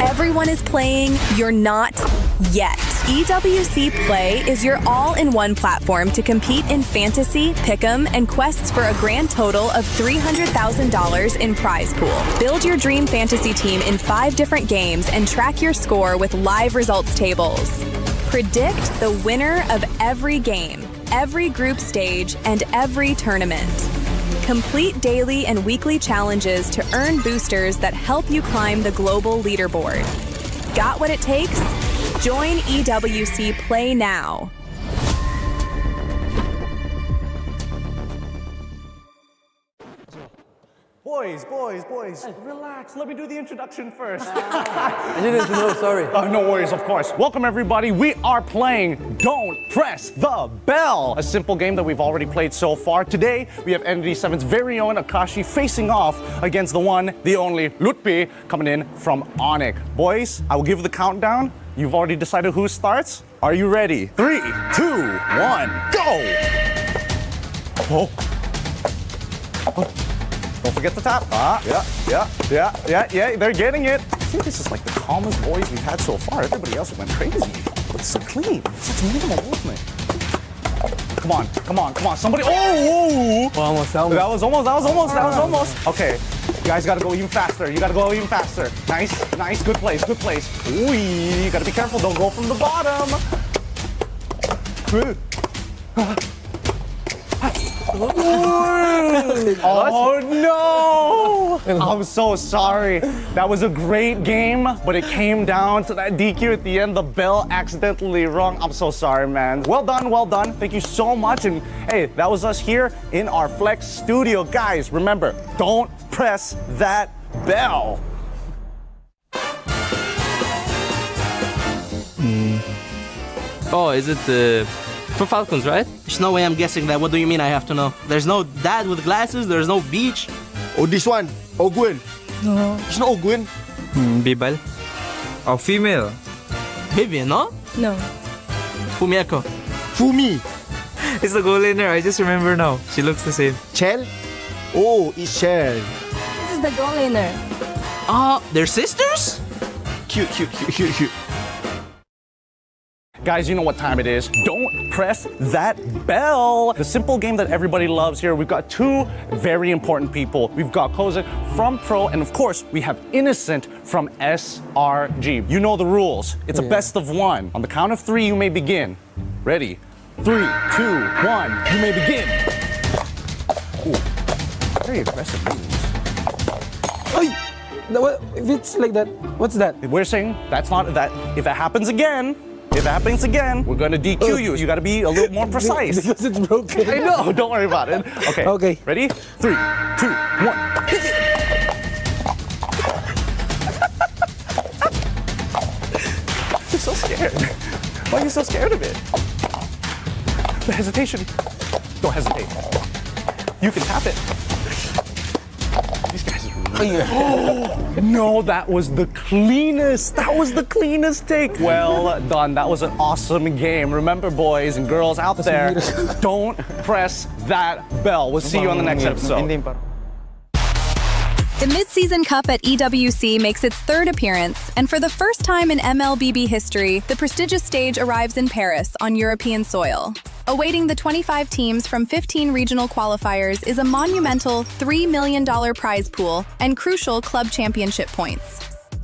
Everyone is playing, you're not yet. EWC Play is your all-in-one platform to compete in fantasy, pick'em, and quests for a grand total of $300,000 in prize pool. Build your dream fantasy team in 5 different games and track your score with live results tables. Predict the winner of every game, every group stage, and every tournament. Complete daily and weekly challenges to earn boosters that help you climb the global leaderboard. Got what it takes? Join EWC Play now. Boys, relax. Let me do the introduction first. I didn't know, sorry. No worries, of course. Welcome, everybody. We are playing Don't Press the Bell, a simple game that we've already played so far. Today, we have ND7's very own Akashi facing off against the one, the only Lutpi coming in from Onyx. Boys, I will give the countdown. You've already decided who starts. Are you ready? 3, 2, 1, go! Oh. Don't forget the tap. Yeah, they're getting it. I think this is like the calmest boys we've had so far. Everybody else went crazy. But it's so clean. Such minimal movement. Come on. Somebody. Oh! Almost. That was almost. Okay. You guys gotta go even faster. Nice. Good place. Ooh, you gotta be careful. Don't go from the bottom. Oh no! I'm so sorry. That was a great game, but it came down to that DQ at the end. The bell accidentally rung. I'm so sorry, man. Well done. Thank you so much. And hey, that was us here in our Flex studio. Guys, remember, don't press that bell. Oh, is it for Falcons, right? There's no way I'm guessing that. What do you mean I have to know? There's no dad with glasses, there's no beach. Oh, this one. Ogwin. No. It's not Ogwin. Bibal. Oh, female. Vivian, no? No. Fumieko. Fumi. It's the goal in her. I just remember now. She looks the same. Chel. Oh, it's Chel. This is the goal laner. They're sisters? Cute. Guys, you know what time it is. Don't press that bell. The simple game that everybody loves here. We've got 2 very important people. We've got Kozak from Pro, and of course, we have Innocent from SRG. You know the rules. It's a best of 1. On the count of 3, you may begin. Ready? 3, 2, 1. You may begin. Ooh, very aggressive moves. If it's like that, what's that? We're saying that's not that. If it happens again, If it happens again, we're gonna DQ you. You gotta be a little more precise. Because it's broken. I know, don't worry about it. Okay. Okay. Ready? 3, 2, 1. Hit it! You're so scared. Why are you so scared of it? The hesitation. Don't hesitate. You can tap it. These guys are really... No, that was the cleanest. That was the cleanest take. Well done. That was an awesome game. Remember, boys and girls out there, don't press that bell. We'll see you on the next episode. The Midseason Cup at EWC makes its third appearance, and for the first time in MLBB history, the prestigious stage arrives in Paris on European soil. Awaiting the 25 teams from 15 regional qualifiers is a monumental $3 million prize pool and crucial club championship points.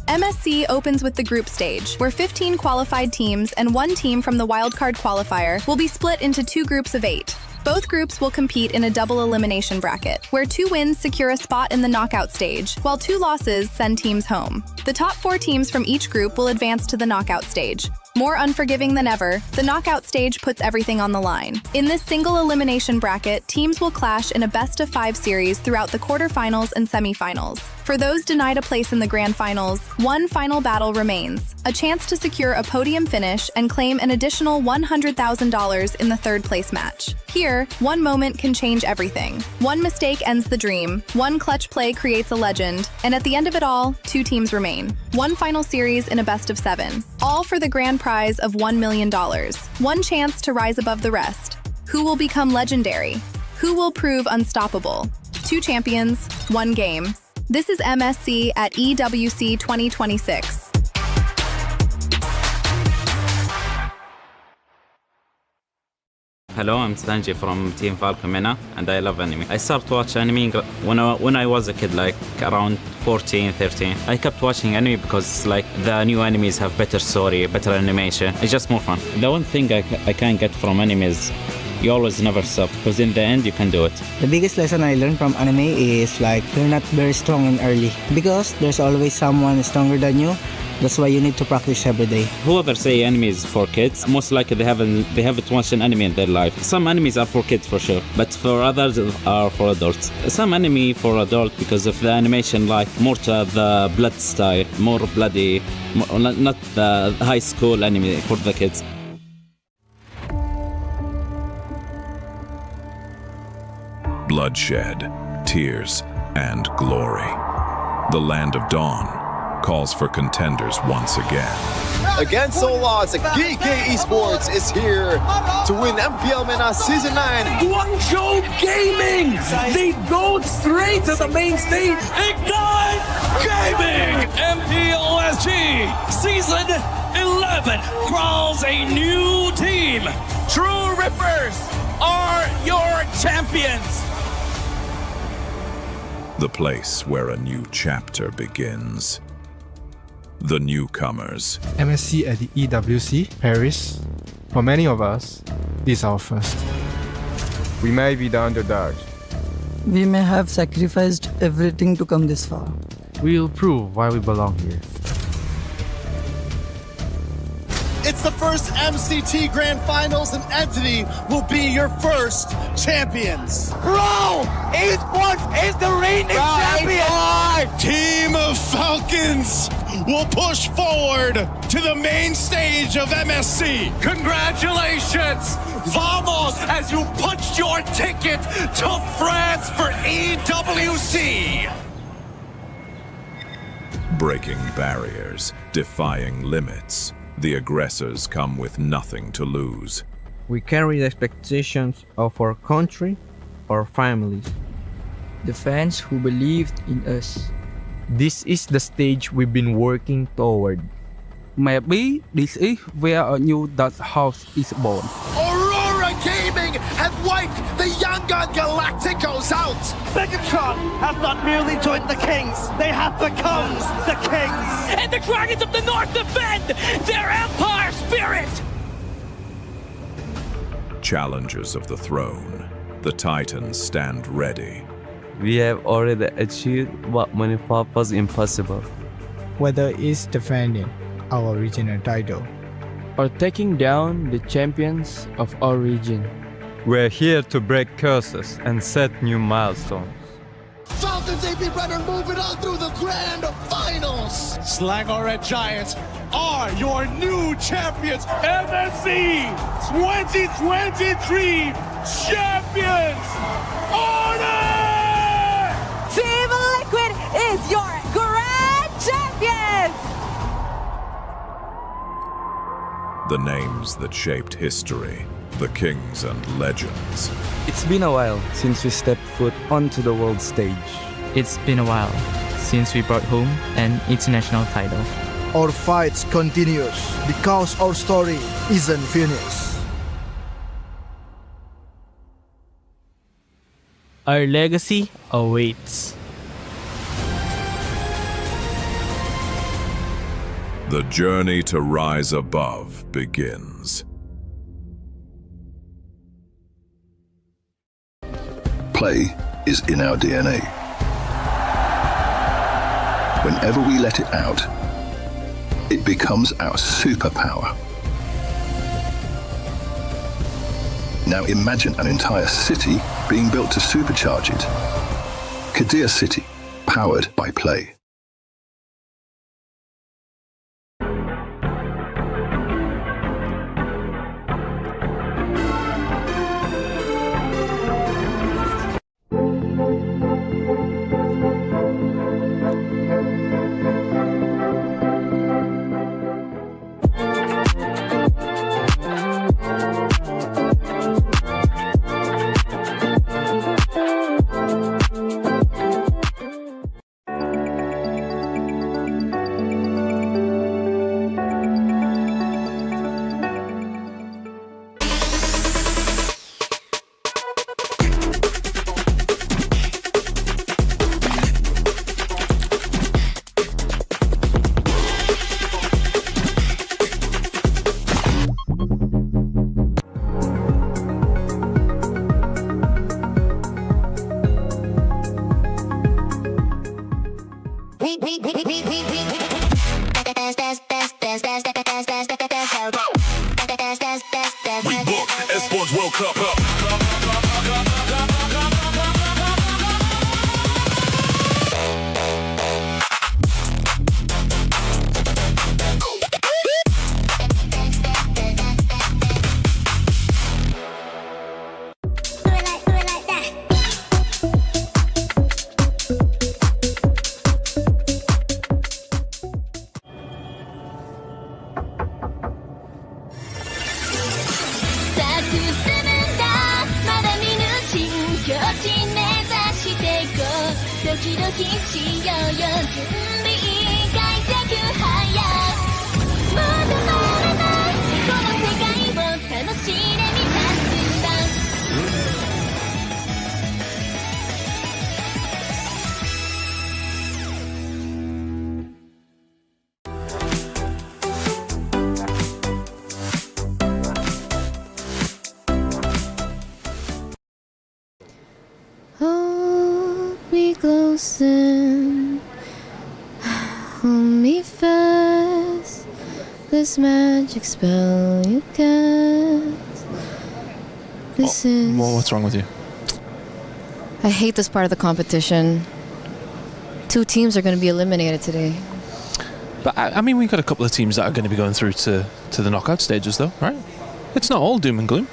MSC opens with the group stage, where 15 qualified teams and 1 team from the wildcard qualifier will be split into 2 groups of 8. Both groups will compete in a double elimination bracket, where 2 wins secure a spot in the knockout stage, while 2 losses send teams home. The top 4 teams from each group will advance to the knockout stage. More unforgiving than ever, the knockout stage puts everything on the line. In this single elimination bracket, teams will clash in a best-of-5 series throughout the quarterfinals and semifinals. For those denied a place in the grand finals, one final battle remains, a chance to secure a podium finish and claim an additional $100,000 in the third-place match. Here, one moment can change everything. One mistake ends the dream, one clutch play creates a legend, and at the end of it all, 2 teams remain. One final series in a best-of-7, all for the grand prize of $1 million. One chance to rise above the rest. Who will become legendary? Who will prove unstoppable? 2 champions, 1 game. This is MSC at EWC 2026. Hello, I'm Stanji from Team Falcon, and I love anime. I started to watch anime when I was a kid, like around 14, 13. I kept watching anime because like the new animes have better story, better animation. It's just more fun. The one thing I can get from anime is you always never stop, because in the end you can do it. The biggest lesson I learned from anime is like you're not very strong in early, because there's always someone stronger than you. That's why you need to practice every day. Whoever say anime is for kids, most likely they haven't watched an anime in their life. Some animes are for kids for sure, but for others are for adults. Some anime for adults because of the animation, like more to the blood style, more bloody, not the high school anime for the kids. Bloodshed, tears, and glory. The Land of Dawn calls for contenders once again. Against all odds, GK Esports is here to win MPL MENA Season 9. Guangzhou Gaming! They go straight to the main stage. Ignite Gaming! MPLSG Season 11 crowns a new team. True Rippers are your champions. The place where a new chapter begins. The newcomers. MSC at the EWC, Paris. For many of us, this is our first. We may be the underdogs. We may have sacrificed everything to come this far. We will prove why we belong here. It's the first MCT Grand Finals, and Entity will be your first champions. Bro, Esports is the reigning champion! Team of Falcons will push forward to the main stage of MSC. Congratulations! Vamos, as you punched your ticket to France for EWC! Breaking barriers, defying limits. The aggressors come with nothing to lose. We carry the expectations of our country, our families. The fans who believed in us. This is the stage we've been working toward. Maybe this is where a new Dutch house is born. Aurora Gaming have wiped the Young Gun Galacticos out. Megatron have not merely joined the Kings, they have become the Kings. And the Dragons of the North defend their Empire spirit. Challengers of the throne, the Titans stand ready. We have already achieved what many thought was impossible. Whether it's defending our regional title or taking down the champions of our region. We're here to break curses and set new milestones. Falcons AP Runner moving on through the grand finals. Slango Red Giants are your new champions. MSC 2023 champions. Honor! Team Liquid is your grand champions. The names that shaped history, the kings and legends. It's been a while since we stepped foot onto the world stage. It's been a while since we brought home an international title. Our fight continues because our story isn't finished. Our legacy awaits. The journey to rise above begins. Play is in our DNA. Whenever we let it out, it becomes our superpower. Now imagine an entire city being built to supercharge it. Kadir City, powered by Play. We book Esports World Cup up. Hold me close and hold me fast. This magic spell you cast. This is. What's wrong with you? I hate this part of the competition. 2 teams are going to be eliminated today. But I mean, we've got a couple of teams that are going to be going through to the knockout stages, though, right? It's not all doom and gloom.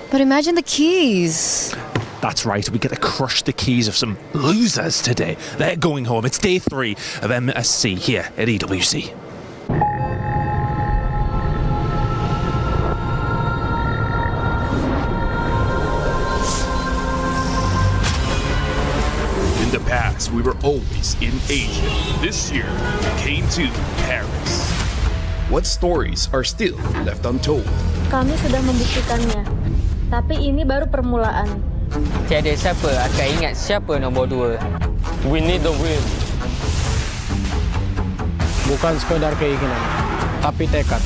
But imagine the keys. That's right, we get to crush the keys of some losers today. They're going home. It's day 3 of MSC here at EWC. In the past, we were always in Asia. This year, we came to Paris. What stories are still left untold? Kami sudah membuktikannya, tapi ini baru permulaan. Tiada siapa akan ingat siapa nombor 2. We need the win. Bukan sekadar keinginan, tapi tekad.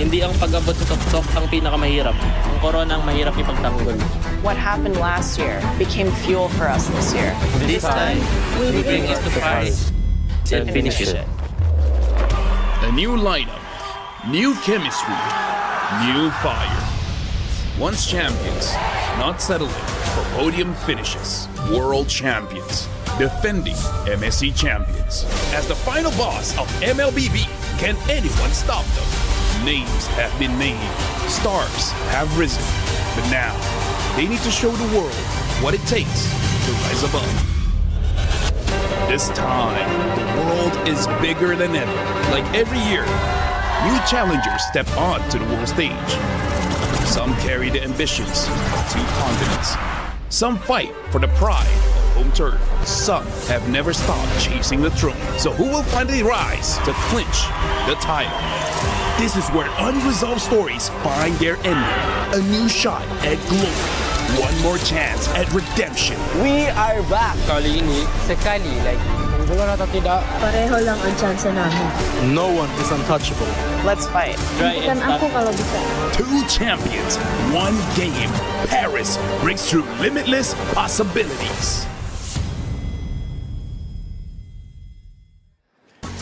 Hindi ang pag-abot sa tuktok ang pinakamahirap. Ang korona ang mahirap ipagtanggol. What happened last year became fuel for us this year. This time, we bring it to Paris and finish it. A new lineup, new chemistry, new fire. Once champions, not settling for podium finishes. World champions, defending MSC champions. As the final boss of MLBB, can anyone stop them? Names have been made, stars have risen, but now they need to show the world what it takes to rise above. This time, the world is bigger than ever. Like every year, new challengers step onto the world stage. Some carry the ambitions of 2 continents. Some fight for the pride of home turf. Some have never stopped chasing the throne. So who will finally rise to clinch the title? This is where unresolved stories find their ending. A new shot at glory. One more chance at redemption. We are back. Kali ini, sekali lagi. Bukan atau tidak, Pareho lang ang chance namin. No one is untouchable. Let's fight. Bukan ako kalau bisa. 2 champions, 1 game. Paris breaks through limitless possibilities.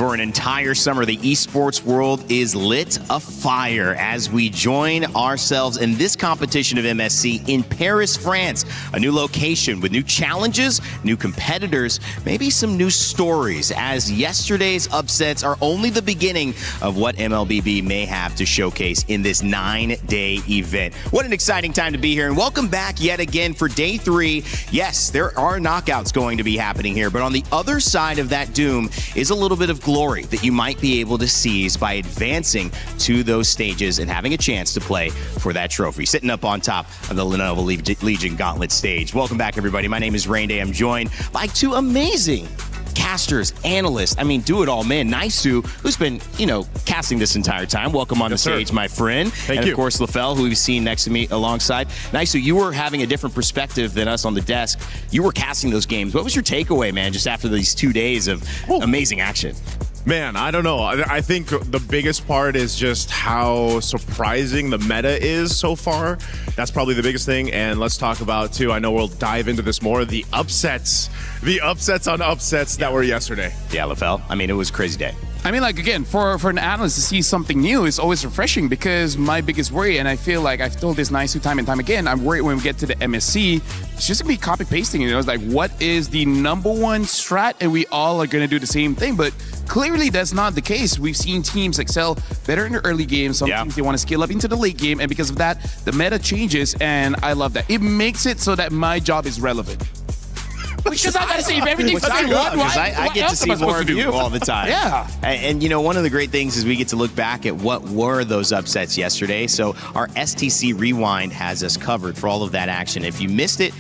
For an entire summer, the esports world is lit afire as we join ourselves in this competition of MSC in Paris, France. A new location with new challenges, new competitors, maybe some new stories, as yesterday's upsets are only the beginning of what MLBB may have to showcase in this 9-day event. What an exciting time to be here, and welcome back yet again for day 3. Yes, there are knockouts going to be happening here, but on the other side of that doom is a little bit of glory that you might be able to seize by advancing to those stages and having a chance to play for that trophy. Sitting up on top of the Lenovo Legion Gauntlet stage. Welcome back, everybody. My name is Rain Day. I'm joined by 2 amazing casters, analysts, I mean, do it all, man. Naisu, who's been, casting this entire time. Welcome on the stage, my friend. Thank you. Of course, LaFell, who we've seen next to me alongside. Naisu, you were having a different perspective than us on the desk. You were casting those games. What was your takeaway, man, just after these 2 days of amazing action? Man, I don't know. I think the biggest part is just how surprising the meta is so far. That's probably the biggest thing. And let's talk about, too, I know we'll dive into this more, the upsets on upsets that were yesterday. Yeah, LaFell. I mean, it was a crazy day. I mean, like, again, for an analyst to see something new is always refreshing, because my biggest worry, and I feel like I've told this Naisu time and time again, I'm worried when we get to the MSC, it's just going to be copy-pasting. It's like, what is the number one strat? And we all are going to do the same thing. But clearly, that's not the case. We've seen teams excel better in the early game. Some teams, they want to scale up into the late game. And because of that, the meta changes, and I love that. It makes it so that my job is relevant. Because I gotta save everything for day 1. Because I get to see more of you all the time. Yeah. And one of the great things is we get to look back at what were those upsets yesterday. So our STC Rewind has us covered for all of that action. If you missed it,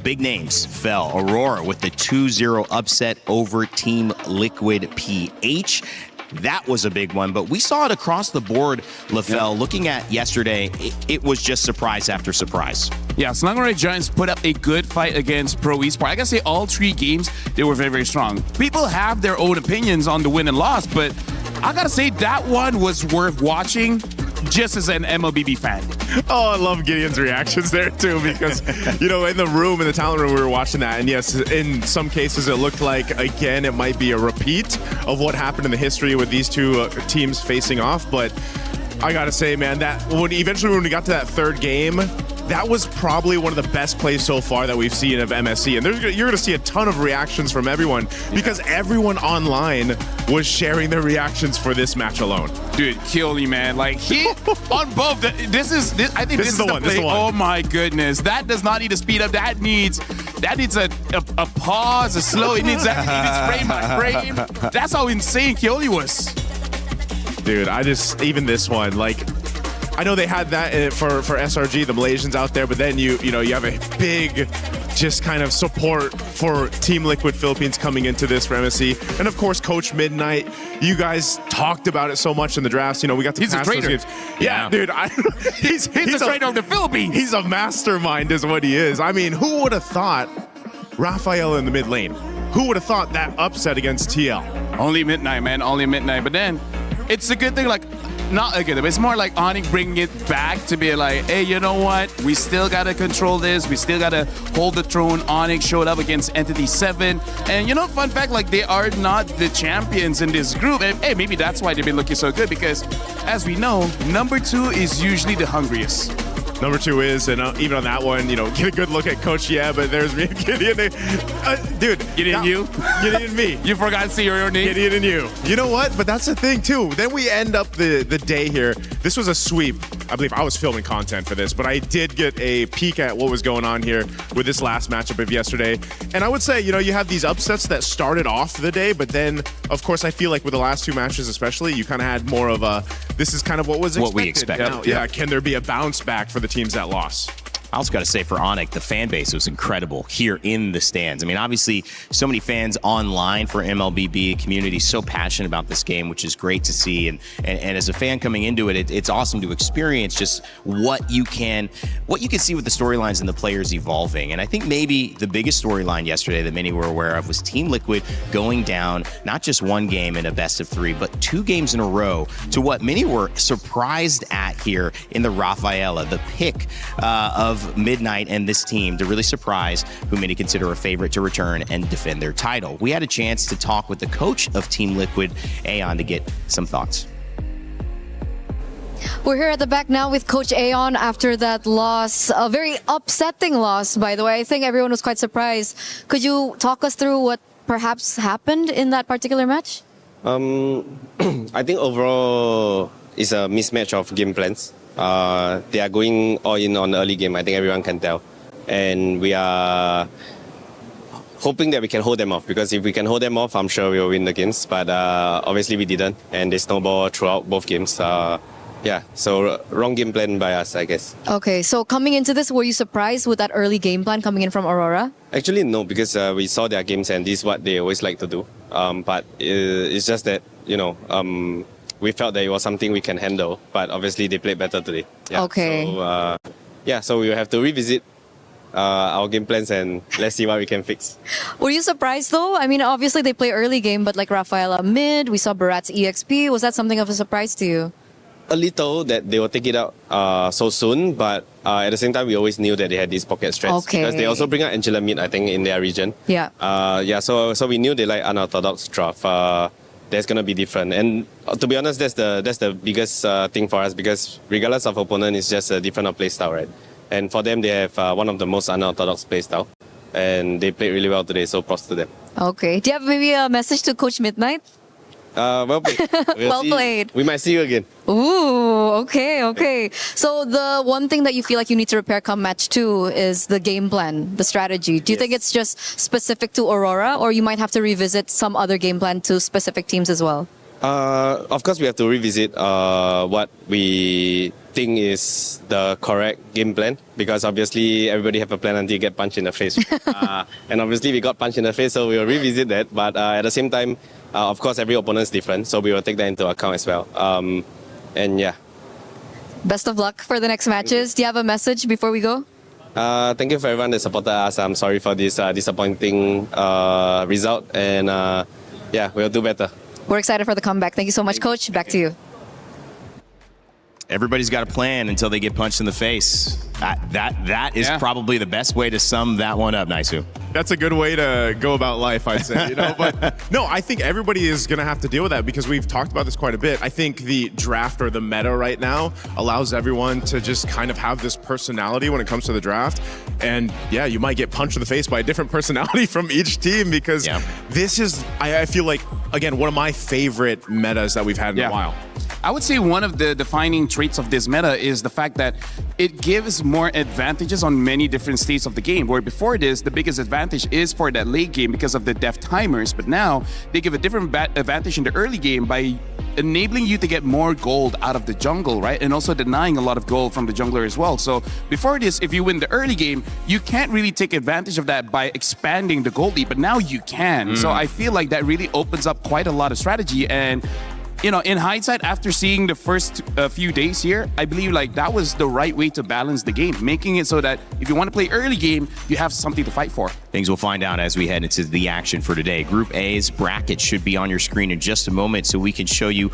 big names fell. Aurora with the 2-0 upset over Team Liquid PH. That was a big one, but we saw it across the board, LaFell. Looking at yesterday, it was just surprise after surprise. Yeah, Slangore Giants put up a good fight against Pro Esports. I gotta say, all 3 games, they were very, very strong. People have their own opinions on the win and loss, but I gotta say, that one was worth watching just as an MLBB fan. Oh, I love Gideon's reactions there, too, because, in the room, in the talent room, we were watching that. And yes, in some cases, it looked like, again, it might be a repeat of what happened in the history with these 2 teams facing off. But I got to say, man, that when we got to that 3rd game, that was probably one of the best plays so far that we've seen of MSC. And you're going to see a ton of reactions from everyone, because everyone online was sharing their reactions for this match alone. Dude, Keely, man. Like, he, on both, I think this is the play. This is the one. Oh, my goodness. That does not need to speed up. That needs a pause, a slow. It needs frame by frame. That's how insane Keely was. Dude, even this one, like, I know they had that for SRG, the Malaysians out there, but then you have a big just kind of support for Team Liquid Philippines coming into this for MSC. And of course, Coach Midnight, you guys talked about it so much in the drafts. We got to he's pass a traitor. those games. Yeah, dude. He's a traitor of the Philippines. He's a mastermind is what he is. I mean, who would have thought Rafael in the mid lane? Who would have thought that upset against TL? Only Midnight, man. Only Midnight. But then, it's a good thing, like, not again, it's more like Onyx bringing it back to be like, hey, you know what? We still got to control this. We still got to hold the throne. Onyx showed up against Entity 7. And, you know, fun fact, like, they are not the champions in this group. And, hey, maybe that's why they've been looking so good because, as we know, number 2 is usually the hungriest. Number 2 is, and even on that one, you know, get a good look at Coach. Yeah, but there's me, Gideon. Dude, Gideon, you? Gideon, me. You forgot to say your own name? Gideon and you. You know what? But that's the thing, too. Then we end up the day here. This was a sweep. I believe I was filming content for this, but I did get a peek at what was going on here with this last matchup of yesterday. And I would say, you know, you have these upsets that started off the day, but then, of course, I feel like with the last 2 matches especially, you kind of had more of a, this is kind of what was expected. What we expected. Now, yeah, can there be a bounce back for the teams that lost? I also got to say for Onyx, the fan base was incredible here in the stands. I mean, obviously, so many fans online for MLBB, community so passionate about this game, which is great to see. And as a fan coming into it, it's awesome to experience just what you can see with the storylines and the players evolving. And I think maybe the biggest storyline yesterday that many were aware of was Team Liquid going down not just 1 game in a best of 3, but 2 games in a row to what many were surprised at here in the Rafaela, the pick of Midnight and this team to really surprise who many consider a favorite to return and defend their title. We had a chance to talk with the coach of Team Liquid, Emann, to get some thoughts. We're here at the back now with Coach Emann after that loss, a very upsetting loss, by the way. I think everyone was quite surprised. Could you talk us through what perhaps happened in that particular match? I think overall it's a mismatch of game plans. They are going all in on the early game. I think everyone can tell. And we are hoping that we can hold them off because if we can hold them off, I'm sure we'll win the games. But obviously we didn't. And they snowballed throughout both games. Yeah, so wrong game plan by us, I guess. Okay, so coming into this, were you surprised with that early game plan coming in from Aurora? Actually, no, because we saw their games and this is what they always like to do. But it's just that, you know, we felt that it was something we can handle, but obviously they played better today. Yeah, okay. So, so we will have to revisit our game plans and let's see what we can fix. Were you surprised though? I mean, obviously they play early game, but like Rafaela mid, we saw Barat's EXP. Was that something of a surprise to you? A little that they will take it out so soon, but at the same time, we always knew that they had these pocket strats. Okay. Because they also bring out Angela mid, I think, in their region. Yeah. So we knew they like unorthodox draft. That's going to be different. And to be honest, that's the biggest thing for us because regardless of opponent, it's just a different play style, right? And for them, they have one of the most unorthodox play style. And they played really well today, so props to them. Okay. Do you have maybe a message to Coach Midnight? Well played. Well played. We might see you again. Ooh, okay. So the one thing that you feel like you need to repair come match 2 is the game plan, the strategy. Do you think it's just specific to Aurora or you might have to revisit some other game plan to specific teams as well? Of course, we have to revisit what we think is the correct game plan because obviously everybody have a plan until you get punched in the face. And obviously we got punched in the face, so we will revisit that. But at the same time, of course, every opponent is different, so we will take that into account as well. And yeah. Best of luck for the next matches. Do you have a message before we go? Thank you for everyone that supported us. I'm sorry for this disappointing result. And we'll do better. We're excited for the comeback. Thank you so much, Coach. Back to you. Everybody's got a plan until they get punched in the face. That is probably the best way to sum that one up, Naisu. That's a good way to go about life, I'd say. You know, but no, I think everybody is going to have to deal with that because we've talked about this quite a bit. I think the draft or the meta right now allows everyone to just kind of have this personality when it comes to the draft. And yeah, you might get punched in the face by a different personality from each team because this is, I feel like, again, one of my favorite metas that we've had in a while. I would say one of the defining traits of this meta is the fact that it gives more advantages on many different states of the game. Where before this, the biggest advantage is for that late game because of the def timers. But now they give a different advantage in the early game by enabling you to get more gold out of the jungle, right? And also denying a lot of gold from the jungler as well. So before this, if you win the early game, you can't really take advantage of that by expanding the gold lead, but now you can. So I feel like that really opens up quite a lot of strategy. And in hindsight, after seeing the first few days here, I believe like that was the right way to balance the game, making it so that if you want to play early game, you have something to fight for. Things we'll find out as we head into the action for today. Group A's bracket should be on your screen in just a moment so we can show you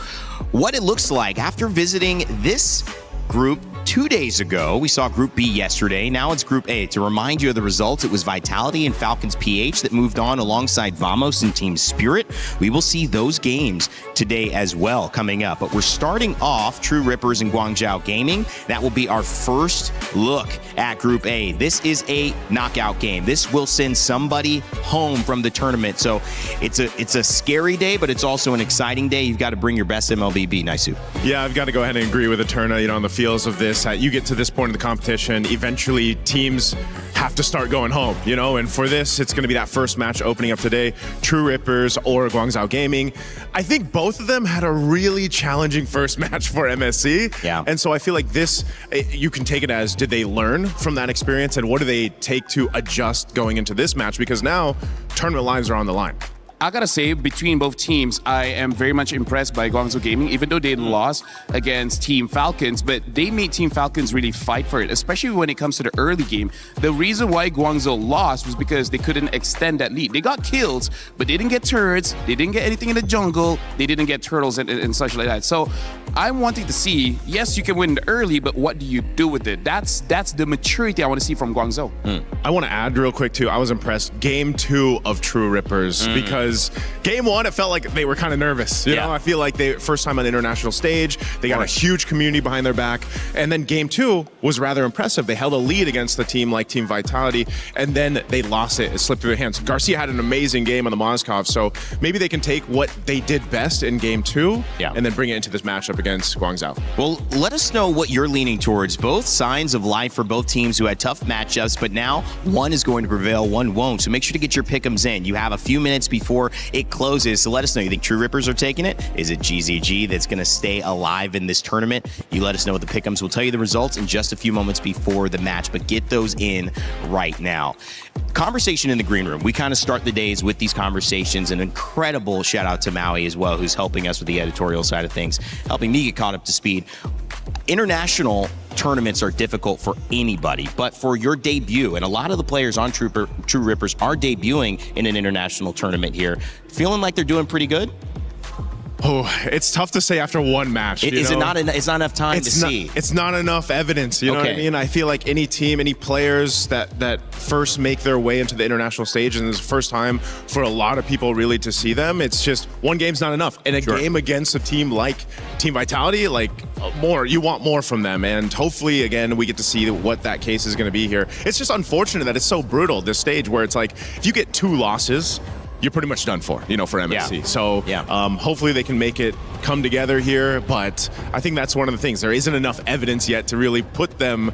what it looks like after visiting this group 2 days ago. We saw Group B yesterday. Now it's Group A. To remind you of the results, it was Vitality and Falcons PH that moved on alongside Vamos and Team Spirit. We will see those games today as well coming up. But we're starting off True Rippers and Guangzhou Gaming. That will be our first look at Group A. This is a knockout game. This will send somebody home from the tournament. So it's a scary day, but it's also an exciting day. You've got to bring your best MLBB, Naisu. Yeah, I've got to go ahead and agree with Eterna, on the feels of this. You get to this point in the competition, eventually teams have to start going home, and for this, it's going to be that first match opening up today, True Rippers or Guangzhou Gaming. I think both of them had a really challenging first match for MSC. Yeah. And so I feel like this, you can take it as, did they learn from that experience and what do they take to adjust going into this match? Because now tournament lives are on the line. I gotta say, between both teams, I am very much impressed by Guangzhou Gaming, even though they lost against Team Falcons, but they made Team Falcons really fight for it, especially when it comes to the early game. The reason why Guangzhou lost was because they couldn't extend that lead. They got kills, but they didn't get turrets, they didn't get anything in the jungle, they didn't get turtles and such like that. So I'm wanting to see, yes, you can win early, but what do you do with it? That's the maturity I want to see from Guangzhou. I want to add real quick too, I was impressed. Game 2 of True Rippers, because game 1, it felt like they were kind of nervous. You know, I feel like they first time on the international stage, they got a huge community behind their back. And then game 2 was rather impressive. They held a lead against a team like Team Vitality, and then they lost it. It slipped through their hands. Garcia had an amazing game on the Mozkov, so maybe they can take what they did best in game 2 and then bring it into this matchup against Guangzhou. Well, let us know what you're leaning towards. Both signs of life for both teams who had tough matchups, but now one is going to prevail, one won't. So make sure to get your pick'ems in. You have a few minutes before it closes, so let us know. You think True Rippers are taking it? Is it GZG that's going to stay alive in this tournament? You let us know with the pick'ems. We'll tell you the results in just a few moments before the match, but get those in right now. Conversation in the green room. We kind of start the days with these conversations. An incredible shout out to Maui as well, who's helping us with the editorial side of things, helping me get caught up to speed. International tournaments are difficult for anybody, but for your debut, and a lot of the players on True Rippers are debuting in an international tournament here, feeling like they're doing pretty good? Oh, it's tough to say after one match. It's not enough time to see. It's not enough evidence. You know what I mean? I feel like any team, any players that first make their way into the international stage, and it's the first time for a lot of people really to see them, it's just one game's not enough. And a game against a team like Team Vitality, like more, you want more from them. And hopefully, again, we get to see what that case is going to be here. It's just unfortunate that it's so brutal, this stage, where it's like, if you get 2 losses, you're pretty much done for, for MSC. Yeah. So hopefully they can make it come together here, but I think that's one of the things. There isn't enough evidence yet to really put them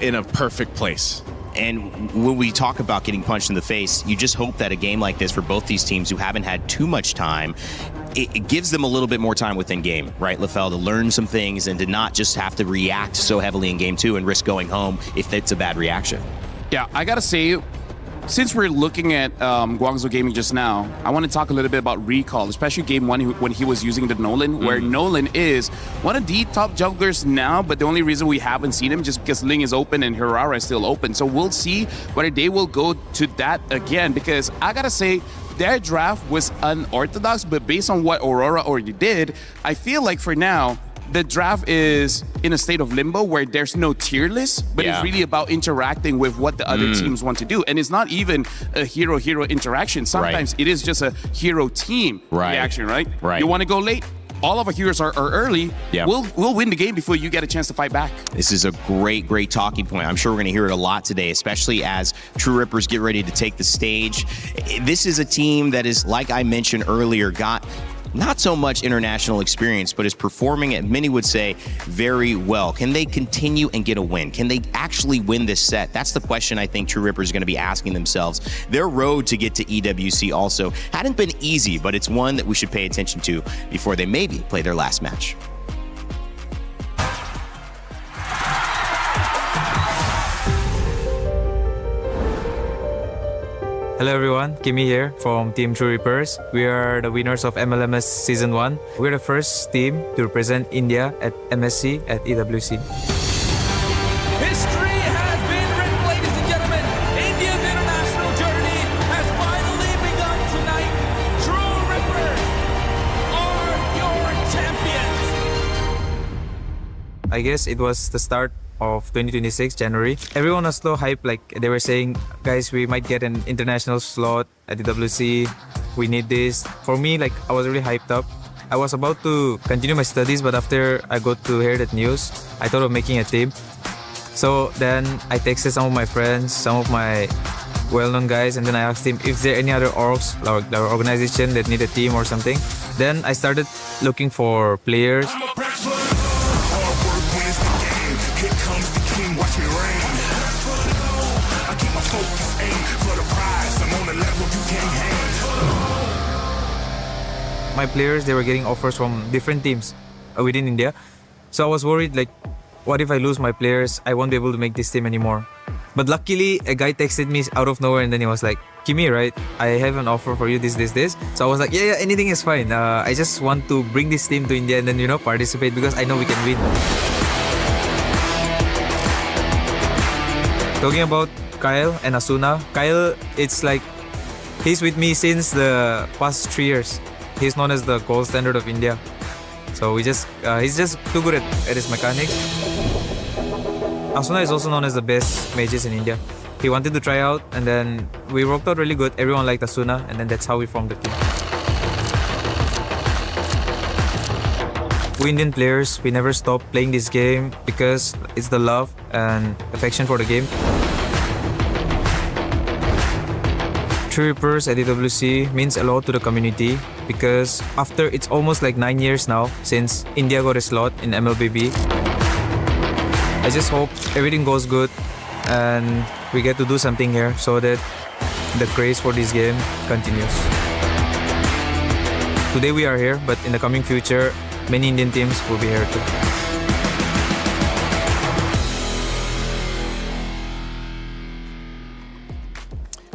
in a perfect place. And when we talk about getting punched in the face, you just hope that a game like this for both these teams who haven't had too much time, it gives them a little bit more time within game, right, LaFell, to learn some things and to not just have to react so heavily in game 2 and risk going home if it's a bad reaction. Yeah, I gotta say, since we're looking at Guangzhou Gaming just now, I want to talk a little bit about Recall, especially game 1 when he was using the Nolan, where Nolan is one of the top junglers now, but the only reason we haven't seen him just because Ling is open and Hirara is still open. So we'll see whether they will go to that again, because I gotta say, their draft was unorthodox, but based on what Aurora already did, I feel like for now, the draft is in a state of limbo where there's no tier list, but it's really about interacting with what the other teams want to do. And it's not even a hero-hero interaction. Sometimes it is just a hero-team reaction, right? You want to go late? All of our heroes are early. We'll win the game before you get a chance to fight back. This is a great talking point. I'm sure we're going to hear it a lot today, especially as True Rippers get ready to take the stage. This is a team that is, like I mentioned earlier, got not so much international experience, but is performing, at many would say, very well. Can they continue and get a win? Can they actually win this set? That's the question I think True Rippers are going to be asking themselves. Their road to get to EWC also hadn't been easy, but it's one that we should pay attention to before they maybe play their last match. Hello everyone, Kimmy here from Team True Reapers. We are the winners of MLMS Season 1. We're the first team to represent India at MSC at EWC. History has been written, ladies and gentlemen. India's international journey has finally begun tonight. True Rippers are your champions. I guess it was the start of 2026 January. Everyone was so hyped, like they were saying, guys, we might get an international slot at the EWC. We need this. For me, like I was really hyped up. I was about to continue my studies, but after I got to hear that news, I thought of making a team. So then I texted some of my friends, some of my well-known guys, and then I asked him if there any other orgs or organization that need a team or something. Then I started looking for players. My players, they were getting offers from different teams within India. So I was worried, like, what if I lose my players? I won't be able to make this team anymore. But luckily, a guy texted me out of nowhere and then he was like, Kimmy, right? I have an offer for you, this. So I was like, yeah, anything is fine. I just want to bring this team to India and then, participate because I know we can win. Talking about Kyle and Asuna. Kyle, it's like, he's with me since the past 3 years. He's known as the gold standard of India. So he's just too good at his mechanics. Asuna is also known as the best mages in India. He wanted to try out and then we worked out really good. Everyone liked Asuna and then that's how we formed the team. We Indian players, we never stop playing this game because it's the love and affection for the game. True Reapers at EWC means a lot to the community because after it's almost like 9 years now since India got a slot in MLBB. I just hope everything goes good and we get to do something here so that the craze for this game continues. Today we are here, but in the coming future, many Indian teams will be here too.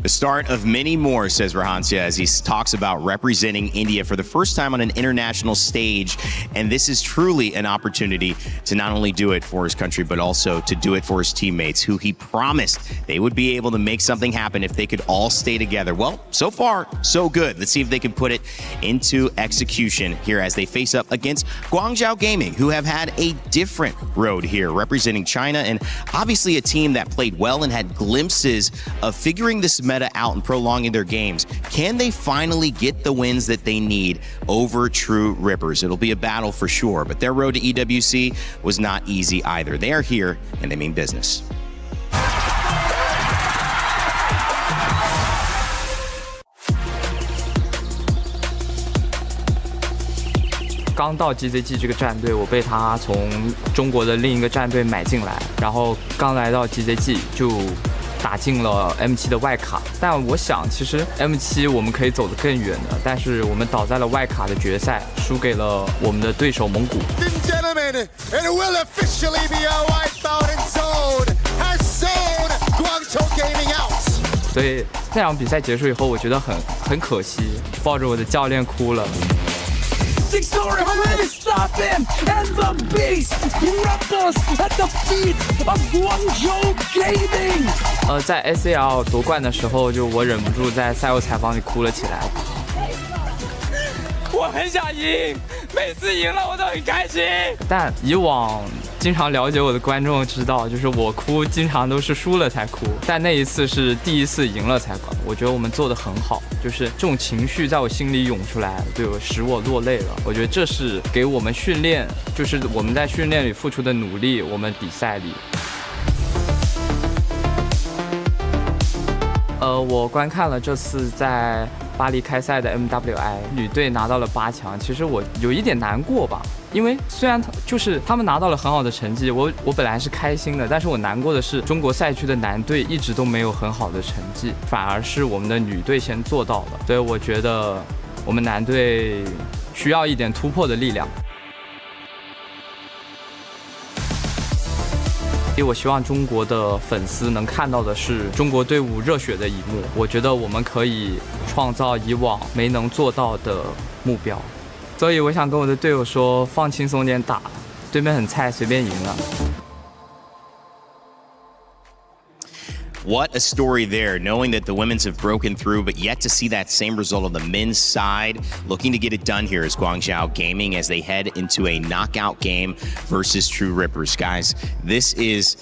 The start of many more, says Rahancia, as he talks about representing India for the first time on an international stage. And this is truly an opportunity to not only do it for his country, but also to do it for his teammates, who he promised they would be able to make something happen if they could all stay together. Well, so far, so good. Let's see if they can put it into execution here as they face up against Guangzhou Gaming, who have had a different road here, representing China, and obviously a team that played well and had glimpses of figuring this meta out and prolonging their games. Can they finally get the wins that they need over True Rippers? It'll be a battle for sure, but their road to EWC was not easy either. They are here and they mean business. 刚到 GZG 这个战队，我被他从中国的另一个战队买进来，然后刚来到 GZG 就打进了 M7 的外卡。但我想，其实 M7 我们可以走得更远的，但是我们倒在了外卡的决赛，输给了我们的对手蒙古。所以那场比赛结束以后，我觉得很可惜，抱着我的教练哭了。 Stop him and the beast rumbles at the feet of Guangzhou Gaming. 在 SAL 夺冠的时候，就我忍不住在赛后采访里哭了起来。我很想赢，每次赢了我都很开心。但以往经常了解我的观众知道，就是我哭经常都是输了才哭，但那一次是第一次赢了才哭。我觉得我们做得很好，就是这种情绪在我心里涌出来，就使我落泪了。我觉得这是给我们训练，就是我们在训练里付出的努力，我们比赛里。我观看了这次在巴黎开赛的 MWI 女队拿到了8强，其实我有一点难过吧，因为虽然他们拿到了很好的成绩，我本来是开心的，但是我难过的是中国赛区的男队一直都没有很好的成绩，反而是我们的女队先做到了，所以我觉得我们男队需要一点突破的力量。因为我希望中国的粉丝能看到的是中国队伍热血的一幕。我觉得我们可以创造以往没能做到的目标，所以我想跟我的队友说，放轻松点打，对面很菜，随便赢了。What a story there, knowing that the women's have broken through, but yet to see that same result on the men's side. Looking to get it done here is Guangzhou Gaming as they head into a knockout game versus True Rippers. Guys, this is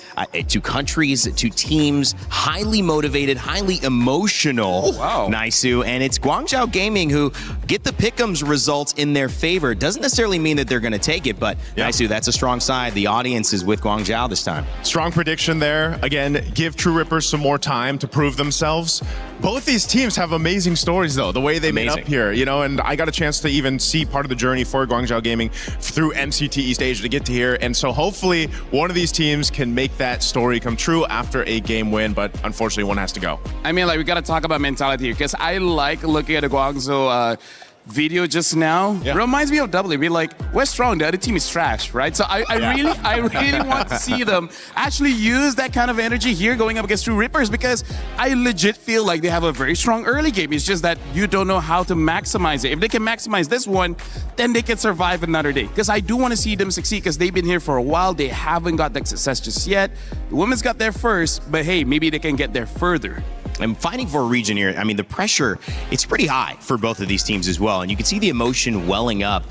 two countries, two teams, highly motivated, highly emotional. Wow. Naisu, and it's Guangzhou Gaming who get the pick'ems results in their favor. Doesn't necessarily mean that they're going to take it, but Naisu, that's a strong side. The audience is with Guangzhou this time. Strong prediction there. Again, give True Rippers some more time to prove themselves. Both these teams have amazing stories, though, the way they made up here, you know, and I got a chance to even see part of the journey for Guangzhou Gaming through MCT East Asia to get to here, and so hopefully one of these teams can make that story come true after a game win, but unfortunately one has to go. I mean, like, we got to talk about mentality here, because I like looking at the Guangzhou video just now. Yeah. Reminds me of WB, like, we're strong, the other team is trash, right? So I really want to see them actually use that kind of energy here going up against True Rippers, because I legit feel like they have a very strong early game. It's just that you don't know how to maximize it. If they can maximize this one, then they can survive another day. Because I do want to see them succeed, because they've been here for a while. They haven't got that success just yet. The women's got there first, but hey, maybe they can get there further. And fighting for a region here, I mean, the pressure, it's pretty high for both of these teams as well. And you can see the emotion welling up.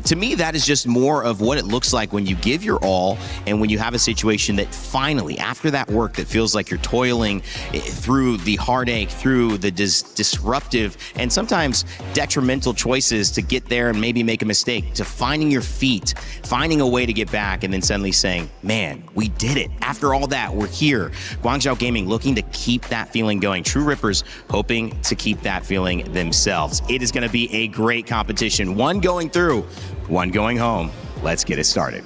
To me, that is just more of what it looks like when you give your all and when you have a situation that finally, after that work that feels like you're toiling through the heartache, through the disruptive and sometimes detrimental choices to get there and maybe make a mistake, to finding your feet, finding a way to get back, and then suddenly saying, man, we did it. After all that, we're here. Guangzhou Gaming looking to keep that feeling going. True Rippers hoping to keep that feeling themselves. It is going to be a great competition. One going through, one going home. Let's get it started.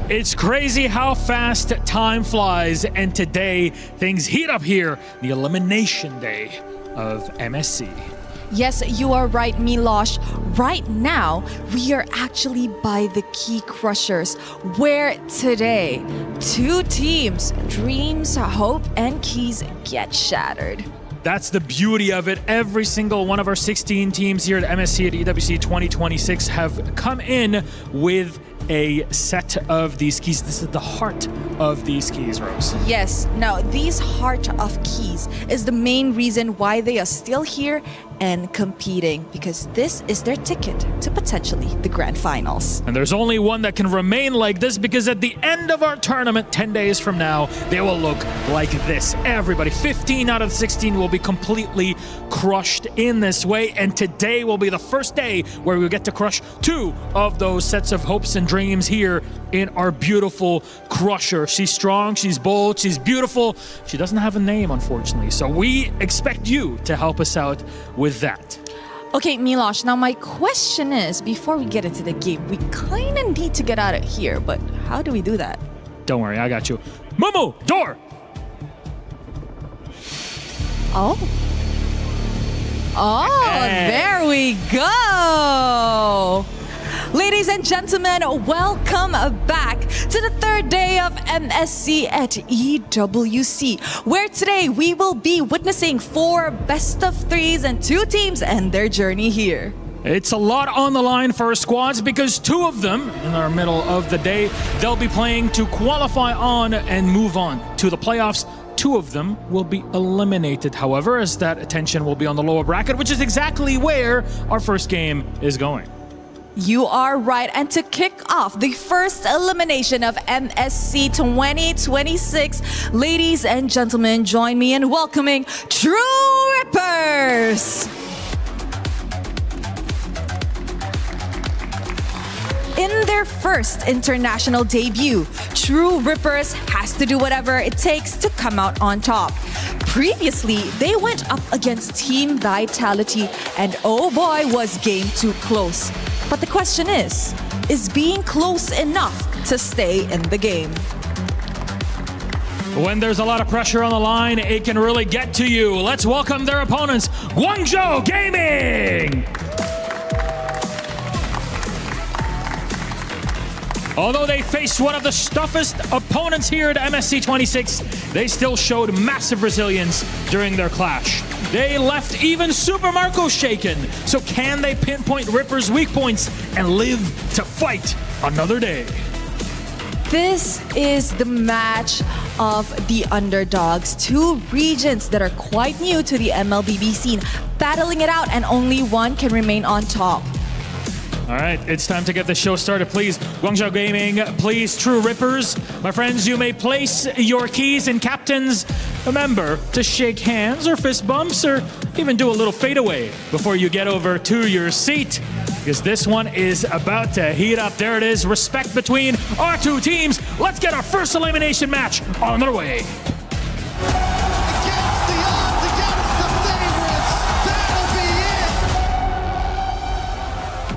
It's crazy how fast time flies, and today things heat up here, the elimination day of MSC. Yes, you are right, Milosh. Right now, we are actually by the Key Crushers, where today, two teams, Dreams, Hope, and Keys, get shattered. That's the beauty of it. Every single one of our 16 teams here at MSC at EWC 2026 have come in with a set of these keys. This is the heart of these keys, Rose. Yes. Now, these heart of keys is the main reason why they are still here and competing, because this is their ticket to potentially the grand finals. And there's only one that can remain like this, because at the end of our tournament, 10 days from now, they will look like this. Everybody, 15 out of 16 will be completely crushed in this way, and today will be the first day where we get to crush two of those sets of hopes and dreams here in our beautiful crusher. She's strong, she's bold, she's beautiful. She doesn't have a name, unfortunately, so we expect you to help us out with that. Okay, Milosh, now my question is, before we get into the game, we kind of need to get out of here, but how do we do that? Don't worry, I got you. Momo, door! Oh. Oh, Hey. There we go! Ladies and gentlemen, welcome back to the third day of MSC at EWC, where today we will be witnessing 4 best of 3s and 2 teams and their journey here. It's a lot on the line for our squads, because 2 of them, in our middle of the day, they'll be playing to qualify on and move on to the playoffs. 2 of them will be eliminated, however, as that attention will be on the lower bracket, which is exactly where our first game is going. You are right, and to kick off the first elimination of MSC 2026, ladies and gentlemen, join me in welcoming True Rippers! In their first international debut, True Rippers has to do whatever it takes to come out on top. Previously, they went up against Team Vitality, and oh boy, was game too close. But the question is being close enough to stay in the game? When there's a lot of pressure on the line, it can really get to you. Let's welcome their opponents, Guangzhou Gaming! Although they faced one of the toughest opponents here at MSC 26, they still showed massive resilience during their clash. They left even Super Marco shaken. So can they pinpoint Ripper's weak points and live to fight another day? This is the match of the underdogs, two regions that are quite new to the MLBB scene, battling it out, and only one can remain on top. All right, it's time to get the show started. Please, Guangzhou Gaming, please, True Rippers. My friends, you may place your keys, and captains, remember to shake hands or fist bumps or even do a little fadeaway before you get over to your seat, because this one is about to heat up. There it is, respect between our two teams. Let's get our first elimination match on their way.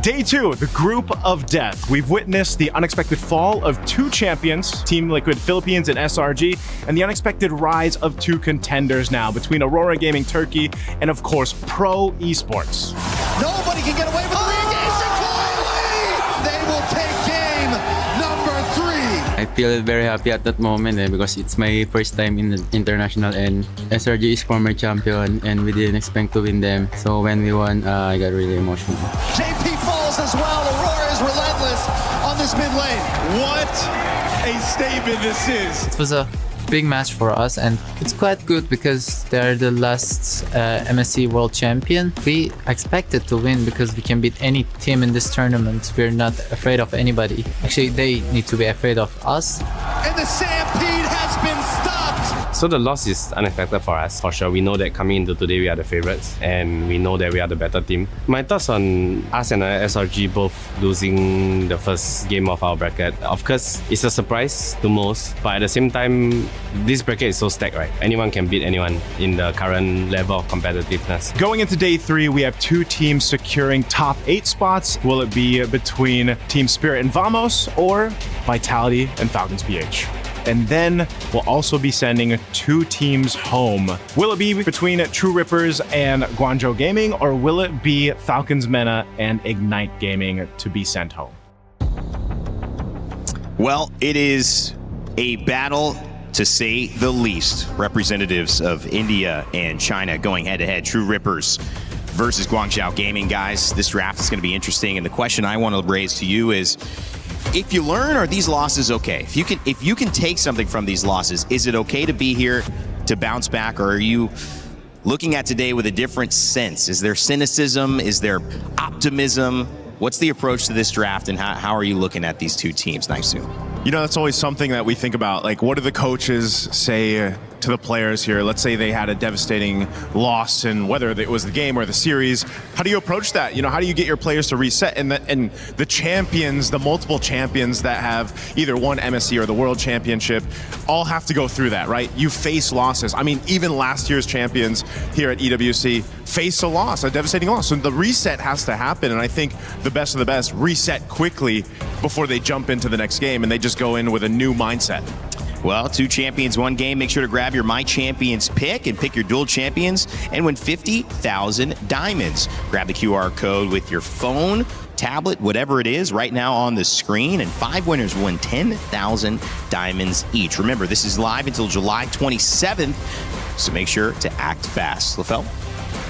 Day 2, the group of death. We've witnessed the unexpected fall of two champions, Team Liquid Philippines and SRG, and the unexpected rise of two contenders now between Aurora Gaming Turkey and, of course, Pro Esports. Nobody can get away with the re-engagement. They will take game number 3. I feel very happy at that moment because it's my first time in the international, and SRG is former champion and we didn't expect to win them. So when we won, I got really emotional. JP falls as well. Aurora is relentless on this mid lane. What a statement this is. It was a big match for us, and it's quite good because they're the last MSC World Champion. We expected to win because we can beat any team in this tournament. We're not afraid of anybody. Actually, they need to be afraid of us. And the stampede has been stopped. So the loss is unexpected for us, for sure. We know that coming into today we are the favorites and we know that we are the better team. My thoughts on us and SRG both losing the first game of our bracket. Of course, it's a surprise to most, but at the same time, this bracket is so stacked, right? Anyone can beat anyone in the current level of competitiveness. Going into Day 3, we have two teams securing top 8 spots. Will it be between Team Spirit and Vamos or Vitality and Falcons PH? And then we'll also be sending two teams home. Will it be between True Rippers and Guangzhou Gaming, or will it be Falcons Mena and Ignite Gaming to be sent home? Well, it is a battle, to say the least. Representatives of India and China going head-to-head. True Rippers versus Guangzhou Gaming, guys. This draft is going to be interesting, and the question I want to raise to you is, if you learn, are these losses okay? If you can take something from these losses, is it okay to be here to bounce back, or are you looking at today with a different sense? Is there cynicism? Is there optimism? What's the approach to this draft, and how are you looking at these two teams, Naisu? You know, that's always something that we think about. Like, what do the coaches say to the players here? Let's say they had a devastating loss, and whether it was the game or the series, how do you approach that? You know, how do you get your players to reset? And the champions, the multiple champions that have either won MSC or the World Championship, all have to go through that, right? You face losses. I mean, even last year's champions here at EWC faced a loss, a devastating loss. So the reset has to happen, and I think the best of the best reset quickly before they jump into the next game, and they just go in with a new mindset. Well, two champions, one game. Make sure to grab your My Champions pick and pick your dual champions and win 50,000 diamonds. Grab the QR code with your phone, tablet, whatever it is, right now on the screen, and 5 winners win 10,000 diamonds each. Remember, this is live until July 27th, so make sure to act fast. LaFell?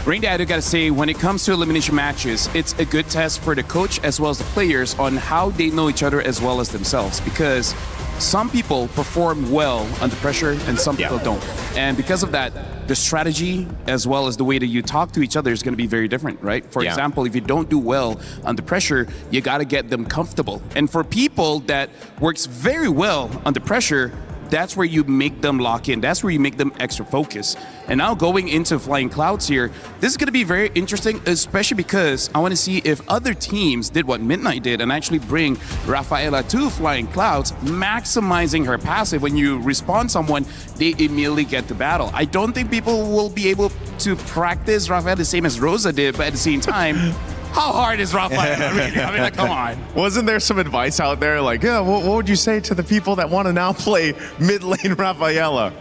Raindad, I gotta say, when it comes to elimination matches, it's a good test for the coach as well as the players on how they know each other as well as themselves, because some people perform well under pressure and some people don't. And because of that, the strategy as well as the way that you talk to each other is going to be very different, right? For example, if you don't do well under pressure, you got to get them comfortable. And for people that works very well under pressure, that's where you make them lock in. That's where you make them extra focus. And now going into Flying Clouds here, this is going to be very interesting, especially because I want to see if other teams did what Midnight did and actually bring Rafaela to Flying Clouds, maximizing her passive. When you respawn someone, they immediately get to battle. I don't think people will be able to practice Rafaela the same as Rosa did, but at the same time, How hard is Rafaela, really? I mean, like, come on. Wasn't there some advice out there like, yeah, what would you say to the people that want to now play mid lane Rafaela?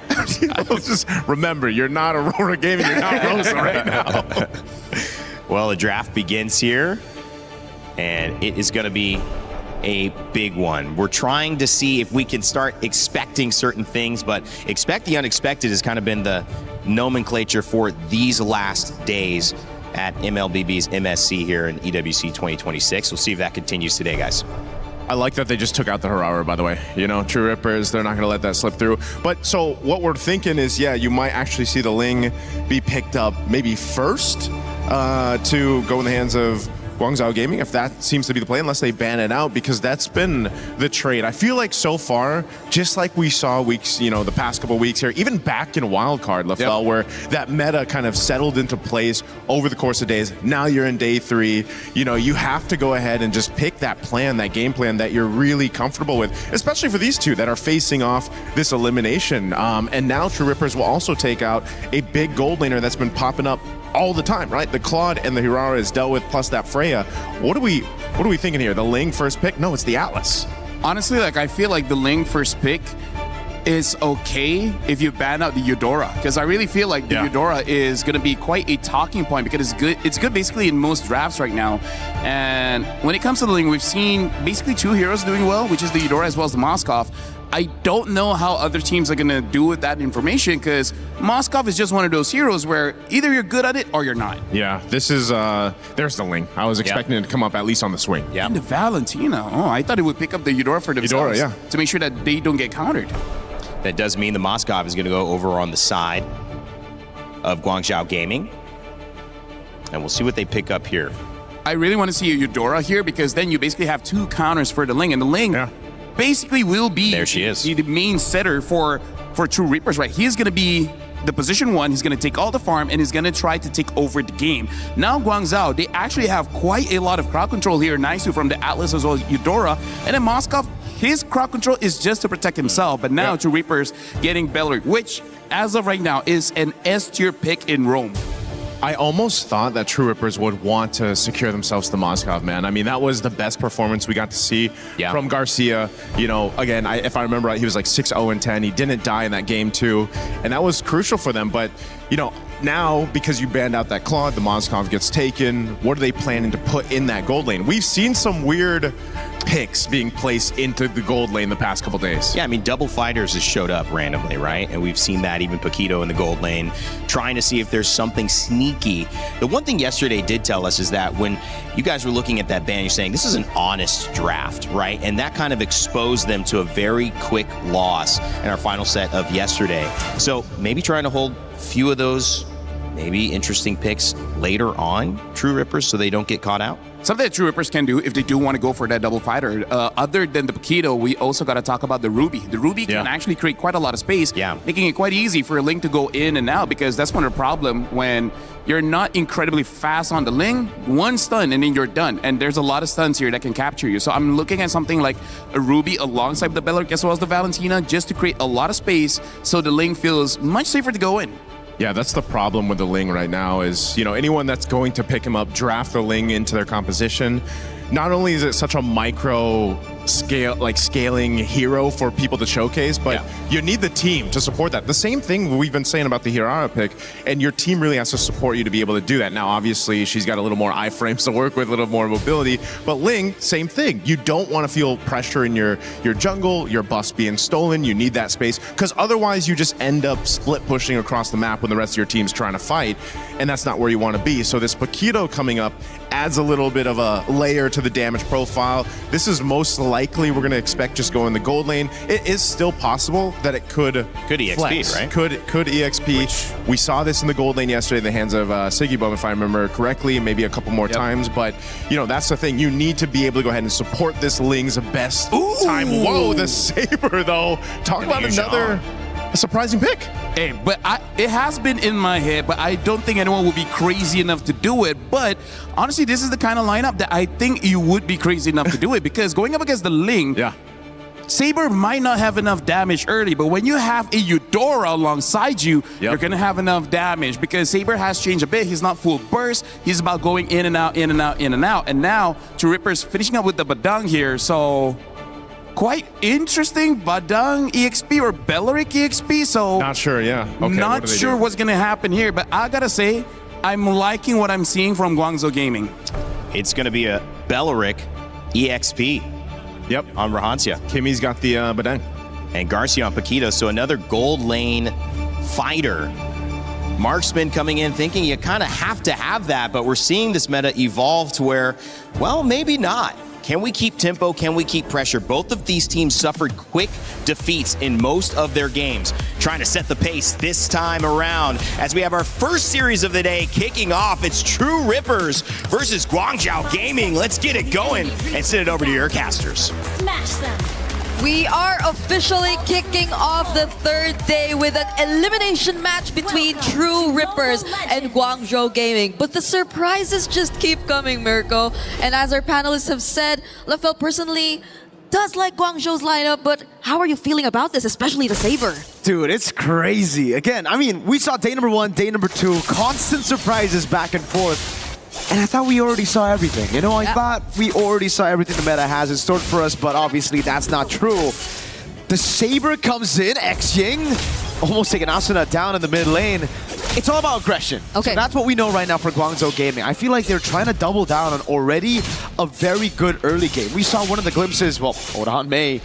Just remember, you're not Aurora Gaming, you're not Rosa right now. Well, the draft begins here, and it is going to be a big one. We're trying to see if we can start expecting certain things, but expect the unexpected has kind of been the nomenclature for these last days at MLBB's MSC here in EWC 2026. We'll see if that continues today, guys. I like that they just took out the Harara, by the way. You know, True Rippers, they're not going to let that slip through. But so what we're thinking is, yeah, you might actually see the Ling be picked up maybe first to go in the hands of Guangzhou Gaming, if that seems to be the play, unless they ban it out, because that's been the trade. I feel like so far, just like we saw weeks, you know, the past couple weeks here, even back in Wildcard, LaFell, where that meta kind of settled into place over the course of days. Now you're in day 3. You know, you have to go ahead and just pick that plan, that game plan that you're really comfortable with, especially for these two that are facing off this elimination. And now True Rippers will also take out a big gold laner that's been popping up all the time, right? The Claude and the Hirara is dealt with, plus that Freya. What are we thinking here? The Ling first pick? No, it's the Atlas. Honestly, like, I feel like the Ling first pick is okay if you ban out the Eudora, because I really feel like the Eudora is going to be quite a talking point, because it's good basically in most drafts right now. And when it comes to the Ling, we've seen basically 2 heroes doing well, which is the Eudora as well as the Moskov. I don't know how other teams are going to do with that information, because Moskov is just one of those heroes where either you're good at it or you're not. Yeah, this is, there's the Ling. I was expecting it to come up at least on the swing. Yeah. And the Valentina. Oh, I thought it would pick up the Eudora for themselves. Eudora, to make sure that they don't get countered. That does mean the Moskov is going to go over on the side of Guangzhou Gaming. And we'll see what they pick up here. I really want to see a Eudora here, because then you basically have 2 counters for the Ling. And the Ling basically will be there she is. The main setter for True Reapers, right? He's going to be the position 1. He's going to take all the farm, and he's going to try to take over the game. Now Guangzhou, they actually have quite a lot of crowd control here. Nice from the Atlas as well as Eudora. And then Moskov, his crowd control is just to protect himself. But now True Reapers getting Bellary, which as of right now is an S-tier pick in Rome. I almost thought that True Rippers would want to secure themselves the Moskov, man. I mean, that was the best performance we got to see from Garcia. You know, again, if I remember right, he was like 6-0-10. He didn't die in that game too, and that was crucial for them. But, you know, now, because you banned out that Claude, the Moskov gets taken. What are they planning to put in that gold lane? We've seen some weird picks being placed into the gold lane the past couple days. Yeah, I mean, Double Fighters has showed up randomly, right? And we've seen that, even Paquito in the gold lane, trying to see if there's something sneaky. The one thing yesterday did tell us is that when you guys were looking at that ban, you're saying this is an honest draft, right? And that kind of exposed them to a very quick loss in our final set of yesterday. So maybe trying to hold a few of those maybe interesting picks later on, True Rippers, so they don't get caught out. Something that True Rippers can do if they do want to go for that double fighter. Other than the Paquito, we also got to talk about the Ruby. The Ruby can actually create quite a lot of space, making it quite easy for a Ling to go in and out, because that's one of the problem when you're not incredibly fast on the Ling. 1 stun and then you're done. And there's a lot of stuns here that can capture you. So I'm looking at something like a Ruby alongside the Bellaric as well as the Valentina, just to create a lot of space so the Ling feels much safer to go in. Yeah, that's the problem with the Ling right now is, you know, anyone that's going to pick him up, draft the Ling into their composition. Not only is it such a micro scale, like scaling hero for people to showcase, but you need the team to support that. The same thing we've been saying about the Hirara pick, and your team really has to support you to be able to do that. Now, obviously, she's got a little more iframes to work with, a little more mobility, but Ling, same thing. You don't want to feel pressure in your jungle, your buffs being stolen. You need that space, because otherwise you just end up split pushing across the map when the rest of your team's trying to fight, and that's not where you want to be. So this Paquito coming up adds a little bit of a layer to the damage profile. This is most likely we're going to expect just go in the gold lane. It is still possible that it could EXP, flex. right? Could EXP. We saw this in the gold lane yesterday in the hands of Sigibum, if I remember correctly, maybe a couple more times. But, you know, that's the thing. You need to be able to go ahead and support this Ling's best time. Whoa, the Saber, though. Talk about another surprising pick. Hey, but it has been in my head, but I don't think anyone would be crazy enough to do it. But honestly, this is the kind of lineup that I think you would be crazy enough to do it, because going up against the Ling, Saber might not have enough damage early, but when you have a Eudora alongside you, you're going to have enough damage because Saber has changed a bit. He's not full burst. He's about going in and out, in and out, in and out. And now, True Ripper's finishing up with the Badang here, so quite interesting. Badang EXP or Belleric EXP, so... Not sure, yeah. Okay, not sure what's going to happen here, but I got to say, I'm liking what I'm seeing from Guangzhou Gaming. It's going to be a Belleric EXP. Yep. On Rahancia. Kimmy's got the Badang. And Garcia on Paquito, so another gold lane fighter. Marksman coming in thinking you kind of have to have that, but we're seeing this meta evolve to where, well, maybe not. Can we keep tempo? Can we keep pressure? Both of these teams suffered quick defeats in most of their games. Trying to set the pace this time around as we have our first series of the day kicking off. It's True Rippers versus Guangzhou Gaming. Let's get it going and send it over to your casters. Smash them. We are officially kicking off the third day with an elimination match between True Rippers and Guangzhou Gaming. But the surprises just keep coming, Mirko. And as our panelists have said, Lafel personally does like Guangzhou's lineup, but how are you feeling about this, especially the Saber? Dude, it's crazy. Again, I mean, we saw day number 1, day number 2, constant surprises back and forth. And I thought we already saw everything. You know, I thought we already saw everything the meta has in store for us, but obviously that's not true. The Saber comes in, X-Ying, almost taking Asuna down in the mid lane. It's all about aggression. Okay. So that's what we know right now for Guangzhou Gaming. I feel like they're trying to double down on already a very good early game. We saw one of the glimpses, well, hold on, May.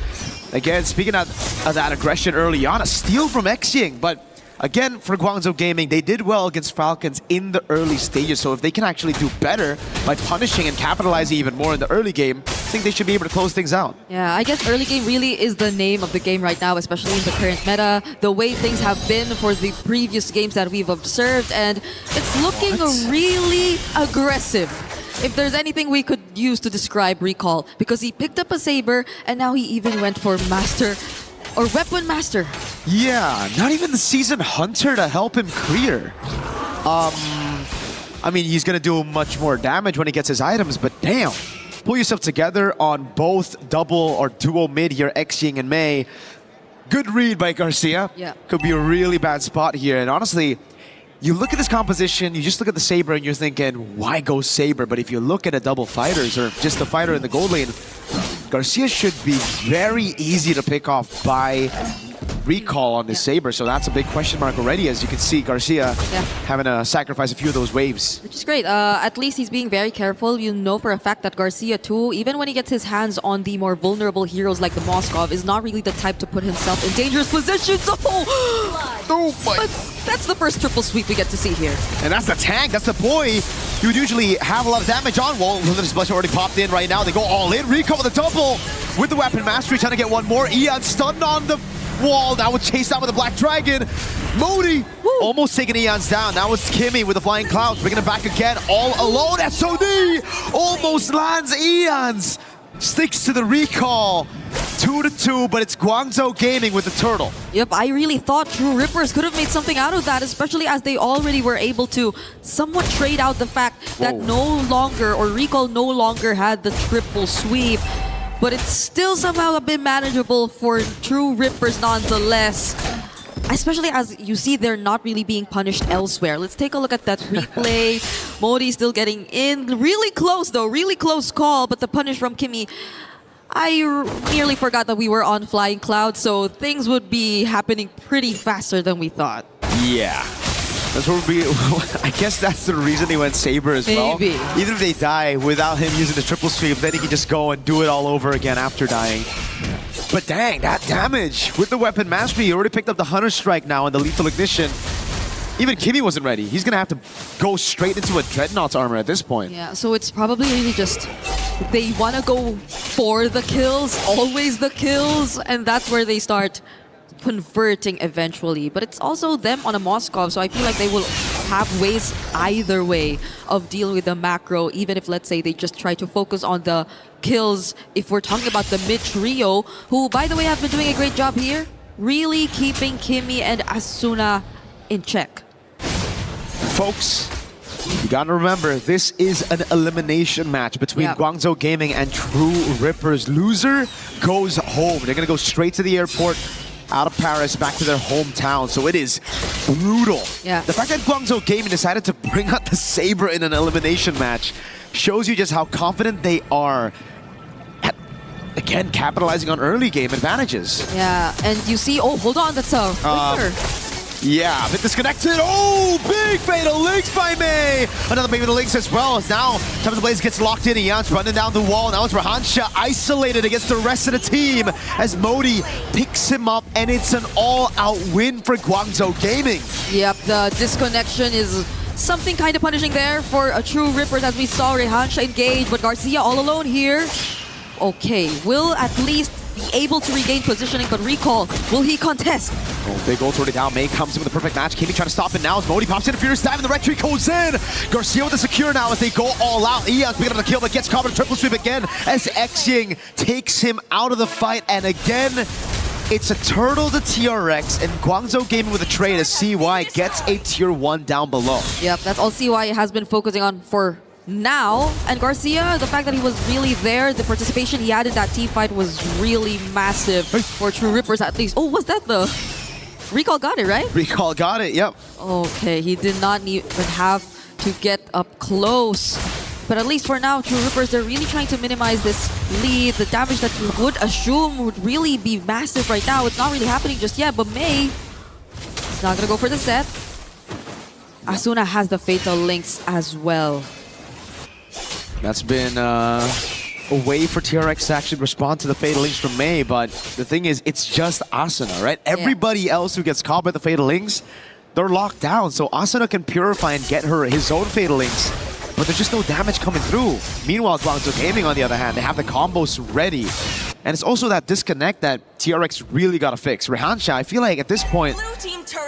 Again, speaking of that aggression early on, a steal from X-Ying, but again, for Guangzhou Gaming, they did well against Falcons in the early stages, so if they can actually do better by punishing and capitalizing even more in the early game, I think they should be able to close things out. Yeah, I guess early game really is the name of the game right now, especially in the current meta, the way things have been for the previous games that we've observed, and it's looking really aggressive. If there's anything we could use to describe Recall, because he picked up a Saber, and now he even went for Master or Weapon Master. Yeah, not even the Seasoned Hunter to help him clear. I mean, he's gonna do much more damage when he gets his items, but damn. Pull yourself together on both double or duo mid here, X-Ying and May. Good read by Garcia. Yeah. Could be a really bad spot here, and honestly, you look at this composition, you just look at the Saber and you're thinking, why go Saber? But if you look at a double fighters or just the fighter in the gold lane, Garcia should be very easy to pick off by Recall on this Saber. So that's a big question mark already, as you can see Garcia having to sacrifice a few of those waves. Which is great. At least he's being very careful. You know for a fact that Garcia too, even when he gets his hands on the more vulnerable heroes like the Moskov, is not really the type to put himself in dangerous positions. But that's the first triple sweep we get to see here. And that's the tank, that's the boy you would usually have a lot of damage on. Well, Luminous Blush already popped in right now. They go all in. Recall with the double with the Weapon Mastery, trying to get one more. Ian stunned on the wall. Now it's chased out with the Black Dragon. Modi almost taking Eon's down. Now it's Kimmy with the Flying Clouds, bringing it back again, all alone. SOD almost lands Eon's. Sticks to the Recall. 2-2, but it's Guangzhou Gaming with the turtle. Yep, I really thought True Rippers could have made something out of that, especially as they already were able to somewhat trade out the fact that no longer, or Recall no longer had the triple sweep. But it's still somehow a bit manageable for True Rippers nonetheless. Especially as you see they're not really being punished elsewhere. Let's take a look at that replay. Modi still getting in. Really close though, really close call, but the punish from Kimmy. I nearly forgot that we were on Flying Cloud, so things would be happening pretty faster than we thought. Yeah. That's what we, I guess that's the reason he went Saber as well. Maybe. Even if they die without him using the triple sweep, then he can just go and do it all over again after dying. But dang, that damage with the Weapon Mastery. He already picked up the Hunter Strike now and the Lethal Ignition. Even Kimmy wasn't ready. He's going to have to go straight into a Dreadnought's armor at this point. Yeah, so it's probably really just they want to go for the kills, always the kills, and that's where they start converting eventually. But it's also them on a Moskov, so I feel like they will have ways either way of dealing with the macro, even if, let's say, they just try to focus on the kills. If we're talking about the mid trio, who, by the way, have been doing a great job here, really keeping Kimmy and Asuna in check. Folks, You gotta remember, this is an elimination match between Guangzhou Gaming and True Rippers. Loser goes home. They're gonna go straight to the airport, out of Paris, back to their hometown. So it is brutal. Yeah. The fact that Guangzhou Gaming decided to bring out the Saber in an elimination match shows you just how confident they are at, again, capitalizing on early game advantages. Yeah, and you see, oh, hold on, that's a flicker. Yeah, a bit disconnected. Oh, big Fatal Links by May. Another Fatal Links as well. Now, Time of the Blaze gets locked in. Ian's running down the wall. Now it's Rahansha isolated against the rest of the team as Modi picks him up, and it's an all-out win for Guangzhou Gaming. Yep, the disconnection is something kind of punishing there for a True Rippers as we saw Rahansha engage, but Garcia all alone here. Okay, will at least be able to regain positioning, but Recall, will he contest? Oh, big ult already down. May comes in with a perfect match. Kimi trying to stop it now as Modi pops in a furious dive and the red tree goes in. Garcia with the secure now as they go all out. Eon's picking up the kill, but gets caught in a triple sweep again as Xing takes him out of the fight. And again, it's a turtle to TRX, and Guangzhou Gaming with a trade as CY gets a tier 1 down below. Yep, that's all CY has been focusing on for now. And Garcia, the fact that he was really there, the participation he had in that team fight was really massive for True Rippers at least. Oh, was that the... Recall got it, right? Recall got it, yep. Okay, he did not even have to get up close. But at least for now, True Rippers, they're really trying to minimize this lead. The damage that you would assume would really be massive right now. It's not really happening just yet, but May is not going to go for the set. Asuna has the Fatal Links as well. That's been a way for TRX to actually respond to the Fatal Links from May, but the thing is, it's just Asuna, right? Everybody else who gets caught by the Fatal Links, they're locked down, so Asuna can purify and get her his own Fatal Links, but there's just no damage coming through. Meanwhile, Guangzhou Gaming, on the other hand, they have the combos ready. And it's also that disconnect that TRX really got to fix. Rahansha, I feel like at this point,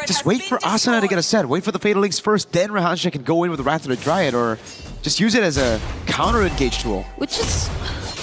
just wait for Asuna to get a set. Wait for the Fatal Links first, then Rahansha can go in with the Wrath of the Dryad, or just use it as a counter-engage tool. Which is...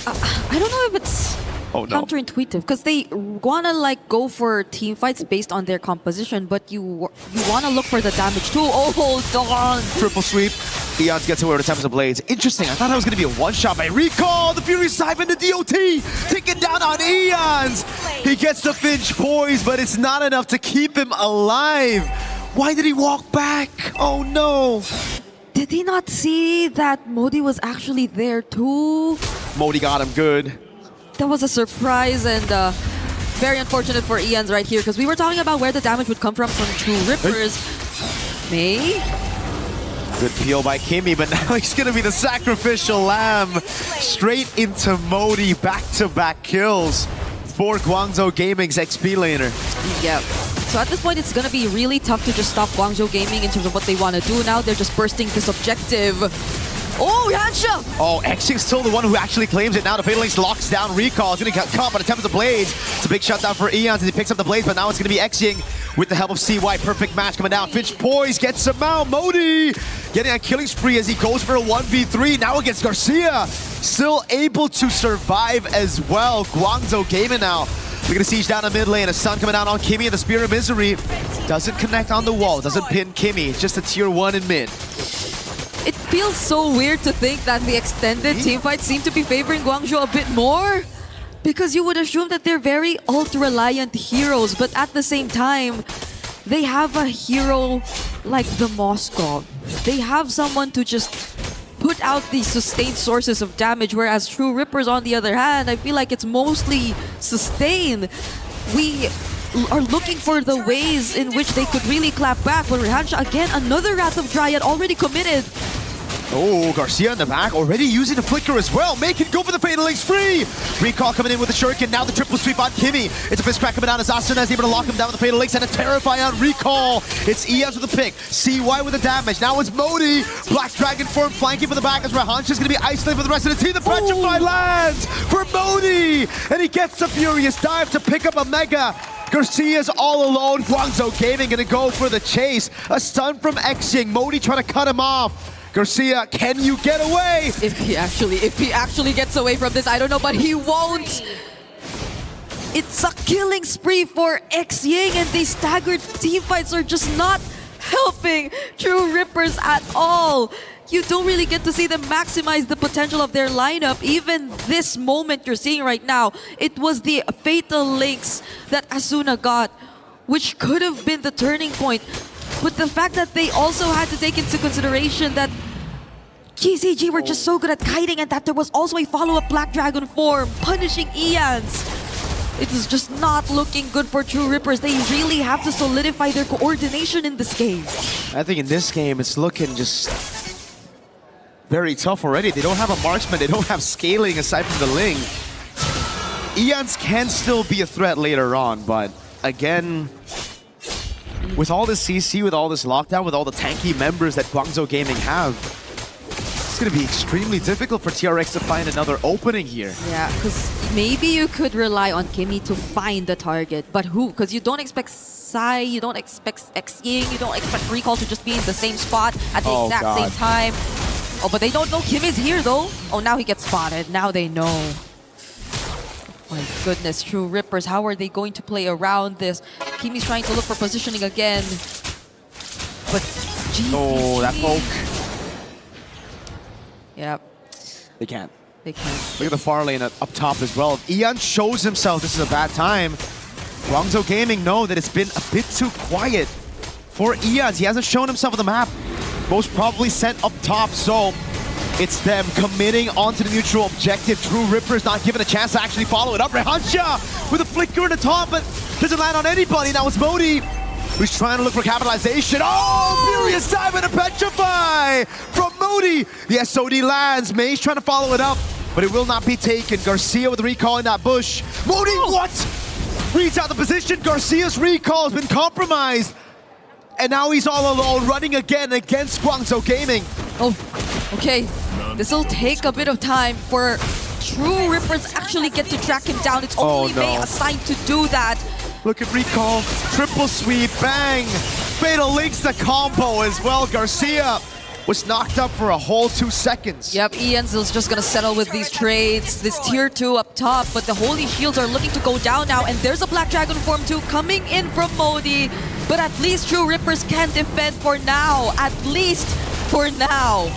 I don't know if it's counterintuitive, because they want to like go for team fights based on their composition, but you want to look for the damage too. Oh, hold on. Triple sweep. Eons gets away with the Tempest of Blades. Interesting. I thought that was going to be a one-shot by Recall. The Furious Dive into DOT. Taking down on Eons. He gets the Finch poise, but it's not enough to keep him alive. Why did he walk back? Oh, no. Did he not see that Modi was actually there too? Modi got him good. That was a surprise and very unfortunate for Eons right here, because we were talking about where the damage would come from True Rippers. May? Good peel by Kimi, but now he's going to be the sacrificial lamb. Straight into Modi, back-to-back kills for Guangzhou Gaming's XP laner. Yep. So at this point, it's going to be really tough to just stop Guangzhou Gaming in terms of what they want to do now. They're just bursting this objective. Oh, Rahansha! Oh, Xing's still the one who actually claims it now. The Fatal Links locks down Recall. He's going to get caught by the Tempest of Blades. It's a big shutdown for Eons as he picks up the Blades, but now it's going to be Xing with the help of CY. Perfect match coming down. Finch poise gets him out. Modi getting a killing spree as he goes for a 1v3. Now against Garcia. Still able to survive as well. Guangzhou Gaming now. We're going to siege down a mid lane. A stun coming out on Kimi and the Spear of Misery. Doesn't connect on the wall. Doesn't pin Kimi. It's just a tier 1 in mid. It feels so weird to think that the extended team fights seem to be favoring Guangzhou a bit more, because you would assume that they're very ult-reliant heroes, but at the same time, they have a hero like the Moskov. They have someone to just put out these sustained sources of damage, whereas True Rippers, on the other hand, I feel like it's mostly sustained. We are looking for the ways in which they could really clap back, but Rahansha, again, another Wrath of Dryad already committed. Oh, Garcia in the back, already using the flicker as well. Make it go for the Fatal Links free. Recall coming in with the Shuriken. Now the triple sweep on Kimi. It's a fist crack coming down as Asuna is able to lock him down with the Fatal Links and a Terrify on Recall. It's Eons with the pick. CY with the damage. Now it's Modi. Black Dragon form flanking from the back as Rahansha is going to be isolated for the rest of the team. The Petrify lands for Modi. And he gets the Furious Dive to pick up a Mega. Garcia's all alone. Guangzhou Gaming going to go for the chase. A stun from Xing. Modi trying to cut him off. Garcia, can you get away? If he actually gets away from this, I don't know, but he won't. It's a killing spree for Xing, and these staggered teamfights are just not helping True Rippers at all. You don't really get to see them maximize the potential of their lineup. Even this moment you're seeing right now, it was the fatal links that Asuna got, which could have been the turning point. But the fact that they also had to take into consideration that GCG were just so good at kiting and that there was also a follow-up Black Dragon form punishing Ians. It was just not looking good for True Rippers. They really have to solidify their coordination in this game. I think in this game, it's looking just very tough already. They don't have a marksman. They don't have scaling aside from the Ling. Ians can still be a threat later on, but again, with all this CC, with all this lockdown, with all the tanky members that Guangzhou Gaming have, it's going to be extremely difficult for TRX to find another opening here. Yeah, because maybe you could rely on Kimmy to find the target, but who? Because you don't expect Sai, you don't expect Xying, you don't expect Recall to just be in the same spot at the exact same time. Oh, but they don't know Kim is here though. Oh, now he gets spotted. Now they know. My goodness, True Rippers, how are they going to play around this? Kimmy's trying to look for positioning again. But GCG. Oh, that poke. Yep. They can't. They can't. Look at the far lane up top as well. If Ian shows himself this is a bad time, Guangzhou Gaming know that it's been a bit too quiet for Ian. He hasn't shown himself on the map. Most probably sent up top, so it's them committing onto the neutral objective. True Rippers not given a chance to actually follow it up. Rehansha with a flicker in the top, but doesn't land on anybody. Now it's Modi who's trying to look for capitalization. Oh, furious dive and a petrify from Modi. The SOD lands. May's trying to follow it up, but it will not be taken. Garcia with the recall in that bush. Modi, what? Reads out the position. Garcia's recall has been compromised. And now he's all alone, running again against Guangzhou Gaming. Oh, okay. This will take a bit of time for True Rippers actually get to track him down. It's only May assigned to do that. Look at recall, triple sweep, bang! Fatal links the combo as well. Garcia was knocked up for a whole 2 seconds. Yep, Ianzil's just gonna settle with these trades. This tier 2 up top, but the Holy Shields are looking to go down now, and there's a Black Dragon form 2 coming in from Modi. But at least True Rippers can defend for now. At least for now.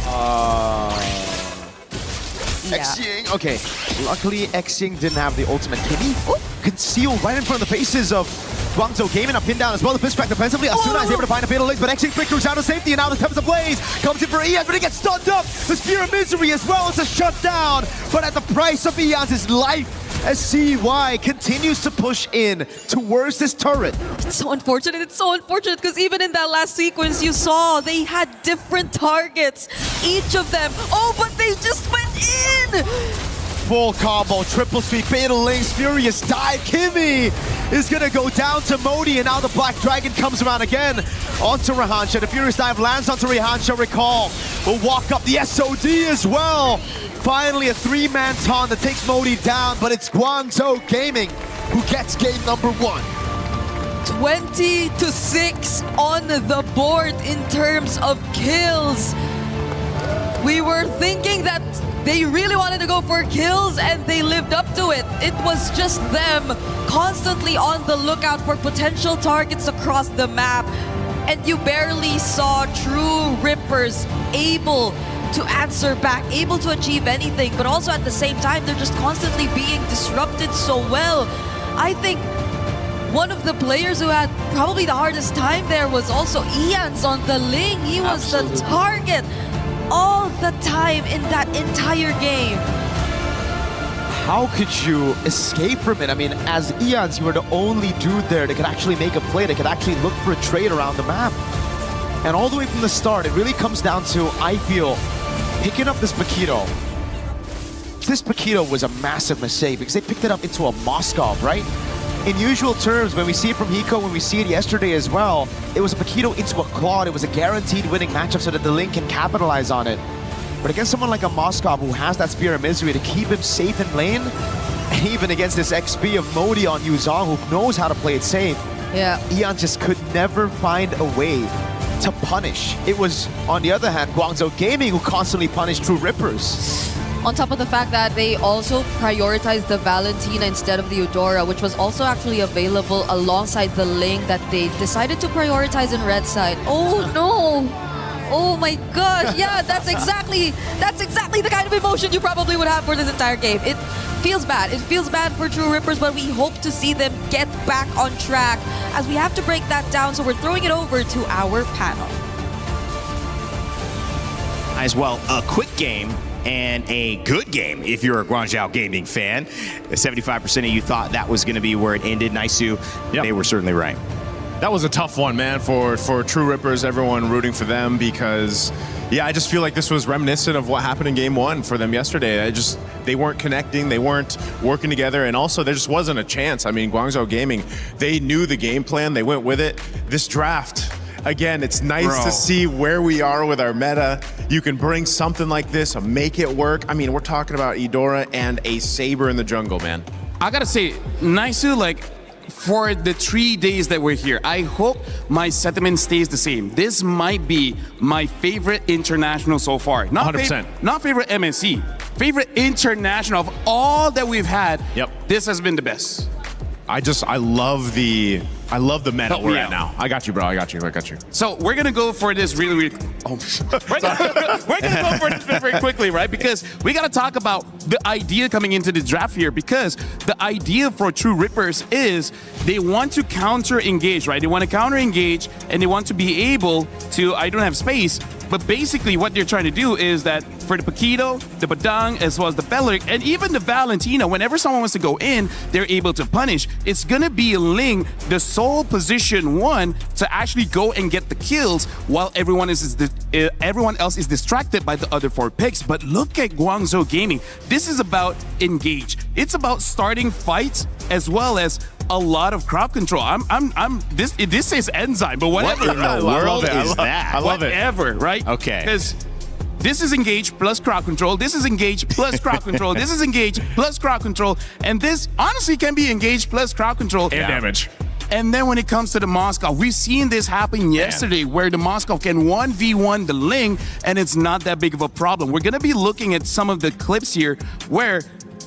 Xying, okay. Luckily, Xying didn't have the ultimate. Kimmy concealed right in front of the faces of Guangzhou Gaming. A pin down as well. The fist back defensively. Asuna is able to find a fatal link, but Xying flickers out of safety, and now the Temps of Blaze comes in for Ian, but he gets stunned up. The Spear of Misery as well. It's a shutdown, but at the price of Ian's life, as CY continues to push in towards this turret. It's so unfortunate. It's so unfortunate because even in that last sequence you saw, they had different targets. Each of them. Oh, but they just went in! Full combo, triple sweep, fatal links, furious dive. Kimmy is gonna go down to Modi, and now the Black Dragon comes around again onto Rehansha. The furious dive lands onto Rehansha. Recall will walk up the SOD as well. Finally, a 3-man taunt that takes Modi down, but it's Guangzhou Gaming who gets game number 1. 20-6 on the board in terms of kills. We were thinking that they really wanted to go for kills, and they lived up to it. It was just them constantly on the lookout for potential targets across the map. And you barely saw True Rippers able to answer back, able to achieve anything, but also at the same time, they're just constantly being disrupted so well. I think one of the players who had probably the hardest time there was also Ian's on the Ling. He was the target all the time in that entire game. How could you escape from it? I mean, as Ians, you were the only dude there that could actually make a play, that could actually look for a trade around the map. And all the way from the start, it really comes down to, I feel, picking up this Paquito. This Paquito was a massive mistake because they picked it up into a Moskov, right? In usual terms, when we see it from Hiko, when we see it yesterday as well, it was a Paquito into a Claude. It was a guaranteed winning matchup so that the Link can capitalize on it. But against someone like a Moskov who has that Spear of Misery to keep him safe in lane, and even against this XP of Modi on Yuzong who knows how to play it safe, Ian just could never find a way to punish. It was, on the other hand, Guangzhou Gaming who constantly punished True Rippers. On top of the fact that they also prioritized the Valentina instead of the Eudora, which was also actually available alongside the Ling that they decided to prioritize in red side. Oh no! Oh my gosh, yeah, that's exactly the kind of emotion you probably would have for this entire game. It feels bad. It feels bad for True Rippers, but we hope to see them get back on track as we have to break that down, so we're throwing it over to our panel. As well, a quick game and a good game if you're a Guangzhou Gaming fan. 75% of you thought that was going to be where it ended. Naisu, they were certainly right. That was a tough one, man, for True Rippers, everyone rooting for them, because, yeah, I just feel like this was reminiscent of what happened in Game 1 for them yesterday. They weren't connecting, they weren't working together, and also there just wasn't a chance. I mean, Guangzhou Gaming, they knew the game plan, they went with it. This draft, again, it's nice to see where we are with our meta. You can bring something like this and make it work. I mean, we're talking about Eudora and a Saber in the jungle, man. I gotta say, Naisu, like, for the 3 days that we're here, I hope my sentiment stays the same. This might be my favorite international so far. Not 100%. Not favorite MSC. Favorite international of all that we've had. Yep. This has been the best. I love the meta we're at now. I got you, bro. I got you. So we're gonna go for this really we're gonna go for this very quickly, right? Because we gotta talk about the idea coming into the draft here, because the idea for True Rippers is they want to counter engage, right? They want to counter engage and they want to be able to, I don't have space, but basically what they're trying to do is that for the Paquito, the Badang, as well as the Beleric, and even the Valentina, whenever someone wants to go in, they're able to punish. It's gonna be Ling, the sole position one, to actually go and get the kills while everyone else is distracted by the other 4 picks. But look at Guangzhou Gaming. This is about engage. It's about starting fights as well as a lot of crowd control. This says enzyme, but whatever. What in the world is that? I love it. Whatever, right? Okay. Because this is engage plus crowd control. This is engage plus crowd control. This is engage plus crowd control. And this honestly can be engage plus crowd control. And damage. And then when it comes to the Moskov, we've seen this happen yesterday where the Moskov can 1v1 the Ling, and it's not that big of a problem. We're going to be looking at some of the clips here where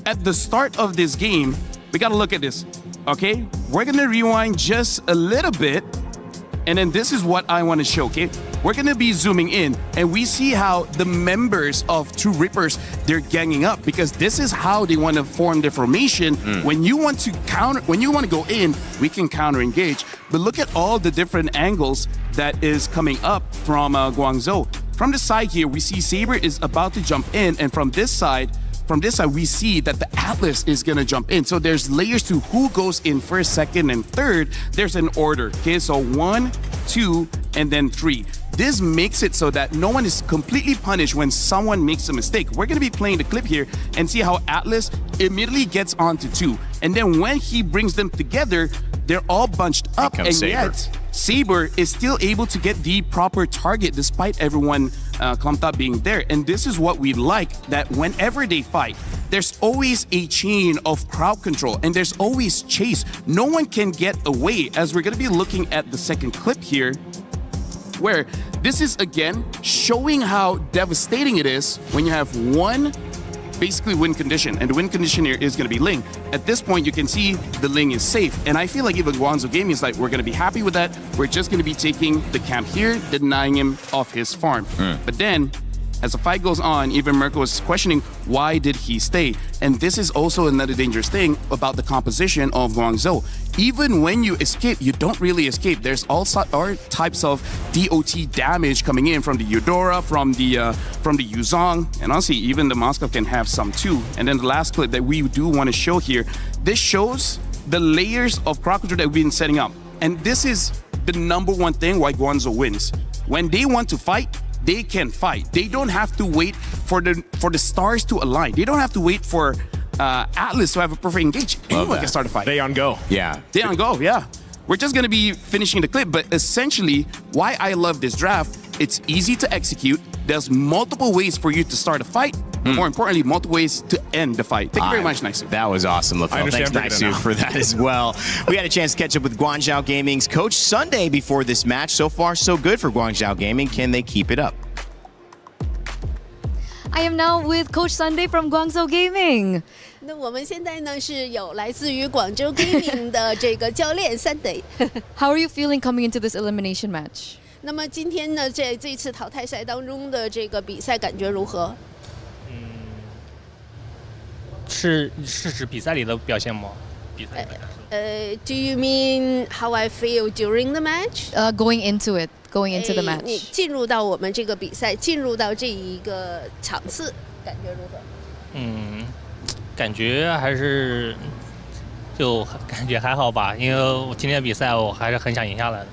at the start of this game, we got to look at this. Okay, we're gonna rewind just a little bit, and then this is what I want to show. Okay, we're gonna be zooming in, and we see how the members of True Rippers, they're ganging up, because this is how they want to form their formation. When you want to go in, we can counter engage. But look at all the different angles that is coming up from Guangzhou. From the side here, we see Saber is about to jump in, and from this side, we see that the Atlas is going to jump in. So there's layers to who goes in first, second, and third. There's an order. Okay, so 1, 2, and then 3. This makes it so that no one is completely punished when someone makes a mistake. We're going to be playing the clip here and see how Atlas immediately gets onto 2. And then when he brings them together, they're all bunched up, and yet Saber is still able to get the proper target despite everyone clumped up being there. And this is what we like, that whenever they fight, there's always a chain of crowd control and there's always chase. No one can get away, as we're going to be looking at the second clip here, where this is again showing how devastating it is when you have one basically win condition, and the win condition here is going to be Ling. At this point, you can see the Ling is safe, and I feel like even Guangzhou Gaming is like, we're going to be happy with that. We're just going to be taking the camp here, denying him off his farm. But then, as the fight goes on, even Mirko was questioning why did he stay. And this is also another dangerous thing about the composition of Guangzhou. Even when you escape, you don't really escape. There's all types of DOT damage coming in from the Eudora, from the Yuzong, and honestly, even the Moscow can have some too. And then the last clip that we do want to show here, this shows the layers of crowd control that we've been setting up. And this is the number one thing why Guangzhou wins. When they want to fight, they can fight. They don't have to wait for the stars to align. They don't have to wait for Atlas to have a perfect engage. Anyone can start a fight. They on go. Yeah. They on go, yeah. We're just going to be finishing the clip, but essentially, why I love this draft, it's easy to execute. There's multiple ways for you to start a fight. More importantly, multiple ways to end the fight. Thank you very much, Naisu. That was awesome, LaFell. Thanks, Naisu, for that as well. We had a chance to catch up with Guangzhou Gaming's coach Sunday before this match. So far, so good for Guangzhou Gaming. Can they keep it up? I am now with Coach Sunday from Guangzhou Gaming. 那我们现在呢是有来自于广州 Gaming 的这个教练 Sunday。 How are you feeling coming into this elimination match? 那么今天呢，在这次淘汰赛当中的这个比赛感觉如何？是指比赛里的表现吗？比赛。Do you mean how I feel during the match? Going into it, going into the match. 你进入到我们这个比赛，进入到这一个场次，感觉如何？感觉还是就感觉还好吧，因为我今天的比赛我还是很想赢下来的。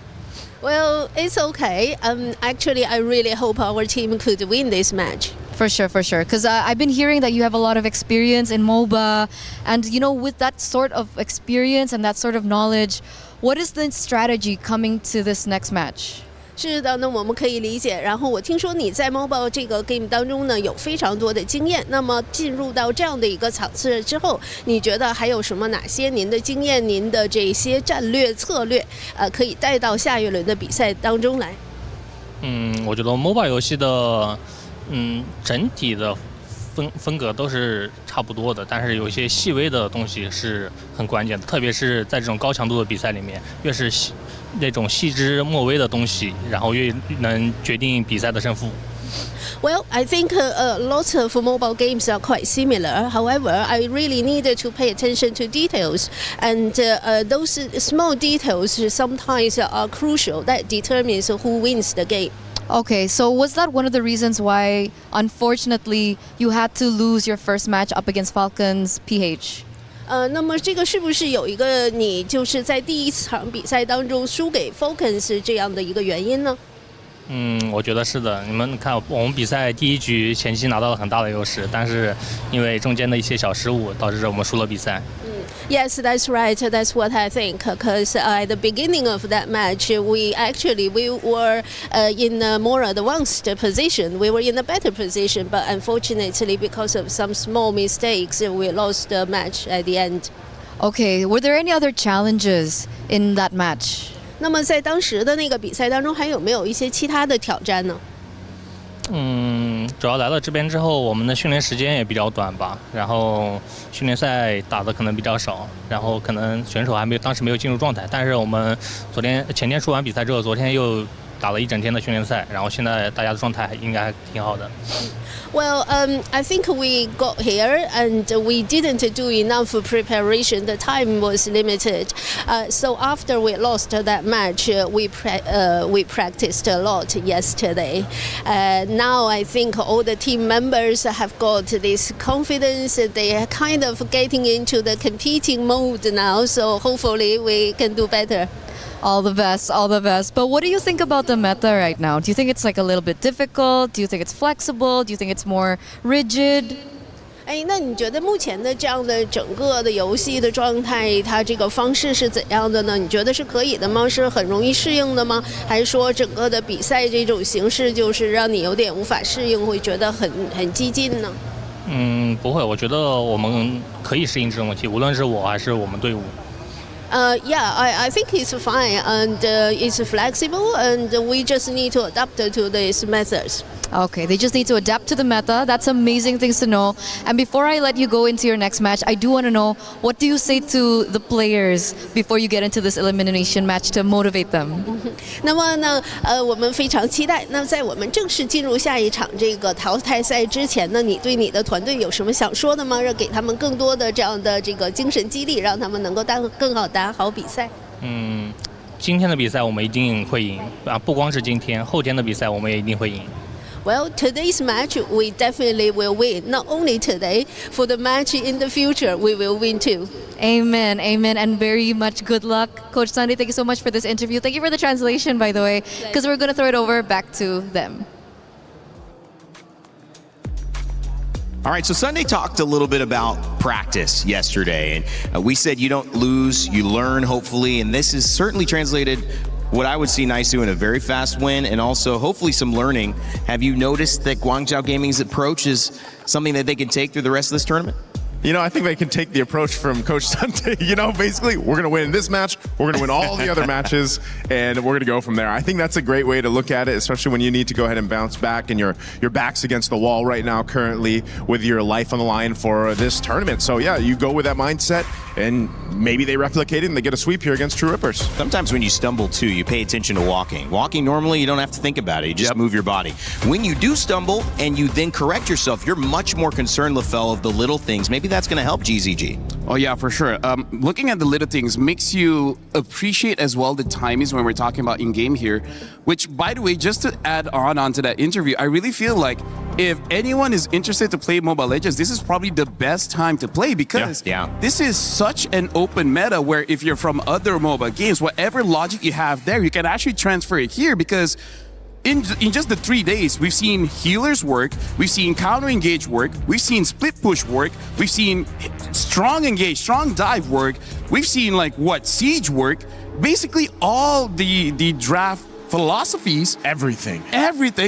Well, it's okay. Actually, I really hope our team could win this match. For sure. Because I've been hearing that you have a lot of experience in MOBA. And, with that sort of experience and that sort of knowledge, what is the strategy coming to this next match? 是的，那我们可以理解。然后我听说你在 MOBA 这个 game 当中呢有非常多的经验。那么进入到这样的一个场次之后，你觉得还有哪些您的经验、您的这些战略策略，可以带到下一轮的比赛当中来？我觉得 MOBA 游戏的，整体的风格都是差不多的，但是有一些细微的东西是很关键的，特别是在这种高强度的比赛里面，越是那种细枝末微的东西，然后越能决定比赛的胜负。Well, I think lots of mobile games are quite similar. However, I really needed to pay attention to details, and those small details sometimes are crucial that determines who wins the game. Okay, so was that one of the reasons why, unfortunately, you had to lose your first match up against Falcons PH? 那么这个是不是有一个你就是在第一场比赛当中输给 Falcons 这样的一个原因呢？我觉得是的。你们看，我们比赛第一局前期拿到了很大的优势，但是因为中间的一些小失误，导致我们输了比赛。Yes, that's right. That's what I think. Because at the beginning of that match, we were in a more advanced position. We were in a better position, but unfortunately, because of some small mistakes, we lost the match at the end. Okay, were there any other challenges in that match? 那么在当时的那个比赛当中，还有没有一些其他的挑战呢？主要来了这边之后，我们的训练时间也比较短吧，然后训练赛打的可能比较少，然后可能选手当时没有进入状态。但是我们前天输完比赛之后，昨天又打了一整天的训练赛，然后现在大家的状态应该还挺好的。Well, I think we got here and we didn't do enough preparation. The time was limited. So after we lost that match, we practiced a lot yesterday. Now I think all the team members have got this confidence. They are kind of getting into the competing mode now. So hopefully we can do better. All the best. But what do you think about the meta right now? Do you think it's like a little bit difficult? Do you think it's flexible? Do you think it's more rigid? 那你觉得目前的这样的整个的游戏的状态，它这个方式是怎样的呢？你觉得是可以的吗？是很容易适应的吗？还是说整个的比赛这种形式就是让你有点无法适应，会觉得很激进呢？不会，我觉得我们可以适应这种问题，无论是我还是我们队伍。Yeah, I think it's fine and it's flexible and we just need to adapt to these methods. Okay, they just need to adapt to the meta. That's amazing things to know. And before I let you go into your next match, I do want to know, what do you say to the players before you get into this elimination match to motivate them? 那么呢，我们非常期待。那在我们正式进入下一场这个淘汰赛之前呢，你对你的团队有什么想说的吗？给他们更多的这样的这个精神激励，让他们能够更好打好比赛。今天的比赛我们一定会赢啊！不光是今天，后天的比赛我们也一定会赢。Well, today's match we definitely will win. Not only today, for the match in the future, we will win too. Amen, and very much good luck. Coach Sunday, thank you so much for this interview. Thank you for the translation, by the way, because we're going to throw it over back to them. All right, so Sunday talked a little bit about practice yesterday, and we said you don't lose, you learn, hopefully, and this is certainly translated what I would see Naisu in a very fast win and also hopefully some learning. Have you noticed that Guangzhou Gaming's approach is something that they can take through the rest of this tournament? You know, I think they can take the approach from Coach Sante. You know, basically, we're going to win this match, we're going to win all the other matches, and we're going to go from there. I think that's a great way to look at it, especially when you need to go ahead and bounce back, and your back's against the wall right now currently with your life on the line for this tournament. So, yeah, you go with that mindset, and maybe they replicate it and they get a sweep here against True Rippers. Sometimes when you stumble, too, you pay attention to walking. Walking, normally, you don't have to think about it. You just move your body. When you do stumble and you then correct yourself, you're much more concerned, LaFell, of the little things. Maybe that's going to help GZG. Oh, yeah, for sure. Looking at the little things makes you appreciate as well the timings when we're talking about in-game here, which, by the way, just to add onto that interview, I really feel like if anyone is interested to play Mobile Legends, this is probably the best time to play because this is such an open meta where if you're from other mobile games, whatever logic you have there, you can actually transfer it here because in just the 3 days, we've seen healers work, we've seen counter engage work, we've seen split push work, we've seen strong engage, strong dive work, we've seen siege work, basically all the draft philosophies, everything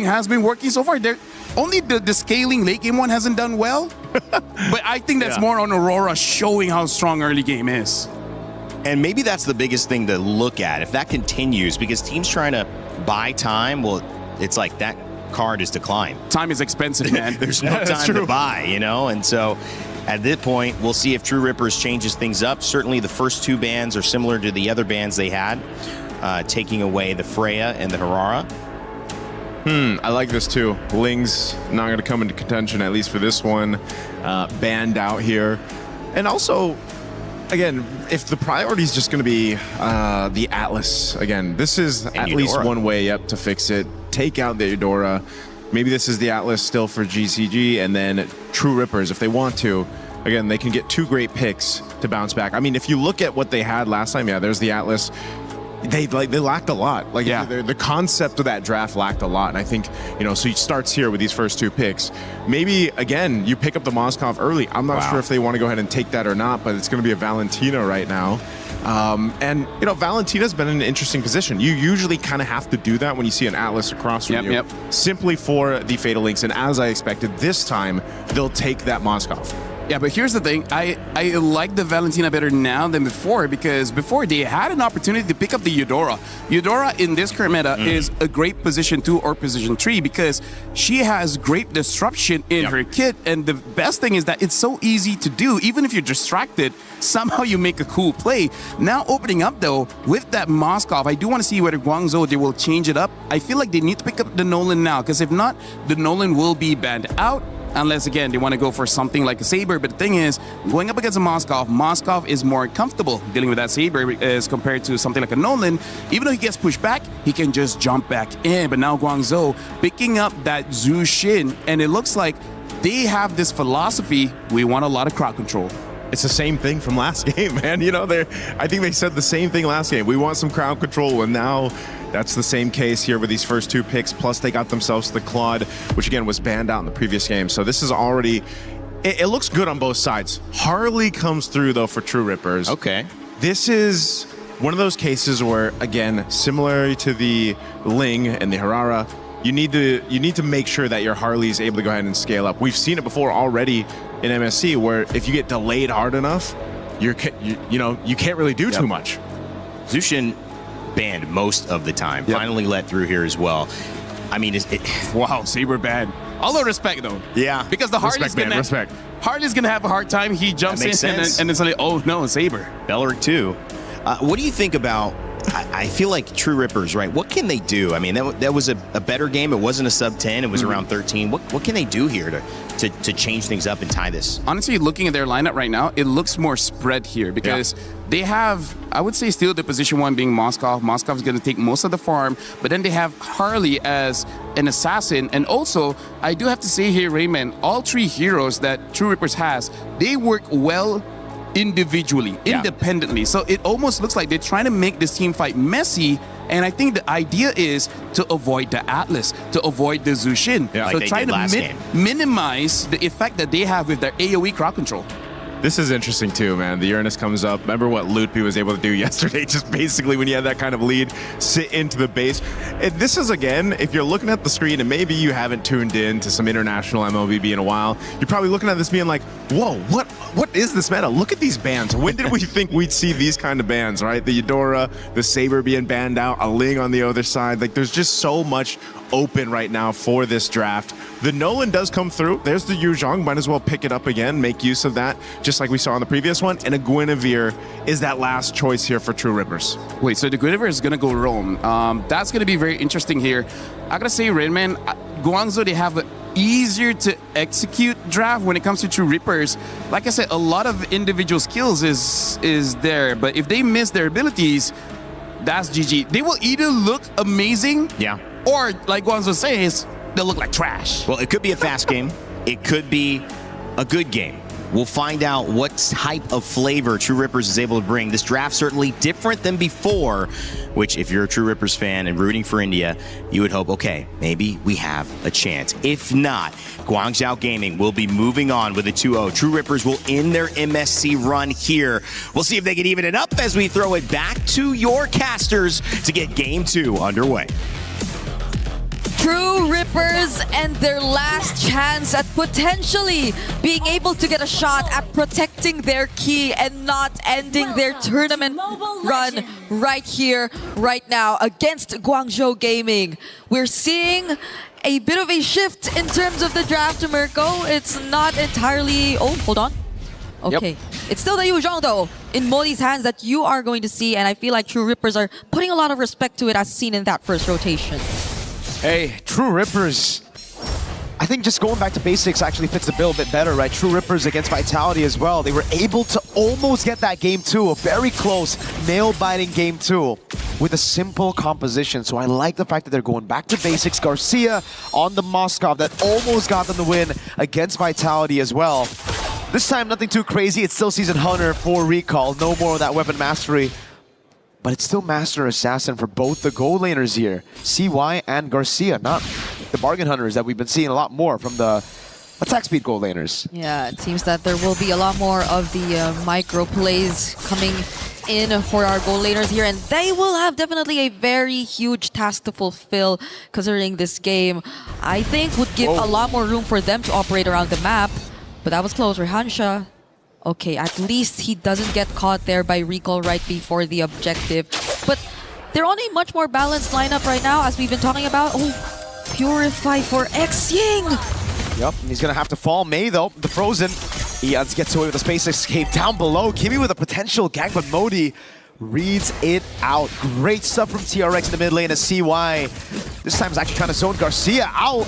has been working so far. Only the scaling late game one hasn't done well, but I think that's more on Aurora showing how strong early game is. And maybe that's the biggest thing to look at. If that continues, because teams trying to buy time, well, it's like that card is declined. Time is expensive, man. There's no time to buy, you know? And so at this point, we'll see if True Rippers changes things up. Certainly the first two bans are similar to the other bans they had, taking away the Freya and the Harara. I like this too. Ling's not going to come into contention, at least for this one. Banned out here. And also, again, if the priority is just going to be the Atlas, again, this is at least one way up to fix it. Take out the Eudora. Maybe this is the Atlas still for GCG, and then True Rippers, if they want to. Again, they can get two great picks to bounce back. I mean, if you look at what they had last time, there's the Atlas. They lacked a lot. The concept of that draft lacked a lot. And I think, so he starts here with these first two picks. Maybe, again, you pick up the Moskov early. I'm not sure if they want to go ahead and take that or not, but it's going to be a Valentina right now. And Valentina's been in an interesting position. You usually kind of have to do that when you see an Atlas across from you, simply for the Fatal Links. And as I expected, this time, they'll take that Moskov. Yeah, but here's the thing. I like the Valentina better now than before because before they had an opportunity to pick up the Eudora. Eudora in this current meta is a great position 2 or position 3 because she has great disruption in her kit, and the best thing is that it's so easy to do. Even if you're distracted, somehow you make a cool play. Now opening up though, with that Moskov, I do want to see whether Guangzhou, they will change it up. I feel like they need to pick up the Nolan now because if not, the Nolan will be banned out. Unless, again, they want to go for something like a Saber. But the thing is, going up against a Moskov is more comfortable dealing with that Saber as compared to something like a Nolan. Even though he gets pushed back, he can just jump back in. But now Guangzhou picking up that Zhu Xin, and it looks like they have this philosophy, we want a lot of crowd control. It's the same thing from last game, man. I think they said the same thing last game. We want some crowd control, and now that's the same case here with these first two picks. Plus, they got themselves the Claude, which again was banned out in the previous game. So this is already, it looks good on both sides. Harley comes through though for True Rippers. Okay. This is one of those cases where, again, similar to the Ling and the Harara, you need to make sure that your Harley is able to go ahead and scale up. We've seen it before already in MSC, where if you get delayed hard enough, you can't really do too much. Zushin banned most of the time. Finally let through here as well. I mean, wow, Saber banned. Although respect though. Yeah. Because the Harley's gonna have a hard time. He jumps in and it's like, oh no, Saber. Belleric too. What do you think about? I feel like True Rippers, right? What can they do? I mean, that was a better game. It wasn't a sub 10. It was around 13. What can they do here to change things up and tie this? Honestly, looking at their lineup right now, it looks more spread here because they have, I would say, still the position 1 being Moskov. Moskov is going to take most of the farm, but then they have Harley as an assassin. And also, I do have to say here, Raymond, all 3 heroes that True Rippers has, they work well individually, independently. So it almost looks like they're trying to make this team fight messy, and I think the idea is to avoid the Atlas, to avoid the Zushin. So trying to minimize the effect that they have with their AoE crowd control. This is interesting too, man. The Uranus comes up. Remember what Lutpi was able to do yesterday? Just basically, when you had that kind of lead, sit into the base. And this is, again, if you're looking at the screen and maybe you haven't tuned in to some international MLBB in a while, you're probably looking at this being like, whoa, what is this meta? Look at these bans. When did we think we'd see these kind of bans, right? The Eudora, the Saber being banned out, a Ling on the other side. Like, there's just so much open right now for this draft. The Nolan does come through. There's the Yu Zhong. Might as well pick it up again, make use of that, just like we saw in the previous one. And a Guinevere is that last choice here for True Rippers. Wait, so the Guinevere is going to go roam. That's going to be very interesting here. I got to say, Redman, Guangzhou, they have an easier to execute draft when it comes to True Rippers. Like I said, a lot of individual skills is there, but if they miss their abilities, that's GG. They will either look amazing, or like Guangzhou says, they'll look like trash. Well, it could be a fast game. It could be a good game. We'll find out what type of flavor True Rippers is able to bring. This draft certainly different than before, which if you're a True Rippers fan and rooting for India, you would hope, okay, maybe we have a chance. If not, Guangzhou Gaming will be moving on with a 2-0. True Rippers will end their MSC run here. We'll see if they can even it up as we throw it back to your casters to get Game 2 underway. True Rippers and their last chance at potentially being able to get a shot at protecting their key and not ending their tournament run right here, right now against Guangzhou Gaming. We're seeing a bit of a shift in terms of the draft, Mirko. It's not entirely... Oh, hold on. Okay. It's still the Yu Zhong, though, in Modi's hands that you are going to see, and I feel like True Rippers are putting a lot of respect to it as seen in that first rotation. Hey, True Rippers, I think just going back to basics actually fits the bill a bit better, right? True Rippers against Vitality as well. They were able to almost get that Game 2, a very close, nail-biting Game 2 with a simple composition. So I like the fact that they're going back to basics. Garcia on the Moskov that almost got them the win against Vitality as well. This time, nothing too crazy. It's still Season Hunter for Recall. No more of that weapon mastery. But it's still Master Assassin for both the gold laners here. CY and Garcia, not the bargain hunters that we've been seeing a lot more from the attack speed gold laners. Yeah, it seems that there will be a lot more of the micro plays coming in for our gold laners here, and they will have definitely a very huge task to fulfill considering this game. I think would give a lot more room for them to operate around the map, but that was close. Rehansha. Okay, at least he doesn't get caught there by Recall right before the objective. But they're on a much more balanced lineup right now, as we've been talking about. Oh, Purify for Xing! Yep, and he's gonna have to fall. Mei, though, the Frozen. Eons gets away with a space escape down below. Kimi with a potential gank, but Modi reads it out. Great stuff from TRX in the mid lane as CY. This time is actually trying to zone Garcia out.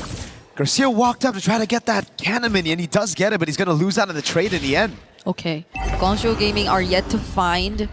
Garcia walked up to try to get that cannon minion. He does get it, but he's gonna lose out in the trade in the end. Okay, Guangzhou Gaming are yet to find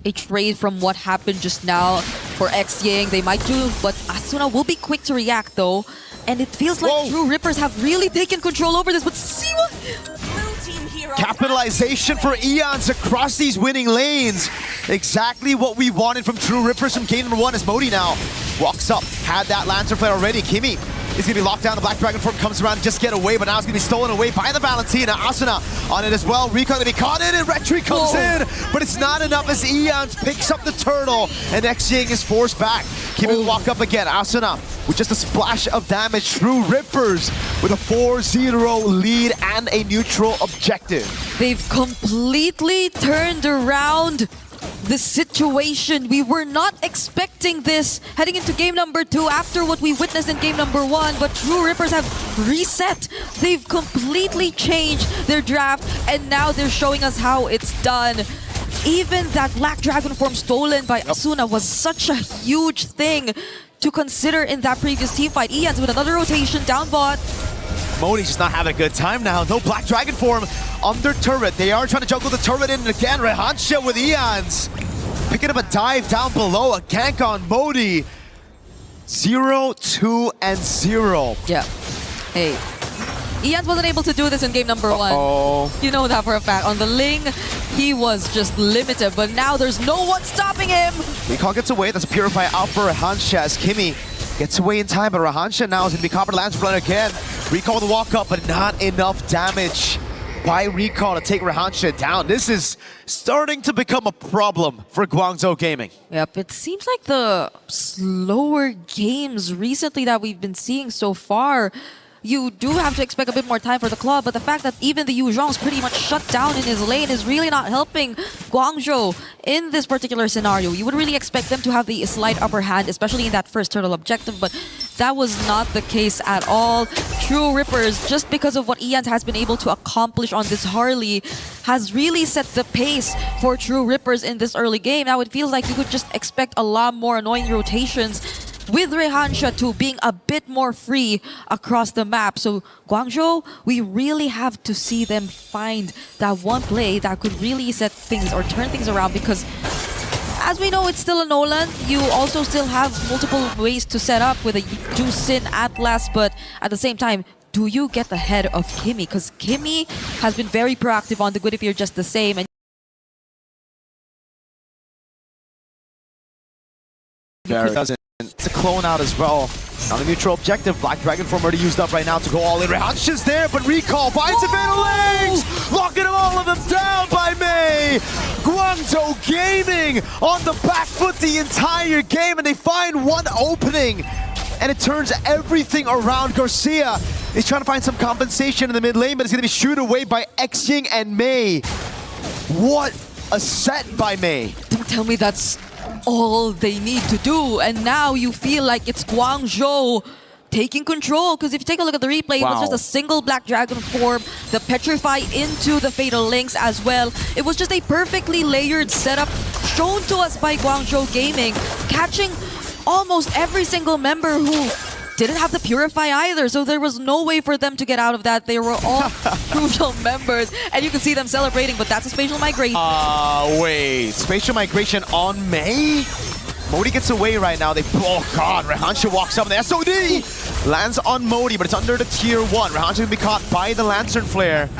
a trade from what happened just now for Xing. They might do, but Asuna will be quick to react though. And it feels like True Rippers have really taken control over this, but see what? Capitalization for Eons across these winning lanes. Exactly what we wanted from True Rippers from game number 1 as Modi now walks up. Had that Lancer Flare already. Kimi is going to be locked down. The Black Dragon form comes around to just get away, but now it's going to be stolen away by the Valentina. Asuna on it as well. Recon going to be caught in, and Retry comes in, but it's not enough as Eons picks up the turtle, and Xing is forced back. Kimi will walk up again. Asuna with just a splash of damage. True Rippers with a 4-0 lead and a neutral objective. They've completely turned around the situation. We were not expecting this heading into game number 2 after what we witnessed in game number 1, but True Rippers have reset. They've completely changed their draft, and now they're showing us how it's done. Even that Black Dragon form stolen by Asuna was such a huge thing to consider in that previous team fight. Eons with another rotation down bot. Modi's just not having a good time now. No Black Dragon form under turret. They are trying to juggle the turret in again. Rehansha with Eons. Picking up a dive down below. A gank on Modi. 0, 2, and 0. Yeah. Hey. Eons wasn't able to do this in game number 1. You know that for a fact. On the Ling, he was just limited, but now there's no one stopping him. Recall gets away. That's a Purify out for Rehansha as Kimi gets away in time, but Rehansha now is going to be caught by the Lance Runner again. Recall the walk up, but not enough damage. by Recall to take Rehansha down. This is starting to become a problem for Guangzhou Gaming. Yep, it seems like the slower games recently that we've been seeing so far, you do have to expect a bit more time for the club, but the fact that even the Yu Zhong's pretty much shut down in his lane is really not helping Guangzhou in this particular scenario. You would really expect them to have the slight upper hand, especially in that first turtle objective, but that was not the case at all. True Rippers, just because of what Ian has been able to accomplish on this Harley, has really set the pace for True Rippers in this early game. Now it feels like you could just expect a lot more annoying rotations with Rehansha too being a bit more free across the map. So Guangzhou, we really have to see them find that one play that could really set things or turn things around, because as we know, it's still a Nolan. You also still have multiple ways to set up with a Jusin Atlas, but at the same time, do you get the head of Kimmy? Because Kimmy has been very proactive on the good if you're just the same. And it's a clone out as well. On the neutral objective, Black Dragon form already used up right now to go all in. Rehansha's there, but Recall finds a Fatal Legs! Locking all of them down by May! Guangzhou Gaming on the back foot the entire game, and they find one opening. And it turns everything around. Garcia is trying to find some compensation in the mid lane, but it's going to be shooed away by Xing and May. What a set by May. Don't tell me that's all they need to do, and now you feel like it's Guangzhou taking control, because if you take a look at the replay, it was just a single Black Dragon form, the Petrify into the Fatal Links as well. It was just a perfectly layered setup shown to us by Guangzhou Gaming, catching almost every single member who didn't have the Purify either, so there was no way for them to get out of that. They were all crucial members, and you can see them celebrating, but that's a spatial migration. Wait, spatial migration on May? Modi gets away right now. Oh god, Rehansha walks up, and the SOD lands on Modi, but it's under the tier 1. Rehansha can be caught by the Lantern Flare.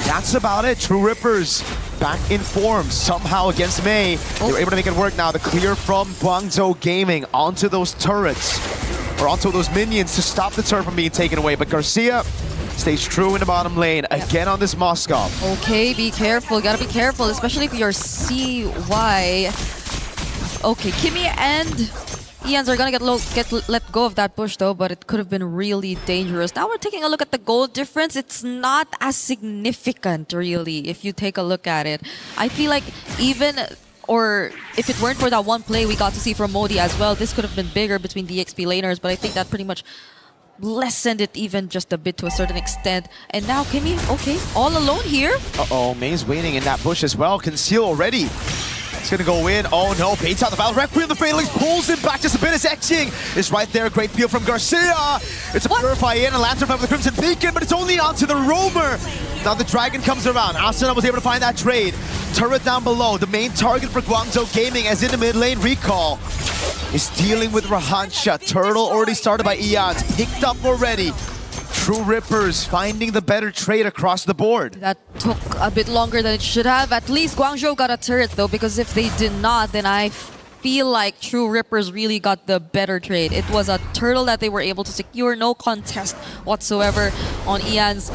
That's about it. True Rippers back in form somehow against May. They were able to make it work now. The clear from Guangzhou Gaming onto those turrets, or onto those minions to stop the turret from being taken away. But Garcia stays true in the bottom lane, again on this Moskov. Okay, be careful. Gotta be careful, especially if you're CY. Okay, Kimmy and Ians are gonna get let go of that push though, but it could have been really dangerous. Now we're taking a look at the gold difference. It's not as significant, really, if you take a look at it. I feel like even, or if it weren't for that one play we got to see from Modi as well, this could have been bigger between the XP laners, but I think that pretty much lessened it even just a bit to a certain extent. And now Kimmy, okay, all alone here. Uh-oh, May's waiting in that bush as well. Conceal already. It's gonna go in. Oh no, baits out the battle. Requiem, the Phalanx pulls him back just a bit as Xing is right there. Great peel from Garcia. It's a Purify in, a Lantern from the Crimson Beacon, but it's only onto the Roamer. Now the Dragon comes around. Asuna was able to find that trade. Turret down below. The main target for Guangzhou Gaming, as in the mid lane, Recall is dealing with Rehansha. Turtle already started by Eons. Picked up already. True Rippers finding the better trade across the board. That took a bit longer than it should have. At least Guangzhou got a turret though, because if they did not, then I feel like True Rippers really got the better trade. It was a turtle that they were able to secure, no contest whatsoever on Ian's,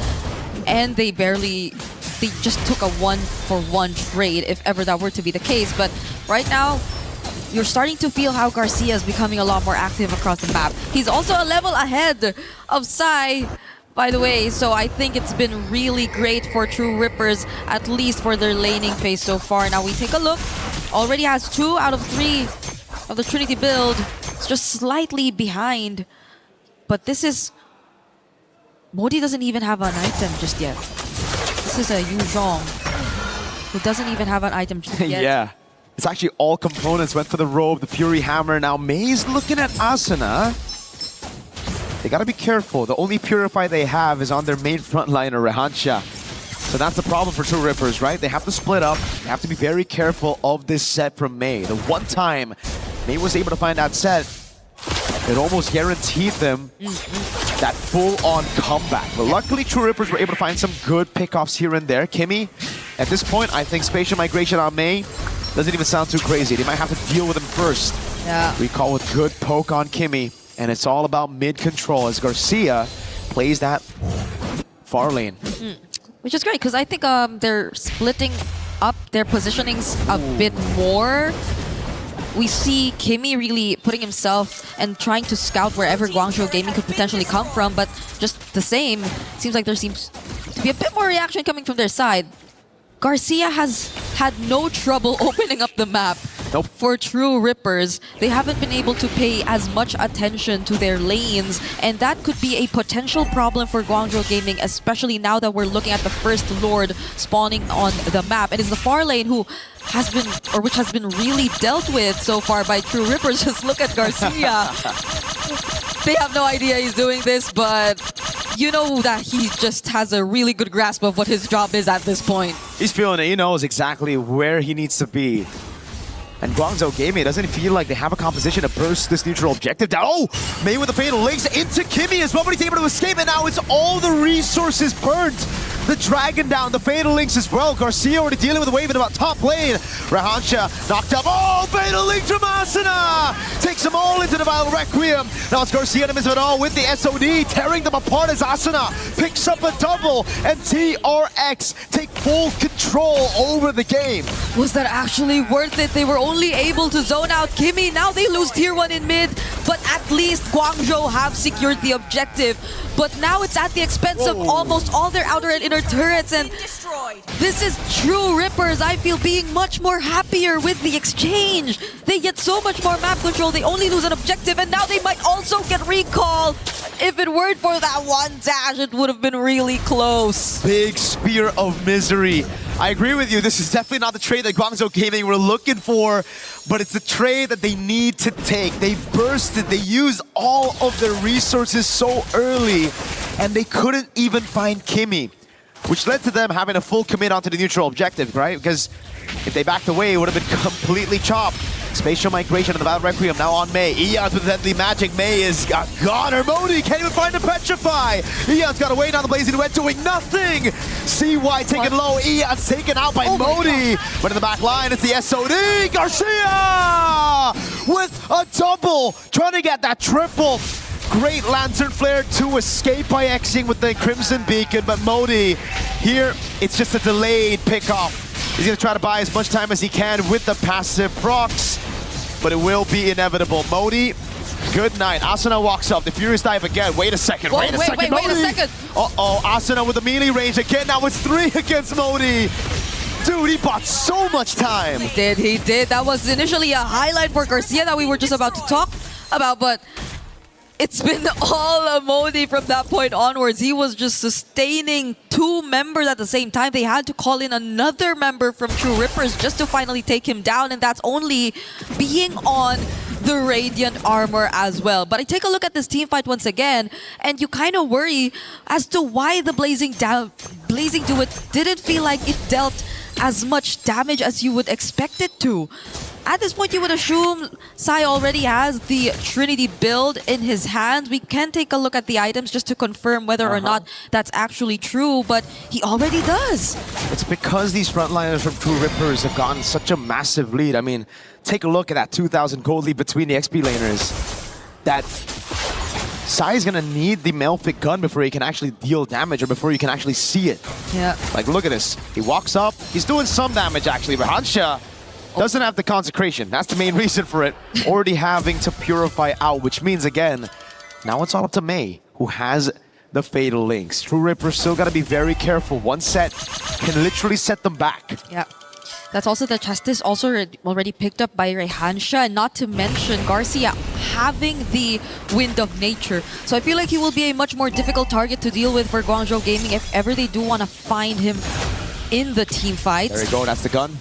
and they just took a 1-for-1 trade if ever that were to be the case. But right now, you're starting to feel how Garcia is becoming a lot more active across the map. He's also a level ahead of Sai, by the way, so I think it's been really great for True Rippers, at least for their laning phase so far. Now we take a look. Already has 2 out of 3 of the Trinity build. It's just slightly behind, but this is... Modi doesn't even have an item just yet. This is a Yu Zhong who doesn't even have an item just yet. Yeah. It's actually all components went for the robe, the Fury Hammer. Now May's looking at Asuna. They gotta be careful. The only Purify they have is on their main frontliner, Rehansha. So that's the problem for True Rippers, right? They have to split up. They have to be very careful of this set from May. The one time May was able to find that set, it almost guaranteed them that full-on comeback. But luckily, True Rippers were able to find some good pickoffs here and there. Kimmy, at this point, I think spatial migration on May doesn't even sound too crazy. They might have to deal with him first. Yeah. Recall with good poke on Kimmy, and it's all about mid control as Garcia plays that far lane. which is great because I think they're splitting up their positionings a bit more. We see Kimmy really putting himself and trying to scout wherever Guangzhou Gaming could potentially come from, but just the same, seems like there seems to be a bit more reaction coming from their side. Garcia has had no trouble opening up the map. Nope. For True Rippers. They haven't been able to pay as much attention to their lanes, and that could be a potential problem for Guangzhou Gaming, especially now that we're looking at the first Lord spawning on the map. And it's the far lane who has been, or which has been really dealt with so far by True Rippers. Just look at Garcia. They have no idea he's doing this, but you know that he just has a really good grasp of what his job is at this point. He's feeling it. He knows exactly where he needs to be. And Guangzhou Gaming, doesn't feel like they have a composition to burst this neutral objective down. Oh! Mei with the fatal links into Kimmy as well, but he's able to escape, and now it's all the resources burnt. The Dragon down, the fatal links as well. Garcia already dealing with a wave in about top lane. Rahansha knocked up. Oh! Fatal link from Asuna! Takes them all into the Vile Requiem. Now it's Garcia and Mizunal with the SOD, tearing them apart as Asuna picks up a double, and TRX take full control over the game. Was that actually worth it? They were only able to zone out Kimmy. Now they lose tier 1 in mid, but at least Guangzhou have secured the objective. But now it's at the expense of almost all their outer and inner turrets, and this is True Rippers, I feel, being much more happier with the exchange. They get so much more map control, they only lose an objective, and now they might also get recall. If it weren't for that one dash, it would have been really close. Big spear of misery. I agree with you, this is definitely not the trade that Guangzhou Gaming were looking for, but it's the trade that they need to take. They bursted, they used all of their resources so early, and they couldn't even find Kimmy, which led to them having a full commit onto the neutral objective, right? Because if they backed away, it would have been completely chopped. Spatial migration of the Vile Requiem now on Mei. Eon's with Deadly Magic. Mei is gone. Her Modi can't even find a Petrify. Eon's got away now. The Blazing Duet doing nothing. CY taken low. Eon's taken out by Modi. But in the back line, it's the SOD. Garcia with a double. Trying to get that triple. Great Lantern Flare to escape by Xing with the Crimson Beacon, but Modi, here, it's just a delayed pickoff. He's going to try to buy as much time as he can with the passive procs, but it will be inevitable. Modi, good night. Asuna walks up, the Furious Dive again. Wait a second, Whoa, wait a second. Uh-oh, Asuna with the melee range again. Now it's 3 against Modi. Dude, he bought so much time. He did. That was initially a highlight for Garcia that we were just about to talk about, but it's been all Modi from that point onwards. He was just sustaining 2 members at the same time. They had to call in another member from True Rippers just to finally take him down, and that's only being on the Radiant armor as well. But I take a look at this team fight once again, and you kind of worry as to why the Blazing Duet didn't feel like it dealt as much damage as you would expect it to. At this point, you would assume Sai already has the Trinity build in his hands. We can take a look at the items just to confirm whether or not that's actually true, but he already does. It's because these frontliners from True Rippers have gotten such a massive lead. I mean, take a look at that 2,000 gold lead between the XP laners. That Sai is gonna need the Malefic gun before he can actually deal damage, or before you can actually see it. Yeah. Like, look at this. He walks up, he's doing some damage actually, but Hansha doesn't have the consecration. That's the main reason for it. Already having to purify out, which means, again, now it's all up to Mei, who has the fatal links. True Ripper still got to be very careful. One set can literally set them back. Yeah. That's also the Justice also already picked up by Rehansha, and not to mention Garcia having the Wind of Nature. So I feel like he will be a much more difficult target to deal with for Guangzhou Gaming if ever they do want to find him in the team fights. There you go, that's the gun.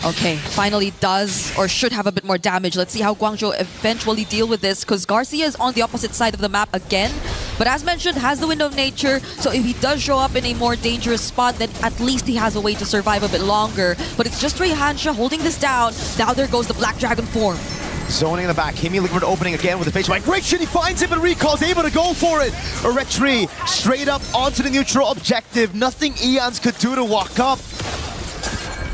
Okay, finally does or should have a bit more damage. Let's see how Guangzhou eventually deal with this, because Garcia is on the opposite side of the map again. But as mentioned, has the Wind of Nature, so if he does show up in a more dangerous spot, then at least he has a way to survive a bit longer. But it's just Rehansha holding this down. Now there goes the Black Dragon form. Zoning in the back, Kimmy looking for the opening again with the face migration. He finds him and recalls, able to go for it. A retreat straight up onto the neutral objective. Nothing Eons could do to walk up.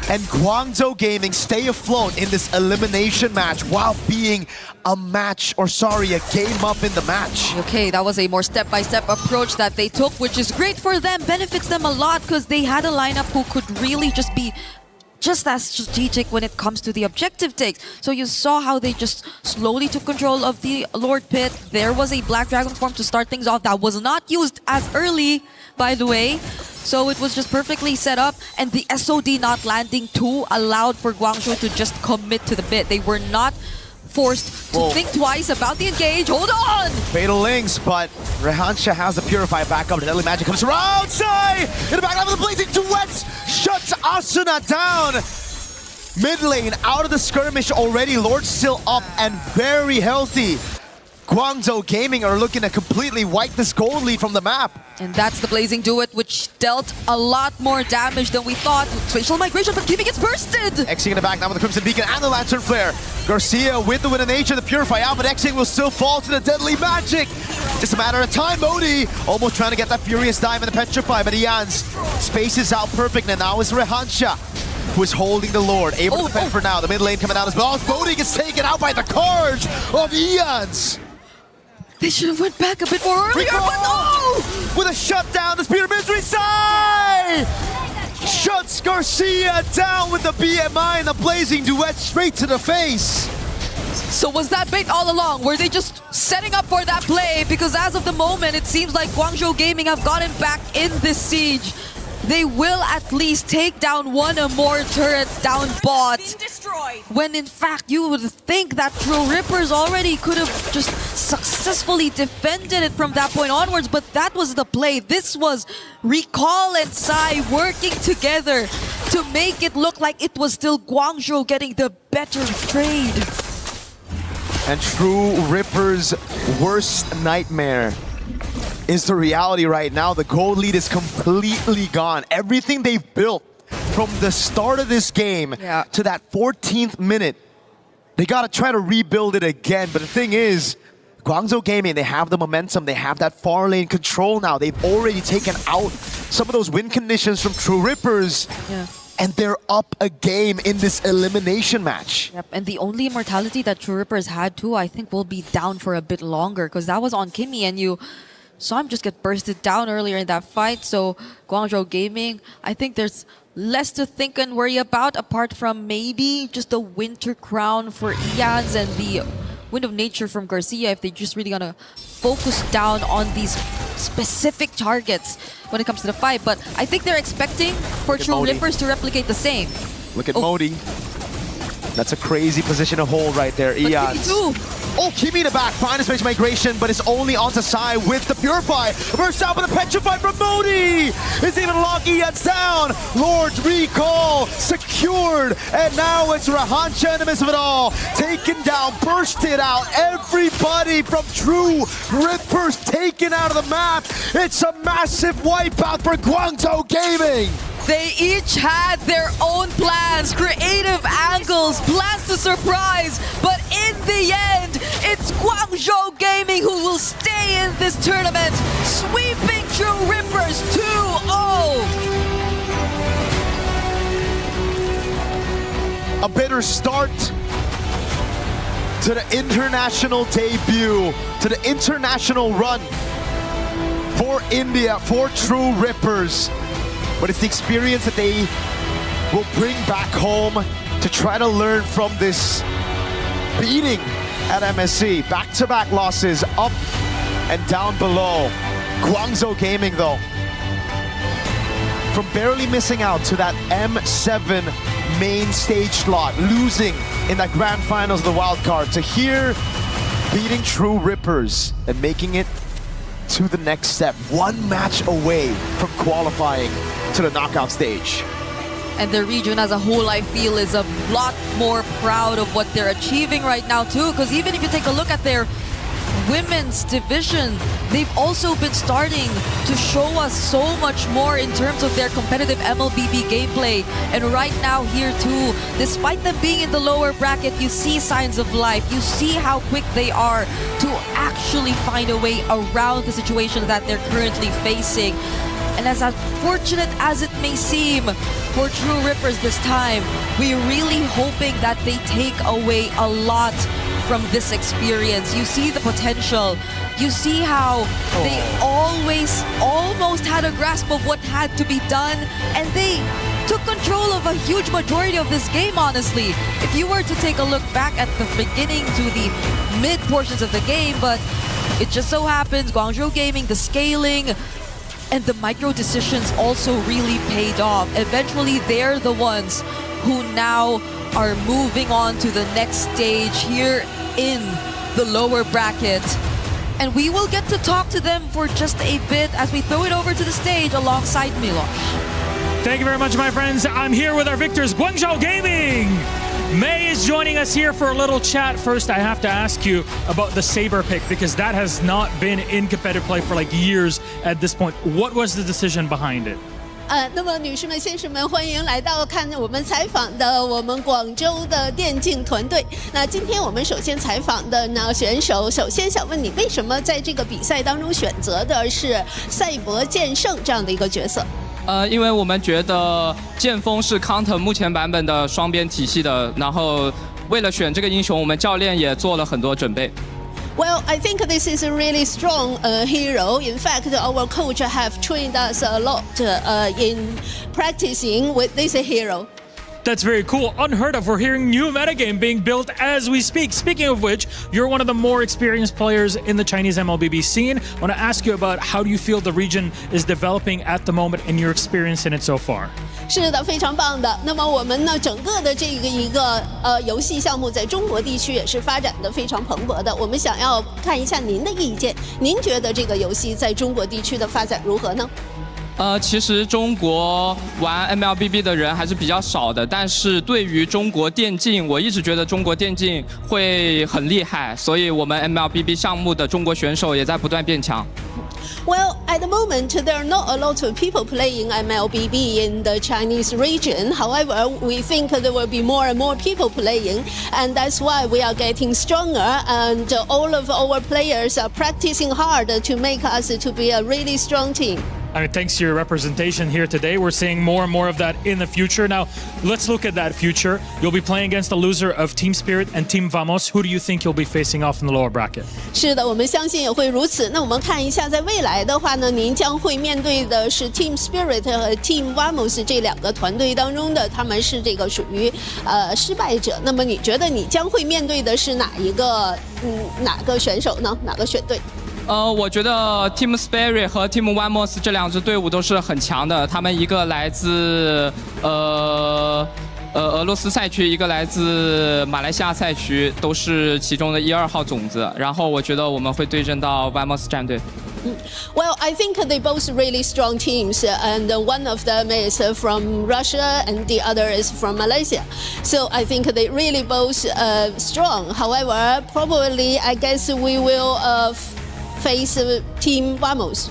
and Guangzhou Gaming stay afloat in this elimination match while being a game up in the match. Okay, that was a more step-by-step approach that they took, which is great for them, benefits them a lot because they had a lineup who could really just be just as strategic when it comes to the objective takes. So you saw how they just slowly took control of the Lord Pit. There was a Black Dragon form to start things off that was not used as early, by the way. So it was just perfectly set up, and the SOD not landing too allowed for Guangzhou to just commit to the bit. They were not forced to think twice about the engage. Hold on! Fatal Links, but Rehansha has the Purify back up. The Deadly Magic comes around. Sai in the back line of the Blazing Duets shuts Asuna down. Mid lane out of the skirmish already. Lord still up and very healthy. Guangzhou Gaming are looking to completely wipe this gold lead from the map. And that's the Blazing Duet, which dealt a lot more damage than we thought. Spatial Migration, but Kimi gets bursted! Xing in the back now with the Crimson Beacon and the Lantern Flare. Garcia with the Win of Nature, the Purify out, but Xing will still fall to the Deadly Magic. Just a matter of time. Modi almost trying to get that Furious Dive and the Petrify, but Ian's spaces out perfect, and now it's Rehansha who is holding the Lord, able to defend for now. The mid lane coming down as well. Modi gets taken out by the Carge of Ian's. They should have went back a bit more earlier, but no! With a shutdown, the Spear of Misery Sai shuts Garcia down with the BMI and the Blazing Duet straight to the face. So was that bait all along? Were they just setting up for that play? Because as of the moment, it seems like Guangzhou Gaming have gotten back in this siege. They will at least take down one or more turrets down bot. When in fact, you would think that True Rippers already could have just successfully defended it from that point onwards, but that was the play. This was Recall and Sai working together to make it look like it was still Guangzhou getting the better trade. And True Ripper's worst nightmare is the reality right now. The gold lead is completely gone. Everything they've built from the start of this game to that 14th minute, they gotta try to rebuild it again. But the thing is, Guangzhou Gaming, they have the momentum, they have that far lane control now. They've already taken out some of those win conditions from True Rippers. And they're up a game in this elimination match. Yep, and the only immortality that True Rippers had too, I think will be down for a bit longer, because that was on Kimi, and you saw him just get bursted down earlier in that fight. So Guangzhou Gaming, I think there's less to think and worry about apart from maybe just the Winter Crown for Ians and the Wind of Nature from Garcia, if they're just really gonna focus down on these specific targets when it comes to the fight. But I think they're expecting for True Rippers to replicate the same. Look at Modi. That's a crazy position to hold right there. Ians. Oh, Kimi in the back, finds space migration, but it's only onto Sai with the Purify. Burst out with a Petrify from Modi! It's even lock Ians down! Lord's Recall secured, and now it's Rehansha in the midst of it all. Taken down, bursted out, everybody from True Rippers taken out of the map. It's a massive wipeout for Guangzhou Gaming. They each had their own plans, creative angles, plans to surprise, but in the end, it's Guangzhou Gaming who will stay in this tournament, sweeping True Rippers 2-0. A bitter start to the international debut, to the international run for India, for True Rippers. But it's the experience that they will bring back home to try to learn from this beating at MSC. Back-to-back losses, up and down below. Guangzhou Gaming, though, from barely missing out to that M7 main stage slot, losing in that grand finals of the wild card, to here beating True Rippers and making it to the next step, one match away from qualifying to the knockout stage. And the region as a whole, I feel, is a lot more proud of what they're achieving right now too, because even if you take a look at their women's division, they've also been starting to show us so much more in terms of their competitive MLBB gameplay. And right now here too, despite them being in the lower bracket, you see signs of life. You see how quick they are to actually find a way around the situation that they're currently facing. And as unfortunate as it may seem for True Rippers this time, we're really hoping that they take away a lot from this experience. You see the potential. You see how they always almost had a grasp of what had to be done, and they took control of a huge majority of this game, honestly. If you were to take a look back at the beginning to the mid portions of the game, but it just so happens Guangzhou Gaming, the scaling, and the micro decisions also really paid off. Eventually, they're the ones who now are moving on to the next stage here in the lower bracket. And we will get to talk to them for just a bit as we throw it over to the stage alongside Milosh. Thank you very much, my friends. I'm here with our victors, Guangzhou Gaming. May is joining us here for a little chat. First, I have to ask you about the Saber pick, because that has not been in competitive play for like years at this point. What was the decision behind it? 那么女士们、先生们，欢迎来到看我们采访的我们广州的电竞团队。那今天我们首先采访的呢选手，首先想问你，为什么在这个比赛当中选择的是赛博剑圣这样的一个角色？因为我们觉得剑锋是 Counter 目前版本的双边体系的，然后为了选这个英雄，我们教练也做了很多准备。Well, I think this is a really strong hero. In fact, our coach have trained us a lot in practicing with this hero. That's very cool. Unheard of. We're hearing new metagame being built as we speak. Speaking of which, you're one of the more experienced players in the Chinese MLBB scene. I want to ask you about how do you feel the region is developing at the moment and your experience in it so far? 是的，非常棒的。那么我们呢，整个的这个一个游戏项目在中国地区也是发展的非常蓬勃的。我们想要看一下您的意见，您觉得这个游戏在中国地区的发展如何呢？其实中国玩 MLBB 的人还是比较少的，但是对于中国电竞，我一直觉得中国电竞会很厉害，所以我们 MLBB 项目的中国选手也在不断变强。Well, at the moment, there are not a lot of people playing MLBB in the Chinese region. However, we think there will be more and more people playing, and that's why we are getting stronger, and all of our players are practicing hard to make us to be a really strong team. I mean, thanks to your representation here today, we're seeing more and more of that in the future. Now, let's look at that future. You'll be playing against the loser of Team Spirit and Team Vamos. Who do you think you'll be facing off in the lower bracket? 是的，我们相信也会如此。那我们看一下，在未来的话呢，您将会面对的是 Team Spirit 和 Team Vamos 这两个团队当中的，他们是这个属于失败者。那么你觉得你将会面对的是哪个选手呢？哪个选队？我觉得 Team Spirit 和 Team Vamos 这两支队伍都是很强的，他们一个来自俄罗斯赛区，一个来自马来西亚赛区，都是其中的1、2号种子。然后我觉得我们会对阵到 Vamos 战队。Well, I think they both really strong teams, and one of them is from Russia and the other is from Malaysia. So I think they really both strong. However, probably I guess we will face Team Vamos.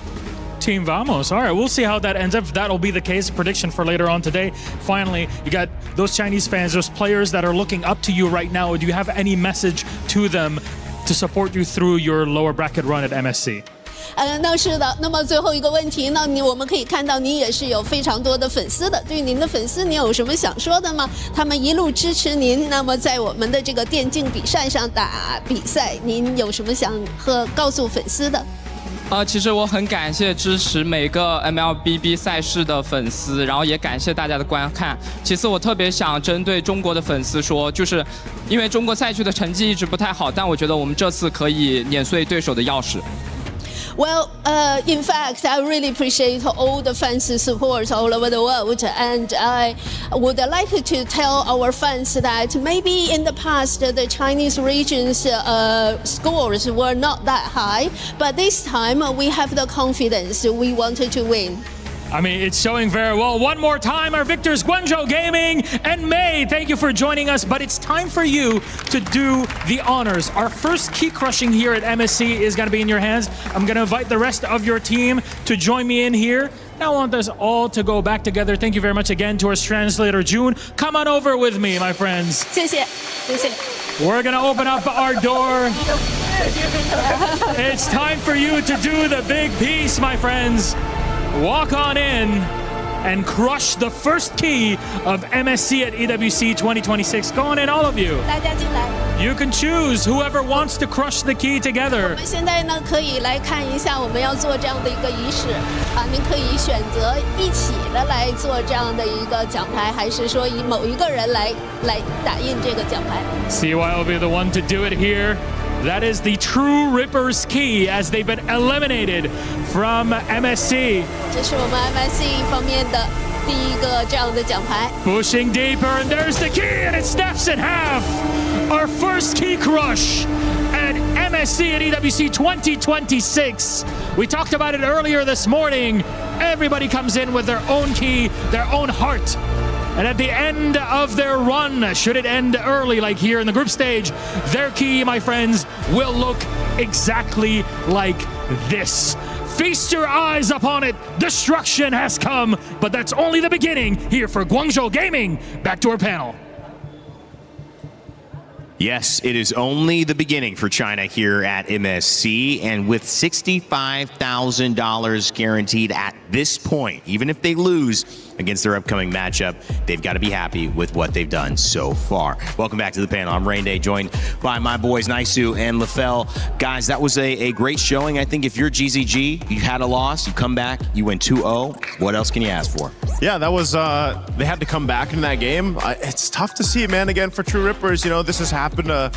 Team Vamos. All right, we'll see how that ends up. That'll be the case. Prediction for later on today. Finally, you got those Chinese fans, those players that are looking up to you right now. Do you have any message to them to support you through your lower bracket run at MSC? 那是的。那么最后一个问题呢，我们可以看到您也是有非常多的粉丝的。对于您的粉丝，您有什么想说的吗？他们一路支持您，那么在我们的这个电竞比赛上打比赛，您有什么想告诉粉丝的？其实我很感谢支持每个 MLBB 赛事的粉丝，然后也感谢大家的观看。其次，我特别想针对中国的粉丝说，就是因为中国赛区的成绩一直不太好，但我觉得我们这次可以碾碎对手的钥匙。Well, in fact, I really appreciate all the fans' support all over the world, and I would like to tell our fans that maybe in the past the Chinese region's scores were not that high, but this time we have the confidence we wanted to win. I mean, it's showing very well. One more time, our victors, Guangzhou Gaming and May, thank you for joining us, but it's time for you to do the honors. Our first key crushing here at MSC is going to be in your hands. I'm going to invite the rest of your team to join me in here. Now I want us all to go back together. Thank you very much again to our translator, June. Come on over with me, my friends. 谢谢，谢谢。 We're going to open up our door. It's time for you to do the big piece, my friends. walk on in and crush the first key of MSC at EWC 2026. Go on in, all of you. 大家进来。 You can choose whoever wants to crush the key 我 together. 们现在呢，可以来看一下我们要做这样的一个仪式啊，您可以选择一起的来做这样的一个奖牌，还是说以某一个人来打印这个奖牌？ CY will be the one to do it here. That is the True Rippers key as they've been eliminated from MSC. 这是我们 MSC 方面的第一个这样的奖牌。 Pushing deeper, and there's the key, and it snaps in half. Our first key crush at MSC at EWC 2026. We talked about it earlier this morning. Everybody comes in with their own key, their own heart. And at the end of their run, should it end early like here in the group stage, their key, my friends, will look exactly like this. Feast your eyes upon it. Destruction has come, but that's only the beginning here for Guangzhou Gaming. Back to our panel. Yes, it is only the beginning for China here at MSC, and with $65,000 guaranteed at this point, even if they lose against their upcoming matchup, they've got to be happy with what they've done so far. Welcome back to the panel. I'm Rain Day, joined by my boys Naisu and Lefel. Guys, that was a great showing. I think if you're GZG, you had a loss, you come back, you win 2-0. What else can you ask for? Yeah, that was, they had to come back in that game. It's tough to see, man, again, for True Rippers. You know, this has happened a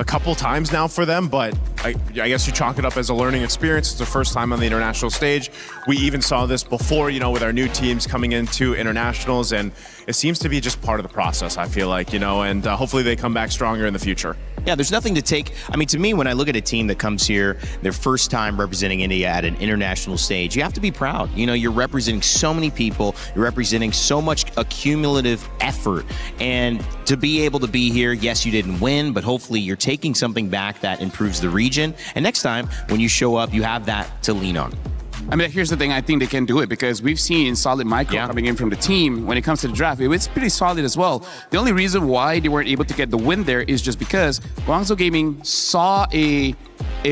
couple times now for them, but I guess you chalk it up as a learning experience. It's the first time on the international stage. We even saw this before, you know, with our new teams coming into internationals, and it seems to be just part of the process, I feel like, you know, and hopefully they come back stronger in the future. Yeah, there's nothing to take. I mean, to me, when I look at a team that comes here, their first time representing India at an international stage, you have to be proud. You know, you're representing so many people, you're representing so much accumulative effort. And to be able to be here, yes, you didn't win, but hopefully you're taking something back that improves the region. And next time, when you show up, you have that to lean on. I mean, here's the thing. I think they can do it because we've seen solid micro coming in from the team. When it comes to the draft, it's pretty solid as well. The only reason why they weren't able to get the win there is just because Guangzhou Gaming saw a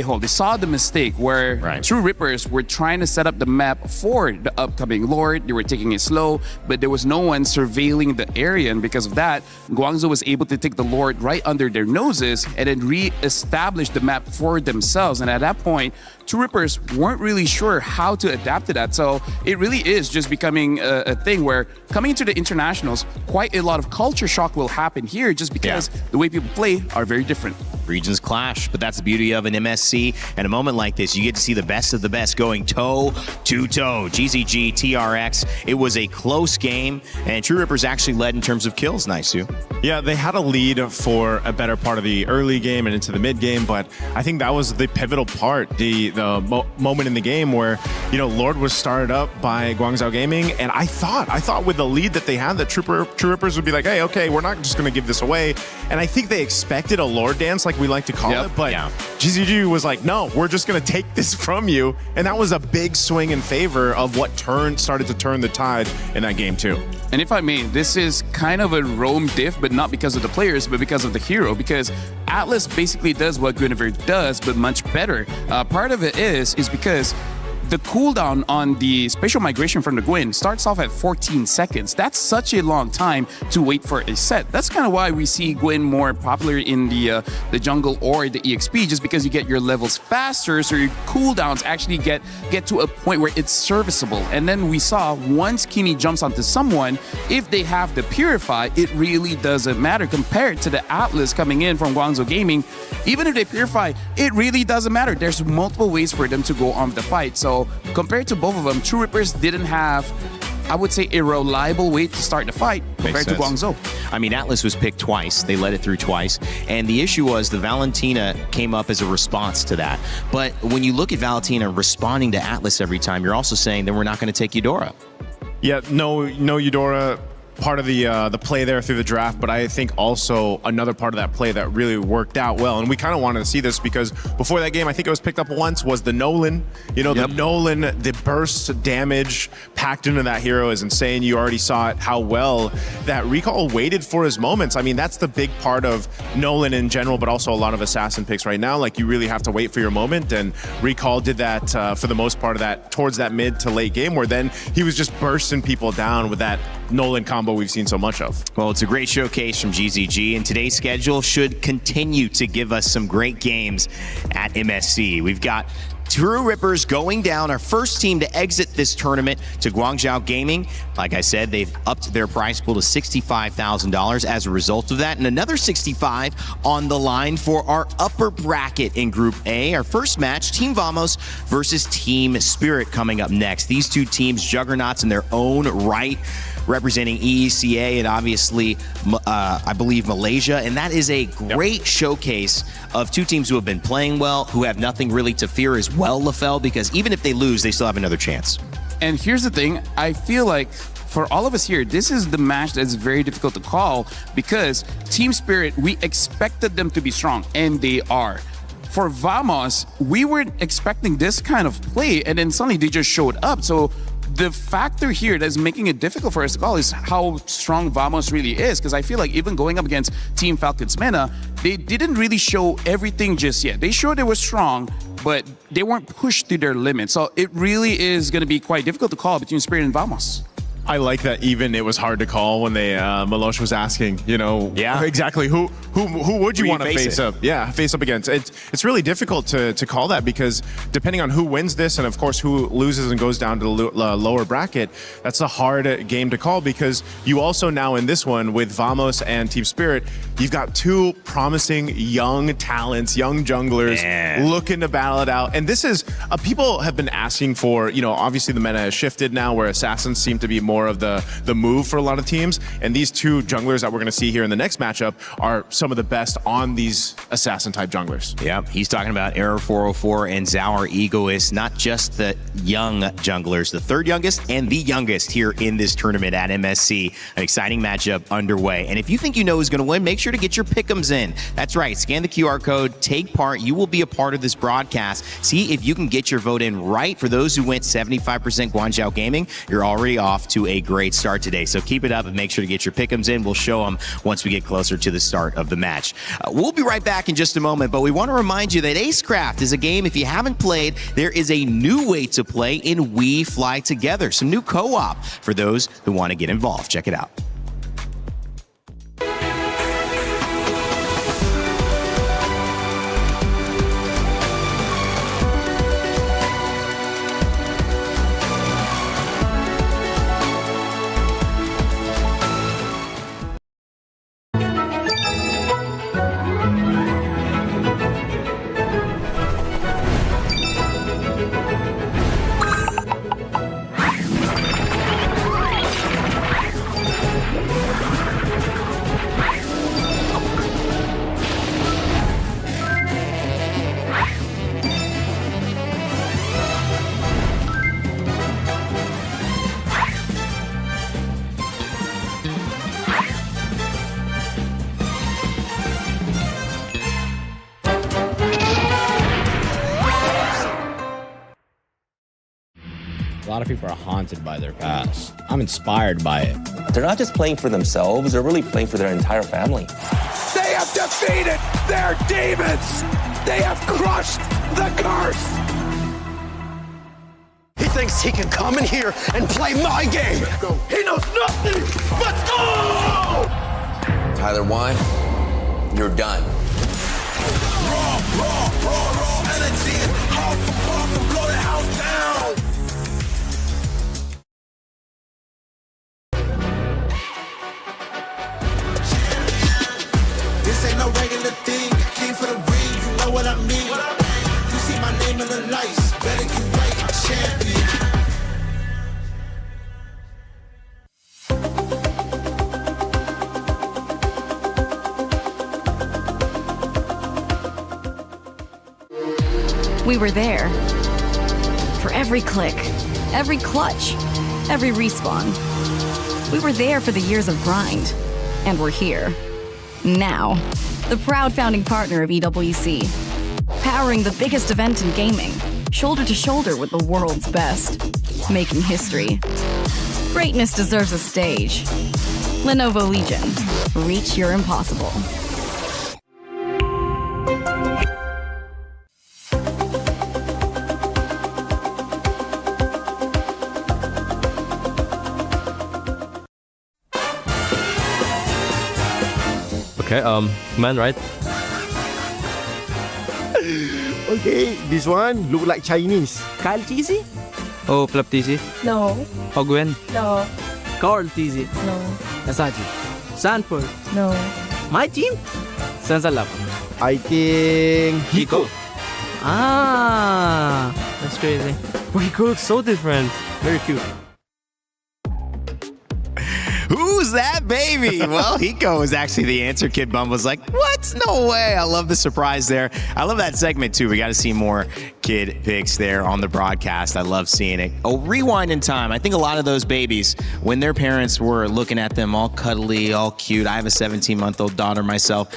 hole. They saw the mistake where True Rippers were trying to set up the map for the upcoming Lord. They were taking it slow, but there was no one surveilling the area. And because of that, Guangzhou was able to take the Lord right under their noses and then re-establish the map for themselves. And at that point, True Rippers weren't really sure how to adapt to that. So it really is just becoming a thing where coming into the internationals, quite a lot of culture shock will happen here just because the way people play are very different. Regions clash, but that's the beauty of an MSC. And a moment like this, you get to see the best of the best going toe to toe. GZG, TRX, it was a close game, and True Rippers actually led in terms of kills, Naisu. Yeah, they had a lead for a better part of the early game and into the mid game, but I think that was the pivotal part, the moment in the game where, you know, Lord was started up by Guangzhou Gaming, and I thought with the lead that they had that True Rippers would be like, hey, okay, we're not just going to give this away. And I think they expected a Lord dance, like we like to call it, but GZG was like, no, we're just going to take this from you. And that was a big swing in favor of what started to turn the tide in that game too. And if I may, this is kind of a Rome diff, but not because of the players, but because of the hero. Because Atlas basically does what Guinevere does, but much better. Part of it is because the cooldown on the spatial migration from the Gwyn starts off at 14 seconds. That's such a long time to wait for a set. That's kind of why we see Gwyn more popular in the jungle or the EXP, just because you get your levels faster, so your cooldowns actually get to a point where it's serviceable. And then we saw once Kimi jumps onto someone, if they have the Purify, it really doesn't matter compared to the Atlas coming in from Guangzhou Gaming. Even if they Purify, it really doesn't matter. There's multiple ways for them to go on with the fight. So compared to both of them, True Rippers didn't have, I would say, a reliable way to start the fight compared to Guangzhou. I mean, Atlas was picked twice. They led it through twice. And the issue was the Valentina came up as a response to that. But when you look at Valentina responding to Atlas every time, you're also saying that we're not going to take Eudora. Yeah, no Eudora. part of the play there through the draft, but I think also another part of that play that really worked out well, and we kind of wanted to see this because before that game, I think it was picked up once, was the Nolan. You know, the Nolan, the burst damage packed into that hero is insane. You already saw it, how well that Recall waited for his moments. I mean, that's the big part of Nolan in general, but also a lot of assassin picks right now. Like, you really have to wait for your moment, and Recall did that for the most part of that towards that mid to late game, where then he was just bursting people down with that Nolan combo we've seen so much of. Well, it's a great showcase from GZG, and today's schedule should continue to give us some great games at MSC. We've got True Rippers going down, our first team to exit this tournament, to Guangzhou Gaming. Like I said, they've upped their prize pool to $65,000 as a result of that, and another $65,000 on the line for our upper bracket in Group A. Our first match, Team Vamos versus Team Spirit, coming up next. These two teams, juggernauts in their own right, representing EECA and obviously, I believe, Malaysia. And that is a great showcase of two teams who have been playing well, who have nothing really to fear as well, LaFell, because even if they lose, they still have another chance. And here's the thing, I feel like for all of us here, this is the match that's very difficult to call because Team Spirit, we expected them to be strong, and they are. For Vamos, we weren't expecting this kind of play, and then suddenly they just showed up. So the factor here that's making it difficult for us to call is how strong Vamos really is, because I feel like even going up against Team Falcons MENA, they didn't really show everything just yet. They showed they were strong, but they weren't pushed to their limit. So it really is going to be quite difficult to call between Spirit and Vamos. I like that even it was hard to call when they Milosh was asking, you know, exactly who would you want to face up? Yeah, face up against. It's really difficult to call that because depending on who wins this and of course who loses and goes down to the lower bracket, that's a hard game to call because you also now in this one with Vamos and Team Spirit, you've got two promising young talents, young junglers looking to battle it out. And this is, people have been asking for, you know, obviously the meta has shifted now where assassins seem to be more of the move for a lot of teams, and these two junglers that we're going to see here in the next matchup are some of the best on these assassin type junglers. Yeah, he's talking about Error 404 and Zauer Egoist, not just the young junglers, the third youngest and the youngest here in this tournament at MSC. An exciting matchup underway, and if you think you know who's going to win, make sure to get your pick'ems in. That's right, scan the QR code, take part. You will be a part of this broadcast. See if you can get your vote in right. For those who went 75% Guangzhou Gaming, you're already off to a great start today. So keep it up and make sure to get your pick'ems in. We'll show them once we get closer to the start of the match. We'll be right back in just a moment, but we want to remind you that Acecraft is a game, if you haven't played, there is a new way to play in We Fly Together. Some new co-op for those who want to get involved. Check it out. A lot of people are haunted by their past. I'm inspired by it. They're not just playing for themselves, they're really playing for their entire family. They have defeated their demons! They have crushed the curse! He thinks he can come in here and play my game. He knows nothing. Let's go! Tyler Wine, you're done. Raw energy, house for boss, and blow the house down! This ain't no regular thing. I came for the ring, you know what I mean. You see my name in the lights, better get right, I'm champion. We were there. For every click, every clutch, every respawn. We were there for the years of grind, and we're here. Now, the proud founding partner of EWC, powering the biggest event in gaming, shoulder to shoulder with the world's best, making history. Greatness deserves a stage. Lenovo Legion, reach your impossible. Okay, man, right? Okay, this one look like Chinese. Kyle TZ? Oh, Flap TZ. No. Ogwen. No. Carl TZ? No. Asaji? Sanford? No. My team? Sansalap. I think Hiko. Ah, that's crazy. But Hiko looks so different. Very cute. Who's that baby? Well, Hiko was actually the answer. Kid Bum was like, what? No way. I love the surprise there. I love that segment, too. We got to see more kid picks there on the broadcast. I love seeing it. Oh, rewind in time. I think a lot of those babies, when their parents were looking at them all cuddly, all cute. I have a 17-month-old daughter myself.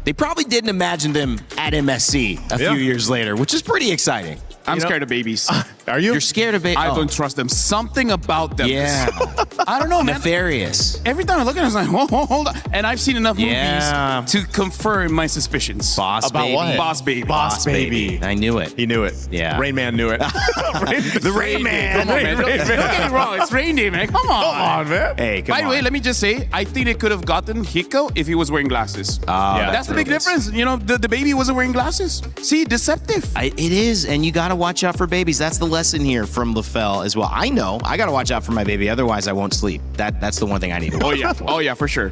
They probably didn't imagine them at MSC a few years later, which is pretty exciting. I'm scared of babies. Are you? You're scared of babies? I don't trust them. Something about them. Yeah. I don't know, man. Nefarious. Every time I look at it, I'm like, hold on. And I've seen enough Yeah. movies to confirm my suspicions. Boss About baby. what? Boss baby. Boss baby. I knew it. He knew it. Yeah. Rain Man knew it. The Rain Man. Come on, man. Don't get it wrong. It's Rain Day, man. Come on. Come on, man. Hey, come By on. the way, let me just say, I think they could have gotten Hiko if he was wearing glasses. Yeah, That's the big difference. You know, the baby wasn't wearing glasses. See, deceptive. It is, and you got to watch out for babies. That's the lesson here from LaFell as well. I know I got to watch out for my baby, otherwise I won't sleep. That's the one thing I need to watch out for. Oh yeah, for sure.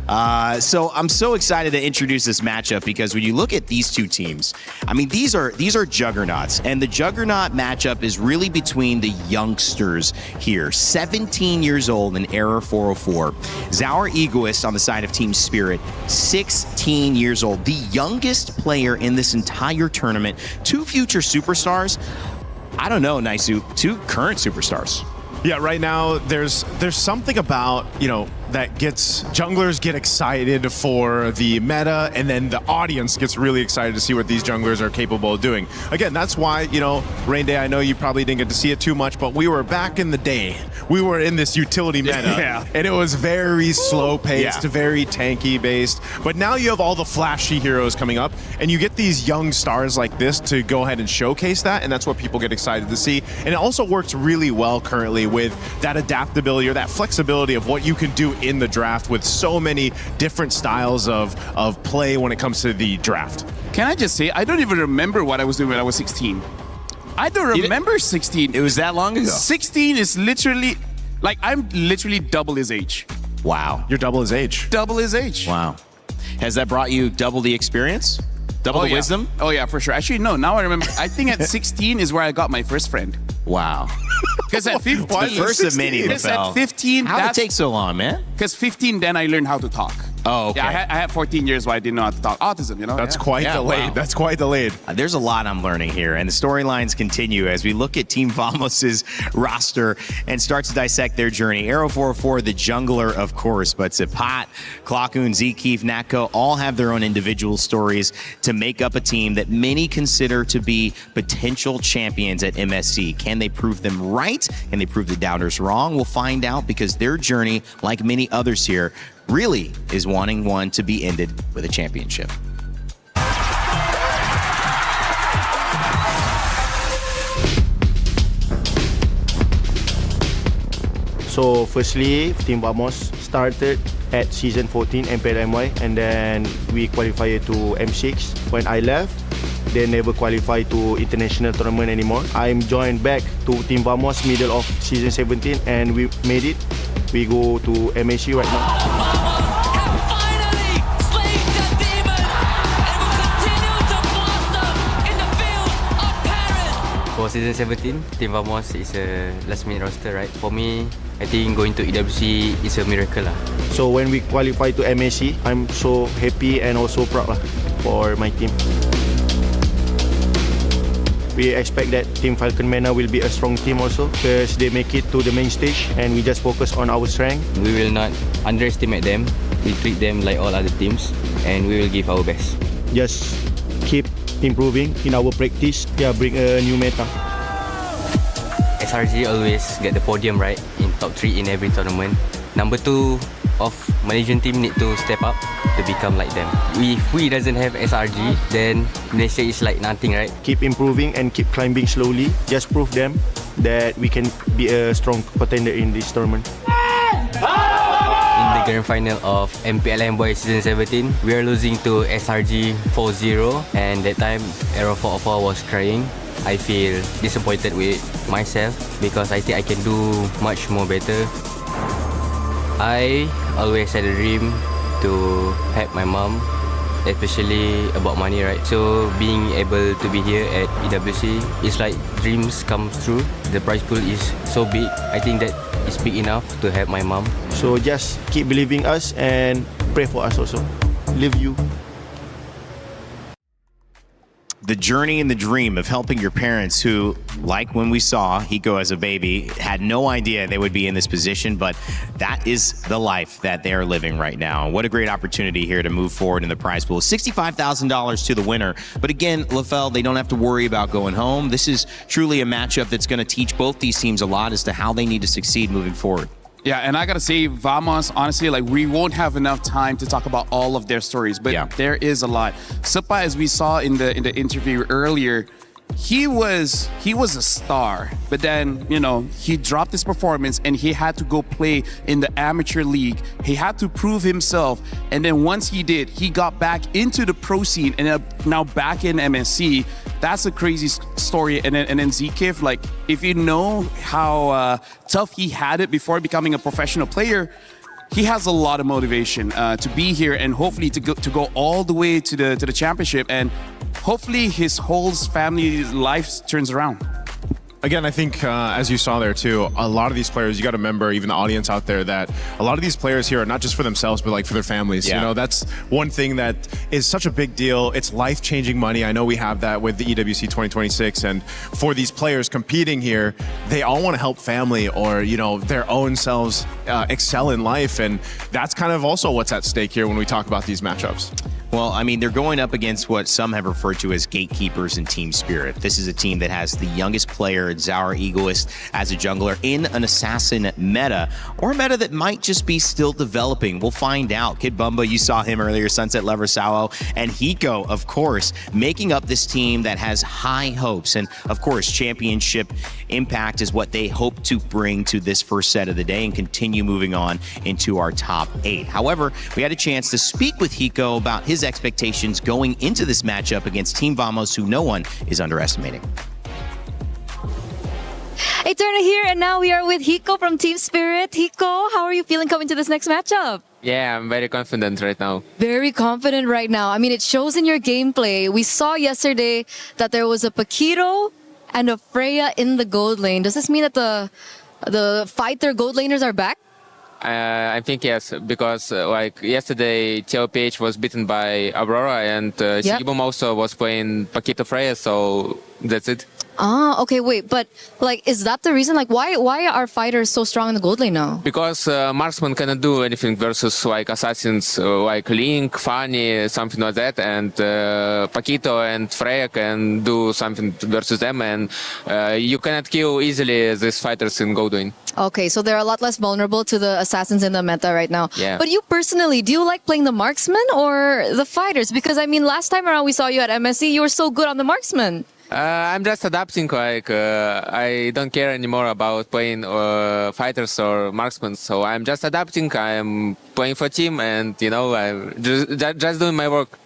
So I'm so excited to introduce this matchup because when you look at these two teams, I mean these are juggernauts, and the juggernaut matchup is really between the youngsters here. 17 years old in Error 404. Zaur Egoist on the side of Team Spirit, 16 years old, the youngest player in this entire tournament. Two future superstars. I don't know, Naisu, two current superstars. Yeah, right now there's something about, that gets junglers get excited for the meta, and then the audience gets really excited to see what these junglers are capable of doing. Again, that's why, Rain Day, I know you probably didn't get to see it too much, but we were back in the day. We were in this utility meta, and it was very slow-paced, very tanky-based. But now you have all the flashy heroes coming up, and you get these young stars like this to go ahead and showcase that, and that's what people get excited to see. And it also works really well currently with that adaptability or that flexibility of what you can do in the draft with so many different styles of play when it comes to the draft. Can I just say, I don't even remember what I was doing when I was 16. I don't remember 16. It was that long ago. 16 is literally, I'm literally double his age. Wow. You're double his age. Double his age. Wow. Has that brought you double the experience? Double the wisdom? Oh yeah, for sure. Actually, no, now I remember. I think at 16 is where I got my first friend. Wow. Because at 15, the first of many, because at 15, how did it take so long, man? Because 15, then I learned how to talk. Oh, okay. Yeah, I had 14 years where I didn't know how to talk. Autism, That's quite delayed. Wow. That's quite delayed. There's a lot I'm learning here, and the storylines continue as we look at Team Vamos's roster and start to dissect their journey. Arrow 404, the jungler, of course, but Zipat, Klakun, Zkeef, Natko all have their own individual stories to make up a team that many consider to be potential champions at MSC. Can they prove them right? Can they prove the doubters wrong? We'll find out, because their journey, like many others here, really is wanting one to be ended with a championship. So firstly, Team Vamos started at season 14 MPLMY, and then we qualified to M6. When I left, they never qualified to international tournament anymore. I'm joined back to Team Vamos middle of season 17, and we made it. We go to MSC right now. For season 17, Team Vamos is a last-minute roster, right? For me, I think going to EWC is a miracle. So when we qualify to MSC, I'm so happy and also proud for my team. We expect that Team Falcon MENA will be a strong team also because they make it to the main stage and we just focus on our strength. We will not underestimate them. We treat them like all other teams and we will give our best. Just keep improving in our practice. Yeah, bring a new meta. SRG always get the podium right in top 3 in every tournament. Number 2 of Malaysian team need to step up to become like them. If we doesn't have SRG, then Malaysia is like nothing, right? Keep improving and keep climbing slowly. Just prove them that we can be a strong contender in this tournament. In the grand final of MPLM Boys Season 17, we are losing to SRG 4-0 and that time Aero 404 was crying. I feel disappointed with myself because I think I can do much more better. I always had a dream to help my mom, especially about money, right? So being able to be here at EWC, it's like dreams come true. The prize pool is so big. I think that is big enough to help my mom. So just keep believing us and pray for us also. Love you. The journey and the dream of helping your parents who, like when we saw Hiko as a baby, had no idea they would be in this position, but that is the life that they are living right now. What a great opportunity here to move forward in the prize pool. $65,000 to the winner. But again, LaFell, they don't have to worry about going home. This is truly a matchup that's going to teach both these teams a lot as to how they need to succeed moving forward. Yeah, and I gotta say, Vamos, honestly, like we won't have enough time to talk about all of their stories, but there is a lot. Supa, as we saw in the interview earlier, he was a star, but then, you know, he dropped his performance and he had to go play in the amateur league. He had to prove himself, and then once he did, he got back into the pro scene and now back in MSC. That's a crazy story. And then Zikif, like, if you know how tough he had it before becoming a professional player, he has a lot of motivation to be here and hopefully to go all the way to the championship, and hopefully his whole family's life turns around. Again, I think as you saw there too, a lot of these players, you got to remember, even the audience out there, that a lot of these players here are not just for themselves, but like for their families. You know, that's one thing that is such a big deal. It's life-changing money. I know we have that with the EWC 2026, and for these players competing here, they all want to help family or, you know, their own selves excel in life, and that's kind of also what's at stake here when we talk about these matchups. Well, I mean, they're going up against what some have referred to as gatekeepers in Team Spirit. This is a team that has the youngest player, Zaur Egoist, as a jungler in an assassin meta, or a meta that might just be still developing. We'll find out. Kid Bumba, you saw him earlier, Sunset Lover Sao, and Hiko, of course, making up this team that has high hopes. And, of course, championship impact is what they hope to bring to this first set of the day and continue moving on into our top 8. However, we had a chance to speak with Hiko about his expectations going into this matchup against Team Vamos, who no one is underestimating. Eterna here, and now we are with Hiko from Team Spirit. Hiko, how are you feeling coming to this next matchup? Yeah, I'm very confident right now. Very confident right now. I mean, it shows in your gameplay. We saw yesterday that there was a Paquito and a Freya in the gold lane. Does this mean that the fighter gold laners are back? I think yes, because like yesterday, PH was beaten by Aurora, and Sigibum also was playing Paquito Freya, so that's it. Ah, okay, wait, but like, is that the reason? Like, why are fighters so strong in the gold lane now? Because marksman cannot do anything versus like assassins like Link, Fanny, something like that, and Paquito and Freya can do something versus them, and you cannot kill easily these fighters in gold lane. Okay, so they're a lot less vulnerable to the assassins in the meta right now. Yeah. But you personally, do you like playing the marksman or the fighters? Because I mean, last time around we saw you at MSC, you were so good on the marksman. I'm just adapting, like, I don't care anymore about playing fighters or marksmen, so I'm just adapting. I'm playing for team, and, you know, I'm just doing my work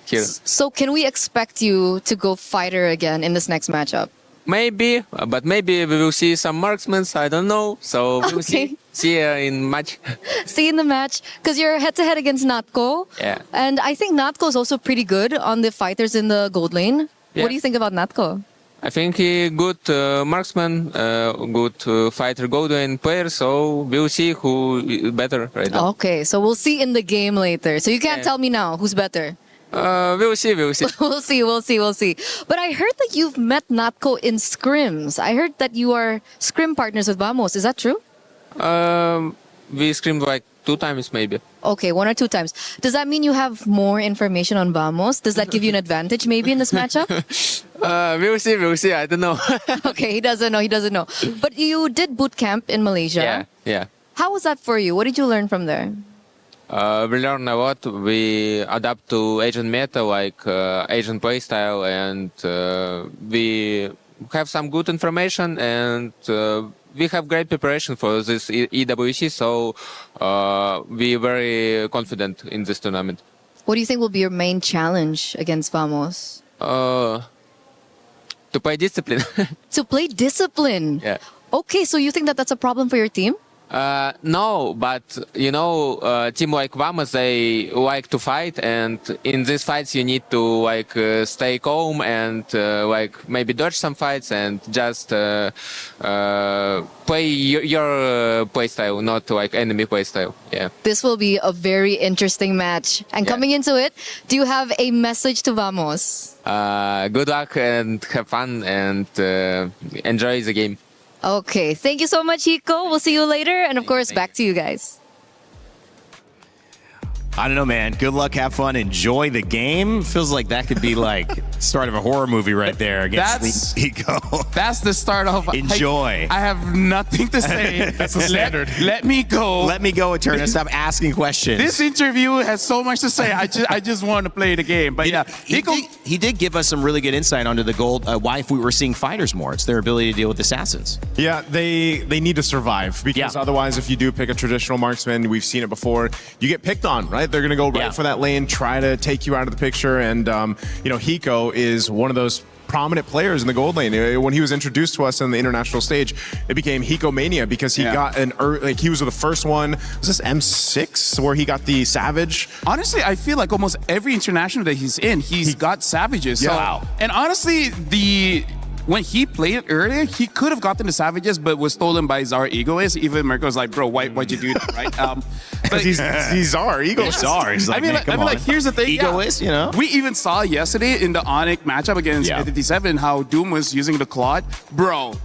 here. So can we expect you to go fighter again in this next matchup? Maybe, but maybe we will see some marksmen, I don't know, so we'll see in match. See in the match, because you're head-to-head against Natko. Yeah. And I think Natko is also pretty good on the fighters in the gold lane. Yeah. What do you think about Natko? I think he good marksman, good fighter gold lane player, so we'll see who is better right now. Okay, so we'll see in the game later. So you can't tell me now who's better. We'll see. We'll see. But I heard that you've met Natko in scrims. I heard that you are scrim partners with Vamos. Is that true? We scrimmed like 2 times maybe. Okay, 1 or 2 times. Does that mean you have more information on Vamos? Does that give you an advantage maybe in this matchup? We'll see. I don't know. Okay, he doesn't know. But you did boot camp in Malaysia. Yeah. How was that for you? What did you learn from there? We learn a lot. We adapt to Asian meta, like Asian playstyle, and we have some good information, and we have great preparation for this EWC, so we're very confident in this tournament. What do you think will be your main challenge against Vamos? To play discipline. To play discipline? Yeah. Okay, so you think that that's a problem for your team? No, but you know, team like Vamos, they like to fight, and in these fights you need to like stay calm and like maybe dodge some fights and just play your play style, not like enemy play style. Yeah. This will be a very interesting match. And coming into it, do you have a message to Vamos? Good luck and have fun and enjoy the game. Okay, thank you so much, Hiko. We'll see you later. And of course, back to you guys. I don't know, man. Good luck, have fun, enjoy the game. Feels like that could be like start of a horror movie right there against Hiko. That's the start of enjoy. I have nothing to say. That's the standard. Let me go. Let me go, Eterna. Stop asking questions. This interview has so much to say. I just want to play the game. But he did give us some really good insight onto the gold. Why if we were seeing fighters more, it's their ability to deal with assassins. Yeah, they need to survive because otherwise, if you do pick a traditional marksman, we've seen it before, you get picked on, right? They're going to go right for that lane, try to take you out of the picture. And, you know, Hiko is one of those prominent players in the gold lane. When he was introduced to us on the international stage, it became Hiko Mania because he got he was the first one. Was this M6 where he got the Savage? Honestly, I feel like almost every international that he's in, he's got Savages. So, and honestly, when he played it earlier, he could have gotten the Savages, but was stolen by Czar Egoist. Even Mirko was like, bro, why'd you do that, right? But he's Czar, Egoist. Czar. He's like, I mean, like, here's the thing. Egoist, you know? We even saw yesterday in the Onyx matchup against 57 how Doom was using the Claude. Bro,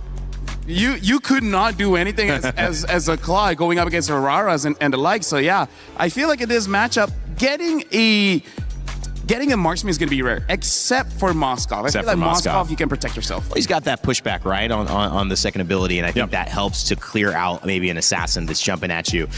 you could not do anything as a Claude going up against Auroras and the like. So, yeah, I feel like in this matchup, getting a marksman is going to be rare, except for Moskov. I feel like Moskov, you can protect yourself. Well, he's got that pushback, right, on the second ability, and I think that helps to clear out maybe an assassin that's jumping at you.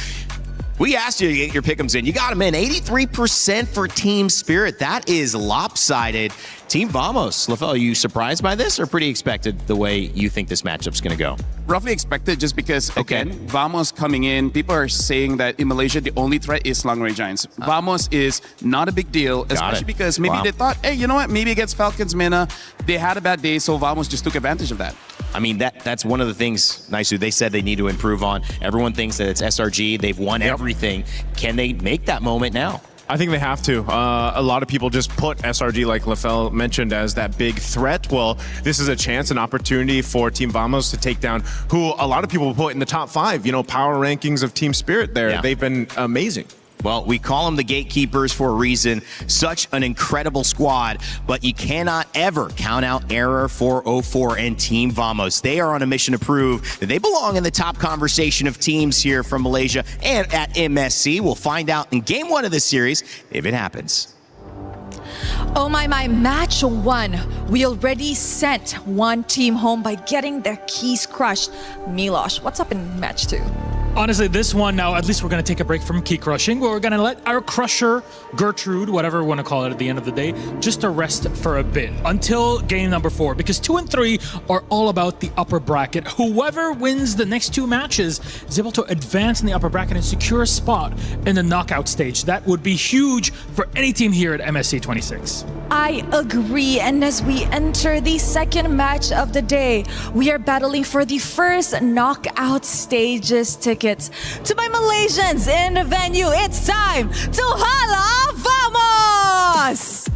We asked you to get your pick'ems in. You got them in. 83% for Team Spirit. That is lopsided. Team Vamos. Lefel, are you surprised by this or pretty expected the way you think this matchup's going to go? Roughly expected just because, again, Vamos coming in, people are saying that in Malaysia, the only threat is long range giants. Vamos is not a big deal, especially because maybe they thought, hey, you know what? Maybe against Falcons Mena, they had a bad day, so Vamos just took advantage of that. I mean, that's one of the things, Naisu, they said they need to improve on. Everyone thinks that it's SRG. They've won everything. Can they make that moment now? I think they have to. A lot of people just put SRG, like Lefel mentioned, as that big threat. Well, this is a chance, an opportunity for Team Vamos to take down who a lot of people put in the top 5, you know, power rankings of Team Spirit there. They've been amazing. Well, we call them the gatekeepers for a reason. Such an incredible squad, but you cannot ever count out Error 404 and Team Vamos. They are on a mission to prove that they belong in the top conversation of teams here from Malaysia and at MSC. We'll find out in Game 1 of this series if it happens. Oh my, match 1. We already sent one team home by getting their keys crushed. Milosh, what's up in match 2? Honestly, this one now, at least we're going to take a break from key crushing. We're going to let our crusher, Gertrude, whatever we want to call it at the end of the day, just to rest for a bit until game number 4. Because 2 and 3 are all about the upper bracket. Whoever wins the next 2 matches is able to advance in the upper bracket and secure a spot in the knockout stage. That would be huge for any team here at MSC 26. I agree. And as we enter the second match of the day, we are battling for the first knockout stages tickets. To my Malaysians in the venue, it's time to Hala Vamos!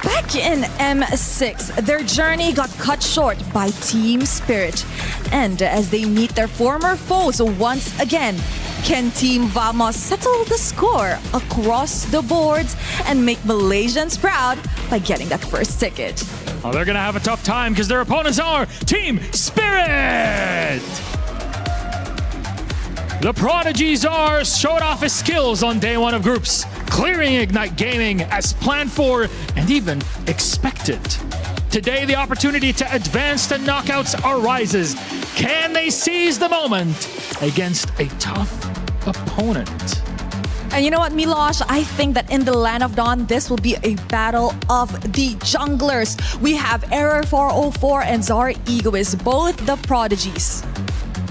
Back in M6, their journey got cut short by Team Spirit. And as they meet their former foes once again, Can Team Vamos settle the score across the boards and make Malaysians proud by getting that first ticket? Oh, they're going to have a tough time because their opponents are Team Spirit. The Prodigies showed off his skills on day one of groups, clearing Ignite Gaming as planned for and even expected. Today, the opportunity to advance to knockouts arises. Can they seize the moment against a tough opponent? And you know what, Milosh? I think that in the Land of Dawn, this will be a battle of the junglers. We have Error 404 and Zara Egoist, both the Prodigies.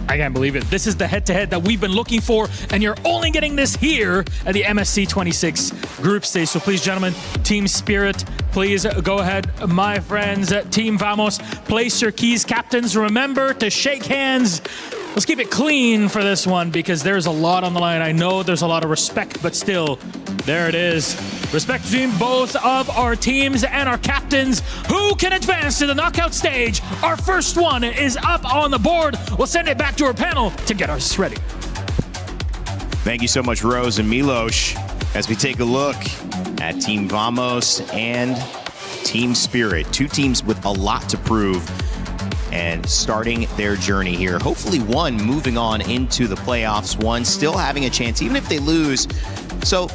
I can't believe it. This is the head-to-head that we've been looking for, and you're only getting this here at the MSC 26 group stage. So please, gentlemen, Team Spirit, please go ahead. My friends at Team Vamos, place your keys. Captains, remember to shake hands. Let's keep it clean for this one because there's a lot on the line. I know there's a lot of respect, but still, there it is. Respect between both of our teams and our captains. Who can advance to the knockout stage? Our first one is up on the board. We'll send it back to our panel to get us ready. Thank you so much, Rose and Milosh, as we take a look at Team Vamos and Team Spirit. Two teams with a lot to prove and starting their journey here. Hopefully one moving on into the playoffs, one still having a chance, even if they lose. So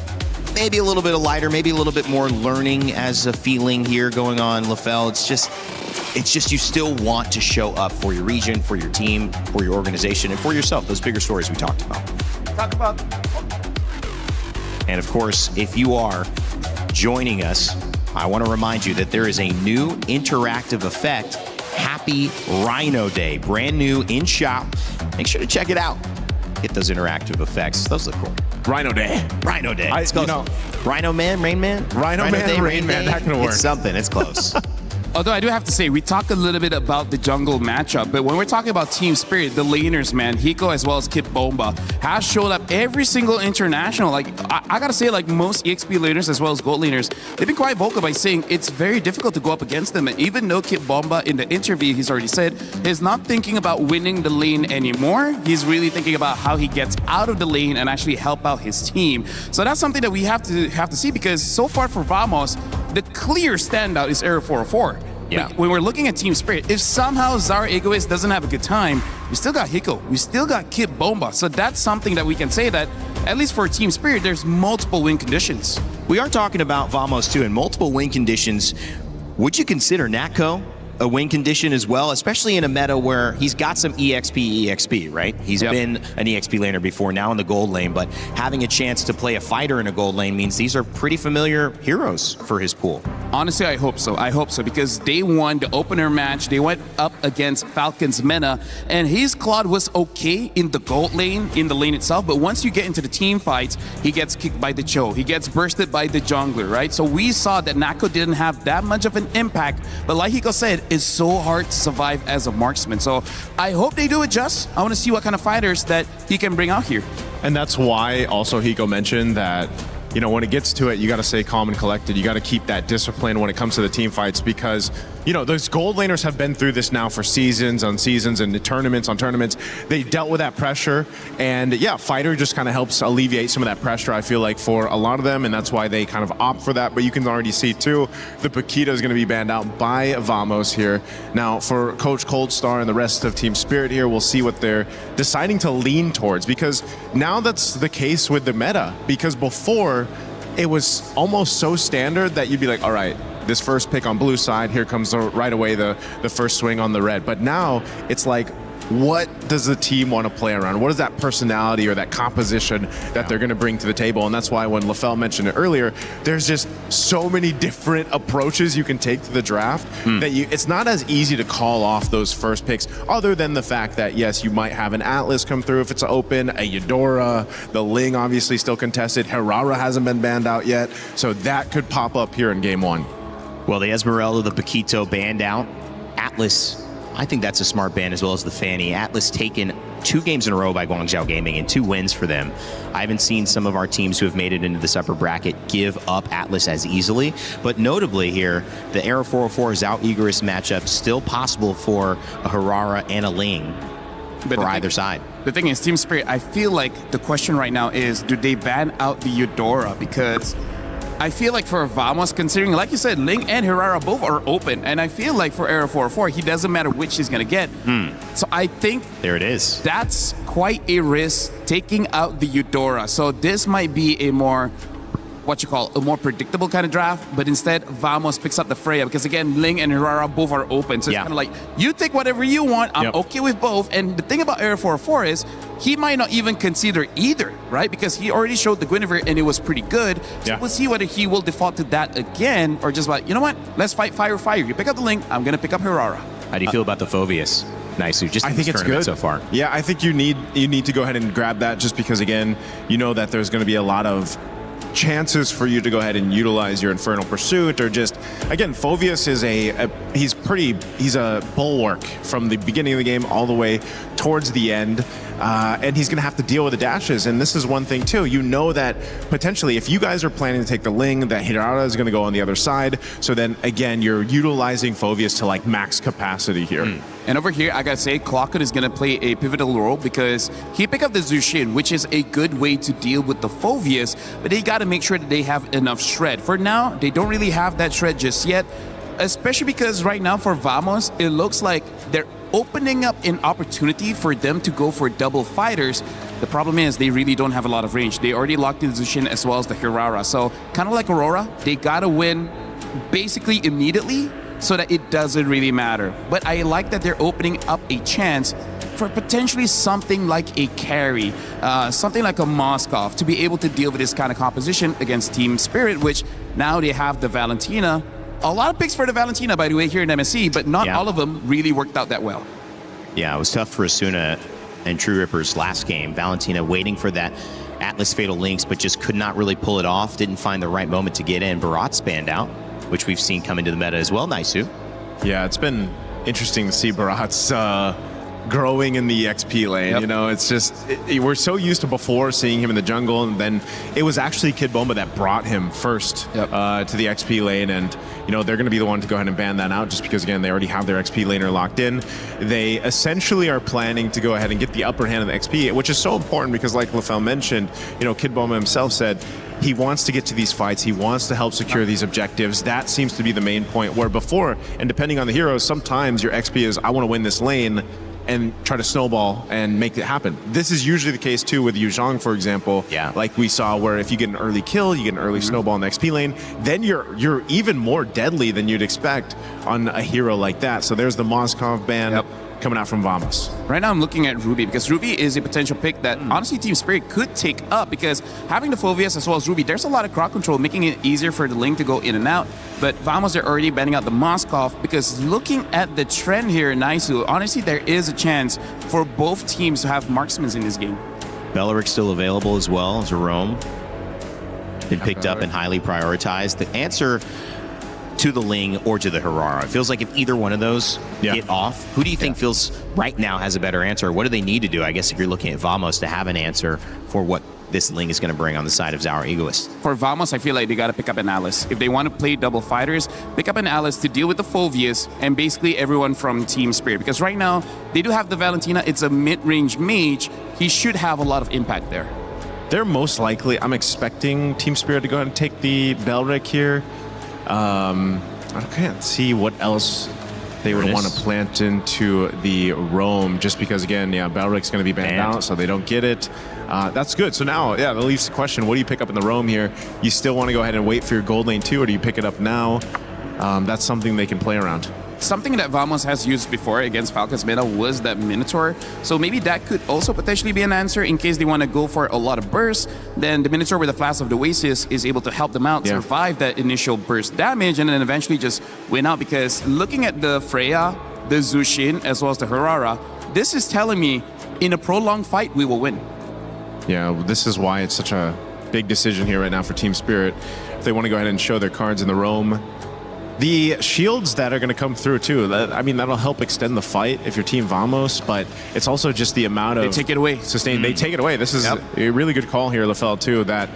maybe a little bit of lighter, maybe a little bit more learning as a feeling here going on, LaFell. It's just you still want to show up for your region, for your team, for your organization, and for yourself. Those bigger stories we talked about. And of course, if you are joining us, I want to remind you that there is a new interactive effect, Happy Rhino Day, brand new in shop. Make sure to check it out. Get those interactive effects. Those look cool. Rhino Day. Rhino Day. It's close. Rhino Man, Rain Man? Rhino Man, Day, Rain Man. That can work. It's something. It's close. Although I do have to say, we talked a little bit about the jungle matchup, but when we're talking about Team Spirit, the laners, man, Hiko as well as Kip Bomba, has showed up every single international. Like, I gotta say, like most EXP laners as well as gold laners, they've been quite vocal by saying it's very difficult to go up against them. And even though Kip Bomba, in the interview, he's already said, is not thinking about winning the lane anymore. He's really thinking about how he gets out of the lane and actually help out his team. So that's something that we have to see, because so far for Vamos, the clear standout is Error 404. Yeah. When we're looking at Team Spirit, if somehow Zara Egoist doesn't have a good time, we still got Hiko, we still got Kip Bomba. So that's something that we can say that, at least for Team Spirit, there's multiple win conditions. We are talking about Vamos too, and multiple win conditions. Would you consider Natco a win condition as well, especially in a meta where he's got some EXP, right? He's been an EXP laner before, now in the gold lane, but having a chance to play a fighter in a gold lane means these are pretty familiar heroes for his pool. Honestly, I hope so. I hope so, because they won the opener match. They went up against Falcons Mena, and his Claude was okay in the gold lane, in the lane itself, but once you get into the team fights, he gets kicked by the Cho. He gets bursted by the jungler, right? So we saw that Natco didn't have that much of an impact, but like Hiko said, it's so hard to survive as a marksman. So I hope they do adjust. I want to see what kind of fighters that he can bring out here. And that's why also Hiko mentioned that, you know, when it gets to it, you got to stay calm and collected. You got to keep that discipline when it comes to the team fights, because, you know, those gold laners have been through this now for seasons on seasons and tournaments on tournaments. They dealt with that pressure, and yeah, fighter just kind of helps alleviate some of that pressure, I feel like, for a lot of them, and that's why they kind of opt for that. But you can already see too, the Paquita is going to be banned out by Vamos here. Now for Coach Coldstar and the rest of Team Spirit here, we'll see what they're deciding to lean towards, because now that's the case with the meta, because before it was almost so standard that you'd be like, all right, this first pick on blue side, here comes right away the first swing on the red. But now it's like, what does the team want to play around? What is that personality or that composition that they're going to bring to the table? And that's why when LaFell mentioned it earlier, there's just so many different approaches you can take to the draft that it's not as easy to call off those first picks, other than the fact that, yes, you might have an Atlas come through if it's open, a Eudora, the Ling obviously still contested, Herrera hasn't been banned out yet, so that could pop up here in game one. Well, the Esmeralda, the Paquito banned out. Atlas, I think that's a smart ban, as well as the Fanny. Atlas taken 2 games in a row by Guangzhou Gaming and 2 wins for them. I haven't seen some of our teams who have made it into this upper bracket give up Atlas as easily, but notably here, the Error 404 Zhao Egoist matchup still possible for a Herrera and a Ling. for either side. The thing is, Team Spirit, I feel like the question right now is, do they ban out the Eudora? Because I feel like for Vamos, considering, like you said, Ling and Herrera both are open. And I feel like for Aero 404, he doesn't matter which he's going to get. So I think there it is. That's quite a risk, taking out the Eudora. So this might be a more, a more predictable kind of draft, but instead Vamos picks up the Freya because again, Ling and Herrera both are open. So it's kind of like, you take whatever you want, I'm okay with both. And the thing about Air 404 is he might not even consider either, right? Because he already showed the Guinevere and it was pretty good. So we'll see whether he will default to that again or just like, you know what, let's fight fire. You pick up the Ling, I'm gonna pick up Herrera. How do you feel about the Phoveus? Nice. Just I think it's good so far. Yeah, I think you need to go ahead and grab that just because again, you know that there's going to be a lot of chances for you to go ahead and utilize your Infernal Pursuit or just, again, Phoveus is he's a bulwark from the beginning of the game all the way towards the end. And he's going to have to deal with the dashes. And this is one thing, too. You know that potentially if you guys are planning to take the Ling, that Hirara is going to go on the other side. So then, again, you're utilizing Phoveus to, like, max capacity here. And over here, I got to say, Clockwood is going to play a pivotal role because he picked up the Zushin, which is a good way to deal with the Phoveus, but they got to make sure that they have enough shred. For now, they don't really have that shred just yet, especially because right now for Vamos, it looks like they're opening up an opportunity for them to go for double fighters. The problem is they really don't have a lot of range. They already locked in the Zushin as well as the Hirara. So kind of like Aurora, they got to win basically immediately so that it doesn't really matter. But I like that they're opening up a chance for potentially something like a carry, something like a Moskov to be able to deal with this kind of composition against Team Spirit, which now they have the Valentina. A lot of picks for the Valentina, by the way, here in MSC, but not all of them really worked out that well. Yeah, it was tough for Asuna and True Rippers last game. Valentina waiting for that Atlas Fatal Links, but just could not really pull it off. Didn't find the right moment to get in. Barat spanned out, which we've seen come into the meta as well. Naisu. Yeah, it's been interesting to see Barat's growing in the XP lane. You know, it's just, we're so used to before seeing him in the jungle, and then it was actually Kid Bomba that brought him first to the XP lane, and you know, they're going to be the one to go ahead and ban that out just because, again, they already have their XP laner locked in. They essentially are planning to go ahead and get the upper hand of the XP, which is so important because, like LaFell mentioned, you know, Kid Bomba himself said he wants to get to these fights. He wants to help secure these objectives. That seems to be the main point, where before, and depending on the heroes, sometimes your XP is, I want to win this lane and try to snowball and make it happen. This is usually the case too with Yu Zhang, for example. Yeah. Like we saw, where if you get an early kill, you get an early snowball in the XP lane, then you're even more deadly than you'd expect on a hero like that. So there's the Moskov ban coming out from Vamos. Right now I'm looking at Ruby because Ruby is a potential pick that honestly Team Spirit could take up because having the Phoveus as well as Ruby, there's a lot of crowd control, making it easier for the Ling to go in and out. But Vamos are already banning out the Moskov because looking at the trend here in Naisu, honestly there is a chance for both teams to have marksmen in this game. Belleric still available as well. Jerome been picked up and highly prioritized. The answer to the Ling or to the Herrera. It feels like if either one of those get off, who do you think feels right now has a better answer? What do they need to do? I guess if you're looking at Vamos to have an answer for what this Ling is going to bring on the side of Zaur Egoist. For Vamos, I feel like they got to pick up an Alice. If they want to play double fighters, pick up an Alice to deal with the Phoveus and basically everyone from Team Spirit. Because right now, they do have the Valentina. It's a mid-range mage. He should have a lot of impact there. They're most likely, I'm expecting Team Spirit to go ahead and take the Belleric here. I can't see what else they would want to plant into the Roam, just because, again, Belric's going to be banned out, so they don't get it. That's good. So now, that leaves the question, what do you pick up in the Roam here? You still want to go ahead and wait for your gold lane too, or do you pick it up now? That's something they can play around. Something that Vamos has used before against Falcons meta was that Minotaur. So maybe that could also potentially be an answer in case they want to go for a lot of bursts. Then the Minotaur with the Flask of the Oasis is able to help them out, survive that initial burst damage, and then eventually just win out. Because looking at the Freya, the Zushin, as well as the Herrera, this is telling me in a prolonged fight, we will win. Yeah, this is why it's such a big decision here right now for Team Spirit. If they want to go ahead and show their cards in the Roam, the shields that are going to come through too, that'll help extend the fight if you're Team Vamos, but it's also just the amount of... They take it away. They take it away. This is a really good call here, LaFell, too, that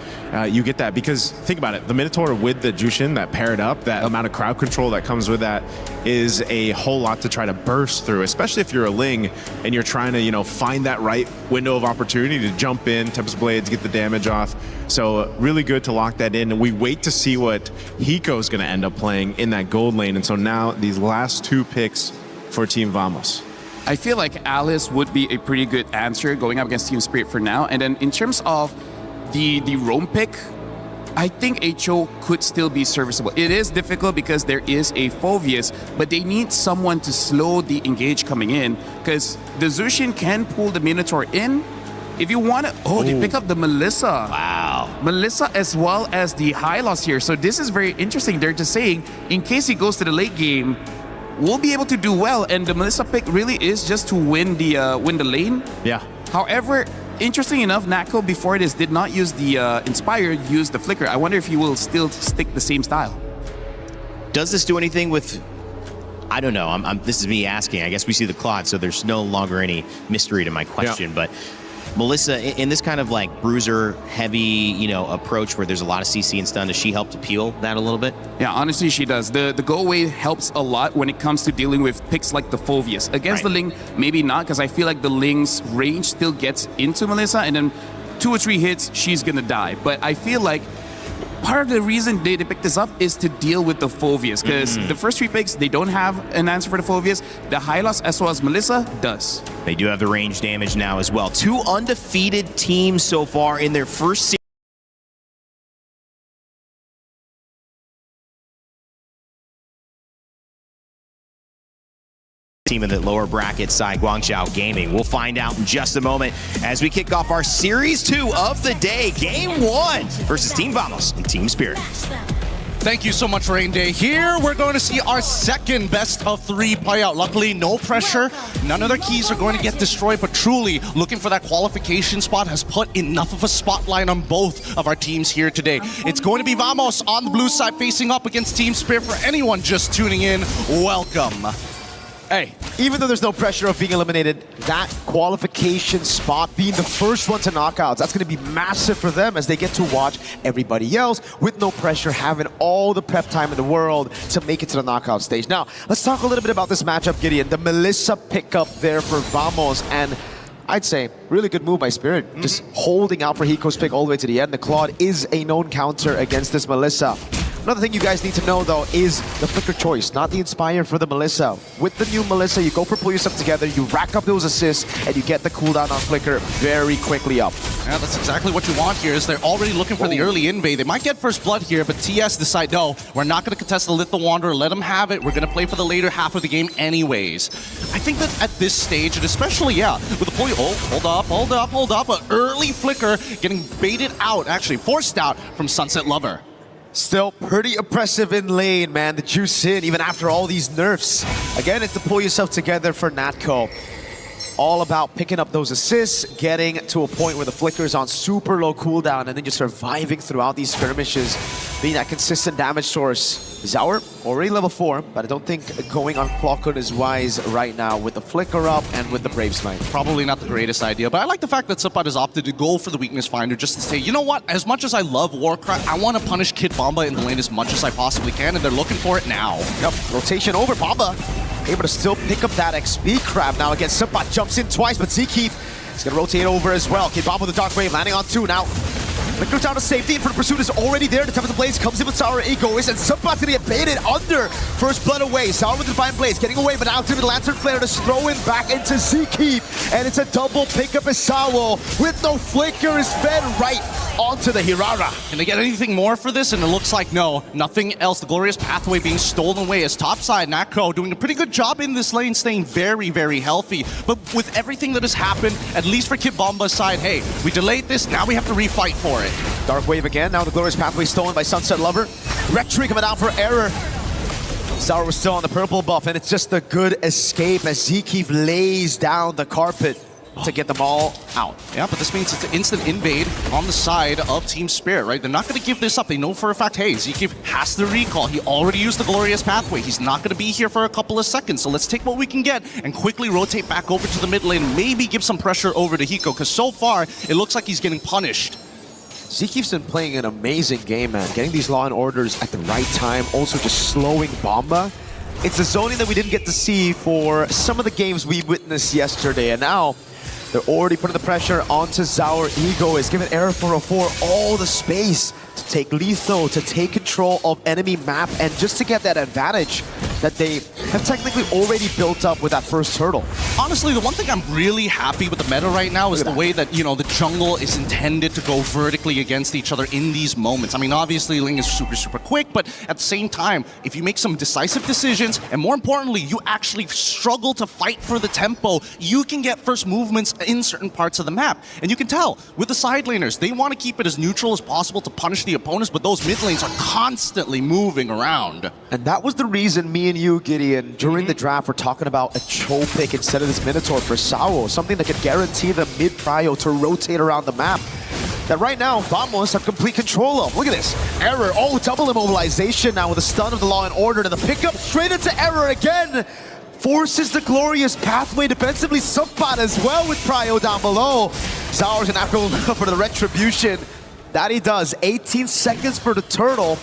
you get that. Because think about it, the Minotaur with the Jushin that paired up, that amount of crowd control that comes with that, is a whole lot to try to burst through, especially if you're a Ling and you're trying to, you know, find that right window of opportunity to jump in, Tempest Blades, get the damage off. So really good to lock that in. And we wait to see what Hiko's going to end up playing in that gold lane. And so now these last 2 picks for Team Vamos. I feel like Alice would be a pretty good answer going up against Team Spirit for now. And then in terms of the roam pick, I think HO could still be serviceable. It is difficult because there is a Phoveus, but they need someone to slow the engage coming in, because the Zushin can pull the Minotaur in. If you want to... Oh, they pick up the Melissa. Wow. Melissa as well as the Hylos here. So this is very interesting. They're just saying, in case he goes to the late game, we'll be able to do well. And the Melissa pick really is just to win the lane. Yeah. However, interesting enough, Nako before this did not use the Inspire, used the Flicker. I wonder if he will still stick the same style. Does this do anything with... I don't know. This is me asking. I guess we see the Claude, so there's no longer any mystery to my question. But Melissa, in this kind of like bruiser heavy, you know, approach where there's a lot of CC and stun, does she help to peel that a little bit? Yeah, honestly, she does. The go away helps a lot when it comes to dealing with picks like the Phoveus. Against the Ling, maybe not, because I feel like the Ling's range still gets into Melissa, and then 2 or 3 hits, she's gonna die. But I feel like part of the reason they picked this up is to deal with the Phoveus, because the first 3 picks, they don't have an answer for the Phoveus. The Hylos as well as Melissa does. They do have the range damage now as well. 2 undefeated teams so far in their first series. Team in the lower bracket side, Guangzhou Gaming. We'll find out in just a moment as we kick off our Series 2 of the day, Game 1 versus Team Vamos and Team Spirit. Thank you so much, Rain Day. Here, we're going to see our second best of 3 play out. Luckily, no pressure. None of their keys are going to get destroyed, but truly, looking for that qualification spot has put enough of a spotlight on both of our teams here today. It's going to be Vamos on the blue side facing up against Team Spirit. For anyone just tuning in, welcome. Hey, even though there's no pressure of being eliminated, that qualification spot being the first one to knockouts, that's going to be massive for them as they get to watch everybody else with no pressure, having all the prep time in the world to make it to the knockout stage. Now, let's talk a little bit about this matchup, Gideon. The Melissa pickup there for Vamos, and I'd say really good move by Spirit. Just holding out for Hiko's pick all the way to the end. The Claude is a known counter against this Melissa. Another thing you guys need to know, though, is the Flicker choice, not the Inspire for the Melissa. With the new Melissa, you go for pull yourself together, you rack up those assists, and you get the cooldown on Flicker very quickly up. Yeah, that's exactly what you want here, is they're already looking for the early invade. They might get first blood here, but TS decide, no, we're not going to contest the Lethal Wanderer, let them have it, we're going to play for the later half of the game anyways. I think that at this stage, and especially, with the pull, hold up, an early Flicker getting baited out, actually forced out from Sunset Lover. Still pretty oppressive in lane, man. The juice in, even after all these nerfs. Again, it's to pull yourself together for Natco. All about picking up those assists, getting to a point where the Flicker is on super low cooldown, and then just surviving throughout these skirmishes, being that consistent damage source. Zaur, already level 4, but I don't think going on Clockhood is wise right now with the Flicker up and with the Brave Smite. Probably not the greatest idea, but I like the fact that Supat has opted to go for the Weakness Finder just to say, you know what, as much as I love Warcraft, I want to punish Kid Bomba in the lane as much as I possibly can, and they're looking for it now. Yep, rotation over, Bomba able to still pick up that XP crab now against Supat, jumps in twice, but Zekeef is going to rotate over as well. Kid Bomba with the Dark Wave landing on 2 now. Flicker's down to safety, and for the pursuit is already there. The Tempest Blades comes in with Sour Egoist, and Subpot's gonna get baited under. First blood away. Sour with the Divine Blades getting away, but out to the Lantern Flare to throw him back into Zekeef. And it's a double pickup as Sawo with no Flicker is fed right onto the Hirara. Can they get anything more for this? And it looks like no, nothing else. The Glorious Pathway being stolen away as topside. Natco doing a pretty good job in this lane, staying very, very healthy. But with everything that has happened, at least for Kid Bomba's side, hey, we delayed this, now we have to refight for it. Dark Wave again, now the Glorious Pathway stolen by Sunset Lover. Retry coming out for error. Sour was still on the purple buff, and it's just a good escape as Zekeef lays down the carpet to get them all out. Yeah, but this means it's an instant invade on the side of Team Spirit, right? They're not going to give this up. They know for a fact, hey, Zekeef has the recall. He already used the Glorious Pathway. He's not going to be here for a couple of seconds. So let's take what we can get and quickly rotate back over to the mid lane. Maybe give some pressure over to Hiko, because so far, it looks like he's getting punished. Zekeef's been playing an amazing game, man. Getting these Law and Orders at the right time, also just slowing Bomba. It's a zoning that we didn't get to see for some of the games we witnessed yesterday, and now they're already putting the pressure onto Zaur Egoist, giving Error 404 all the space to take lethal, to take control of enemy map, and just to get that advantage that they have technically already built up with that first turtle. Honestly, the one thing I'm really happy with the meta right now is the way that, you know, the jungle is intended to go vertically against each other in these moments. I mean, obviously, Ling is super, super quick, but at the same time, if you make some decisive decisions, and more importantly, you actually struggle to fight for the tempo, you can get first movements in certain parts of the map. And you can tell, with the side laners, they want to keep it as neutral as possible to punish the opponents, but those mid lanes are constantly moving around. And that was the reason me and you, Gideon, during the draft, were talking about a Cho pick instead of this Minotaur for Sao, something that could guarantee the mid-prio to rotate around the map. That right now, Vamos have complete control of. Look at this. Error, double immobilization now with the stun of the Law and Order, and the pickup straight into Error again. Forces the glorious pathway defensively. Subpat as well with Prio down below. Zaur's gonna have to go for the retribution. That he does. 18 seconds for the turtle.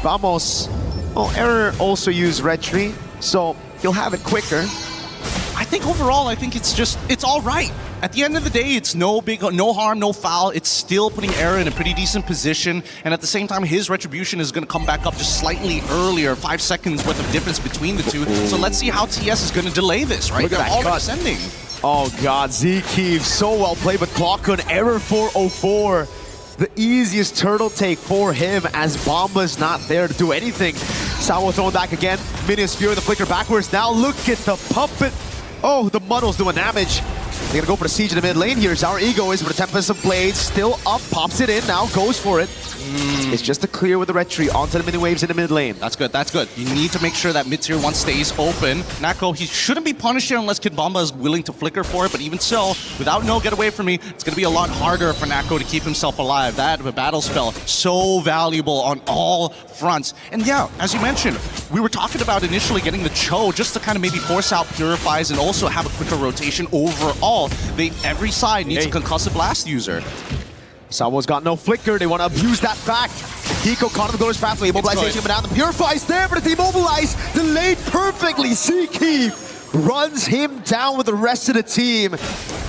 Vamos. Well, Error also used retry, so he'll have it quicker. I think overall, it's all right. At the end of the day, it's no harm, no foul. It's still putting Error in a pretty decent position, and at the same time, his retribution is going to come back up just slightly earlier, 5 seconds worth of difference between the two. So let's see how TS is going to delay this, right? Look at They're that already cut. sending. Oh God, Zkeev, so well played, but clock on Error 404. The easiest turtle take for him as Bomba's not there to do anything. Sao throwing back again. Minions Fury the flicker backwards. Now look at the puppet. Oh, the Muddle's doing damage. They're gonna go for the siege in the mid lane here. Zaur Egoist with a Tempest of Blades, still up, pops it in, now goes for it. It's just a clear with the retry onto the mini waves in the mid lane. That's good, that's good. You need to make sure that mid-tier 1 stays open. Nako, he shouldn't be punished here unless Kid Bomba is willing to flicker for it, but even so, without no get away from me, it's gonna be a lot harder for Nako to keep himself alive. That battle spell, so valuable on all fronts. And yeah, as you mentioned, we were talking about initially getting the Cho just to kind of maybe force out Purifies and also have a quicker rotation overall. Every side needs a concussive blast user. Sawo's got no flicker. They want to abuse that fact. Hiko caught on the Glorious Pathway. Immobilization coming down. The Purify's there, but it's immobilized. Delayed perfectly. Zkeev runs him down with the rest of the team.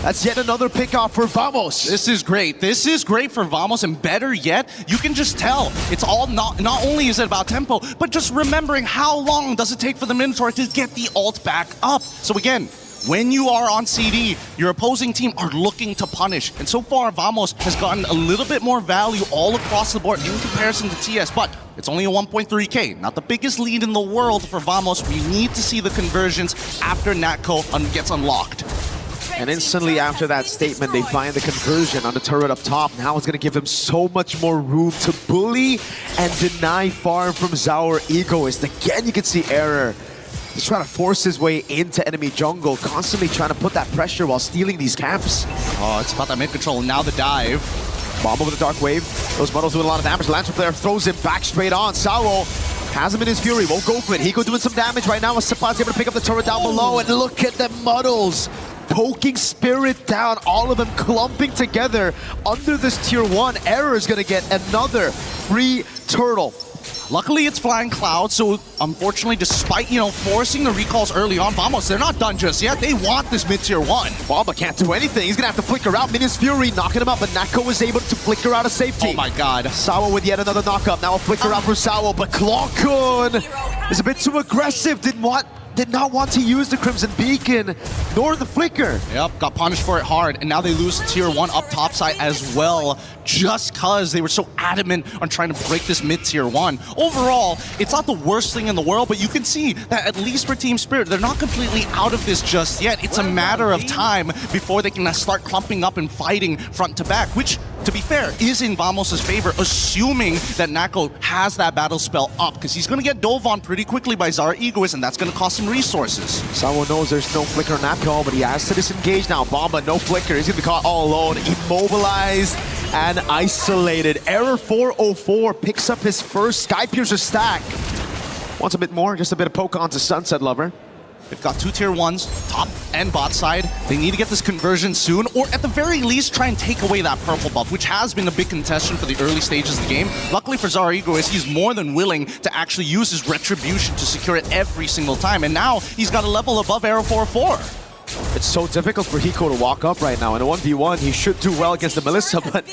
That's yet another pick off for Vamos. This is great. This is great for Vamos, and better yet, you can just tell. It's all not only is it about tempo, but just remembering how long does it take for the Minotaur to get the ult back up. So again, when you are on CD, your opposing team are looking to punish. And so far, Vamos has gotten a little bit more value all across the board in comparison to TS, but it's only a 1.3k. Not the biggest lead in the world for Vamos. We need to see the conversions after Natco gets unlocked. And instantly after that statement, they find the conversion on the turret up top. Now it's going to give him so much more room to bully and deny farm from Zaur Egoist. Again, you can see Error. He's trying to force his way into enemy jungle, constantly trying to put that pressure while stealing these camps. Oh, it's about that mid control. Now the dive. Bomb over the Dark Wave. Those Muddles doing a lot of damage. Lantern player throws him back straight on. Sao has him in his fury. Won't go for it. Hiko doing some damage right now. Sapat's able to pick up the turret down below. And look at the Muddles poking Spirit down. All of them clumping together under this tier 1. Error is going to get another free turtle. Luckily, it's Flying Cloud, so unfortunately, despite, forcing the recalls early on, Vamos, they're not done just yet. They want this mid-tier 1. Bomba can't do anything. He's going to have to flicker out. Minions Fury knocking him up, but Nako was able to flicker out of safety. Oh my god. Sao with yet another knock-up. Now a flicker out for Sao, but Klonkun is a bit too aggressive. Did not want to use the Crimson Beacon, nor the flicker. Yep, got punished for it hard, and now they lose tier 1 up top side as well, just because they were so adamant on trying to break this mid-tier 1. Overall, it's not the worst thing in the world, but you can see that at least for Team Spirit, they're not completely out of this just yet. It's a matter of time before they can start clumping up and fighting front to back, which, to be fair, is in Vamos' favor, assuming that Nako has that battle spell up, because he's going to get dove on pretty quickly by Zaur Egoist, and that's going to cost him resources. Someone knows there's no flicker on that call, but he has to disengage now. Bomba, no flicker. He's going to be caught all alone, immobilized and isolated. Error 404 picks up his first Sky Piercer stack. Wants a bit more, just a bit of poke onto Sunset Lover. They've got 2 tier 1s, top and bot side. They need to get this conversion soon, or at the very least, try and take away that purple buff, which has been a big contestation for the early stages of the game. Luckily for Zarigo, he's more than willing to actually use his retribution to secure it every single time, and now he's got a level above Arrow 4-4. It's so difficult for Hiko to walk up right now. In a 1v1, he should do well against the Melissa, but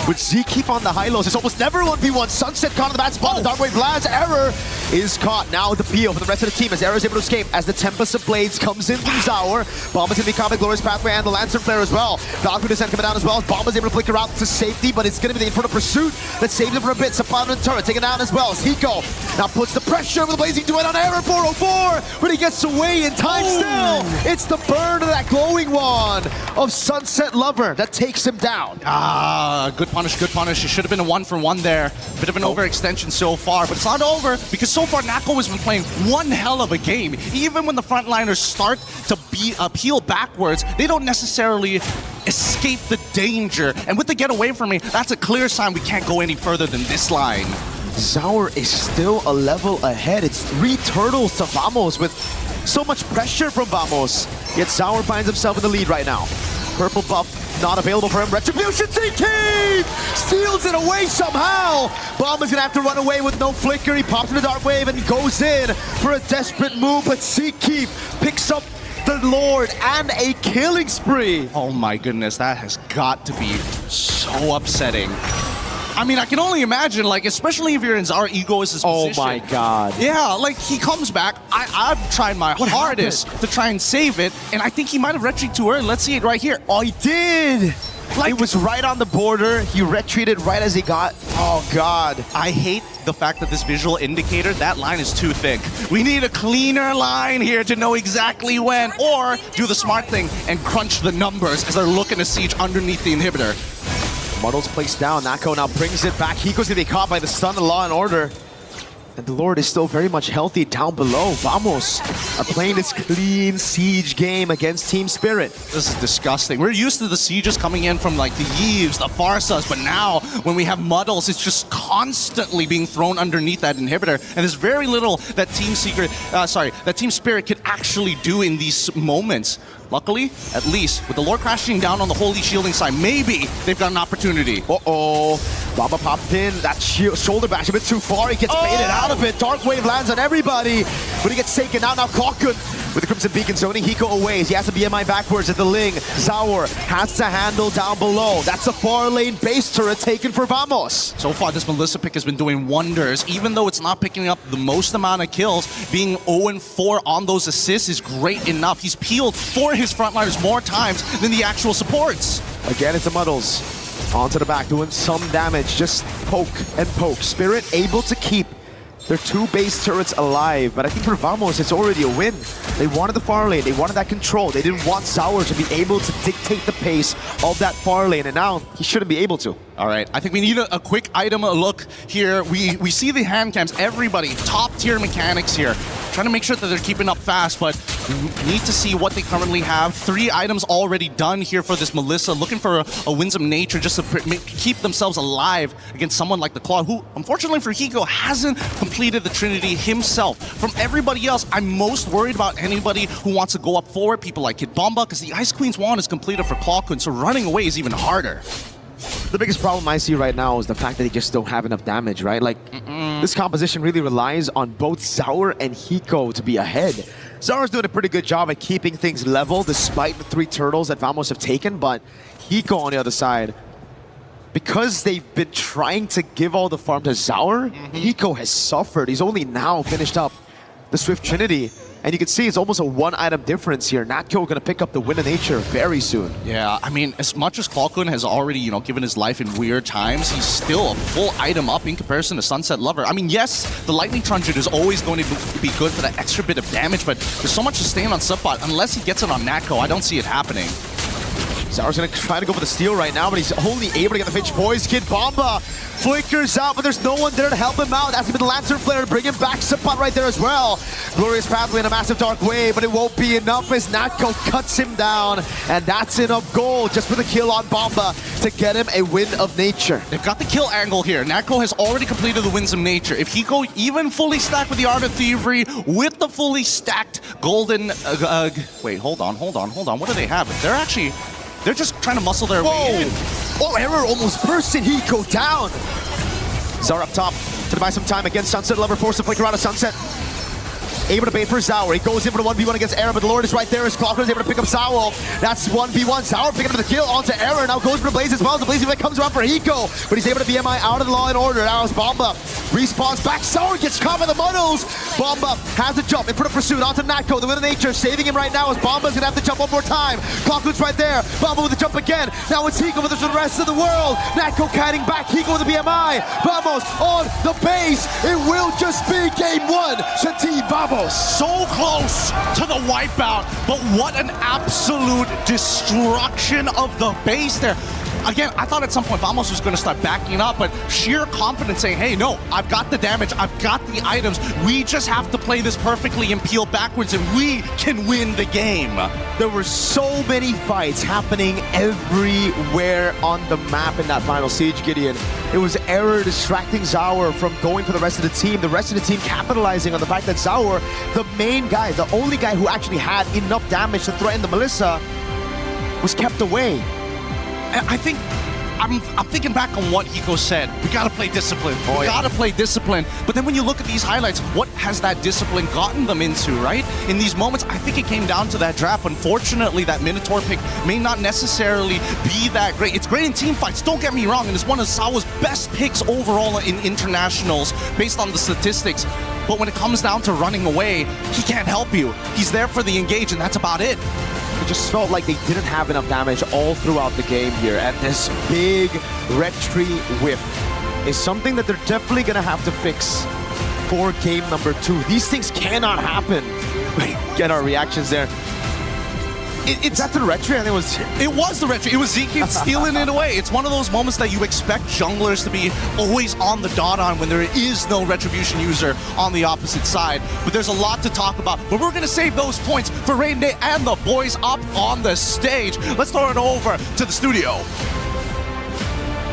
with Z keep on the high lows, it's almost never 1v1. Sunset caught in the bad spot. The Dark Wave lands. Error is caught. Now the peel for the rest of the team as Error is able to escape as the Tempest of Blades comes in from Zaur. Bomb is going to be caught by Glorious Pathway and the Lantern Flare as well. Valkyrie Descent coming down as well. Bomb is able to flicker out to safety, but it's going to be the Inferno Pursuit that saves him for a bit. Sapana and Turret taken down as well. As Hiko now puts the pressure with the Blazing Duet on Error 404, but he gets away in time still. It's the burn of that glowing one of Sunset Lover that takes him down. Good punish, good punish. It should have been a 1-for-1 there. Bit of an overextension so far, but it's not over because so far Nako has been playing one hell of a game. Even when the frontliners start to peel backwards, they don't necessarily escape the danger. And with the get away from me, that's a clear sign we can't go any further than this line. Zaur is still a level ahead. It's 3 turtles to Vamos with so much pressure from Vamos. Yet Zaur finds himself in the lead right now. Purple buff not available for him. Retribution CK steals it away somehow. Bomb is gonna have to run away with no flicker. He pops in the Dark Wave and goes in for a desperate move, but Seakeep picks up the Lord and a killing spree. Oh my goodness, that has got to be so upsetting. I mean, I can only imagine, like, especially if you're in Zarigo's position. Oh my god. Yeah, like, he comes back. I've tried my hardest to try and save it, and I think he might have retreated too early. Let's see it right here. Oh, he did! Like, it was right on the border. He retreated right as he got. Oh god. I hate the fact that this visual indicator, that line is too thick. We need a cleaner line here to know exactly when, or do the smart thing and crunch the numbers as they're looking to siege underneath the inhibitor. Muddle's placed down. Nako now brings it back. Hiko's gonna be caught by the stun of Law and Order. And the Lord is still very much healthy down below. Vamos are playing this clean siege game against Team Spirit. This is disgusting. We're used to the sieges coming in from like the Yves, the Farsas, but now when we have Muddles, it's just constantly being thrown underneath that inhibitor. And there's very little that Team Spirit could actually do in these moments. Luckily, at least, with the Lord crashing down on the Holy Shielding side, maybe they've got an opportunity. Uh-oh. Baba popped in. That shoulder bash a bit too far. He gets baited out of it. Dark Wave lands on everybody, but he gets taken out. Now Kalkun with the Crimson Beacon zoning Hiko away. He has to BMI backwards at the Ling. Zaur has to handle down below. That's a far lane base turret taken for Vamos. So far, this Melissa pick has been doing wonders. Even though it's not picking up the most amount of kills, being 0-4 on those assists is great enough. He's peeled for his frontliners more times than the actual supports. Again, it's the Muddles. Onto the back, doing some damage. Just poke and poke. Spirit able to keep their 2 base turrets alive, but I think for Vamos, it's already a win. They wanted the far lane, they wanted that control. They didn't want Zaur to be able to dictate the pace of that far lane, and now he shouldn't be able to. All right, I think we need a quick item look here. We see the hand cams, everybody, top tier mechanics here. Trying to make sure that they're keeping up fast, but we need to see what they currently have. 3 items already done here for this Melissa, looking for a winsome nature just to keep themselves alive against someone like the Claw, who, unfortunately for Hiko, hasn't completed the Trinity himself. From everybody else, I'm most worried about anybody who wants to go up forward, people like Kid Bomba, because the Ice Queen's wand is completed for Clawkun, so running away is even harder. The biggest problem I see right now is the fact that they just don't have enough damage, right? Like, this composition really relies on both Zaur and Hiko to be ahead. Zaur's doing a pretty good job at keeping things level despite the 3 turtles that Vamos have taken, but Hiko on the other side, because they've been trying to give all the farm to Zaur, Hiko has suffered. He's only now finished up the Swift Trinity. And you can see it's almost a 1-item difference here. Natko gonna pick up the Win of Nature very soon. Yeah, I mean, as much as Clawkun has already, given his life in weird times, he's still a full item up in comparison to Sunset Lover. I mean, yes, the Lightning Truncheon is always going to be good for that extra bit of damage, but there's so much to stand on Subbot. Unless he gets it on Natko, I don't see it happening. Zaur's gonna try to go for the steal right now, but he's only able to get the Finch poise. Kid Bomba flickers out, but there's no one there to help him out. That's been the Lantern Flare to bring him back. Suppot right there as well. Glorious Pathway in a massive dark wave, but it won't be enough as Natko cuts him down, and that's enough gold just for the kill on Bomba to get him a win of nature. They've got the kill angle here. Natko has already completed the wins of nature. If he go even fully stacked with the Art of Thievery, with the fully stacked golden... wait, hold on. What do they have? They're just trying to muscle their way in. Oh, Error almost bursted Hiko down. Zaur up top to buy some time against Sunset. Lover forced to flicker out of Sunset. Able to bait for Zaur. He goes in for the 1v1 against Error, but the Lord is right there as Clockers is able to pick up Zaur. That's 1v1. Zaur picking up the kill onto Error. Now goes for the Blaze as well. The Blaze event comes around for Hiko, but he's able to BMI out of the Law and Order. Now it's Bomba. Respawns back. Zaur gets caught by the muddles. Bomba has the jump in front of pursuit onto Natko. The Win of Nature saving him right now as Bomba's gonna have to jump one more time. Clockers right there. Bomba with the jump again. Now it's Hiko with the rest of the world. Natko kiting back. Hiko with the BMI. Vamos on the base. It will just be game one to Team Vamos. So close to the wipeout, but what an absolute destruction of the base there. Again, I thought at some point Vamos was going to start backing up, but sheer confidence saying, hey, no, I've got the damage, I've got the items, we just have to play this perfectly and peel backwards and we can win the game. There were so many fights happening everywhere on the map in that final siege, Gideon. It was Error distracting Zaur from going for the rest of the team. The rest of the team capitalizing on the fact that Zaur, the main guy, the only guy who actually had enough damage to threaten the Melissa, was kept away. I think I'm thinking back on what Hiko said. We gotta play discipline. We gotta play discipline. But then when you look at these highlights, what has that discipline gotten them into, right? In these moments, I think it came down to that draft. Unfortunately, that Minotaur pick may not necessarily be that great. It's great in team fights, don't get me wrong, and it's one of Sawa's best picks overall in internationals based on the statistics. But when it comes down to running away, he can't help you. He's there for the engage, and that's about it. It just felt like they didn't have enough damage all throughout the game here, and this big red tree whiff is something that they're definitely gonna have to fix for game number 2. These things cannot happen. Get our reactions there. Is that the red tree? I think it was the red tree. It was Zeke stealing it away. It's one of those moments that you expect junglers to be always on the dot on when there is no Retribution user on the opposite side. But there's a lot to talk about. But we're going to save those points for Rain Day and the boys up on the stage. Let's throw it over to the studio.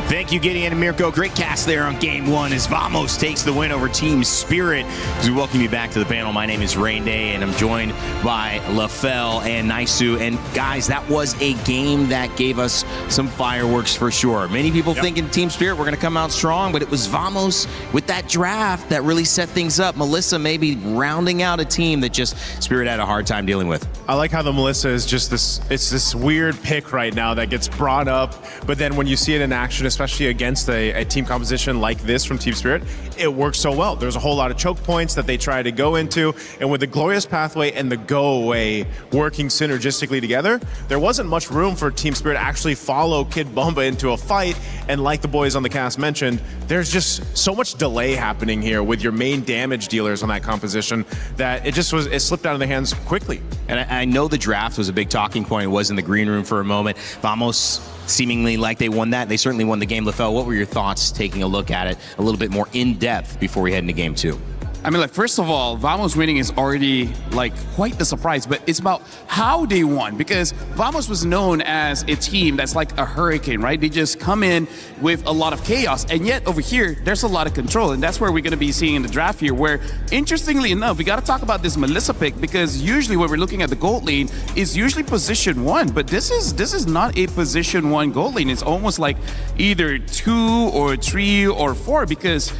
Thank you, Gideon and Mirko. Great cast there on game 1 as Vamos takes the win over Team Spirit. As we welcome you back to the panel, my name is Rain Day, and I'm joined by LaFell and Naisu. And guys, that was a game that gave us some fireworks for sure. Many people thinking Team Spirit were going to come out strong, but it was Vamos with that draft that really set things up. Melissa maybe rounding out a team that just Spirit had a hard time dealing with. I like how the Melissa is just this weird pick right now that gets brought up, but then when you see it in action, especially against a team composition like this from Team Spirit, it works so well. There's a whole lot of choke points that they try to go into, and with the Glorious Pathway and the Go Away working synergistically together, there wasn't much room for Team Spirit to actually follow Kid Bomba into a fight, and like the boys on the cast mentioned, there's just so much delay happening here with your main damage dealers on that composition that it slipped out of their hands quickly. And I know the draft was a big talking point. It was in the green room for a moment. Vamos seemingly like they won that. They certainly won the game. LaFell, what were your thoughts taking a look at it a little bit more in depth before we head into game 2? I mean, like, first of all, Vamos winning is already, like, quite the surprise, but it's about how they won, because Vamos was known as a team that's like a hurricane, right? They just come in with a lot of chaos, and yet over here, there's a lot of control, and that's where we're going to be seeing in the draft here, where, interestingly enough, we got to talk about this Melissa pick, because usually when we're looking at the gold lane, is usually position 1, but this is not a position 1 gold lane. It's almost like either 2 or 3 or 4, because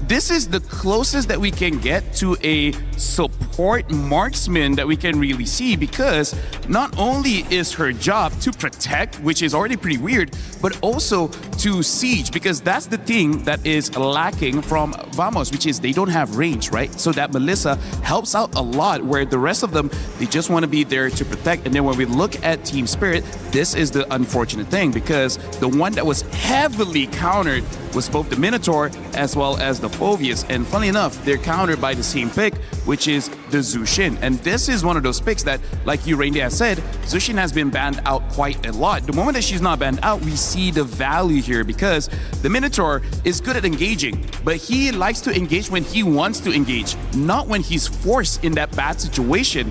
this is the closest that we can get to a support marksman that we can really see, because not only is her job to protect, which is already pretty weird, but also to siege, because that's the thing that is lacking from Vamos, which is they don't have range, right? So that Melissa helps out a lot, where the rest of them, they just want to be there to protect. And then when we look at Team Spirit, this is the unfortunate thing, because the one that was heavily countered was both the Minotaur as well as the Phoveus. And funny enough, they're countered by the same pick, which is the Zushin. And this is one of those picks that, like you, Randy, has said, Zushin has been banned out quite a lot. The moment that she's not banned out, we see the value here because the Minotaur is good at engaging, but he likes to engage when he wants to engage, not when he's forced in that bad situation.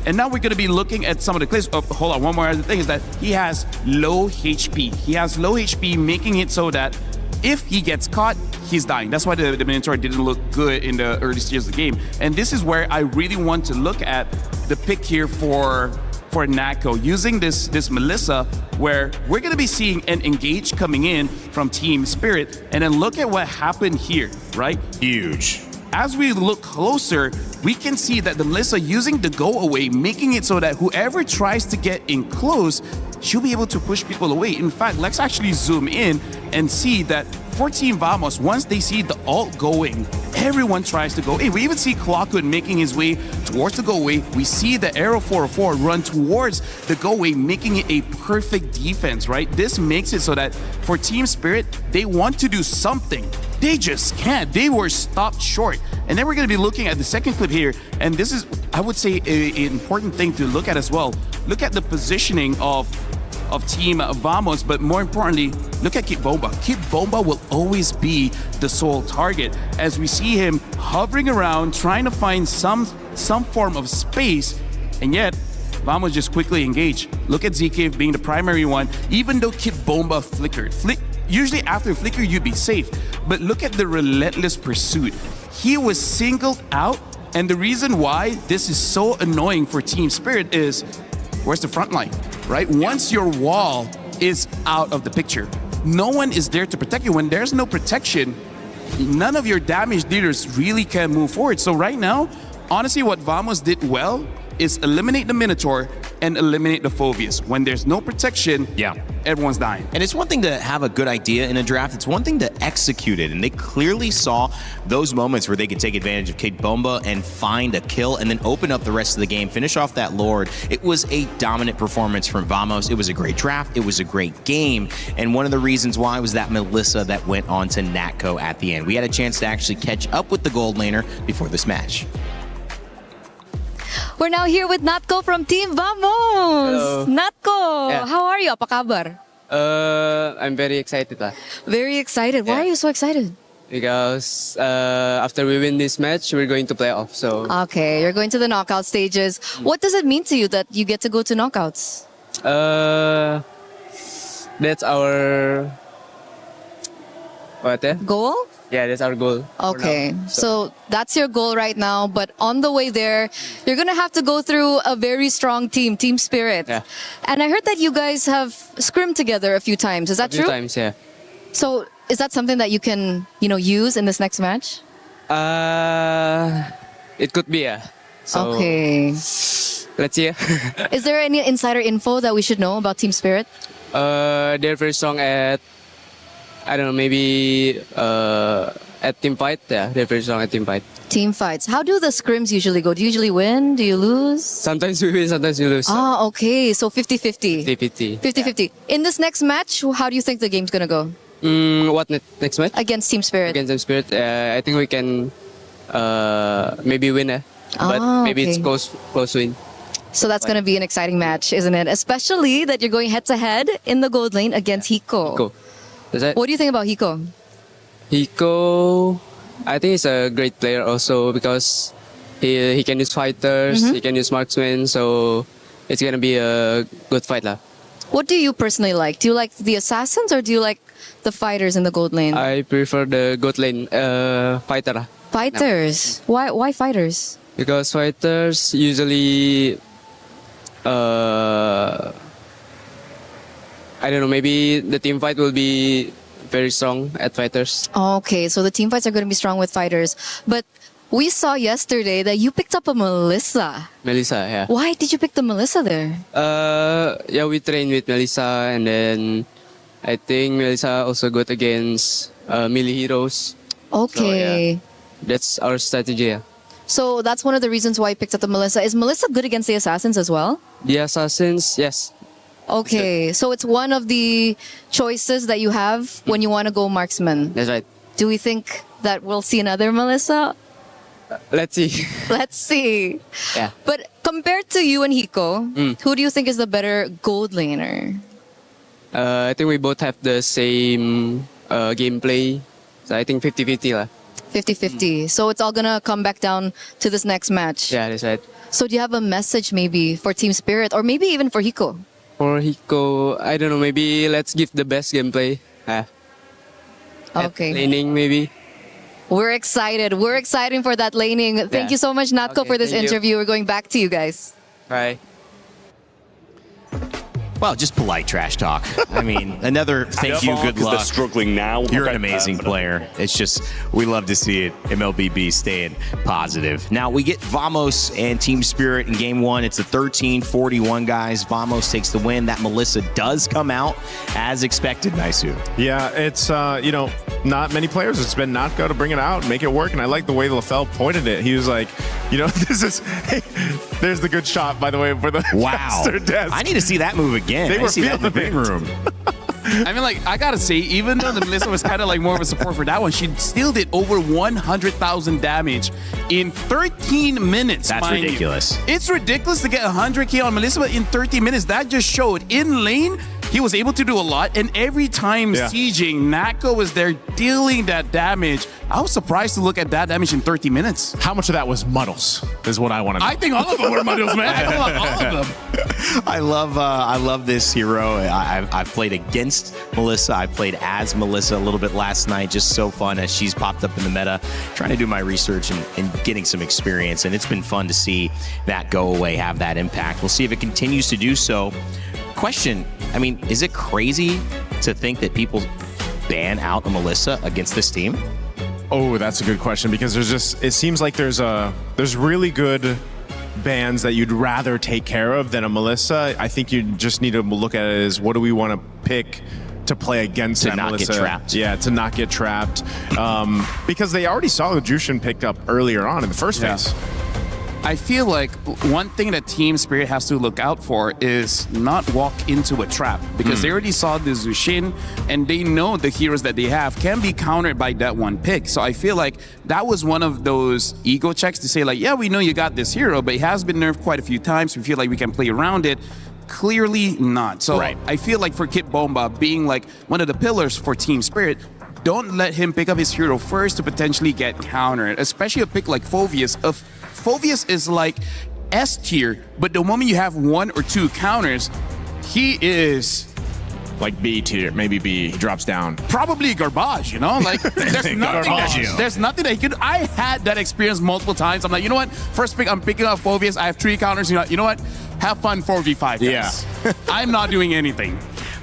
And now we're going to be looking at some of the clips. Oh, hold on, one more other thing is that he has low HP. He has low HP, making it so that if he gets caught, he's dying. That's why the Minotaur didn't look good in the early stages of the game. And this is where I really want to look at the pick here for Nako, using this Melissa, where we're going to be seeing an engage coming in from Team Spirit. And then look at what happened here, right? Huge. As we look closer, we can see that the Melissa using the go away, making it so that whoever tries to get in close, she'll be able to push people away. In fact, let's actually zoom in and see that for Team Vamos, once they see the ult going, everyone tries to go in. We even see Clockwood making his way towards the go away. We see the Arrow 404 run towards the go away, making it a perfect defense, right? This makes it so that for Team Spirit, they want to do something. They just can't. They were stopped short. And then we're going to be looking at the second clip here. And this is, I would say, an important thing to look at as well. Look at the positioning of Team Vamos, but more importantly, look at Kit Bomba. Kit Bomba will always be the sole target as we see him hovering around, trying to find some form of space, and yet Vamos just quickly engage. Look at ZK being the primary one, even though Kit Bomba flickered. Usually after flicker, you'd be safe, but look at the relentless pursuit. He was singled out, and the reason why this is so annoying for Team Spirit is, where's the front line, right? Once your wall is out of the picture, no one is there to protect you. When there's no protection, none of your damage dealers really can move forward. So right now, honestly, what Vamos did well is eliminate the Minotaur and eliminate the Phobius. When there's no protection, everyone's dying. And it's one thing to have a good idea in a draft. It's one thing to execute it. And they clearly saw those moments where they could take advantage of Kate Bomba and find a kill and then open up the rest of the game, finish off that Lord. It was a dominant performance from Vamos. It was a great draft. It was a great game. And one of the reasons why was that Melissa that went on to Natco at the end. We had a chance to actually catch up with the gold laner before this match. We're now here with Natko from Team Vamos. Hello. Natko, Yeah. how are you? Apa kabar? I'm very excited. Very excited. Why are you so excited? Because after we win this match, we're going to play off. So Okay, you're going to the knockout stages. What does it mean to you that you get to go to knockouts? that's our goal? Yeah, that's our goal. Okay, so that's your goal right now. But on the way there, you're going to have to go through a very strong team, Team Spirit. Yeah. And I heard that you guys have scrimmed together a few times. Is that A few true? times, yeah. So is that something that you can, use in this next match? It could be, yeah. So Okay. let's see. Is there any insider info that we should know about Team Spirit? They're very strong at, I don't know, maybe at team fight. Yeah, they're very strong at team fight. Team fights. How do the scrims usually go? Do you usually win? Do you lose? Sometimes we win, sometimes we lose. Ah, okay. So 50-50. 50-50. 50-50. In this next match, how do you think the game's going to go? What next match? Against Team Spirit. Against Team Spirit. I think we can maybe win. But maybe it's okay. close win. So that's going to be an exciting match, isn't it? Especially that you're going head-to-head in the gold lane against Hiko. Hiko. That's it. What do you think about Hiko? Hiko, I think he's a great player also because he can use fighters, he can use marksmen, so it's gonna be a good fight lah. What do you personally like? Do you like the assassins or do you like the fighters in the gold lane? I prefer the gold lane fighter lah. Fighters? Why fighters? Because fighters usually I don't know, maybe the team fight will be very strong at fighters. Okay, so the team fights are going to be strong with fighters. But we saw yesterday that you picked up a Melissa. Melissa, yeah. Why did you pick the Melissa there? Yeah, we trained with Melissa, and then I think Melissa also good against melee heroes. Okay. So, yeah, that's our strategy. Yeah. So that's one of the reasons why you picked up the Melissa. Is Melissa good against the assassins as well? The assassins, yes. Okay, so it's one of the choices that you have when you want to go marksman. That's right. Do we think that we'll see another Melissa? Let's see. Let's see. Yeah. But compared to you and Hiko, who do you think is the better gold laner? I think we both have the same gameplay. So I think 50-50 lah. 50-50. So it's all gonna come back down to this next match. Yeah, that's right. So do you have a message maybe for Team Spirit or maybe even for Hiko? For Hiko, I don't know. Maybe let's give the best gameplay. Okay. Laning maybe. We're excited. We're excited for that laning. Thank you so much, Natko, for this thank you. interview. We're going back to you guys. Bye. Well, just polite trash talk. I mean, another thank you, good Because luck. they're struggling now. You're Okay. an amazing player. It's just, we love to see it. MLBB staying positive. Now, we get Vamos and Team Spirit in game one. It's a 13-41, guys. Vamos takes the win. That Melissa does come out as expected, Naisu. Yeah, it's, not many players. It's been Natko to bring it out, make it work. And I like the way LaFell pointed it. He was like, this is, hey, there's the good shot, by the way, for the Wow. caster desk. I need to see that move again. They I were see that in the feeling big it. room. I mean, I gotta say, even though the Melissa was kind of like more of a support for that one, she still did over 100,000 damage in 13 minutes. That's mind you. ridiculous. It's ridiculous to get 100k on Melissa, but in 13 minutes, that just showed in lane. He was able to do a lot, and every time sieging, Natko was there dealing that damage. I was surprised to look at that damage in 30 minutes. How much of that was muddles is what I want to know. I think all of them were muddles, man. I love all of them. I love this hero. I've played against Melissa. I played as Melissa a little bit last night. Just so fun as she's popped up in the meta. Trying to do my research and getting some experience, and it's been fun to see that go away, have that impact. We'll see if it continues to do so. Question, I mean, is it crazy to think that people ban out a Melissa against this team? Oh, that's a good question, because it seems like there's really good bans that you'd rather take care of than a Melissa. I think you just need to look at it as, what do we want to pick to play against that not get Melissa? trapped. Yeah, to not get trapped. Because they already saw the Jushin picked up earlier on in the first phase. I feel like one thing that Team Spirit has to look out for is not walk into a trap, because they already saw the Zushin and they know the heroes that they have can be countered by that one pick. So I feel like that was one of those ego checks to say like, yeah, we know you got this hero, but it has been nerfed quite a few times. We feel like we can play around it. Clearly not. So I feel like for Kit Bomba being like one of the pillars for Team Spirit, don't let him pick up his hero first to potentially get countered, especially a pick like Phoveus. Phoveus is like S tier, but the moment you have one or two counters, he is like B tier, maybe B. He drops down. Probably garbage, Like there's nothing that he could. I had that experience multiple times. I'm like, you know what? First pick, I'm picking up Phoveus. I have 3 counters. You know what? Have fun 4v5. Guys. Yeah. I'm not doing anything.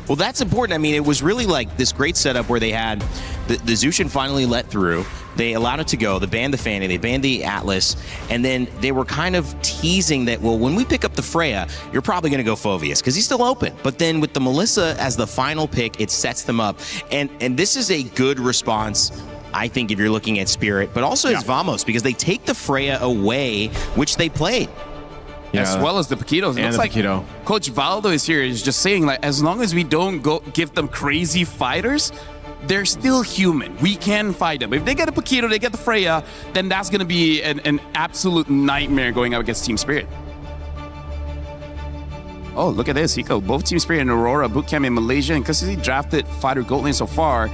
Well, that's important. I mean, it was really like this great setup where they had the Zushin finally let through. They allowed it to go. They banned the Fanny. They banned the Atlas. And then they were kind of teasing that, well, when we pick up the Freya, you're probably going to go Phoveus because he's still open. But then with the Melissa as the final pick, it sets them up. And this is a good response, I think, if you're looking at Spirit, but also as Vamos, because they take the Freya away, which they played. As well as the Paquitos. It looks like Coach Valdo is here. Is just saying, like, as long as we don't go give them crazy fighters, they're still human. We can fight them. If they get a Paquito, they get the Freya, then that's going to be an absolute nightmare going up against Team Spirit. Oh, look at this, Hiko. Both Team Spirit and Aurora bootcamp in Malaysia, and because he drafted fighter gold lane so far,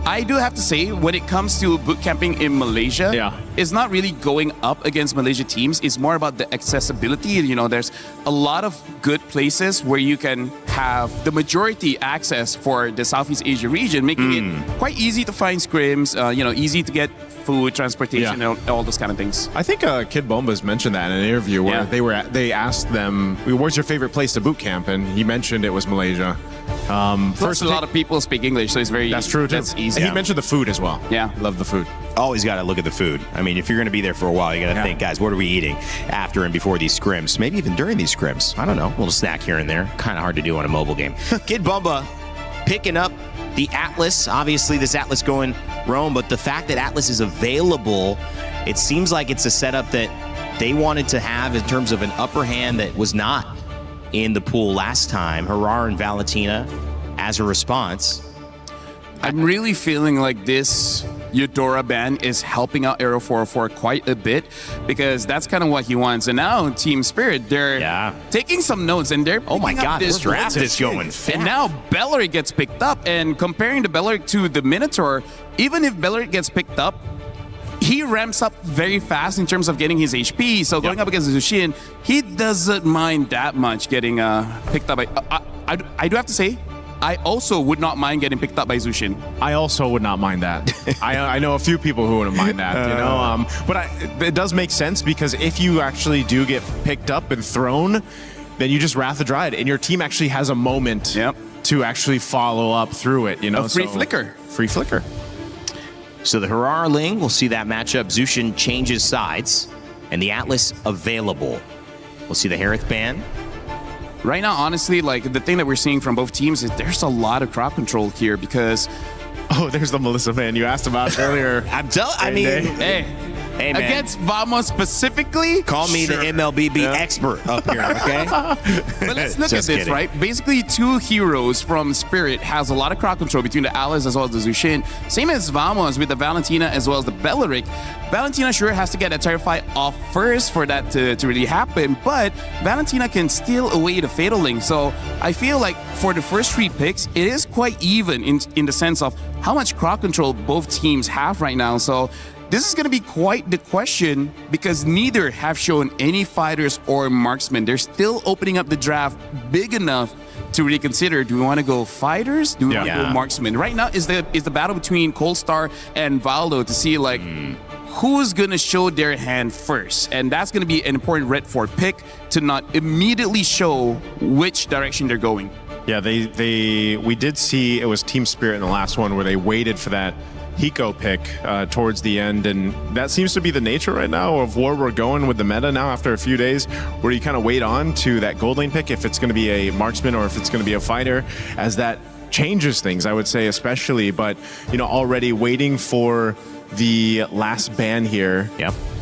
I do have to say, when it comes to boot camping in Malaysia, it's not really going up against Malaysia teams. It's more about the accessibility. There's a lot of good places where you can have the majority access for the Southeast Asia region, making it quite easy to find scrims, easy to get food, transportation, and all those kind of things. I think Kid Bomba's mentioned that in an interview where they asked them, where's your favorite place to boot camp? And he mentioned it was Malaysia. First, a lot of people speak English, so it's very That's true, too. That's easy. And he mentioned the food as well. Yeah. Love the food. Always got to look at the food. I mean, if you're going to be there for a while, you got to think, guys, what are we eating after and before these scrims? Maybe even during these scrims. I don't know. A little snack here and there. Kind of hard to do on a mobile game. Kid Bomba picking up the Atlas. Obviously, this Atlas going roam, but the fact that Atlas is available, it seems like it's a setup that they wanted to have in terms of an upper hand that was not in the pool last time. Harar and Valentina as a response. I'm really feeling like this Eudora ban is helping out Aero 404 quite a bit because that's kind of what he wants. And now Team Spirit, they're taking some notes and they're oh my god, this draft is going fast. And now Belleric gets picked up, and comparing the Belleric to the Minotaur, even if Belleric gets picked up, he ramps up very fast in terms of getting his HP. So going up against Zushin, he doesn't mind that much getting picked up by... I do have to say, I also would not mind getting picked up by Zushin. I also would not mind that. I know a few people who wouldn't mind that, you know. But it does make sense because if you actually do get picked up and thrown, then you just Wrath the Dryad, and your team actually has a moment to actually follow up through it, you know. A free flicker. Free flicker. So the Harara Ling, we'll see that matchup. Zushin changes sides, and the Atlas available. We'll see the Harith ban. Right now, honestly, like the thing that we're seeing from both teams is there's a lot of crowd control here because... Oh, there's the Melissa fan you asked about earlier. Hey, man. Against Vamos specifically? Call me the MLBB expert up here, okay? But let's look at this, right? Basically, two heroes from Spirit has a lot of crowd control between the Atlas as well as the Zushin. Same as Vamos with the Valentina as well as the Belleric. Valentina sure has to get a Terrify off first for that to really happen, but Valentina can steal away the Fatal Link. So I feel like for the first 3 picks, it is quite even in the sense of how much crowd control both teams have right now. So this is going to be quite the question because neither have shown any fighters or marksmen. They're still opening up the draft big enough to really consider, do we want to go fighters? Do we want to go marksmen? Right now is the battle between Coalstar and Valdo to see like who's going to show their hand first. And that's going to be an important red 4 pick to not immediately show which direction they're going. Yeah, we did see it was Team Spirit in the last one where they waited for that Hiko pick towards the end, and that seems to be the nature right now of where we're going with the meta now after a few days, where you kind of wait on to that gold lane pick if it's going to be a marksman or if it's going to be a fighter, as that changes things, I would say, especially. But you know, already waiting for the last ban here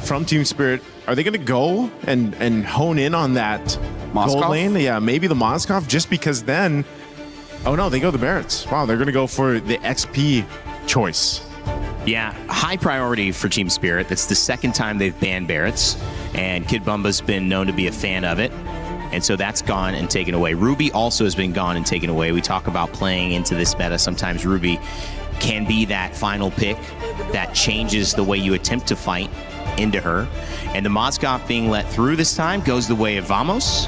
from Team Spirit. Are they going to go and hone in on that Moskov? Gold lane? Yeah, maybe the Moskov, just because then... Oh no, they go the Barretts. Wow, they're going to go for the XP choice. Yeah, high priority for Team Spirit. That's the second time they've banned Barretts, and Kid Bumba's been known to be a fan of it. And so that's gone and taken away. Ruby also has been gone and taken away. We talk about playing into this meta. Sometimes Ruby can be that final pick that changes the way you attempt to fight into her. And the Moskov being let through this time goes the way of Vamos,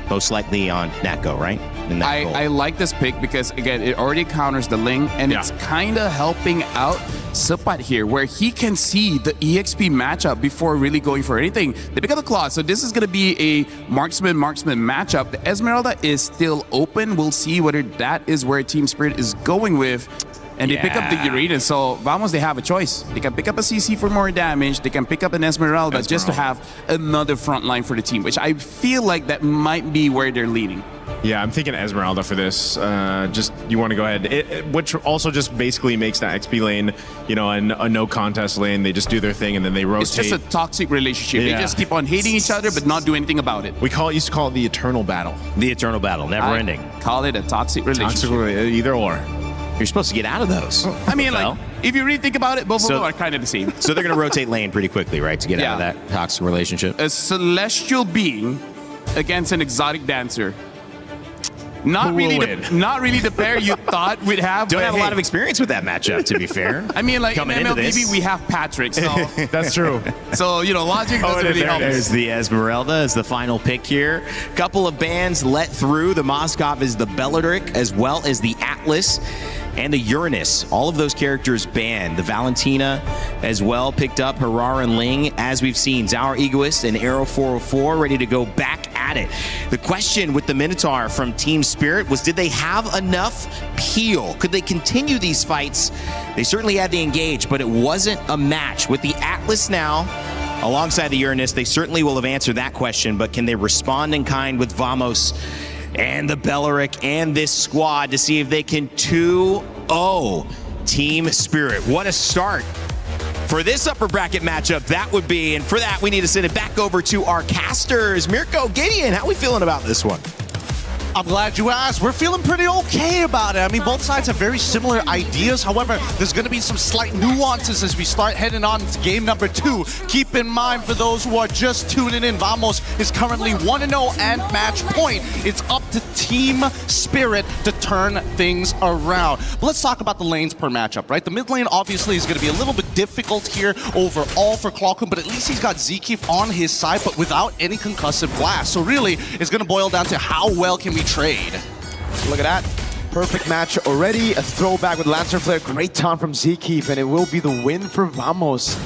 most likely on Natgo, right? I like this pick because, again, it already counters the Ling, and it's kind of helping out Silpat here, where he can see the EXP matchup before really going for anything. They pick up the Claw, so this is going to be a marksman matchup. The Esmeralda is still open. We'll see whether that is where Team Spirit is going with. And they pick up the Uranus, so Vamos, they have a choice. They can pick up a CC for more damage. They can pick up an Esmeralda just to have another front line for the team, which I feel like that might be where they're leading. Yeah, I'm thinking Esmeralda for this. Just, you want to go ahead. Which also just basically makes that XP lane, you know, a no contest lane. They just do their thing and then they rotate. It's just a toxic relationship. They just keep on hating each other but not do anything about it. We used to call it the eternal battle. The eternal battle, never ending. Call it a toxic relationship. Either or. You're supposed to get out of those. I mean, like, if you really think about it, both of them are kind of the same. So they're going to rotate lane pretty quickly, right, to get out of that toxic relationship? A celestial being against an exotic dancer. Not really the pair you thought we'd have. Don't have a lot of experience with that matchup, to be fair. I mean, like, in MLBB, we have Patrick, so... That's true. So, you know, logic doesn't really help. There's the Esmeralda as the final pick here. Couple of bans let through. The Moskov is the Belleric, as well as the Atlas and the Uranus. All of those characters banned. The Valentina as well picked up. Harara and Ling, as we've seen. Zauer Egoist and Aero 404 ready to go back at it. The question with the Minotaur from Team Spirit was, did they have enough peel? Could they continue these fights? They certainly had the engage, but it wasn't a match. With the Atlas now alongside the Uranus, they certainly will have answered that question, but can they respond in kind with Vamos and the Belleric and this squad to see if they can 2-0 Team Spirit? What a start for this upper bracket matchup that would be. And for that, we need to send it back over to our casters. Mirko, Gideon, how are we feeling about this one? I'm glad you asked. We're feeling pretty okay about it. I mean, both sides have very similar ideas. However, there's going to be some slight nuances as we start heading on to game number 2. Keep in mind, for those who are just tuning in, Vamos is currently 1-0 and match point. It's up to Team Spirit to turn things around. But let's talk about the lanes per matchup, right? The mid lane obviously is going to be a little bit difficult here overall for Clockwood, but at least he's got Zekeef on his side, but without any concussive blast. So really, it's going to boil down to how well can we trade. Look at that. Perfect match already. A throwback with Lancer Flare. Great taunt from Zekeef, and it will be the win for Vamos.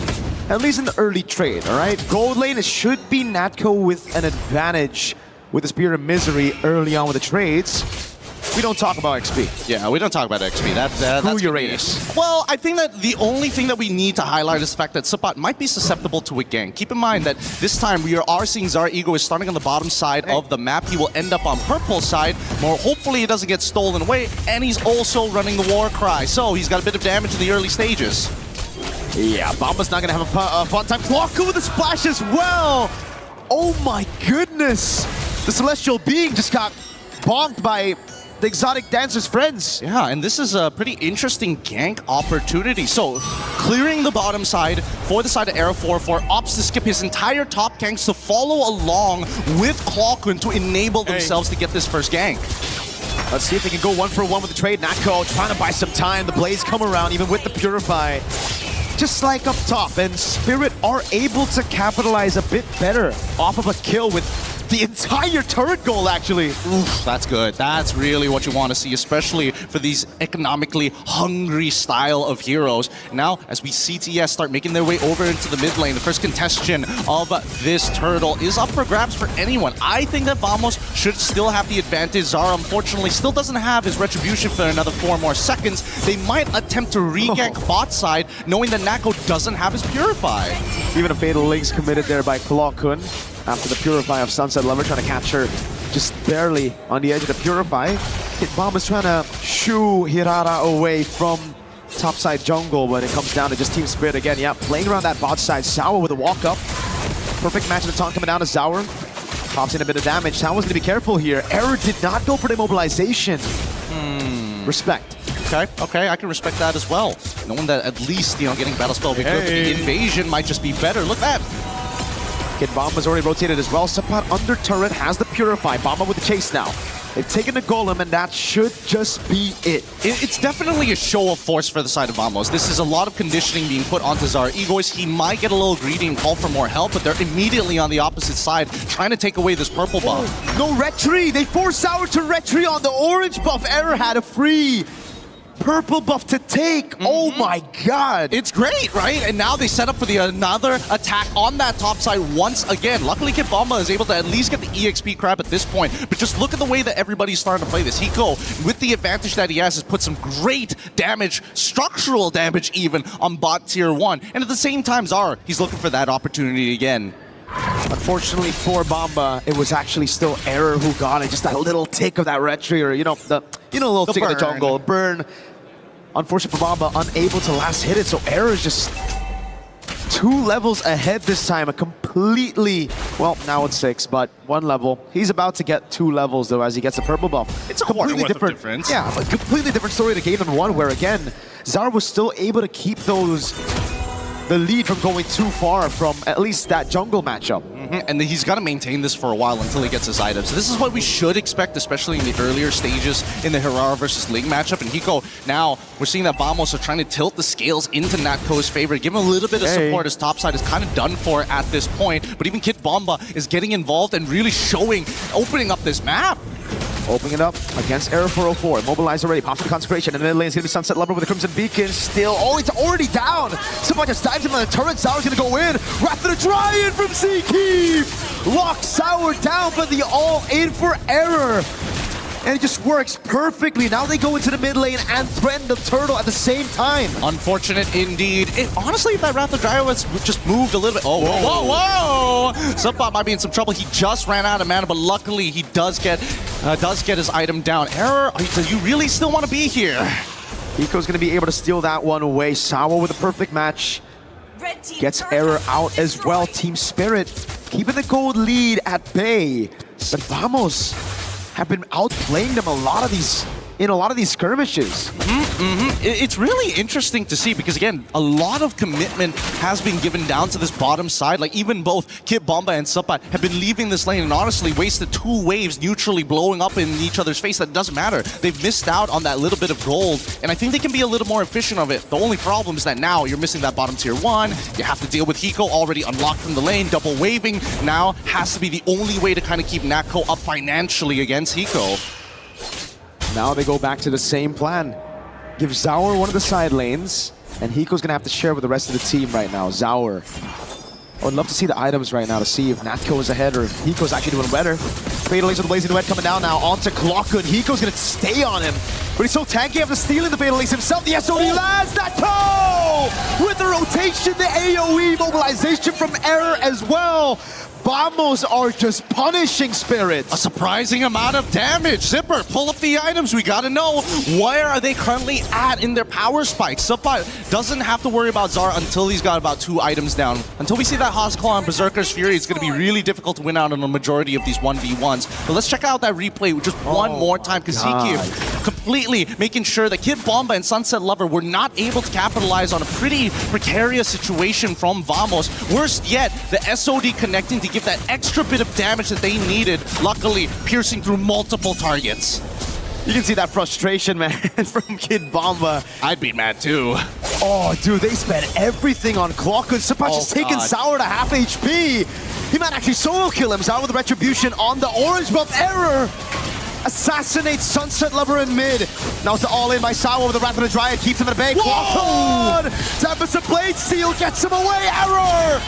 At least in the early trade, all right? Gold lane, it should be Natco with an advantage with the Spear of Misery early on with the trades. We don't talk about XP. Yeah, we don't talk about XP. That's Uranus. Well, I think that the only thing that we need to highlight is the fact that Sapat might be susceptible to a gank. Keep in mind that this time we are seeing Zara Ego is starting on the bottom side of the map. He will end up on purple side. More hopefully he doesn't get stolen away, and he's also running the war cry. So he's got a bit of damage in the early stages. Yeah, Bomba's not gonna have a fun time. Clockwood with the splash as well. Oh my goodness. The Celestial Being just got bonked by the Exotic Dancer's friends. Yeah, and this is a pretty interesting gank opportunity. So, clearing the bottom side for the side of Arrow 4-4, opts to skip his entire top ganks to follow along with Clockwood to enable themselves to get this first gank. Let's see if they can go 1-for-1 with the trade. Natco trying to buy some time. The Blaze come around, even with the Purify. Just like up top, and Spirit are able to capitalize a bit better off of a kill with the entire turret goal, actually. Oof, that's good. That's really what you want to see, especially for these economically hungry style of heroes. Now, as we see TS start making their way over into the mid lane, the first contestation of this turtle is up for grabs for anyone. I think that Vamos should still have the advantage. Zara, unfortunately, still doesn't have his retribution for another 4 more seconds. They might attempt to re-gank bot side, knowing that Nako doesn't have his Purify. Even a Fatal Links committed there by Clockwood. After the Purify of Sunset Lover, trying to catch her just barely on the edge of the Purify. Bomb is trying to shoo Hirara away from topside jungle, but it comes down to just Team Spirit again. Yeah, playing around that bot side. Sour with a walk up. Perfect match of the taunt coming down to Sour. Pops in a bit of damage. Sour's gonna be careful here. Error did not go for the immobilization. Respect. Okay, I can respect that as well. Knowing that at least, getting Battle Spell will be good, but the invasion might just be better. Look at that. Kid Bomba's already rotated as well. Sapat under turret has the Purify. Bomba with the chase now. They've taken the Golem, and that should just be it. It's definitely a show of force for the side of Vamos. This is a lot of conditioning being put onto Zara Egoist. He might get a little greedy and call for more help, but they're immediately on the opposite side trying to take away this purple buff. No retry! They force Sour to retry on the orange buff. Error had a free purple buff to take. Oh my god. It's great, right? And now they set up for another attack on that top side once again. Luckily, Kid Bomba is able to at least get the EXP crab at this point. But just look at the way that everybody's starting to play this. Hiko, with the advantage that he has put some great damage, structural damage even, on bot tier 1. And at the same time, Zara, he's looking for that opportunity again. Unfortunately for Bomba, it was actually still Error who got it. Just that little tick of that retry, or a little tick of the jungle. Burn. Unfortunately for Bomba, unable to last hit it, so Error is just 2 levels ahead this time. A completely, well, now it's 6, but 1 level. He's about to get 2 levels though as he gets a purple buff. It's a completely different difference. Yeah, a completely different story to game number 1, where again, Zara was still able to keep the lead from going too far from at least that jungle matchup. And he's got to maintain this for a while until he gets his items. So this is what we should expect, especially in the earlier stages in the Hirara versus Ling matchup. And Hiko, now we're seeing that Vamos are trying to tilt the scales into Natco's favor, give him a little bit of support. His topside is kind of done for at this point. But even Kid Bomba is getting involved and really opening up this map. Opening it up against Error 404. Mobilized already. Pops the Consecration. And the mid lane is going to be Sunset Lover with the Crimson Beacon. Still. Oh, it's already down. Someone just dives him on the turret. Sour's going to go in. Wrath of the Dryad from Zekeef. Locks Sour down, but the all-in for Error. And it just works perfectly. Now they go into the mid lane and threaten the turtle at the same time. Unfortunate indeed. Honestly, if that Wrath of Dryad was just moved a little bit. Oh, whoa. Subbot might be in some trouble. He just ran out of mana, but luckily he does get his item down. Error, do you really still want to be here? Hiko's going to be able to steal that one away. Sawa with a perfect match. Gets Error out as well. Team Spirit keeping the gold lead at bay. But Vamos have been outplaying them in a lot of these skirmishes. It's really interesting to see because, again, a lot of commitment has been given down to this bottom side. Like, even both Kid Bomba and Supat have been leaving this lane and honestly wasted 2 waves neutrally blowing up in each other's face. That doesn't matter. They've missed out on that little bit of gold, and I think they can be a little more efficient of it. The only problem is that now you're missing that bottom tier 1. You have to deal with Hiko already unlocked from the lane. Double waving now has to be the only way to kind of keep Natco up financially against Hiko. Now they go back to the same plan. Give Zaur one of the side lanes, and Hiko's gonna have to share with the rest of the team right now. Zaur. I would love to see the items right now to see if Natco is ahead or if Hiko's actually doing better. Fatal Ace with the Blazing Duet coming down now onto Clockhood. Hiko's gonna stay on him, but he's so tanky after stealing the Fatal Ace himself. The SOD lands Natco! With the rotation, the AoE mobilization from Error as well. Vamos are just punishing Spirits. A surprising amount of damage. Zipper, pull up the items. We gotta know, where are they currently at in their power spikes? Supat doesn't have to worry about Zara until he's got about 2 items down. Until we see that Hoskell on Berserker's Fury, it's gonna be really difficult to win out on a majority of these 1v1s. But let's check out that replay just one more time, because Ziki completely making sure that Kid Bomba and Sunset Lover were not able to capitalize on a pretty precarious situation from Vamos. Worst yet, the SOD connecting to give that extra bit of damage that they needed, luckily piercing through multiple targets. You can see that frustration, man, from Kid Bomba. I'd be mad too. Oh, dude, they spent everything on Clockhood. Supat just taking Sour to half HP. He might actually solo kill him. Sour with Retribution on the orange buff. Error assassinates Sunset Lover in mid. Now it's all in by Sour with the Wrath of the Dryad. Keeps him at bay. Clockhood! Tempest of Blade Steel gets him away. Error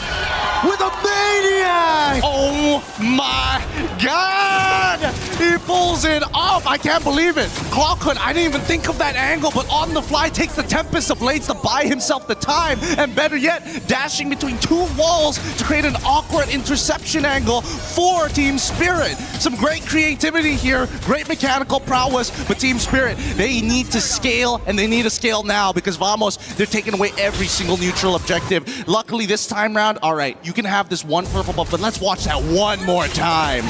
with a Maniac! Oh my god! He pulls it off. I can't believe it. Clockhood, I didn't even think of that angle, but on the fly takes the Tempest of Blades to buy himself the time. And better yet, dashing between 2 walls to create an awkward interception angle for Team Spirit. Some great creativity here. Great mechanical prowess, but Team Spirit, they need to scale, and they need to scale now because Vamos, they're taking away every single neutral objective. Luckily, this time round, all right, you can have this one purple buff, but let's watch that one more time.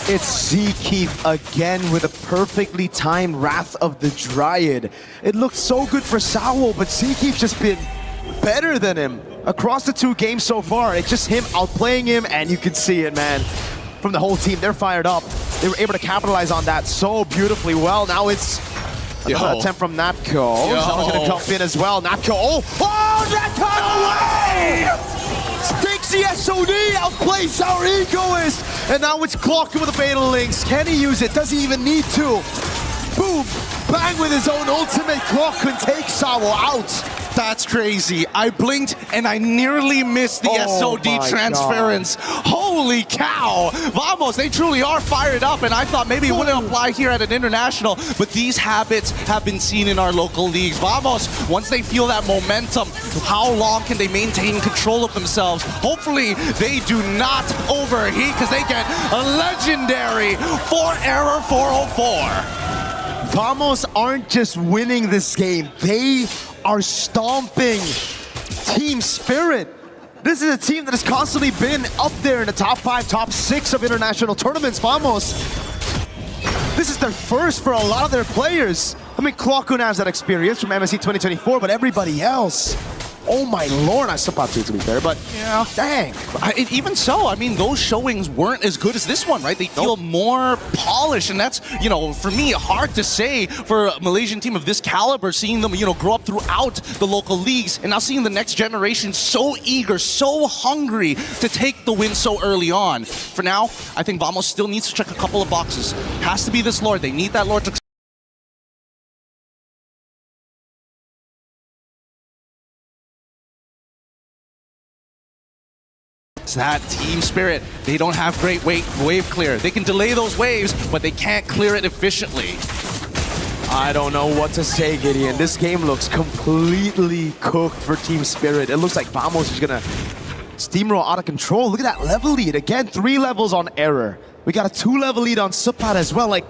It's Zkeef again with a perfectly timed Wrath of the Dryad. It looked so good for Sawo, but Zkeef's just been better than him across the 2 games so far. It's just him outplaying him, and you can see it, man. From the whole team, they're fired up. They were able to capitalize on that so beautifully well. Now it's another attempt from Natco. Someone's gonna jump in as well. Natco, Natco away! Stakes the SOD, outplays our Egoist! And now it's Clockhood with the Fatal Links. Can he use it? Does he even need to? Boom! Bang with his own ultimate. Clockhood takes Sawo out. That's crazy. I blinked and I nearly missed the SOD transference. God. Holy cow. Vamos, they truly are fired up, and I thought maybe it wouldn't apply here at an international, but these habits have been seen in our local leagues. Vamos, once they feel that momentum, how long can they maintain control of themselves? Hopefully they do not overheat because they get a legendary 4-error 404. Vamos aren't just winning this game, they are stomping Team Spirit. This is a team that has constantly been up there in the top 5, top 6 of international tournaments. Vamos, this is their first for a lot of their players. I mean, Clockhood has that experience from MSC 2024, but everybody else, oh my lord, I suppose to be fair, but yeah, dang. Even so, I mean, those showings weren't as good as this one, right? They feel more polished, and that's, you know, for me, hard to say for a Malaysian team of this caliber, seeing them, you know, grow up throughout the local leagues, and now seeing the next generation so eager, so hungry to take the win so early on. For now, I think Vamos still needs to check a couple of boxes. Has to be this Lord. They need that Lord to that Team Spirit, they don't have great wave clear. They can delay those waves, but they can't clear it efficiently. I don't know what to say, Gideon. This game looks completely cooked for Team Spirit. It looks like Vamos is gonna steamroll out of control. Look at that level lead. Again, 3 levels on Error. We got a 2-level lead on Supat as well. Like,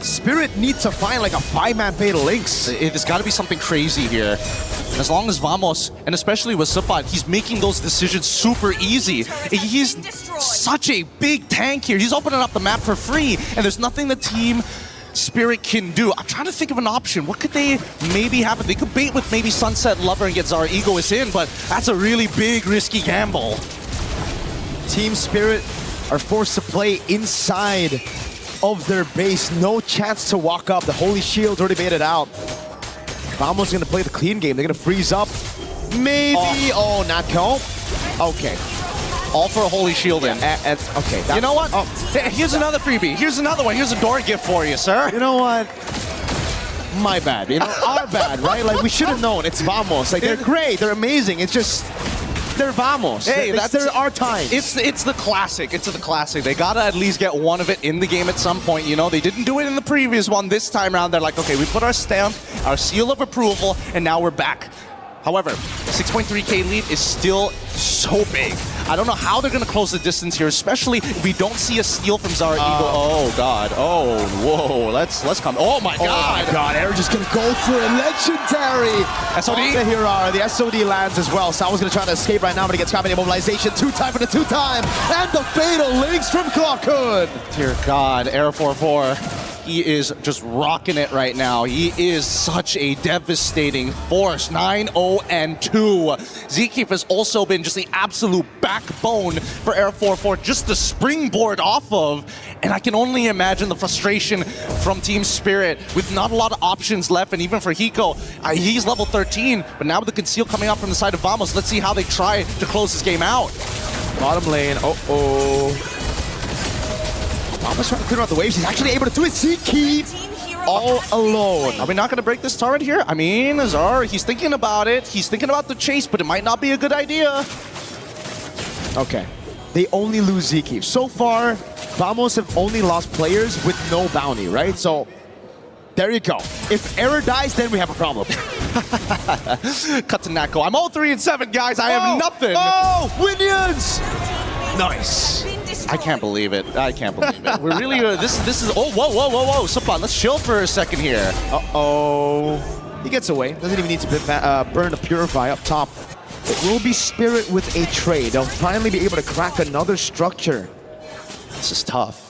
Spirit needs to find like a 5-man Fatal Links. There's got to be something crazy here. And as long as Vamos, and especially with Supat, he's making those decisions super easy. He's such a big tank here. He's opening up the map for free, and there's nothing the Team Spirit can do. I'm trying to think of an option. What could they maybe happen? They could bait with maybe Sunset Lover and get Zara Egoist in, but that's a really big, risky gamble. Team Spirit are forced to play inside of their base. No chance to walk up. The Holy Shield's already made it out. Vamos gonna play the clean game. They're gonna freeze up. Maybe. Oh, not go. Okay. All for a Holy Shield in. Okay. You know what? Here's another freebie. Here's another one. Here's a door gift for you, sir. You know what? My bad. You know, our bad, right? Like, we should have known. It's Vamos. Like, they're great. They're amazing. It's just... They're Vamos. Hey, that's our time. It's the classic. It's the classic. They gotta at least get one of it in the game at some point. You know, they didn't do it in the previous one. This time around, they're like, okay, we put our stamp, our seal of approval, and now we're back. However, 6.3K lead is still so big. I don't know how they're going to close the distance here, especially if we don't see a steal from Zara Eagle. Oh, God. Oh, whoa. Let's come. Oh, my God. Oh, my God. They're just going to go for a legendary. SOD. Here are the SOD lands as well. Salvo's going to try to escape right now, but he gets caught in immobilization. 2-time for the 2-time. And the Fatal Links from Clockhood. Dear God. Air 4-4. He is just rocking it right now. He is such a devastating force. 9-0-2. Zkeef has also been just the absolute backbone for Air 4-4, just the springboard off of. And I can only imagine the frustration from Team Spirit with not a lot of options left. And even for Hiko, he's level 13, but now with the conceal coming out from the side of Vamos, let's see how they try to close this game out. Bottom lane, Vamos trying to clear out the waves. He's actually able to do it. Zkeef all alone. Are we not going to break this turret here? I mean, Azar, he's thinking about it. He's thinking about the chase, but it might not be a good idea. Okay. They only lose Zkeef. So far, Vamos have only lost players with no bounty, right? So, there you go. If Error dies, then we have a problem. Cut to Nako. I'm 0-3-7, guys. I have nothing. Oh, Winions! Nice. I can't believe it. I can't believe it. We're really, this is, oh, whoa. Supan, let's chill for a second here. Uh-oh. He gets away. Doesn't even need to burn the Purify up top. It will be Spirit with a trade. They'll finally be able to crack another structure. This is tough.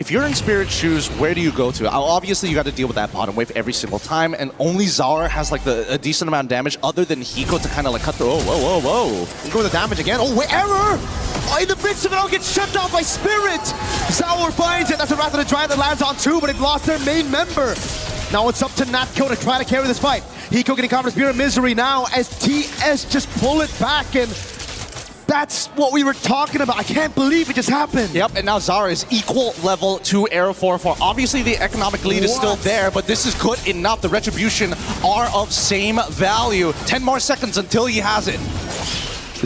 If you're in Spirit's shoes, where do you go to? Obviously, you got to deal with that bottom wave every single time, and only Zara has like a decent amount of damage other than Hiko to kind of like cut through. Oh, whoa. You go with the damage again. Oh, wait, Error! Oh, in the midst of it all, gets shut down by Spirit! Zara finds it. That's a Wrath of the Giant that lands on 2, but they've lost their main member. Now it's up to Natko to try to carry this fight. Hiko getting caught in Spirit Misery now as TS just pull it back, and that's what we were talking about. I can't believe it just happened. Yep, and now Zara is equal level to Air 4-4. Obviously, the economic lead is still there, but this is good enough. The Retribution are of same value. 10 more seconds until he has it.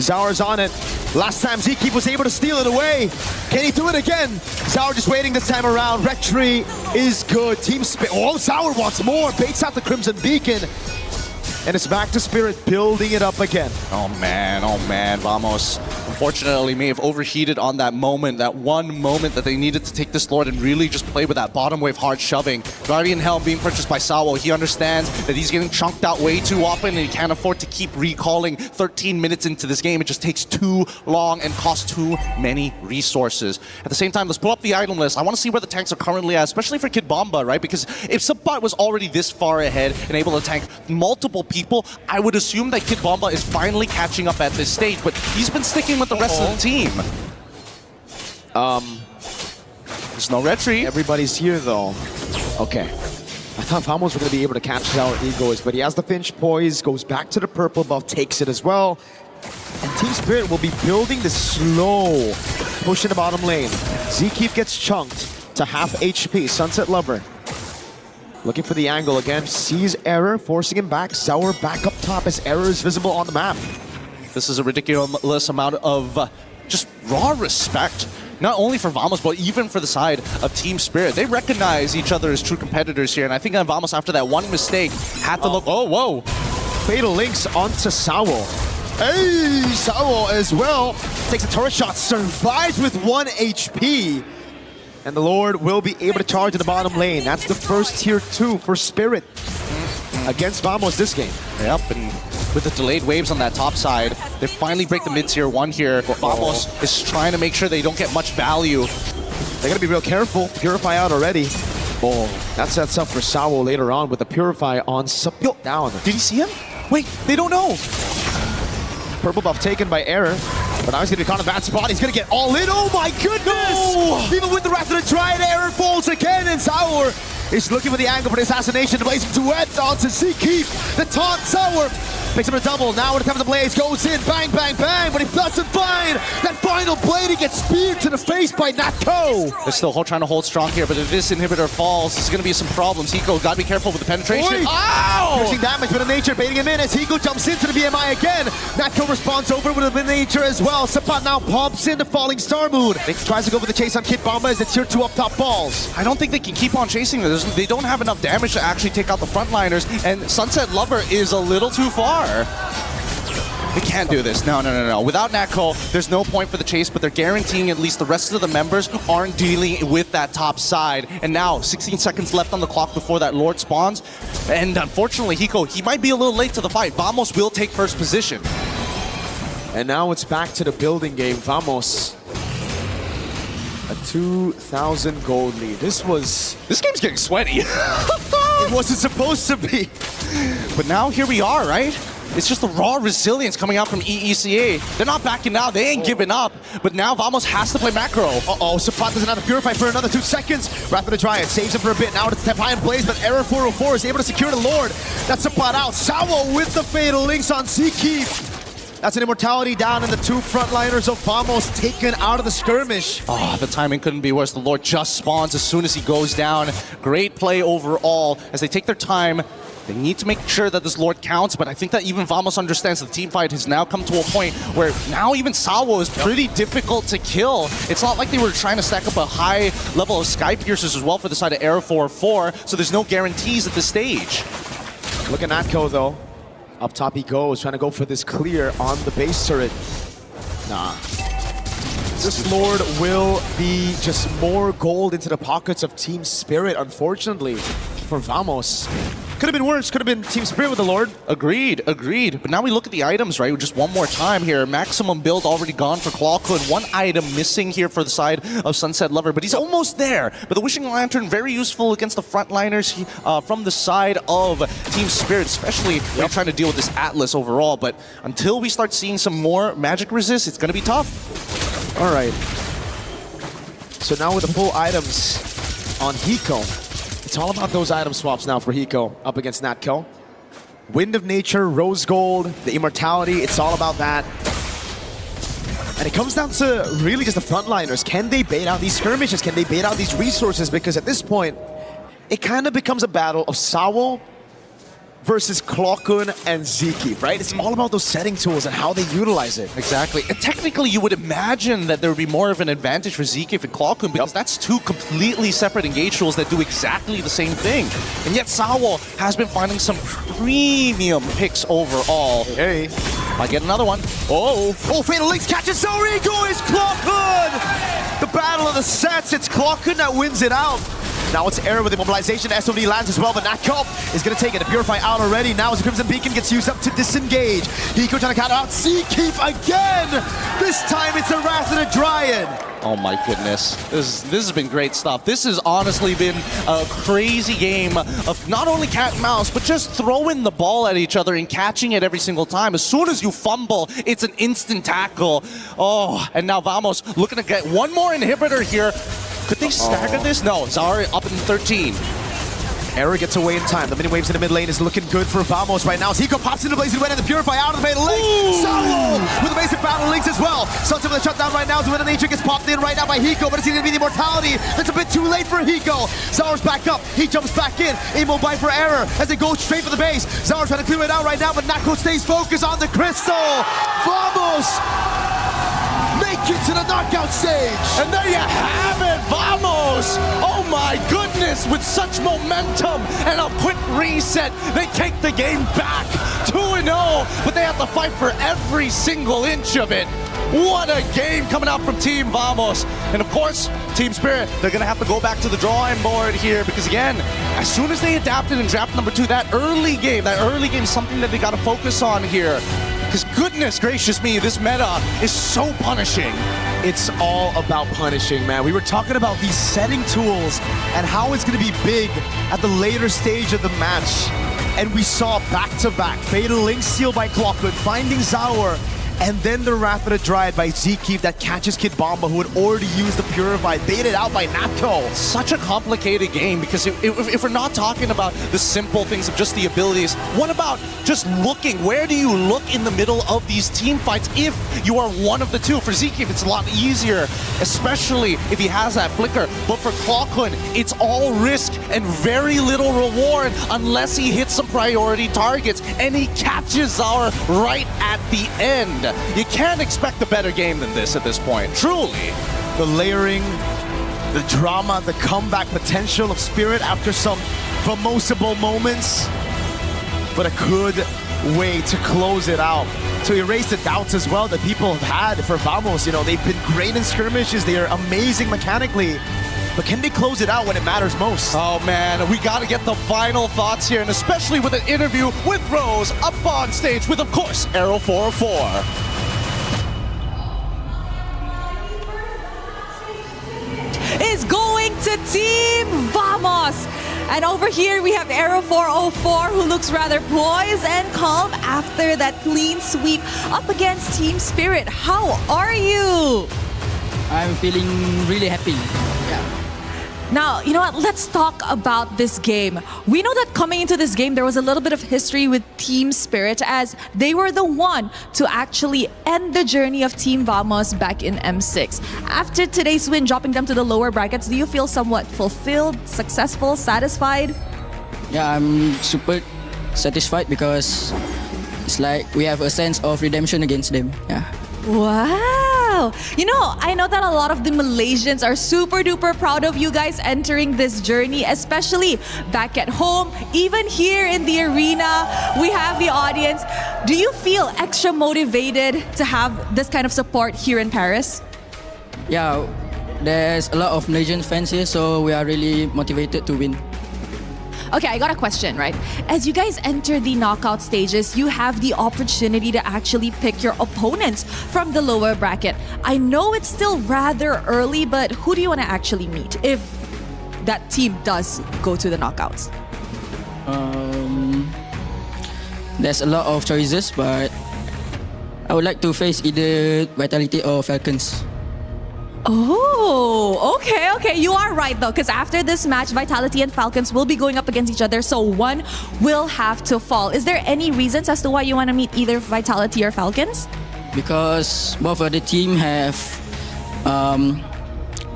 Zara's on it. Last time Zkeef was able to steal it away. Can he do it again? Zara just waiting this time around. Retry is good. Team Spirit. Oh, Zara wants more. Baits out the Crimson Beacon. And it's back to Spirit, building it up again. Oh man, Vamos. Unfortunately, may have overheated on that moment, that one moment that they needed to take this Lord and really just play with that bottom wave hard shoving. Guardian Helm being purchased by Sawo. He understands that he's getting chunked out way too often and he can't afford to keep recalling 13 minutes into this game. It just takes too long and costs too many resources. At the same time, let's pull up the item list. I want to see where the tanks are currently at, especially for Kid Bomba, right? Because if Subbot was already this far ahead and able to tank multiple people, I would assume that Kid Bomba is finally catching up at this stage, but he's been sticking with the rest of the team. There's no retreat. Everybody's here though. Okay. I thought Vamos were going to be able to catch our Egoist, but he has the Finch poise, goes back to the purple buff, takes it as well. And Team Spirit will be building the slow push in the bottom lane. Zkeef gets chunked to half HP. Sunset Lover looking for the angle again, sees Error, forcing him back. Sour back up top as Error is visible on the map. This is a ridiculous amount of just raw respect, not only for Vamos, but even for the side of Team Spirit. They recognize each other as true competitors here, and I think Vamos, after that one mistake, had to look... Oh, whoa. Fatal Links onto Sawo. Hey, Sawo as well. Takes a turret shot, survives with 1 HP. And the Lord will be able to charge in the bottom lane. That's the first tier 2 for Spirit against Vamos this game. Yep, and with the delayed waves on that top side, they finally break the mid-tier 1 here. Vamos is trying to make sure they don't get much value. They gotta be real careful. Purify out already. Oh, that sets up for Sawo later on with the Purify on Sapyo down. Did he see him? Wait, they don't know. Purple buff taken by Error. But now he's gonna be caught in a bad spot. He's gonna get all in. Oh my goodness! No! Even with the Wrath of the Dryad, Error falls again, and Sour is looking for the angle for the assassination. Blazing duet onto Seakeep. The taunt, Sour picks up a double. Now when it comes to Blaze, goes in, bang, bang, bang, but he doesn't find that final blade. He gets speared to the face by Natko. They're still trying to hold strong here, but if this inhibitor falls, there's gonna be some problems. Hiko, gotta be careful with the penetration. Oy. Ow! Piercing damage with a nature, baiting him in as Hiko jumps into the BMI again. Natko responds over with a nature as well. Sapat now pops in the falling Star Moon. He tries to go for the chase on Kid Bomba as it's tier 2 up top falls. I don't think they can keep on chasing this. They don't have enough damage to actually take out the frontliners, and Sunset Lover is a little too far. They can't do this. No. Without Natko, there's no point for the chase, but they're guaranteeing at least the rest of the members aren't dealing with that top side. And now, 16 seconds left on the clock before that Lord spawns. And unfortunately, Hiko, he might be a little late to the fight. Vamos will take first position. And now it's back to the building game. Vamos. A 2,000 gold lead. This game's getting sweaty. It wasn't supposed to be. But now here we are, right? It's just the raw resilience coming out from EECA. They're not backing out. They ain't giving up. But now Vamos has to play macro. Uh-oh, Sapat doesn't have to purify for another 2 seconds. Wrath of the Dryad saves him for a bit. Now it's step high in Blaze, but Error 404 is able to secure the Lord. That's Sapat out. Sawo with the Fatal Links on Seakeep. That's an immortality down, and the 2 frontliners of Vamos taken out of the skirmish. Oh, the timing couldn't be worse. The Lord just spawns as soon as he goes down. Great play overall as they take their time. They need to make sure that this Lord counts, but I think that even Vamos understands the team fight has now come to a point where now even Sawo is pretty difficult to kill. It's not like they were trying to stack up a high level of Sky Piercers as well for the side of Arrow 404, so there's no guarantees at this stage. Look at Natko though. Up top he goes, trying to go for this clear on the base turret. Nah. This Lord will be just more gold into the pockets of Team Spirit, unfortunately, for Vamos. Could have been worse. Could have been Team Spirit with the Lord. Agreed. But now we look at the items, right? Just one more time here. Maximum build already gone for Clawcode. 1 item missing here for the side of Sunset Lover, but he's almost there. But the Wishing Lantern, very useful against the frontliners from the side of Team Spirit, especially when you're trying to deal with this Atlas overall. But until we start seeing some more magic resist, it's going to be tough. All right. So now with the full items on Hiko, it's all about those item swaps now for Hiko up against Natko. Wind of Nature, Rose Gold, the Immortality, it's all about that. And it comes down to really just the frontliners. Can they bait out these skirmishes? Can they bait out these resources? Because at this point, it kind of becomes a battle of Sawo versus Klokun and Ziki, right? It's all about those setting tools and how they utilize it. Exactly. And technically, you would imagine that there would be more of an advantage for Ziki and Klokun because that's 2 completely separate engage tools that do exactly the same thing. And yet Sawo has been finding some premium picks overall. Hey. I get another one. Oh, Fatal Links catches Zorigo is Klokun! The battle of the sets, it's Klokun that wins it out. Now it's Error with immobilization. SOD lands as well, but Natko is going to take it. The Purify out already. Now as the Crimson Beacon gets used up to disengage. Hiko trying to counter out. Seakeep again! This time it's a Wrath of the Dryad. Oh my goodness. This has been great stuff. This has honestly been a crazy game of not only cat and mouse, but just throwing the ball at each other and catching it every single time. As soon as you fumble, it's an instant tackle. Oh, and now Vamos looking to get one more inhibitor here. Could they stagger this? No, Zara up in 13. Error gets away in time. The mini waves in the mid lane is looking good for Vamos right now. As Hiko pops into Blazing Wind and the Purify out of the Fatal Links. Solo with the basic Battle Links as well. Sunset with a shutdown right now. The Wind of Nature gets popped in right now by Hiko, but it's going to be the Immortality. That's a bit too late for Hiko. Zara's back up. He jumps back in. Immobile for Error as they go straight for the base. Zara trying to clear it out right now, but Natko stays focused on the Crystal. Vamos! Make it to the knockout stage! And there you have it, Vamos! Oh my goodness, with such momentum and a quick reset, they take the game back 2-0, but they have to fight for every single inch of it. What a game coming out from Team Vamos. And of course, Team Spirit, they're going to have to go back to the drawing board here because again, as soon as they adapted in draft number 2, that early game is something that they got to focus on here. Because goodness gracious me, this meta is so punishing. It's all about punishing, man. We were talking about these setting tools and how it's going to be big at the later stage of the match. And we saw back-to-back Fatal Link Seal by Clockwood, finding Zaur, and then the Rapid Dryad by Zkeep that catches Kid Bomba, who had already used the Purify, baited out by Napco. Such a complicated game because if we're not talking about the simple things of just the abilities, what about just looking? Where do you look in the middle of these team fights if you are one of the two? For Zkeep, it's a lot easier, especially if he has that flicker. But for Clockhood, it's all risk and very little reward unless he hits some priority targets, and he catches Zaur right at the end. You can't expect a better game than this at this point, truly. The layering, the drama, the comeback potential of Spirit after some famosable moments, but a good way to close it out. To erase the doubts as well that people have had for Vamos. You know, they've been great in skirmishes, they are amazing mechanically, but can they close it out when it matters most? Oh man, we gotta get the final thoughts here, and especially with an interview with Rose up on stage with, of course, Arrow 404. Is going to Team Vamos. And over here we have Arrow 404, who looks rather poised and calm after that clean sweep up against Team Spirit. How are you? I'm feeling really happy. Yeah. Now, you know what? Let's talk about this game. We know that coming into this game, there was a little bit of history with Team Spirit as they were the one to actually end the journey of Team Vamos back in M6. After today's win, dropping them to the lower brackets, do you feel somewhat fulfilled, successful, satisfied? Yeah, I'm super satisfied because it's like we have a sense of redemption against them. Yeah. Wow! You know, I know that a lot of the Malaysians are super duper proud of you guys entering this journey, especially back at home, even here in the arena. We have the audience. Do you feel extra motivated to have this kind of support here in Paris? Yeah, there's a lot of Malaysian fans here, so we are really motivated to win. Okay, I got a question, right? As you guys enter the knockout stages, you have the opportunity to actually pick your opponents from the lower bracket. I know it's still rather early, but who do you want to actually meet if that team does go to the knockouts? There's a lot of choices, but I would like to face either Vitality or Falcons. Oh, okay. You are right though, because after this match, Vitality and Falcons will be going up against each other, so one will have to fall. Is there any reasons as to why you want to meet either Vitality or Falcons? Because both of the team have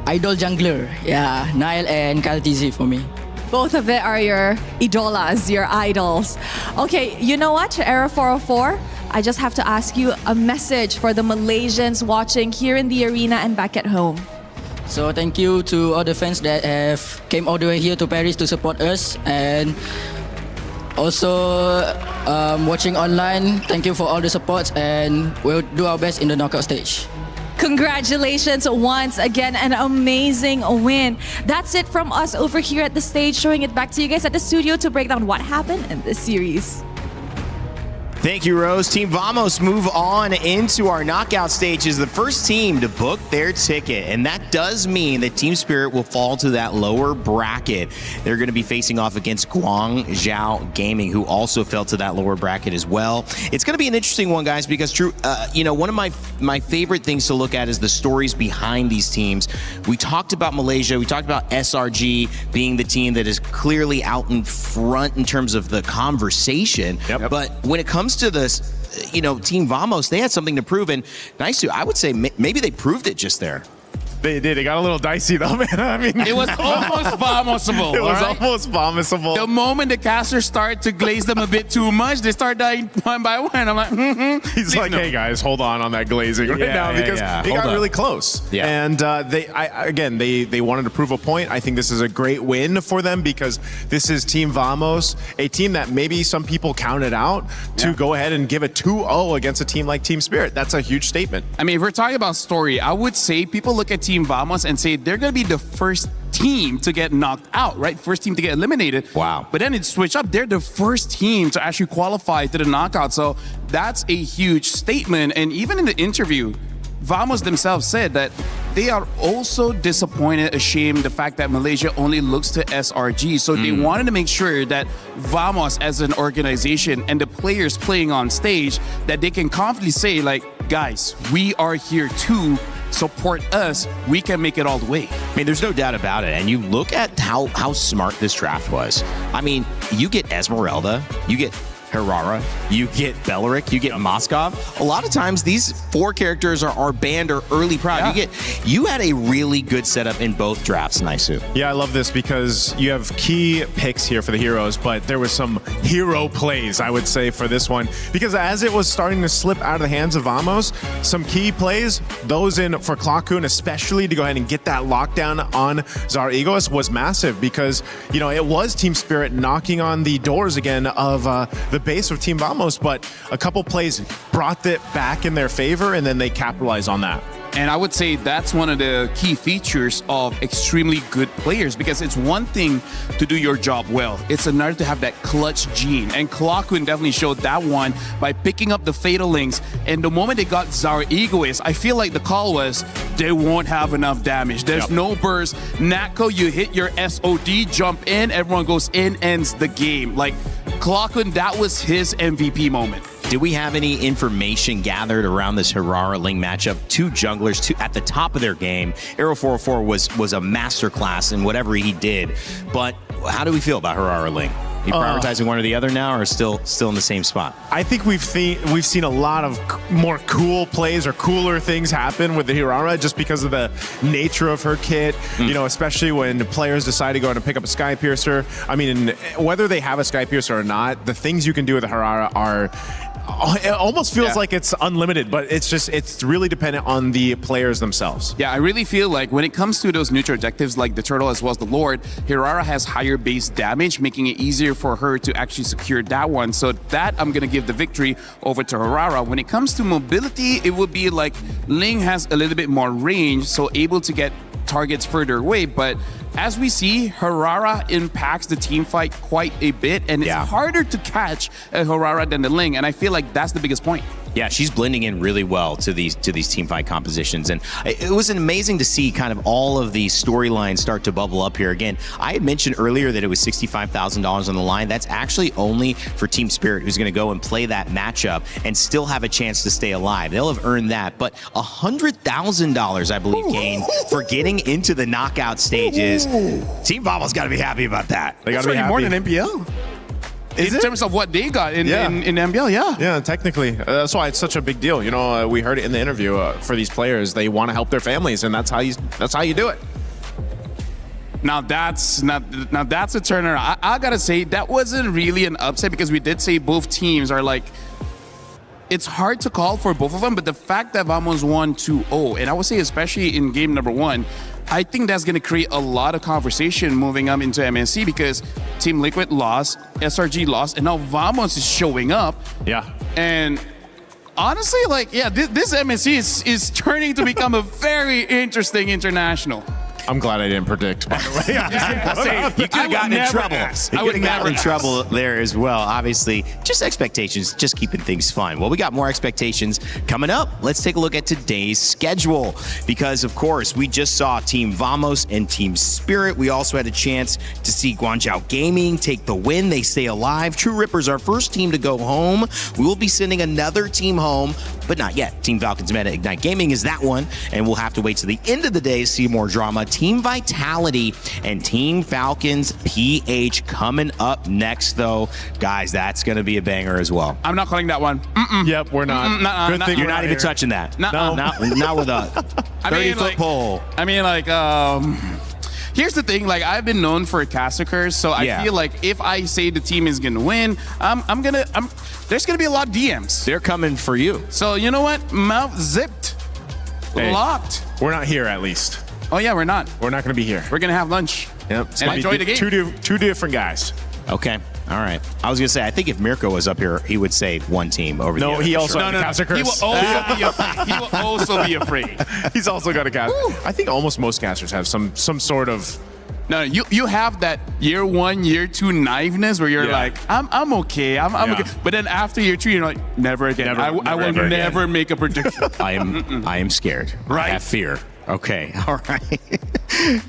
idol jungler. Yeah, Nile and Kaltizi for me. Both of it are your idolas, your idols. Okay, you know what, Arrow 404? I just have to ask you a message for the Malaysians watching here in the arena and back at home. So thank you to all the fans that have came all the way here to Paris to support us, and also watching online. Thank you for all the support, and we'll do our best in the knockout stage. Congratulations once again, an amazing win. That's it from us over here at the stage, showing it back to you guys at the studio to break down what happened in this series. Thank you, Rose. Team Vamos move on into our knockout stages, the first team to book their ticket. And that does mean that Team Spirit will fall to that lower bracket. They're going to be facing off against Guangzhou Gaming, who also fell to that lower bracket as well. It's going to be an interesting one, guys, because one of my favorite things to look at is the stories behind these teams. We talked about Malaysia. We talked about SRG being the team that is clearly out in front in terms of the conversation. Yep. But when it comes to this, Team Vamos, they had something to prove, and nice to, I would say maybe they proved it just there. They did. It got a little dicey though, man. I mean, It was almost vomosable. It was all right? almost vomosable. The moment the casters start to glaze them a bit too much, they start dying one by one. I'm like, He's like, hey guys, hold on that glazing right now because it Hold got up. really close. Yeah. And they wanted to prove a point. I think this is a great win for them because this is Team Vamos, a team that maybe some people counted out to go ahead and give a 2-0 against a team like Team Spirit. That's a huge statement. I mean, if we're talking about story, I would say people look at Team Vamos and say they're going to be the first team to get knocked out, right? First team to get eliminated. Wow. But then it switched up. They're the first team to actually qualify to the knockout. So that's a huge statement. And even in the interview, Vamos themselves said that they are also disappointed, ashamed the fact that Malaysia only looks to SRG. So they wanted to make sure that Vamos as an organization and the players playing on stage, that they can confidently say, like, guys, we are here too. Support us. We can make it all the way. I mean, there's no doubt about it. And you look at how smart this draft was. I mean, you get Esmeralda, you get Herrera, you get Belleric, you get Moskov. A lot of times these 4 characters are banned or early prime. You had a really good setup in both drafts, Naisu. Yeah, I love this because you have key picks here for the heroes, but there was some hero plays, I would say, for this one. Because as it was starting to slip out of the hands of Vamos, some key plays, those in for Klakun especially, to go ahead and get that lockdown on Zara Egoist was massive because, you know, it was Team Spirit knocking on the doors again of the base of Team Vamos, but a couple plays brought it back in their favor, and then they capitalized on that. And I would say that's one of the key features of extremely good players, because it's one thing to do your job well. It's another to have that clutch gene. And Klakun definitely showed that one by picking up the Fatal Links. And the moment they got Zara Egoist, I feel like the call was, they won't have enough damage. There's no burst. Natko, you hit your SOD, jump in, everyone goes in, ends the game. Like, Klakun, that was his MVP moment. Did we have any information gathered around this Herrera-Ling matchup? 2 junglers at the top of their game. Arrow 404 was a masterclass in whatever he did. But how do we feel about Herrera-Ling? You prioritizing one or the other now, or still in the same spot? I think we've seen a lot of more cool plays or cooler things happen with the Herrera just because of the nature of her kit. You know, especially when players decide to go and pick up a Sky Piercer. I mean, whether they have a Sky Piercer or not, the things you can do with the Herrera are. It almost feels like it's unlimited, but it's really dependent on the players themselves. Yeah, I really feel like when it comes to those neutral objectives like the Turtle as well as the Lord, Herrera has higher base damage, making it easier for her to actually secure that one. So that I'm going to give the victory over to Herrera. When it comes to mobility, it would be like Ling has a little bit more range, so able to get targets further away. But as we see, Herrera impacts the team fight quite a bit, and it's harder to catch a Herrera than the Ling, and I feel like that's the biggest point. Yeah, she's blending in really well to these team fight compositions, and it was amazing to see kind of all of these storylines start to bubble up here. Again, I had mentioned earlier that it was $65,000 on the line. That's actually only for Team Spirit, who's going to go and play that matchup and still have a chance to stay alive. They'll have earned that, but $100,000, I believe, gained for getting into the knockout stages. Team Vamos got to be happy about that. They got to be happy. More than NPL. In terms of what they got in NBL, Yeah, technically. That's why it's such a big deal. You know, we heard it in the interview for these players. They want to help their families, and that's how you do it. Now that's a turner. I gotta say that wasn't really an upset, because we did say both teams are like, it's hard to call for both of them, but the fact that Vamos won 2-0, and I would say especially in game number 1, I think that's going to create a lot of conversation moving up into MSC, because Team Liquid lost, SRG lost, and now Vamos is showing up. Yeah. And honestly, like, this MSC is turning to become a very interesting international. I'm glad I didn't predict, by the way. You could have gotten in trouble. You could have gotten in trouble there as well. Obviously, just expectations, just keeping things fun. Well, we got more expectations coming up. Let's take a look at today's schedule, because, of course, we just saw Team Vamos and Team Spirit. We also had a chance to see Guangzhou Gaming take the win. They stay alive. True Rippers, our first team to go home. We will be sending another team home, but not yet. Team Falcons Meta Ignite Gaming is that one, and we'll have to wait to the end of the day to see more drama. Team Vitality and Team Falcons PH coming up next, though. Guys, that's going to be a banger as well. I'm not calling that one. Yep, we're not. Good thing you're not even touching that. No. Not with us. 30-foot pole. I mean, like, here's the thing. Like, I've been known for a caster curse, so I feel like if I say the team is gonna win, there's gonna be a lot of DMs. They're coming for you. So you know what? Mouth zipped, locked. We're not here, at least. Oh yeah, we're not. We're not gonna be here. We're gonna have lunch. Yep. And enjoy the game. Two different guys. Okay. All right. I was gonna say, I think if Mirko was up here, he would say one team over the other. No, he for also sure. had a caster curse. He will also be afraid. He's also got a cast. I think almost most casters have some sort of. No, you have that year 1, year 2 naiveness where you're like, I'm okay, I'm okay. But then after year 2, you're like, never again. I will never make a prediction. I am scared. Right. I have fear. Okay. All right.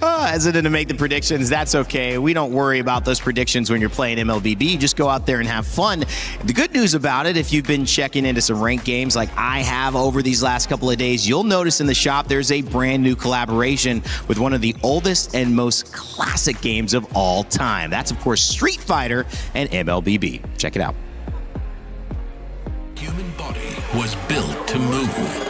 Hesitant to make the predictions. That's okay. We don't worry about those predictions when you're playing MLBB. Just go out there and have fun. The good news about it, if you've been checking into some ranked games like I have over these last couple of days, you'll notice in the shop there's a brand new collaboration with one of the oldest and most classic games of all time. That's, of course, Street Fighter and MLBB. Check it out. Human body was built to move.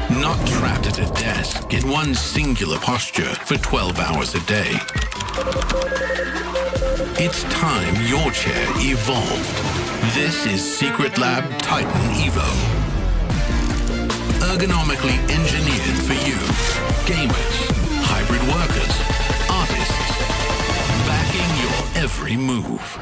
Not trapped at a desk in one singular posture for 12 hours a day. It's time your chair evolved. This is Secret Lab Titan Evo. Ergonomically engineered for you, gamers, hybrid workers, artists, backing your every move.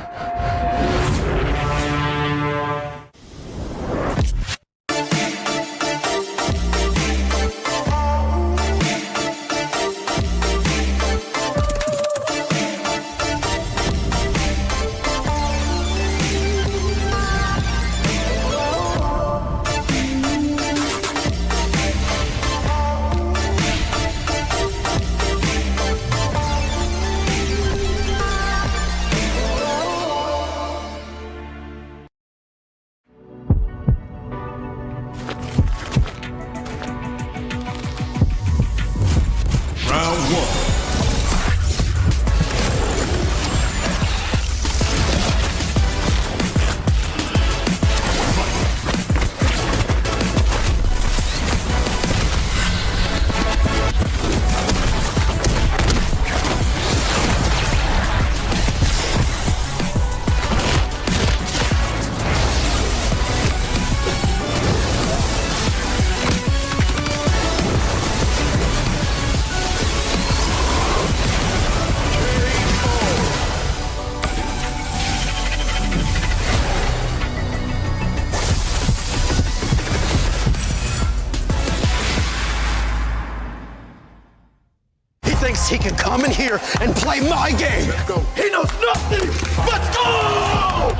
He can come in here and play my game. He knows nothing. Let's go!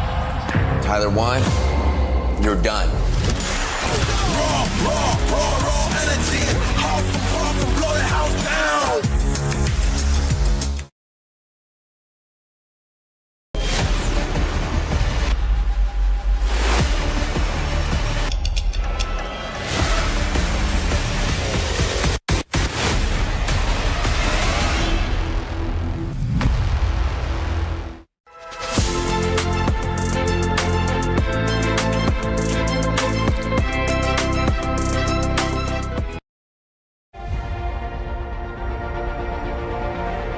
Tyler 1, you're done. Raw energy. Half from blow the house down.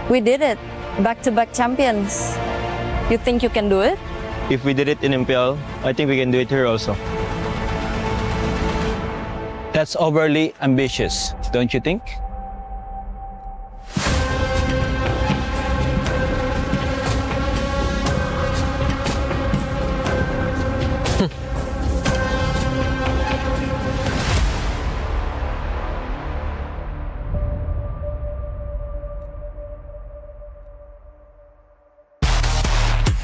We did it. Back-to-back champions. You think you can do it? If we did it in MPL, I think we can do it here also. That's overly ambitious, don't you think?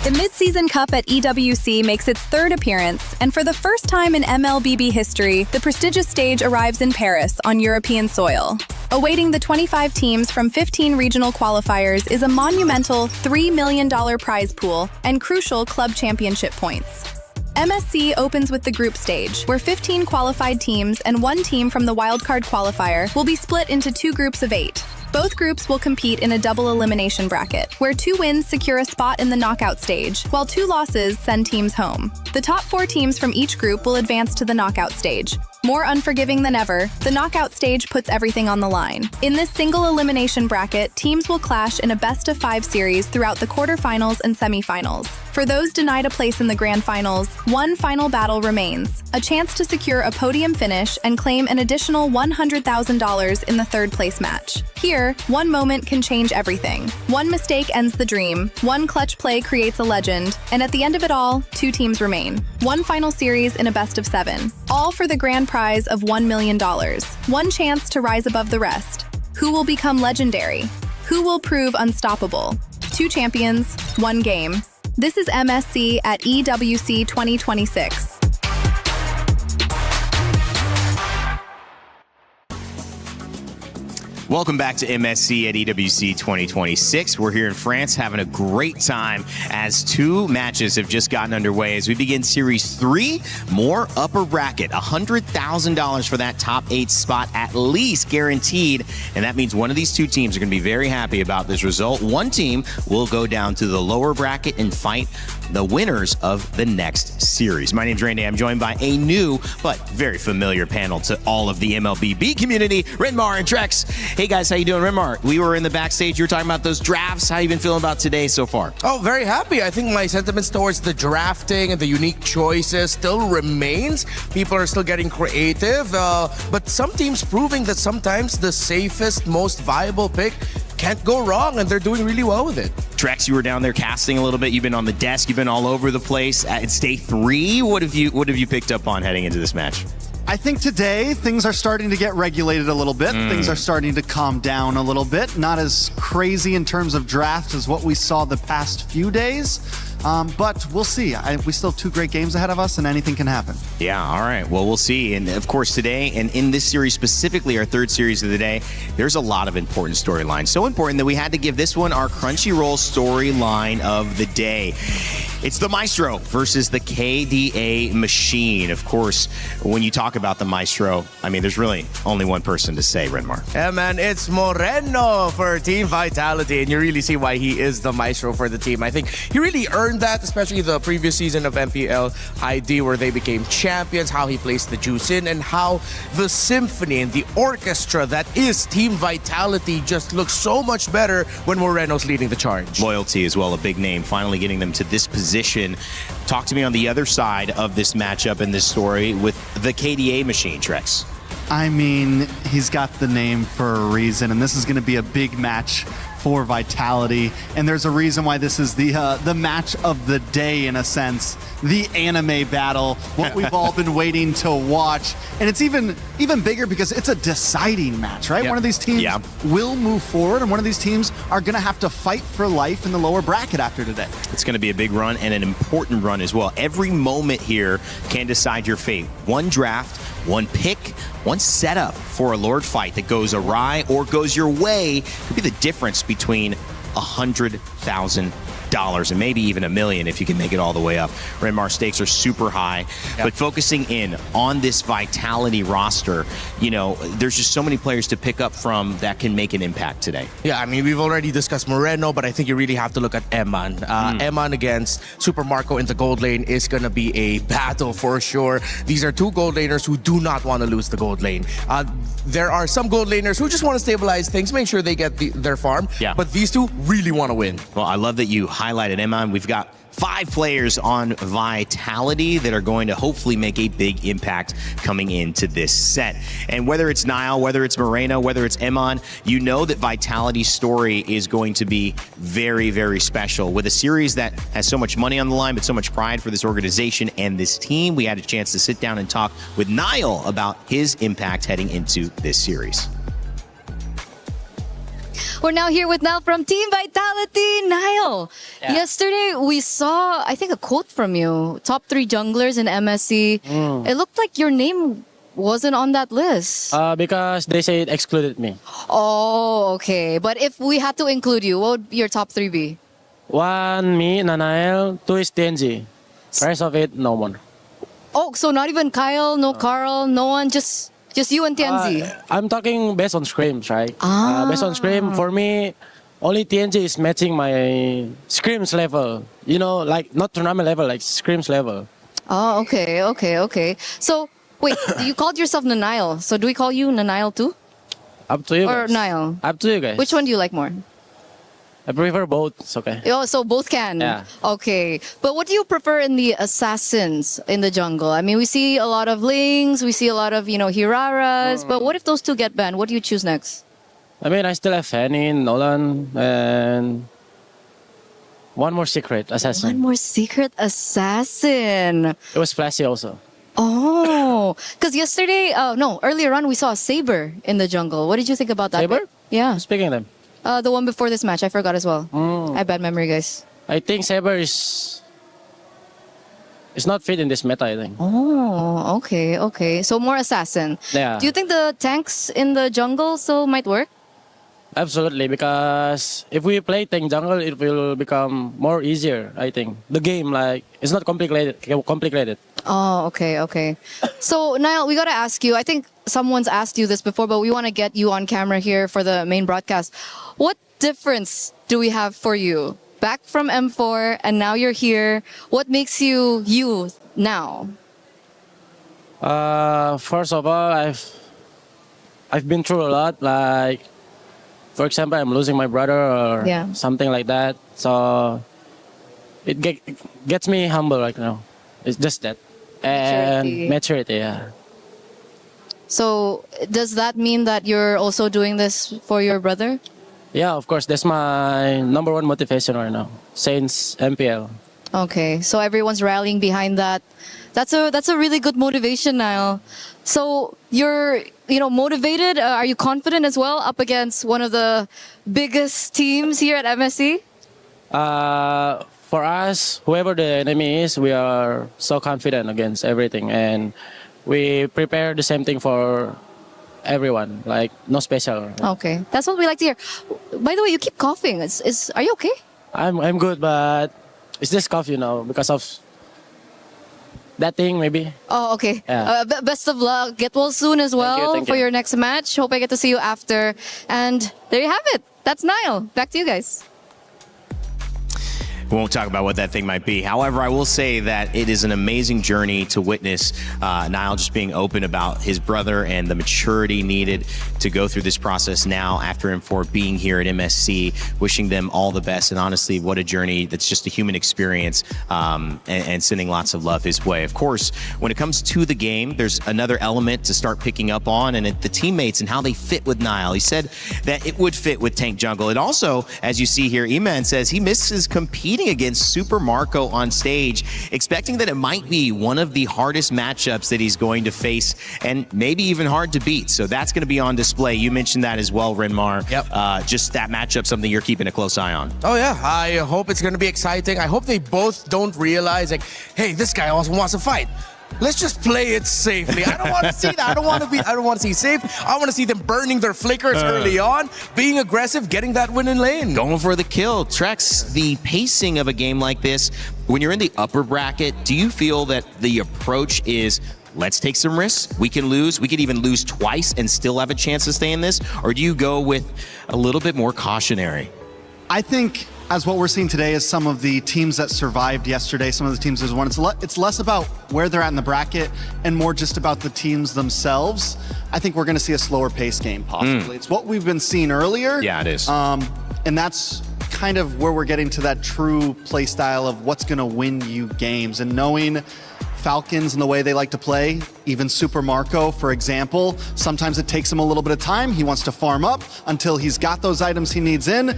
The Mid-Season Cup at EWC makes its third appearance, and for the first time in MLBB history, the prestigious stage arrives in Paris on European soil. Awaiting the 25 teams from 15 regional qualifiers is a monumental $3 million prize pool and crucial club championship points. MSC opens with the group stage, where 15 qualified teams and one team from the wildcard qualifier will be split into 2 groups of 8. Both groups will compete in a double elimination bracket, where 2 wins secure a spot in the knockout stage, while 2 losses send teams home. The top 4 teams from each group will advance to the knockout stage. More unforgiving than ever, the knockout stage puts everything on the line. In this single elimination bracket, teams will clash in a best-of-5 series throughout the quarterfinals and semifinals. For those denied a place in the grand finals, one final battle remains, a chance to secure a podium finish and claim an additional $100,000 in the third-place match. Here, one moment can change everything. One mistake ends the dream, one clutch play creates a legend, and at the end of it all, 2 teams remain. One final series in a best-of-7, all for the grand prize of $1 million. One chance to rise above the rest. Who will become legendary? Who will prove unstoppable? 2 champions, 1 game. This is MSC at EWC 2026. Welcome back to MSC at EWC 2026. We're here in France having a great time as 2 matches have just gotten underway as we begin Series 3. More upper bracket, $100,000 for that top 8 spot at least guaranteed. And that means one of these 2 teams are going to be very happy about this result. One team will go down to the lower bracket and fight the winners of the next series. My name's Randy. I'm joined by a new but very familiar panel to all of the MLBB community, Renmar and Trex. Hey guys, how you doing? Renmar, we were in the backstage. You were talking about those drafts. How you been feeling about today so far? Oh, very happy. I think my sentiments towards the drafting and the unique choices still remains. People are still getting creative, but some teams proving that sometimes the safest, most viable pick can't go wrong, and they're doing really well with it. Trex, you were down there casting a little bit. You've been on the desk. You've been all over the place. It's day 3. What have you picked up on heading into this match? I think today things are starting to get regulated a little bit. Things are starting to calm down a little bit. Not as crazy in terms of draft as what we saw the past few days. But we'll see. We still have 2 great games ahead of us, and anything can happen. Yeah, all right. Well, we'll see. And of course, today, and in this series specifically, our 3rd series of the day, there's a lot of important storylines. So important that we had to give this one our Crunchyroll storyline of the day. It's the Maestro versus the KDA Machine. Of course, when you talk about the Maestro, I mean, there's really only one person to say, Renmar. Yeah, man, it's Moreno for Team Vitality, and you really see why he is the Maestro for the team. I think he really earned that, especially the previous season of MPL ID where they became champions, how he placed the juice in, and how the symphony and the orchestra that is Team Vitality just looks so much better when Moreno's leading the charge. Loyalty as well, a big name, finally getting them to this position. Talk to me on the other side of this matchup and this story with the KDA Machine, Trex. I mean, he's got the name for a reason, and this is going to be a big match for Vitality, and there's a reason why this is the match of the day, in a sense, the anime battle, what we've all been waiting to watch. And it's even bigger because it's a deciding match, right? Yep. One of these teams will move forward, and one of these teams are going to have to fight for life in the lower bracket after today. It's going to be a big run and an important run as well. Every moment here can decide your fate. One draft, one pick, one setup for a Lord fight that goes awry or goes your way could be the difference between $100,000 and maybe even $1 million if you can make it all the way up. Renmar, stakes are super high, but focusing in on this Vitality roster, you know, there's just so many players to pick up from that can make an impact today. Yeah, I mean, we've already discussed Moreno, but I think you really have to look at Emann. Emann against Super Marco in the gold lane is going to be a battle for sure. These are 2 gold laners who do not want to lose the gold lane. There are some gold laners who just want to stabilize things, make sure they get their farm, but these 2 really want to win. Well, I love that you highlighted Emann. We've got 5 players on Vitality that are going to hopefully make a big impact coming into this set. And whether it's Niall, whether it's Moreno, whether it's Emann, you know that Vitality's story is going to be very, very special. With a series that has so much money on the line, but so much pride for this organization and this team, we had a chance to sit down and talk with Niall about his impact heading into this series. We're now here with Niall from Team Vitality. Niall, yesterday we saw, I think, a quote from you. Top 3 junglers in MSC. It looked like your name wasn't on that list. Because they say it excluded me. Oh, okay. But if we had to include you, what would your top 3 be? 1, me, Nanael. 2 is TNG. Rest of it, no one. Oh, so not even Kyle, no Carl, no one, just you and TNZ? I'm talking based on scrims, right? Based on scrim, for me, only TNG is matching my scrims level. You know, like not tournament level, like scrims level. Oh, okay. So Wait, you called yourself Nanile, so do we call you Nanile too? Up to you Or guys. Nile? Up to you guys. Which one do you like more? I prefer both. It's okay. Oh, so both can? Yeah. Okay. But what do you prefer in the assassins in the jungle? I mean, we see a lot of Lings, we see a lot of, Hiraras, but what if those two get banned? What do you choose next? I mean, I still have Fanny, Nolan, and one more secret assassin. One more secret assassin. It was flashy also. Oh, because earlier on we saw a Saber in the jungle. What did you think about that? Saber? Yeah. Speaking of them. The one before this match, I forgot as well. I have bad memory, guys. I think Saber is not fit in this meta, I think. Oh, okay. So more assassin. Yeah. Do you think the tanks in the jungle still might work? Absolutely, because if we play tank jungle, it will become more easier, I think. The game, it's not complicated. Oh, okay. So, Niall, we got to ask you, I think someone's asked you this before, but we want to get you on camera here for the main broadcast. What difference do we have for you? Back from M4 and now you're here. What makes you you now? First of all, I've been through a lot. Like, for example, I'm losing my brother or something like that. So it gets me humble right now. It's just that. And maturity, yeah. So does that mean that you're also doing this for your brother? Yeah, of course. That's my number one motivation right now since MPL. Okay, so everyone's rallying behind that. That's a really good motivation, Niall. So you're motivated. Are you confident as well up against one of the biggest teams here at MSC? For us, whoever the enemy is, we are so confident against everything, and we prepare the same thing for everyone. Like no special. Okay, that's what we like to hear. By the way, you keep coughing. Are you okay? I'm good, but it's just cough, because of that thing maybe. Oh, okay. Yeah. Best of luck. Get well soon as well thank for you. your next match. Hope I get to see you after. And there you have it. That's Niall. Back to you guys. We won't talk about what that thing might be. However, I will say that it is an amazing journey to witness Niall just being open about his brother and the maturity needed to go through this process now after him for being here at MSC. Wishing them all the best. And honestly, what a journey. That's just a human experience, and sending lots of love his way. Of course, when it comes to the game, there's another element to start picking up on, and the teammates and how they fit with Niall. He said that it would fit with Tank Jungle. It also, as you see here, Emann says he misses competing against Super Marco on stage, expecting that it might be one of the hardest matchups that he's going to face, and maybe even hard to beat. So that's going to be on display. You mentioned that as well, Renmar. Yep. Just that matchup, something you're keeping a close eye on. Oh yeah, I hope it's going to be exciting. I hope they both don't realize, like, hey, this guy also wants to fight. Let's just play it safely. I don't want to see that. I don't want to see safe. I want to see them burning their flickers early on, being aggressive, getting that win in lane. Going for the kill. Trex, the pacing of a game like this, when you're in the upper bracket, do you feel that the approach is, let's take some risks, we can lose, we could even lose twice and still have a chance to stay in this? Or do you go with a little bit more cautionary? I think as what we're seeing today is some of the teams that survived yesterday, some of the teams that won. It's less about where they're at in the bracket and more just about the teams themselves. I think we're going to see a slower pace game possibly. It's what we've been seeing earlier. Yeah, it is. And that's kind of where we're getting to that true play style of what's going to win you games, and knowing Falcons and the way they like to play, even Super Marco, for example, sometimes it takes him a little bit of time. He wants to farm up until he's got those items he needs in,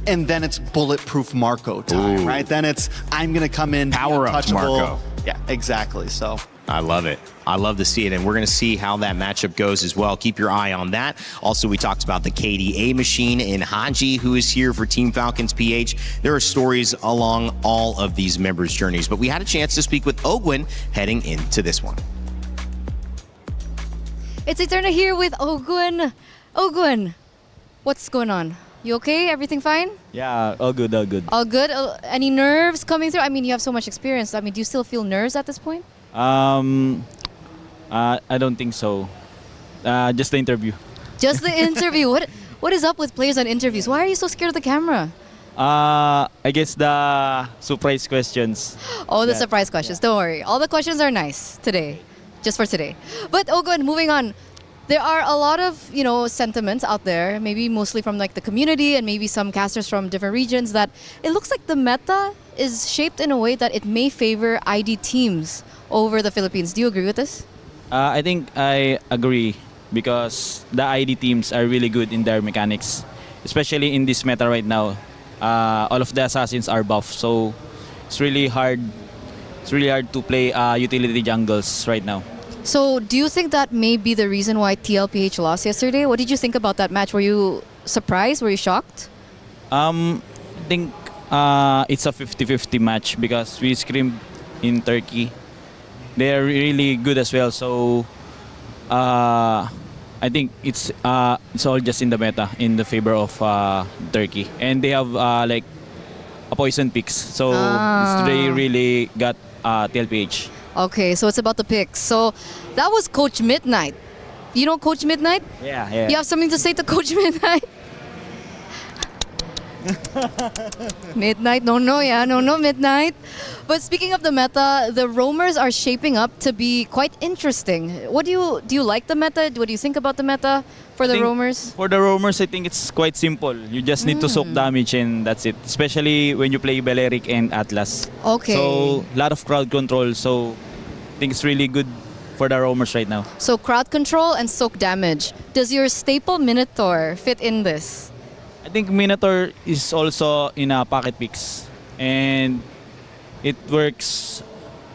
and then it's bulletproof Marco time, right? Then it's, I'm going to come in, power up Marco. Yeah, exactly. So I love it. I love to see it, and we're going to see how that matchup goes as well. Keep your eye on that. Also, we talked about the KDA machine in Haji, who is here for Team Falcons PH. There are stories along all of these members' journeys, but we had a chance to speak with Ogwin heading into this one. It's Eterna here with Ogwin. Ogwin, what's going on? You okay? Everything fine? Yeah, all good, all good. All good? Any nerves coming through? I mean, you have so much experience. I mean, do you still feel nerves at this point? I don't think so. Just the interview. Just the interview. What is up with players on interviews? Why are you so scared of the camera? I guess the surprise questions. Oh, the surprise questions. Don't worry. All the questions are nice today. just for today. But Ogun, moving on. There are a lot of, sentiments out there, maybe mostly from like the community and maybe some casters from different regions, that it looks like the meta is shaped in a way that it may favor ID teams over the Philippines. Do you agree with this? I think I agree because the ID teams are really good in their mechanics, especially in this meta right now. All of the assassins are buff, so it's really hard. It's really hard to play utility jungles right now. So do you think that may be the reason why TLPH lost yesterday? What did you think about that match? Were you surprised? Were you shocked? I think it's a 50-50 match because we scrimmed in Turkey. They're really good as well, so I think it's all just in the meta in the favor of Turkey, and they have like a poison picks, so they really got TLPH. Okay, so it's about the picks. So that was Coach Midnight. You know Coach Midnight? Yeah. You have something to say to Coach Midnight? Midnight, no, Midnight. But speaking of the meta, the roamers are shaping up to be quite interesting. What do you like the meta? What do you think about the meta for the roamers? For the roamers, I think it's quite simple. You just need to soak damage and that's it. Especially when you play Beleric and Atlas. Okay. So a lot of crowd control. So I think it's really good for the roamers right now. So crowd control and soak damage. Does your staple Minotaur fit in this? I think Minotaur is also in a pocket picks, and it works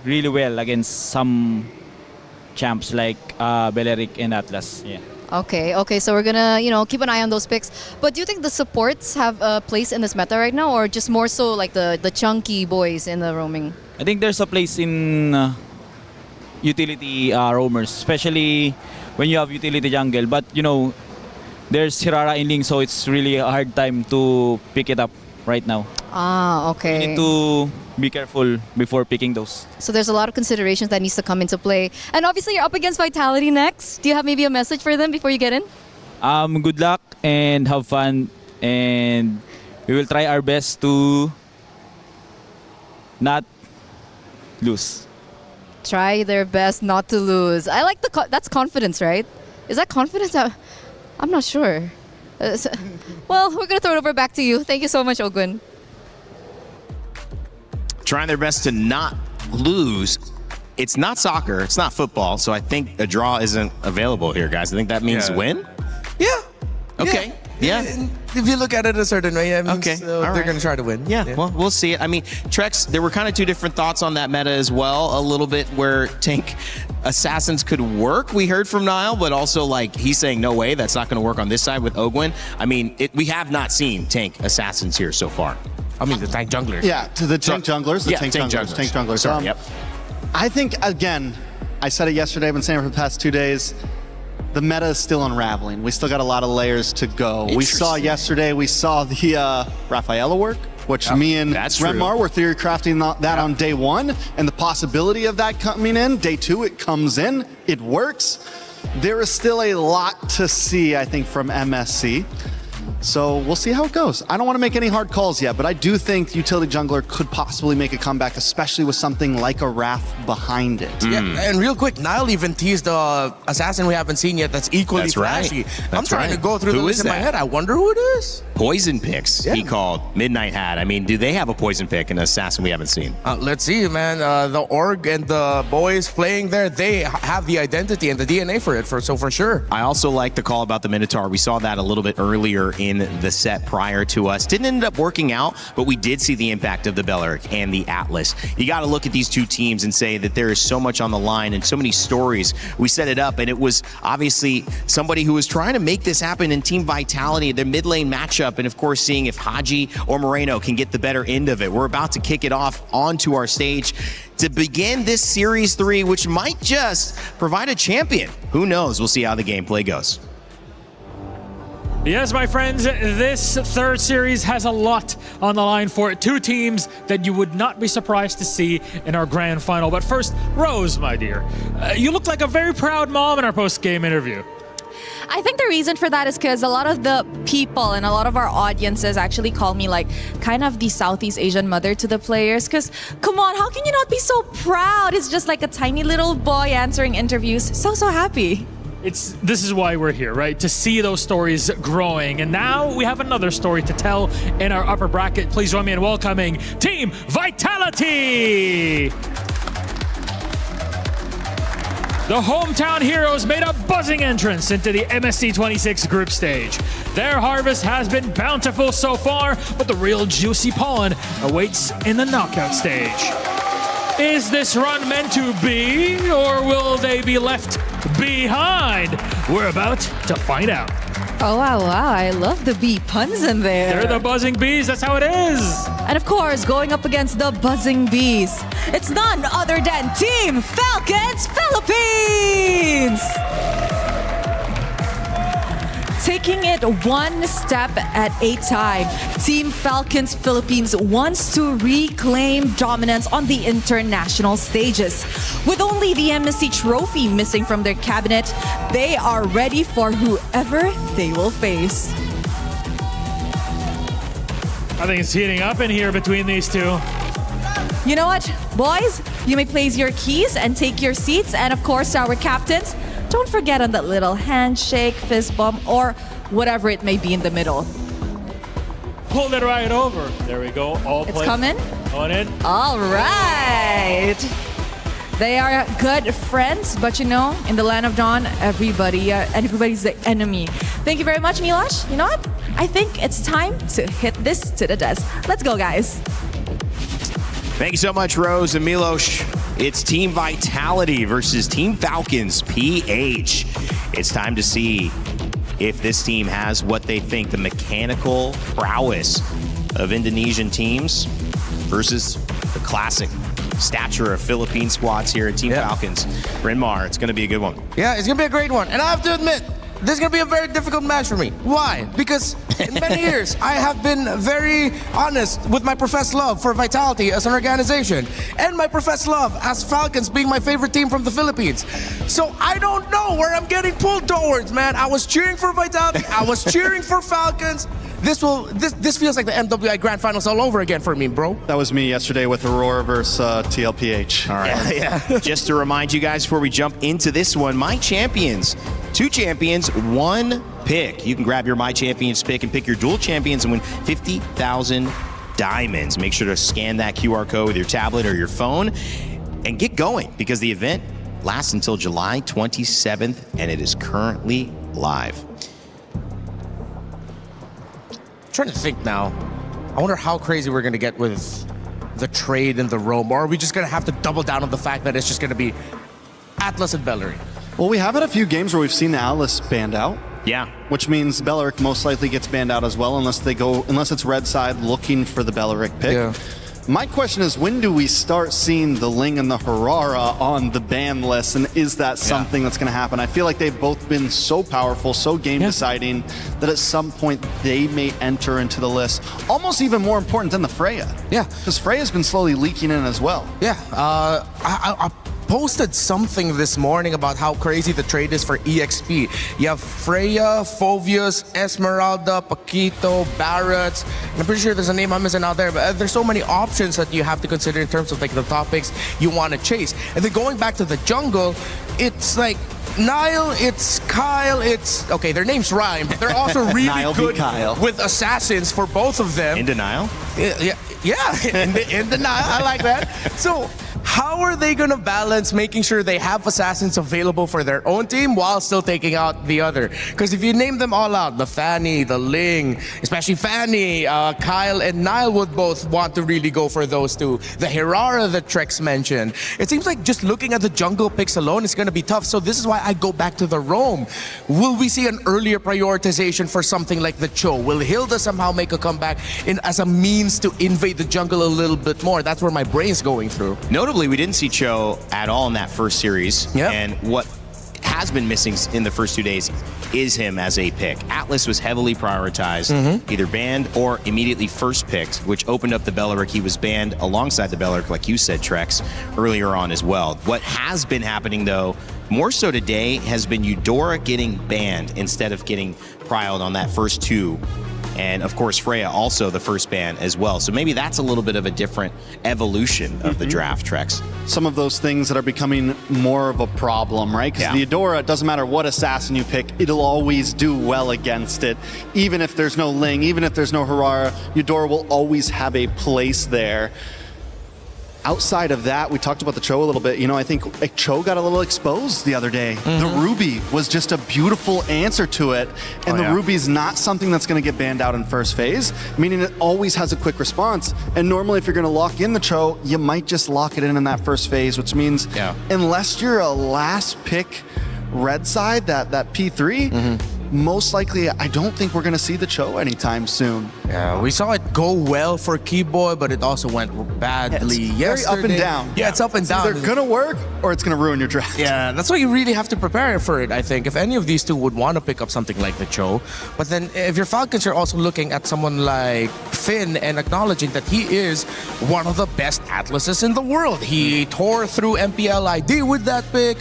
really well against some champs like Beleric and Atlas. Yeah. Okay, so we're gonna, keep an eye on those picks. But do you think the supports have a place in this meta right now, or just more so like the chunky boys in the roaming? I think there's a place in utility roamers, especially when you have utility jungle. But there's Hirara in Link, so it's really a hard time to pick it up right now. Okay. You need to be careful before picking those. So there's a lot of considerations that needs to come into play. And obviously you're up against Vitality next. Do you have maybe a message for them before you get in? Good luck and have fun, and we will try our best to not lose. Try their best not to lose. I like that's confidence, right? Is that confidence? I'm not sure. Well, we're going to throw it over back to you. Thank you so much, Ogun. Trying their best to not lose. It's not soccer. It's not football. So I think a draw isn't available here, guys. I think that means win. Yeah. Okay. Yeah. If you look at it a certain way, that means All they're right. going to try to win. Yeah, well, we'll see it. I mean, Trex, there were kind of two different thoughts on that meta as well. A little bit where tank assassins could work, we heard from Niall, but also like he's saying, no way, that's not going to work on this side with Ogwin. I mean, we have not seen tank assassins here so far. I mean, the tank junglers. Yeah, to the tank junglers. Tank junglers. Sorry, yep. I think, again, I said it yesterday, I've been saying it for the past 2 days, the meta is still unraveling. We still got a lot of layers to go. We saw yesterday, the Rafaela work, which me and Renmar were theory crafting that on day one, and the possibility of that coming in. Day two, it comes in, it works. There is still a lot to see, I think, from MSC. So we'll see how it goes. I don't want to make any hard calls yet, but I do think Utility Jungler could possibly make a comeback, especially with something like a Wrath behind it. Yeah, and real quick, Niall even teased the assassin we haven't seen yet that's equally flashy. I'm trying to go through the list in my head. I wonder who it is. Poison picks, he called. Midnight Hat. I mean, do they have a poison pick, an assassin we haven't seen? Let's see, man. The org and the boys playing there, they have the identity and the DNA for it, so for sure. I also like the call about the Minotaur. We saw that a little bit earlier in the set prior to us. Didn't end up working out, but we did see the impact of the Beleric and the Atlas. You got to look at these two teams and say that there is so much on the line and so many stories. We set it up, and it was obviously somebody who was trying to make this happen in Team Vitality, their mid lane matchup, and of course seeing if Haji or Moreno can get the better end of it. We're about to kick it off onto our stage to begin this Series 3, which might just provide a champion. Who knows? We'll see how the gameplay goes. Yes, my friends, this third series has a lot on the line for it. Two teams that you would not be surprised to see in our grand final. But first, Rose, my dear, you look like a very proud mom in our post-game interview. I think the reason for that is because a lot of the people and a lot of our audiences actually call me like kind of the Southeast Asian mother to the players. Because come on, how can you not be so proud? It's just like a tiny little boy answering interviews. So happy. This is why we're here, right? To see those stories growing. And now we have another story to tell in our upper bracket. Please join me in welcoming Team Vitality. The hometown heroes made a buzzing entrance into the MSC 26 group stage. Their harvest has been bountiful so far, but the real juicy pollen awaits in the knockout stage. Is this run meant to be, or will they be left behind? We're about to find out. Oh, wow. I love the bee puns in there. They're the buzzing bees, that's how it is. And of course, going up against the buzzing bees, it's none other than Team Falcons Philippines! Taking it one step at a time, Team Falcons Philippines wants to reclaim dominance on the international stages. With only the MSC trophy missing from their cabinet, they are ready for whoever they will face. I think it's heating up in here between these two. You know what, boys? You may place your keys and take your seats. And of course, our captains, don't forget on that little handshake, fist bump, or whatever it may be in the middle. Pull it right over. There we go. All It's coming. On in. All right. They are good friends, but you know, in the land of Dawn, everybody's the enemy. Thank you very much, Milosh. You know what? I think it's time to hit this to the desk. Let's go, guys. Thank you so much, Rose and Milosh. It's Team Vitality versus Team Falcons PH. It's time to see if this team has what they think the mechanical prowess of Indonesian teams versus the classic stature of Philippine squads here at Team Falcons. Bryn Mawr, it's going to be a good one. Yeah, it's going to be a great one. And I have to admit, this is going to be a very difficult match for me. Why? Because in many years, I have been very honest with my professed love for Vitality as an organization and my professed love as Falcons being my favorite team from the Philippines. So I don't know where I'm getting pulled towards, man. I was cheering for Vitality. I was cheering for Falcons. This feels like the MWI Grand Finals all over again for me, bro. That was me yesterday with Aurora versus TLPH. All right. Yeah. Just to remind you guys before we jump into this one, my champions, 2 champions, 1 pick. You can grab your My Champions pick and pick your dual champions and win 50,000 diamonds. Make sure to scan that QR code with your tablet or your phone and get going because the event lasts until July 27th and it is currently live. Trying to think now. I wonder how crazy we're going to get with the trade and the roam, or are we just going to have to double down on the fact that it's just going to be Atlas and Belleric? Well, we have had a few games where we've seen the Atlas banned out. Yeah. Which means Belleric most likely gets banned out as well unless it's red side looking for the Belleric pick. Yeah. My question is, when do we start seeing the Ling and the Harara on the ban list, and is that something that's going to happen? I feel like they've both been so powerful, so game-deciding, that at some point they may enter into the list. Almost even more important than the Freya. Yeah. Because Freya's been slowly leaking in as well. Yeah. I posted something this morning about how crazy the trade is for EXP. You have Freya, Phovius, Esmeralda, Paquito, Barretts. I'm pretty sure there's a name I'm missing out there, but there's so many options that you have to consider in terms of like the topics you want to chase. And then going back to the jungle, it's like Nile, it's Kyle, it's... Okay, their names rhyme, but they're also really good with assassins for both of them. In denial? Yeah, in denial. I like that. So... how are they going to balance making sure they have assassins available for their own team while still taking out the other? Because if you name them all out, the Fanny, the Ling, especially Fanny, Kyle and Nile would both want to really go for those two. The Hirara that Trex mentioned. It seems like just looking at the jungle picks alone is going to be tough. So this is why I go back to the roam. Will we see an earlier prioritization for something like the Cho? Will Hilda somehow make a comeback as a means to invade the jungle a little bit more? That's where my brain's going through. Notably, we didn't see Cho at all in that first series. Yep. And what has been missing in the first 2 days is him as a pick. Atlas was heavily prioritized, either banned or immediately first picked, which opened up the Belleric. He was banned alongside the Belleric, like you said, Trex, earlier on as well. What has been happening, though, more so today has been Eudora getting banned instead of getting Pryod on that first two. And of course, Freya also the first ban as well. So maybe that's a little bit of a different evolution of the draft, Trex. Some of those things that are becoming more of a problem, right? Because the Eudora, it doesn't matter what assassin you pick, it'll always do well against it. Even if there's no Ling, even if there's no Harara, Eudora will always have a place there. Outside of that, we talked about the Cho a little bit. You know, I think Cho got a little exposed the other day. The Ruby was just a beautiful answer to it. And the Ruby's not something that's going to get banned out in first phase, meaning it always has a quick response. And normally if you're going to lock in the Cho, you might just lock it in that first phase, which means unless you're a last pick red side, that P3, most likely, I don't think we're going to see the Cho anytime soon. Yeah, we saw it go well for Keyboy, but it also went badly yesterday. Very up and down. Yeah, it's up and down. It's either going to work or it's going to ruin your draft. Yeah, that's why you really have to prepare for it, I think. If any of these two would want to pick up something like the Cho. But then if you're Falcons, you're also looking at someone like Finn and acknowledging that he is one of the best Atlases in the world. He tore through MPL ID with that pick.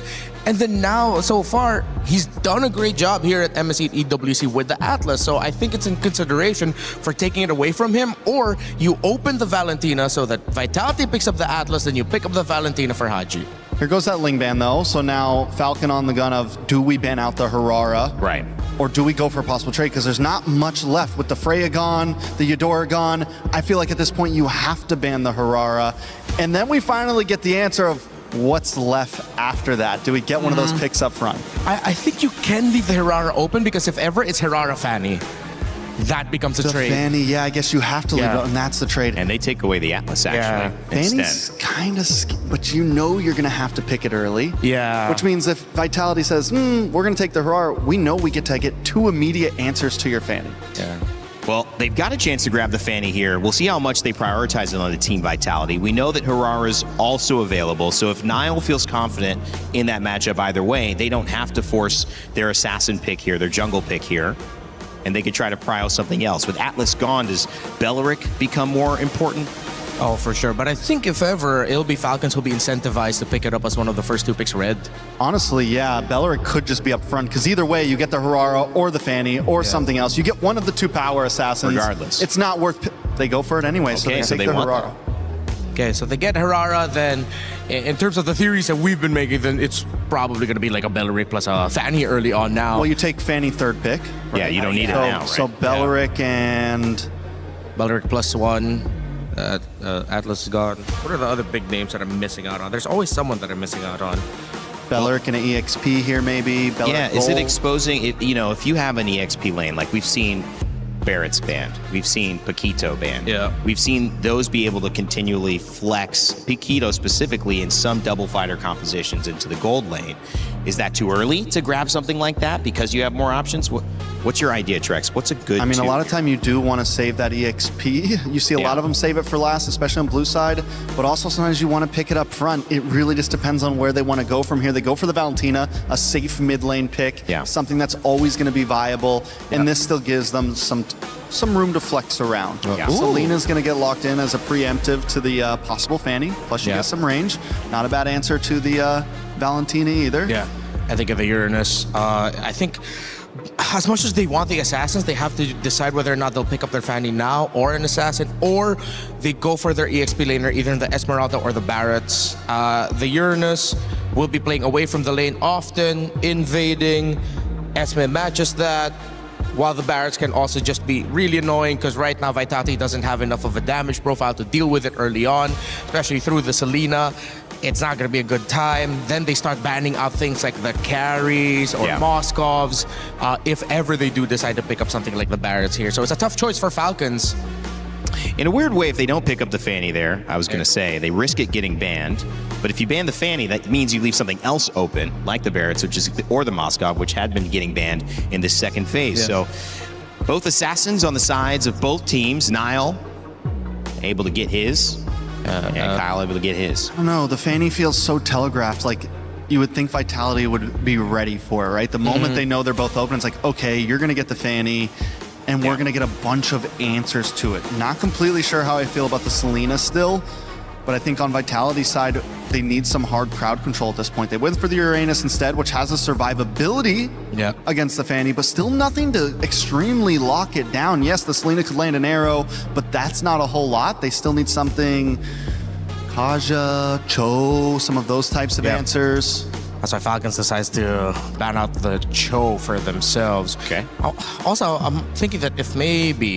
And then now, so far, he's done a great job here at MSC and EWC with the Atlas. So I think it's in consideration for taking it away from him, or you open the Valentina so that Vitality picks up the Atlas, then you pick up the Valentina for Haji. Here goes that Ling ban, though. So now Falcon on the gun of, do we ban out the Harara? Right. Or do we go for a possible trade? Because there's not much left. With the Freya gone, the Eudora gone, I feel like at this point you have to ban the Harara. And then we finally get the answer of, what's left after that? Do we get one of those picks up front? I think you can leave the Harara open, because if ever it's Harara Fanny, that becomes a trade. Fanny, yeah, I guess you have to leave it, and that's the trade. And they take away the Atlas, actually. Fanny's kind of, but you know you're going to have to pick it early. Yeah. Which means if Vitality says, we're going to take the Harara, we know we get to get 2 immediate answers to your Fanny. Yeah. Well, they've got a chance to grab the Fanny here. We'll see how much they prioritize it on the Team Vitality. We know that Harara's also available, so if Niall feels confident in that matchup either way, they don't have to force their assassin pick here, their jungle pick here, and they could try to prio something else. With Atlas gone, does Belleric become more important? Oh, for sure. But I think if ever, it'll be Falcons who'll be incentivized to pick it up as one of the first 2 picks red. Honestly, yeah, Belleric could just be up front, because either way, you get the Harara or the Fanny or something else. You get one of the 2 power assassins. Regardless. It's not worth... They go for it anyway, so they take the Harara. Okay, so they get Harara, then in terms of the theories that we've been making, then it's probably going to be like a Belleric plus a Fanny early on now. Well, you take Fanny 3rd pick. Right? Yeah, you don't need it now, right? So Belleric and... Belleric plus 1. Atlas is gone. What are the other big names that I'm missing out on? There's always someone that I'm missing out on. Belleric and an EXP here, maybe. Belleric yeah, is it exposing it? You know, if you have an EXP lane, like we've seen Barrett's banned, we've seen Paquito banned. Yeah. We've seen those be able to continually flex, Paquito specifically, in some double fighter compositions into the gold lane. Is that too early to grab something like that because you have more options? What's your idea, Trex? What's a good I mean, a lot of here? time you do want to save that EXP. You see a lot of them save it for last, especially on blue side, but also sometimes you want to pick it up front. It really just depends on where they want to go from here. They go for the Valentina, a safe mid lane pick, something that's always going to be viable, and this still gives them some room to flex around. Selena's going to get locked in as a preemptive to the possible Fanny, plus you get some range. Not a bad answer to the Valentina either. Yeah, I think of the Uranus. I think as much as they want the assassins, they have to decide whether or not they'll pick up their Fanny now or an assassin, or they go for their EXP laner, either in the Esmeralda or the Barretts. The Uranus will be playing away from the lane often, invading. Esme matches that, while the Barretts can also just be really annoying, because right now Vitality doesn't have enough of a damage profile to deal with it early on, especially through the Selena. It's not going to be a good time. Then they start banning out things like the carries or Moskovs, if ever they do decide to pick up something like the Barretts here. So it's a tough choice for Falcons. In a weird way, if they don't pick up the Fanny there, I was going to say, they risk it getting banned. But if you ban the Fanny, that means you leave something else open, like the Barretts, or the Moskov, which had been getting banned in this second phase. So both assassins on the sides of both teams. Niall able to get his, and Kyle able to get his. I don't know, the Fanny feels so telegraphed. Like, you would think Vitality would be ready for it, right? The moment they know they're both open, it's like, okay, you're going to get the Fanny, and we're going to get a bunch of answers to it. Not completely sure how I feel about the Selena still, but I think on Vitality's side, they need some hard crowd control at this point. They went for the Uranus instead, which has a survivability against the Fanny, but still nothing to extremely lock it down. Yes, the Selena could land an arrow, but that's not a whole lot. They still need something, Kaja, Cho, some of those types of answers. That's why Falcons decides to ban out the Cho for themselves. Okay. Also, I'm thinking that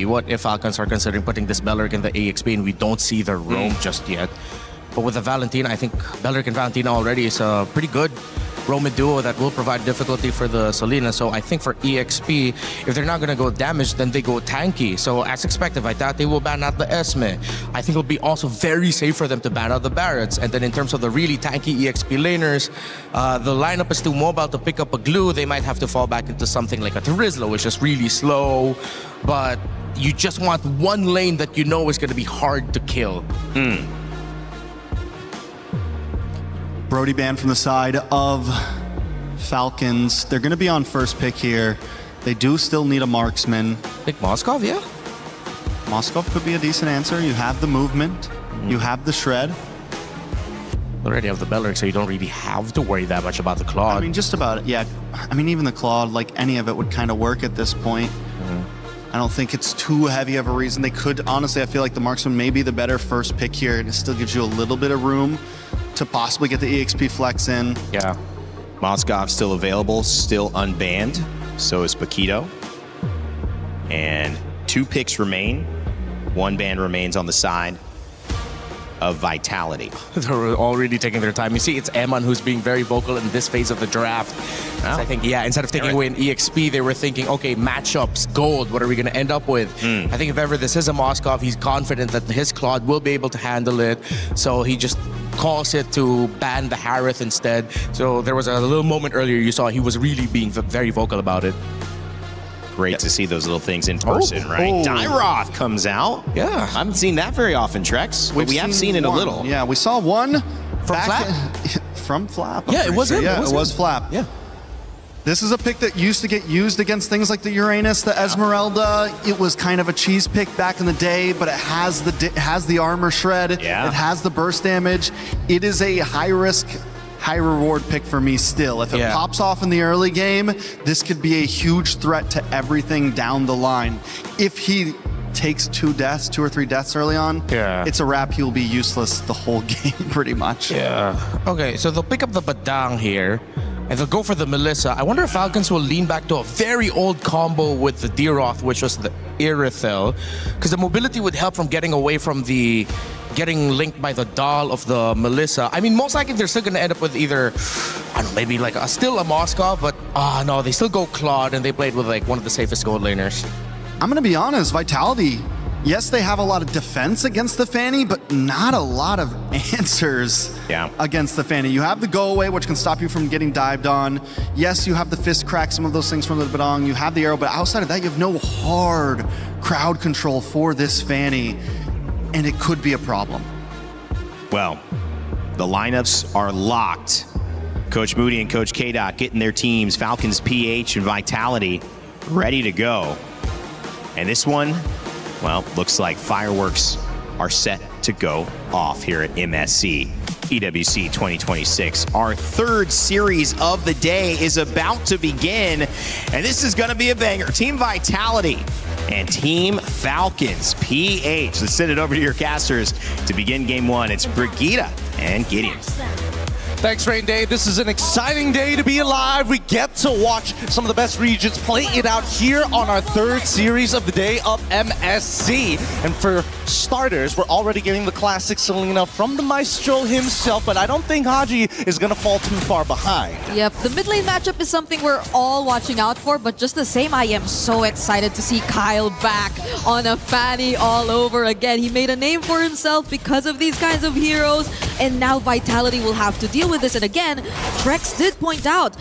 what if Falcons are considering putting this Beleric in the EXP and we don't see the roam just yet. But with the Valentina, I think Beleric and Valentina already is a pretty good roaming duo that will provide difficulty for the Selena. So I think for EXP, if they're not going to go damage, then they go tanky. So as expected, Vitality will ban out the Esme. I think it'll be also very safe for them to ban out the Barretts. And then in terms of the really tanky EXP laners, the lineup is too mobile to pick up a glue. They might have to fall back into something like a Terizla, which is really slow. But you just want one lane that you know is going to be hard to kill. Brody band from the side of Falcons. They're going to be on first pick here. They do still need a marksman. I think Moskov, yeah? Moskov could be a decent answer. You have the movement. You have the shred. You already have the Beleric, so you don't really have to worry that much about the Claude. I mean, just about it, yeah. I mean, even the Claude, like any of it would kind of work at this point. I don't think it's too heavy of a reason. They could, honestly, I feel like the marksman may be the better first pick here, and it still gives you a little bit of room to possibly get the EXP flex in. Yeah. Moskov still available, still unbanned. So is Paquito. And 2 picks remain. 1 ban remains on the side of Vitality. They're already taking their time. You see, it's Emann who's being very vocal in this phase of the draft. So I think, instead of taking away an EXP, they were thinking, okay, matchups, gold, what are we going to end up with? I think if ever this is a Moskov, he's confident that his Claude will be able to handle it. So he just calls it to ban the Harith instead. So there was a little moment earlier you saw he was really being very vocal about it. Great to see those little things in person, right? Dyroth comes out. Yeah. I haven't seen that very often, Trex. But we have seen it a little. Yeah, we saw one from Flap. From Flap. Yeah, it was him. Yeah, it was Flap. Yeah. This is a pick that used to get used against things like the Uranus, the Esmeralda. It was kind of a cheese pick back in the day, but it has the armor shred. Yeah. It has the burst damage. It is a high risk, high reward pick for me still. If it pops off in the early game, this could be a huge threat to everything down the line. If he takes 2 or 3 deaths early on, it's a wrap. He'll be useless the whole game pretty much. Yeah. Okay, so they'll pick up the Badang here. And they'll go for the Melissa. I wonder if Falcons will lean back to a very old combo with the Dyroth, which was the Irithel. Because the mobility would help from getting away from the getting linked by the doll of the Melissa. I mean, most likely they're still going to end up with either, I don't know, maybe like still a Moskov, but no, they still go Claude, and they played with like one of the safest gold laners. I'm going to be honest, Vitality, yes, they have a lot of defense against the Fanny, but not a lot of answers against the Fanny. You have the go away, which can stop you from getting dived on. Yes, you have the fist crack, some of those things from the Badang. You have the arrow, but outside of that, you have no hard crowd control for this Fanny, and it could be a problem. Well, the lineups are locked. Coach Moody and Coach K-Dot getting their teams, Falcons PH and Vitality, ready to go. And this one, well, looks like fireworks are set to go off here at MSC EWC 2026. Our 3rd series of the day is about to begin, and this is going to be a banger. Team Vitality and Team Falcons PH. Let's send it over to your casters to begin game 1. It's Brigitte and Gideon. Thanks, Rain Day. This is an exciting day to be alive. We get to watch some of the best regions play it out here on our 3rd series of the day of MSC. And for starters, we're already getting the classic Selena from the Maestro himself, but I don't think Haji is going to fall too far behind. Yep, the mid lane matchup is something we're all watching out for, but just the same, I am so excited to see Kyle back on a Fanny all over again. He made a name for himself because of these kinds of heroes, and now Vitality will have to deal with this. And again, Trex did point out,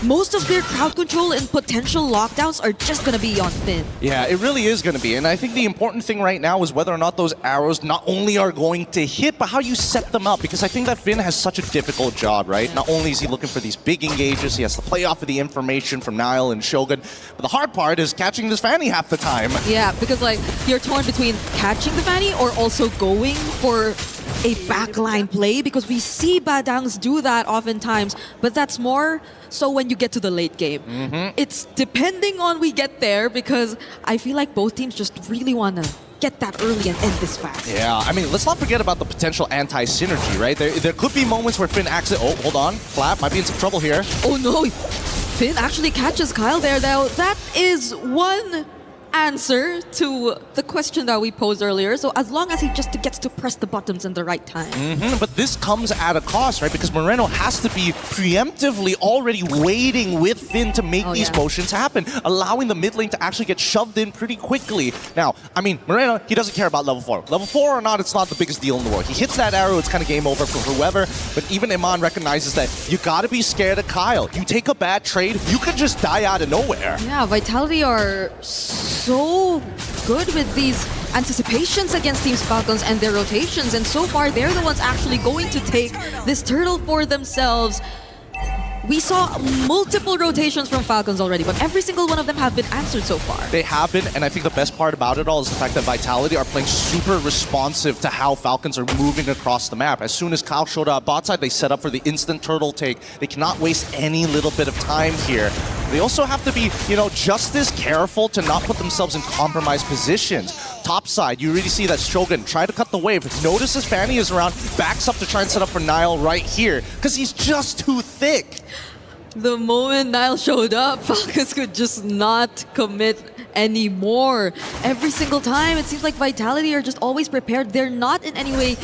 most of their crowd control and potential lockdowns are just going to be on Finn. Yeah, it really is going to be. And I think the important thing right now is whether or not those arrows not only are going to hit, but how you set them up. Because I think that Finn has such a difficult job, right? Not only is he looking for these big engages, he has to play off of the information from Nile and Shogun. But the hard part is catching this Fanny half the time. Yeah, because like you're torn between catching the Fanny or also going for a backline play, because we see Badangs do that oftentimes, but that's more so when you get to the late game. It's depending on we get there, because I feel like both teams just really want to get that early and end this fast. Yeah, I mean, let's not forget about the potential anti-synergy, right? There could be moments where Finn accidentally... Oh, hold on. Flap might be in some trouble here. Oh no, Finn actually catches Kyle there though. That is one answer to the question that we posed earlier. So as long as he just gets to press the buttons in the right time. But this comes at a cost, right? Because Moreno has to be preemptively already waiting with Finn to make these potions happen, allowing the mid lane to actually get shoved in pretty quickly. Now, I mean, Moreno, he doesn't care about level 4. Level 4 or not, it's not the biggest deal in the world. He hits that arrow, it's kind of game over for whoever. But even Emann recognizes that you gotta be scared of Kyle. You take a bad trade, you could just die out of nowhere. Yeah, Vitality are so good with these anticipations against Team Falcons and their rotations, and so far they're the ones actually going to take this turtle for themselves. We saw multiple rotations from Falcons already, but every single one of them have been answered so far. They have been, and I think the best part about it all is the fact that Vitality are playing super responsive to how Falcons are moving across the map. As soon as Kyle showed up bot side, they set up for the instant turtle take. They cannot waste any little bit of time here. They also have to be, you know, just as careful to not put themselves in compromised positions. Top side, you really see that Shogun try to cut the wave. Notices Fanny is around, backs up to try and set up for Nile right here, because he's just too thick. The moment Nile showed up, Falcons could just not commit anymore. Every single time, it seems like Vitality are just always prepared. They're not in any way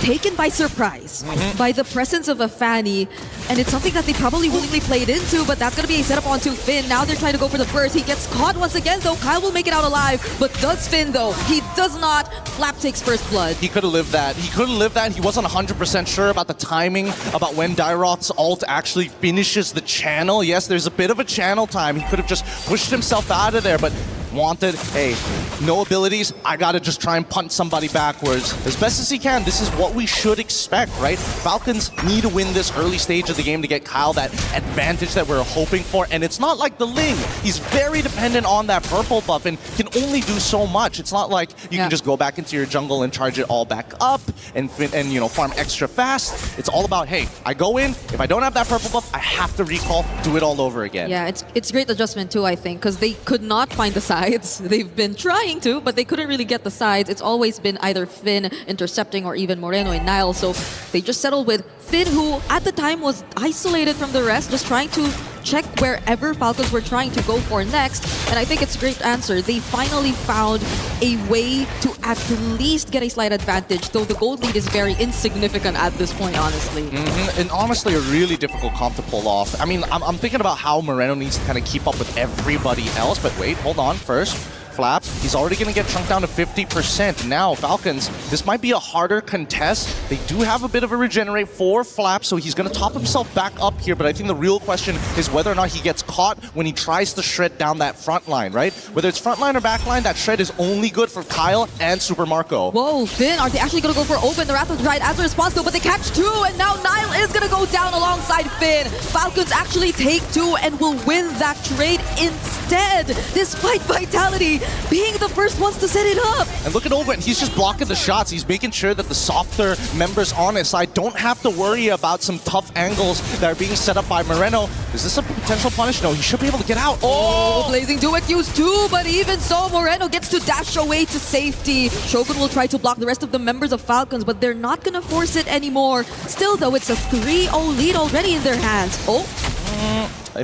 taken by surprise by the presence of a Fanny, and it's something that they probably willingly played into, but that's going to be a setup onto Finn. Now they're trying to go for the burst. He gets caught once again, though. Kyle will make it out alive, but does Finn, though? He does not. Flap takes first blood. He could have lived that. He could have lived that. He wasn't 100% sure about the timing, about when Dairoth's ult actually finishes the channel. Yes, there's a bit of a channel time. He could have just pushed himself out of there, but wanted, hey, no abilities, I gotta just try and punt somebody backwards as best as he can. This is what we should expect, right? Falcons need to win this early stage of the game to get Kyle that advantage that we're hoping for, and it's not like the Ling. He's very dependent on that purple buff and can only do so much. It's not like you can just go back into your jungle and charge it all back up and you know, farm extra fast. It's all about, hey, I go in, if I don't have that purple buff, I have to recall, do it all over again. Yeah, it's great adjustment too, I think, because they could not find the sides. They've been trying to, but they couldn't really get the sides. It's always been either Finn intercepting or even Moreno and Nile, so they just settled with Finn, who at the time was isolated from the rest, just trying to check wherever Falcons were trying to go for next, and I think it's a great answer. They finally found a way to at least get a slight advantage, though the gold lead is very insignificant at this point, honestly. And honestly, a really difficult comp to pull off. I mean, I'm thinking about how Moreno needs to kind of keep up with everybody else, but wait, hold on. First, Flap, he's already going to get chunked down to 50%. Now, Falcons, this might be a harder contest. They do have a bit of a regenerate for Flap, so he's going to top himself back up here, but I think the real question is whether or not he gets caught when he tries to shred down that front line, right? Whether it's front line or back line, that shred is only good for Kyle and Super Marco. Whoa, Finn, are they actually going to go for open? The Wrath of the Giant as a response, though, but they catch two, and now Nile is going to go down alongside Finn. Falcons actually take two and will win that trade instead, despite Vitality being the first ones to set it up. And look at Owen, he's just blocking the shots. He's making sure that the softer members on his side don't have to worry about some tough angles that are being set up by Moreno. Is this a potential punish? No, he should be able to get out. Oh, Blazing Duet used two, but even so, Moreno gets to dash away to safety. Shogun will try to block the rest of the members of Falcons, but they're not gonna force it anymore. Still though, it's a 3-0 lead already in their hands.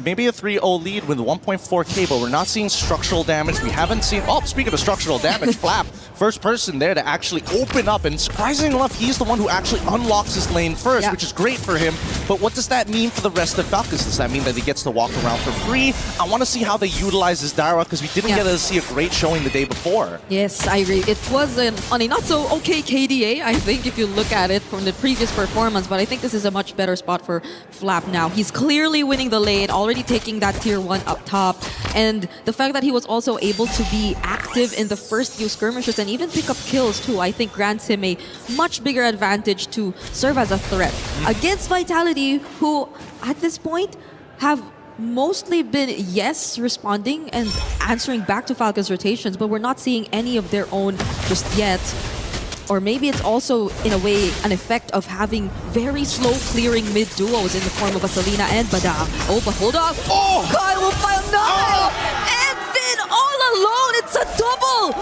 Maybe a 3-0 lead with 1.4k, but we're not seeing structural damage. We haven't seen... Oh, speaking of structural damage, Flap, first person there to actually open up, and surprisingly enough, he's the one who actually unlocks his lane first, which is great for him. But what does that mean for the rest of Falcons? Does that mean that he gets to walk around for free? I want to see how they utilize his Dairoth, because we didn't get to see a great showing the day before. Yes, I agree. It was on a not-so-okay KDA, I think, if you look at it from the previous performance, but I think this is a much better spot for Flap now. He's clearly winning the lane, already taking that tier 1 up top, and the fact that he was also able to be active in the first few skirmishes and even pick up kills too, I think grants him a much bigger advantage to serve as a threat against Vitality, who at this point have mostly been, yes, responding and answering back to Falcons rotations, but we're not seeing any of their own just yet. or maybe it's also, in a way, an effect of having very slow clearing mid duos in the form of Vaselina and Bada. Oh, but hold on. Oh! Kyle will find Nile! And Finn all alone! It's a double!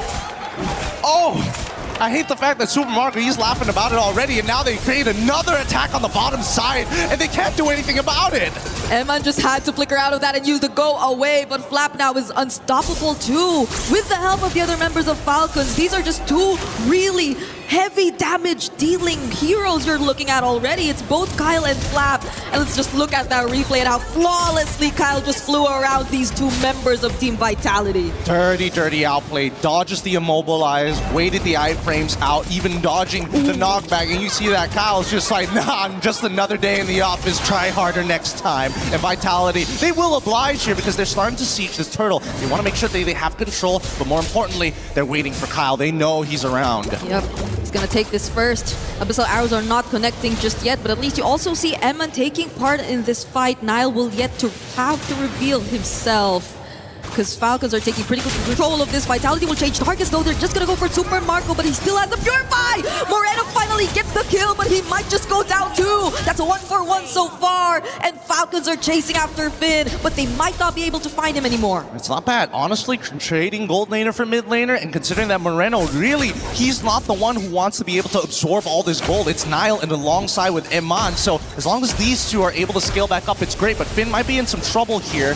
Oh! I hate the fact that Super Marco, he's laughing about it already, and now they create another attack on the bottom side, and they can't do anything about it. Emann just had to flicker out of that and use the go away, but Flap now is unstoppable too. With the help of the other members of Falcons, these are just two really heavy damage dealing heroes you're looking at already. It's both Kyle and Flap. And let's just look at that replay and how flawlessly Kyle just flew around these two members of Team Vitality. Dirty outplay. Dodges the immobilize, waited the iframes out, even dodging the knockback. And you see that Kyle's just like, nah, just another day in the office, try harder next time. And Vitality, they will oblige here because they're starting to siege this turtle. They want to make sure they have control, but more importantly, they're waiting for Kyle. They know he's around. Yep. He's gonna take this first. Abyssal Arrows are not connecting just yet, but at least you also see Emann taking part in this fight. Nile will yet to have to reveal himself, because Falcons are taking pretty good control of this. Vitality will change targets though. They're just gonna go for Super Marco, but he still has the Purify! Moreno finally gets the kill, but he might just go down too. That's a 1-for-1 so far, and Falcons are chasing after Finn, but they might not be able to find him anymore. It's not bad. Honestly, trading gold laner for mid laner, and considering that Moreno, really, he's not the one who wants to be able to absorb all this gold. It's Nile and alongside with Emann. So as long as these two are able to scale back up, it's great. But Finn might be in some trouble here.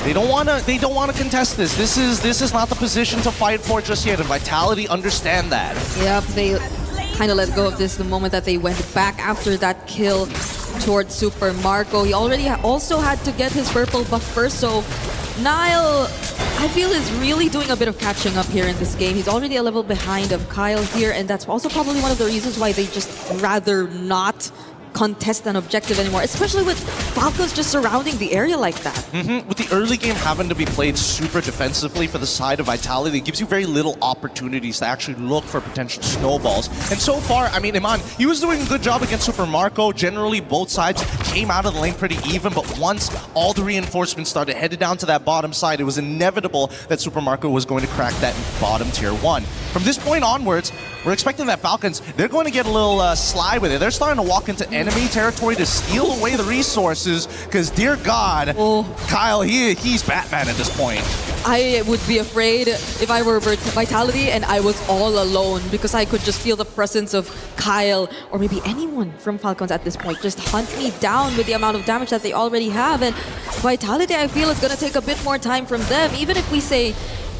They don't want to contest this. This is not the position to fight for just yet, and Vitality understand that. Yep, they kind of let go of this the moment that they went back after that kill towards Super Marco. He already also had to get his purple buff first, so Nile, I feel, is really doing a bit of catching up here in this game. He's already a level behind of Kyle here, and that's also probably one of the reasons why they just rather not contest an objective anymore, especially with Falcons just surrounding the area like that. With the early game having to be played super defensively for the side of Vitality, it gives you very little opportunities to actually look for potential snowballs. And so far, I mean, Emann, he was doing a good job against Super Marco. Generally, both sides came out of the lane pretty even, but once all the reinforcements started headed down to that bottom side, it was inevitable that Super Marco was going to crack that bottom tier 1. From this point onwards, we're expecting that Falcons, they're going to get a little sly with it. They're starting to walk into enemy territory to steal away the resources, because dear God, Kyle, he's Batman at this point. I would be afraid if I were Vitality and I was all alone, because I could just feel the presence of Kyle or maybe anyone from Falcons at this point just hunt me down with the amount of damage that they already have. And Vitality, I feel, is going to take a bit more time from them. Even if we say,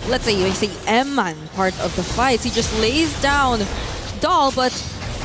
let's say you say Emann part of the fights, he just lays down Doll, but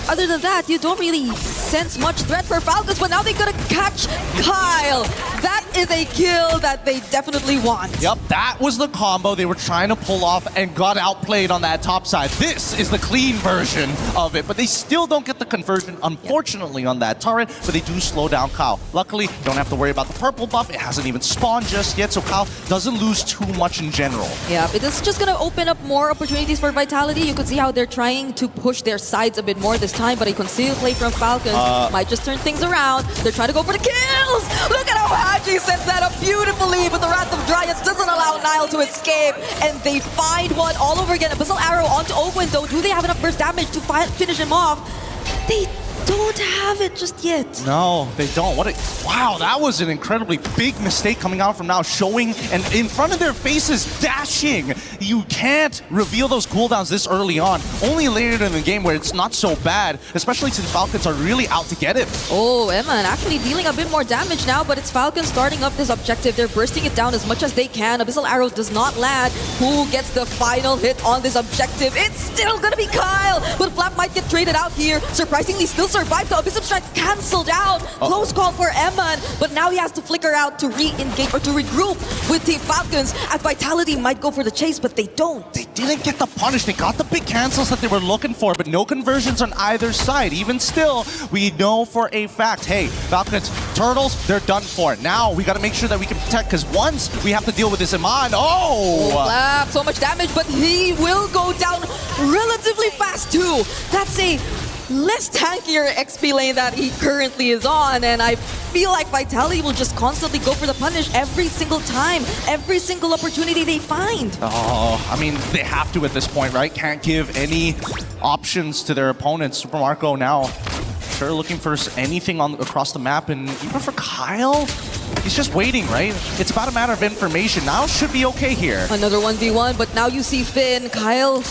other than that, you don't really sense much threat for Falcons, but now they're gonna catch Kyle. That is a kill that they definitely want. Yep, that was the combo they were trying to pull off and got outplayed on that top side. This is the clean version of it, but they still don't get the conversion, unfortunately, on that turret, but they do slow down Kyle. Luckily, don't have to worry about the purple buff. It hasn't even spawned just yet, so Kyle doesn't lose too much in general. Yeah, it is just gonna open up more opportunities for Vitality. You could see how they're trying to push their sides a bit more this time, but a concealed play from Falcons might just turn things around. They're trying to go for the kills! Look at how Haji sets that up beautifully, but the Wrath of Dryas doesn't allow Nile to escape, and they find one all over again. Abyssal Arrow onto Owen, though. Do they have enough burst damage to finish him off? They don't have it just yet. No, they don't. Wow, that was an incredibly big mistake coming out from Now, showing and in front of their faces, dashing. You can't reveal those cooldowns this early on. Only later in the game where it's not so bad, especially since Falcons are really out to get it. Oh, Emann actually dealing a bit more damage now, but it's Falcons starting up this objective. They're bursting it down as much as they can. Abyssal Arrow does not land. Who gets the final hit on this objective? It's still gonna be Kyle, but Flap might get traded out here. Surprisingly, still survived. The Abyssal Strike cancelled out. Close call for Emann, but now he has to flicker out to re-engage or to regroup with Team Falcons, as Vitality might go for the chase, but they don't. They didn't get the punish. They got the big cancels that they were looking for, but no conversions on either side. Even still, we know for a fact, hey, Falcons, Turtles, they're done for. Now we got to make sure that we can protect, because once we have to deal with this Emann, Flap, so much damage, but he will go down relatively fast too. That's a less tankier XP lane that he currently is on, and I feel like Vitality will just constantly go for the punish every single time, every single opportunity they find. Oh, I mean, they have to at this point, right? Can't give any options to their opponents. Super Marco now sure looking for anything across the map, and even for Kyle, he's just waiting, right? It's about a matter of information. Now should be okay here. Another 1v1, but now you see Finn. Kyle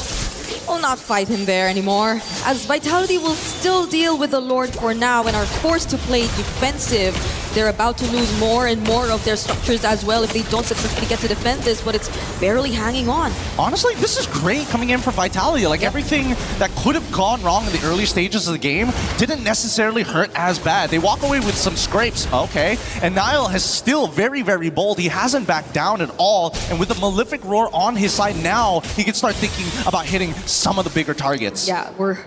will not fight him there anymore, as Vitality will still deal with the Lord for now and are forced to play defensive. They're about to lose more and more of their structures as well if they don't successfully get to defend this, but it's barely hanging on. Honestly, this is great coming in for Vitality. Like, everything that could have gone wrong in the early stages of the game didn't necessarily hurt as bad. They walk away with some scrapes, okay. And Niall has still very, very bold. He hasn't backed down at all. And with the Malefic Roar on his side now, he can start thinking about hitting some of the bigger targets. Yeah, we're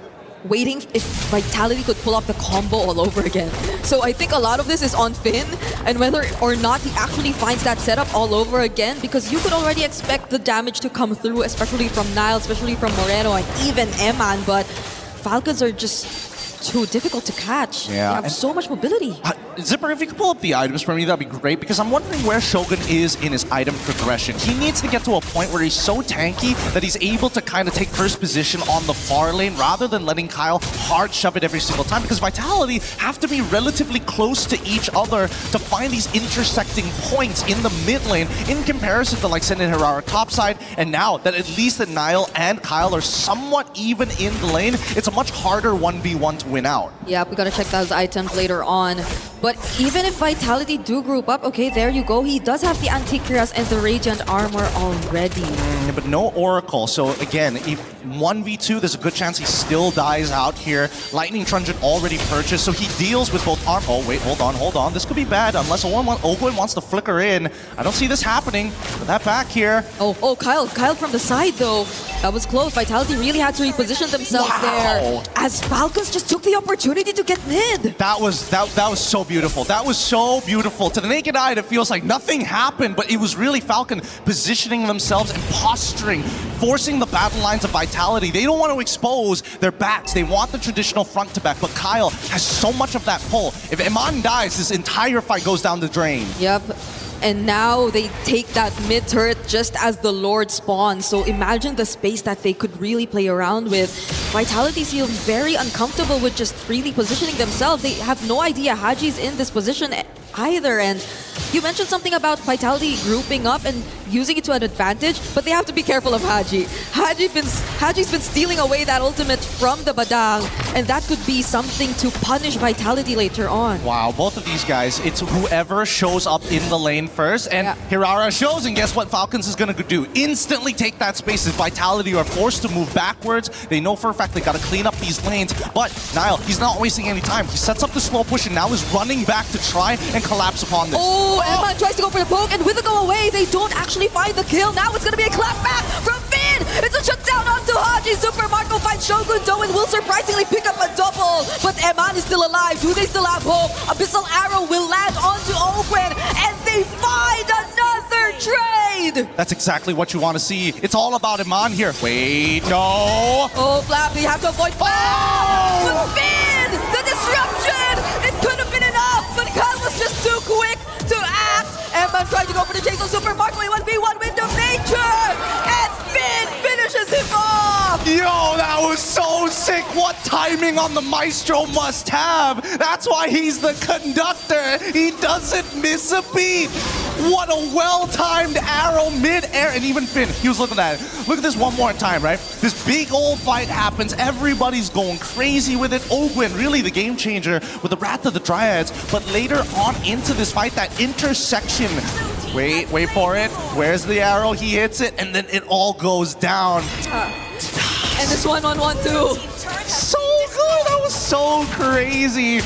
waiting if Vitality could pull off the combo all over again. So I think a lot of this is on Finn, and whether or not he actually finds that setup all over again, because you could already expect the damage to come through, especially from Niall, especially from Moreno, and even Emann, but Falcons are just too difficult to catch. Yeah, they have so much mobility. Zipper, if you could pull up the items for me, that'd be great, because I'm wondering where Shogun is in his item progression. He needs to get to a point where he's so tanky that he's able to kind of take first position on the far lane rather than letting Kyle hard shove it every single time, because Vitality have to be relatively close to each other to find these intersecting points in the mid lane in comparison to like Sen and Hirara topside. And now that at least that Niall and Kyle are somewhat even in the lane, it's a much harder 1v1 to win out. Yeah, we gotta check those items later on. But even if Vitality do group up, okay, there you go. He does have the Antikyras and the Radiant Armor already. But no Oracle. So again, if 1v2, there's a good chance he still dies out here. Lightning Truncheon already purchased, so he deals with both arm. Oh, wait, hold on. This could be bad unless Ogwin wants to flicker in. I don't see this happening. Put that back here. Oh, Kyle from the side though. That was close. Vitality really had to reposition themselves there, as Falcons just took the opportunity to get mid. That was so beautiful. That was so beautiful. To the naked eye, it feels like nothing happened, but it was really Falcon positioning themselves and posturing, forcing the battle lines of Vitality. They don't want to expose their backs. They want the traditional front to back, but Kyle has so much of that pull. If Emann dies, this entire fight goes down the drain. Yep. And now they take that mid turret just as the Lord spawns. So imagine the space that they could really play around with. Vitality feels very uncomfortable with just freely positioning themselves. They have no idea Haji's in this position either. And you mentioned something about Vitality grouping up and using it to an advantage, but they have to be careful of Haji. Haji's been stealing away that ultimate from the Badang, and that could be something to punish Vitality later on. Wow, both of these guys, it's whoever shows up in the lane first, and Hirara shows, and guess what Falcons is going to do? Instantly take that space as Vitality are forced to move backwards. They know for a fact they got to clean up these lanes, but Niall, he's not wasting any time. He sets up the slow push and now is running back to try and collapse upon this. Oh, Emann tries to go for the poke, and with the go away, they don't actually find the kill. Now it's going to be a clapback from Finn. It's a shutdown onto Haji. Super Marco finds Shogun, though, and will surprisingly pick up a double. But Emann is still alive. Do they still have hope? Abyssal Arrow will land onto Ogwin, and they find another trade. That's exactly what you want to see. It's all about Emann here. Wait, no. Oh, Flap, you have to avoid Flap. But Finn, the disruption. It could have been enough, but Kyle was just too quick to act. Emann tried to go for the chase on Super Marco 1v1 Wind of Nature, and Finn finishes him off. Yo, that was so sick. What timing on the Maestro must have. That's why he's the conductor. He doesn't miss a beat. What a well-timed arrow mid-air. And even Finn, he was looking at it. Look at this one more time, right? This big old fight happens. Everybody's going crazy with it. Ogwin, really the game changer with the Wrath of the Dryads. But later on into this fight, that intersection. Wait for it. Where's the arrow? He hits it, and then it all goes down. And this 1-1-1 too. So good. That was so crazy.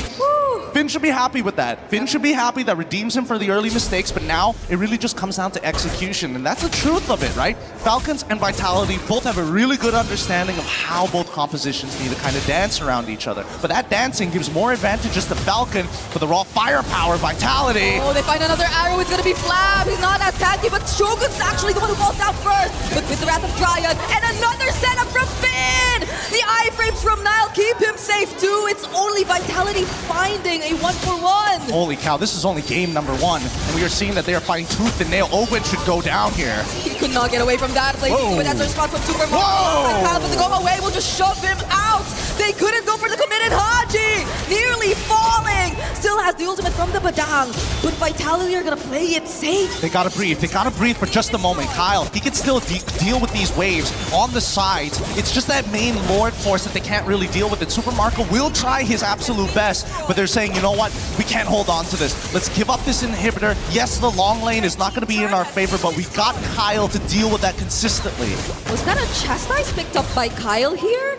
Finn should be happy with that. Finn should be happy. That redeems him for the early mistakes, but now it really just comes down to execution, and that's the truth of it, right? Falcons and Vitality both have a really good understanding of how both compositions need to kind of dance around each other. But that dancing gives more advantages to Falcon for the raw firepower Vitality. Oh, they find another arrow. It's going to be Flab. He's not as tanky, but Shogun's actually the one who falls out first. But with the Wrath of Dryad and another setup from Finn. Finn! The iframes from Nile keep him safe too. It's only Vitality finding a 1-for-1. Holy cow, this is only game number 1, and we are seeing that they are fighting tooth and nail. Owen should go down here. He could not get away from that. But that's a response from Super Mario. But the go away will just shove him out. They couldn't go for the committed Haji. Nearly falling. Still has the ultimate from the Badang. But Vitality are going to play it safe. They gotta breathe. They gotta breathe for just a moment. Kyle, he can still deal with these waves on the sides. It's just that main Lord force that they can't really deal with it. Super Marco will try his absolute best, but they're saying, you know what? We can't hold on to this. Let's give up this inhibitor. Yes, the long lane is not going to be in our favor, but we got Kyle to deal with that consistently. Was that a chastise picked up by Kyle here?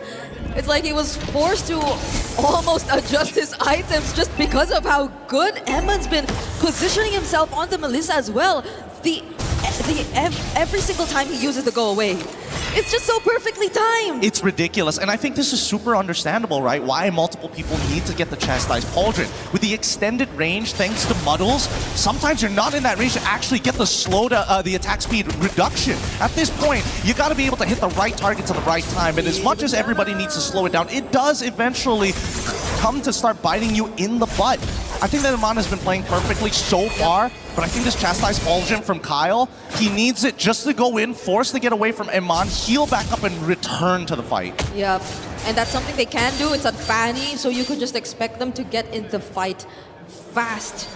It's like he was forced to almost adjust his items just because of how good Emann's been positioning himself on the Melissa as well. Every single time he uses the go away, it's just so perfectly timed. It's ridiculous, and I think this is super understandable, right? Why multiple people need to get the chastised pauldron. With the extended range, thanks to muddles, sometimes you're not in that range to actually get the the attack speed reduction. At this point, you got to be able to hit the right targets at the right time, and as much as everybody needs to slow it down, it does eventually come to start biting you in the butt. I think that Emann has been playing perfectly so far, but I think this chastised pauldron from Kyle, he needs it just to go in, force to get away from Emann, heal back up, and return to the fight. Yep, and that's something they can do. It's a Fanny, so you could just expect them to get in the fight fast.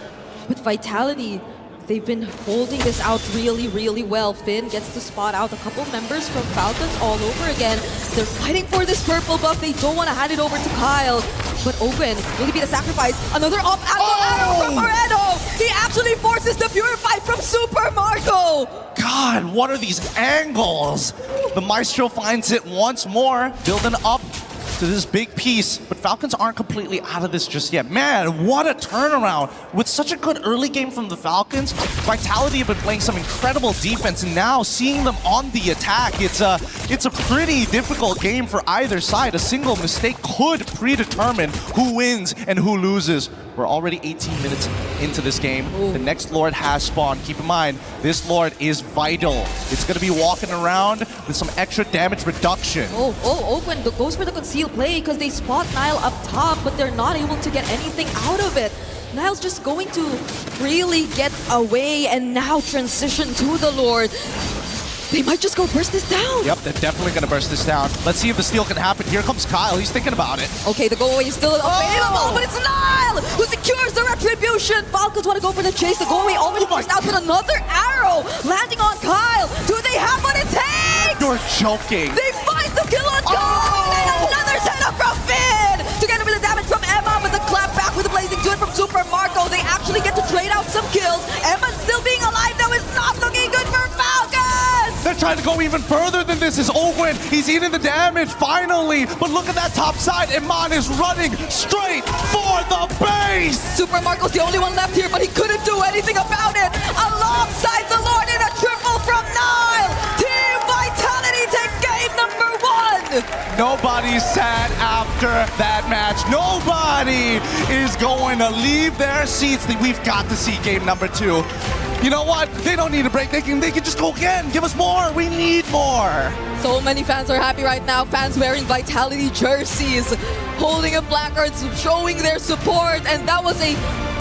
With Vitality, they've been holding this out really, really well. Finn gets to spot out a couple members from Falcons all over again. They're fighting for this purple buff. They don't want to hand it over to Kyle. But Open, will he be the sacrifice? Another arrow from Moreno! He actually forces the purify from Super Marco! God, what are these angles? The Maestro finds it once more, building up to this big piece, but Falcons aren't completely out of this just yet. Man, what a turnaround. With such a good early game from the Falcons, Vitality have been playing some incredible defense, and now seeing them on the attack, it's a pretty difficult game for either side. A single mistake could predetermine who wins and who loses. We're already 18 minutes into this game. The next Lord has spawned. Keep in mind, this Lord is vital. It's going to be walking around with some extra damage reduction. Open goes for the concealed play because they spot Nile up top, but they're not able to get anything out of it. Nile's just going to really get away and now transition to the Lord. They might just go burst this down. Yep, they're definitely going to burst this down. Let's see if the steal can happen. Here comes Kyle. He's thinking about it. Okay, the go away is still available, but it's Nile who secures the retribution. Falcons want to go for the chase. The go away already burst out with another arrow landing on Kyle. Do they have what it takes? You're joking. They find the kill on Kyle. And another setup from Finn. Together with the damage from Emma, but the clap back with the blazing good from Super Marco. They actually get to trade out some kills. Emma's still being alive though is not looking good for Falcons. They're trying to go even further than this. Is Owen. He's eating the damage, finally. But look at that top side. Emann is running straight for the base. Super Marco's the only one left here, but he couldn't do anything about it. Alongside the Lord in a triple from Nile. Team Vitality take game number 1. Nobody's sad after that match. Nobody is going to leave their seats. We've got to see game number 2. You know what? They don't need a break. They can just go again. Give us more. We need more. So many fans are happy right now. Fans wearing Vitality jerseys, holding up placards, showing their support. And that was a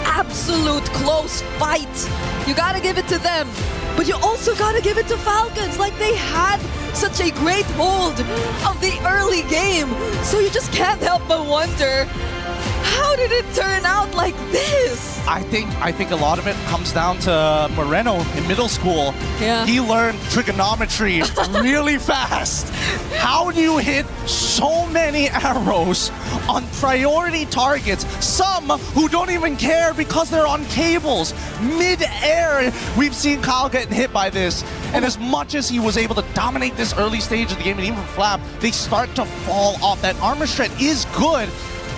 absolute close fight. You gotta give it to them. But you also gotta give it to Falcons. Like, they had such a great hold of the early game. So you just can't help but wonder, how did it turn out like this? I think a lot of it comes down to Moreno in middle school. Yeah. He learned trigonometry really fast. How do you hit so many arrows on priority targets, some who don't even care because they're on cables, mid-air? We've seen Kyle getting hit by this, and as much as he was able to dominate this early stage of the game, and even Flap, they start to fall off. That armor shred is good,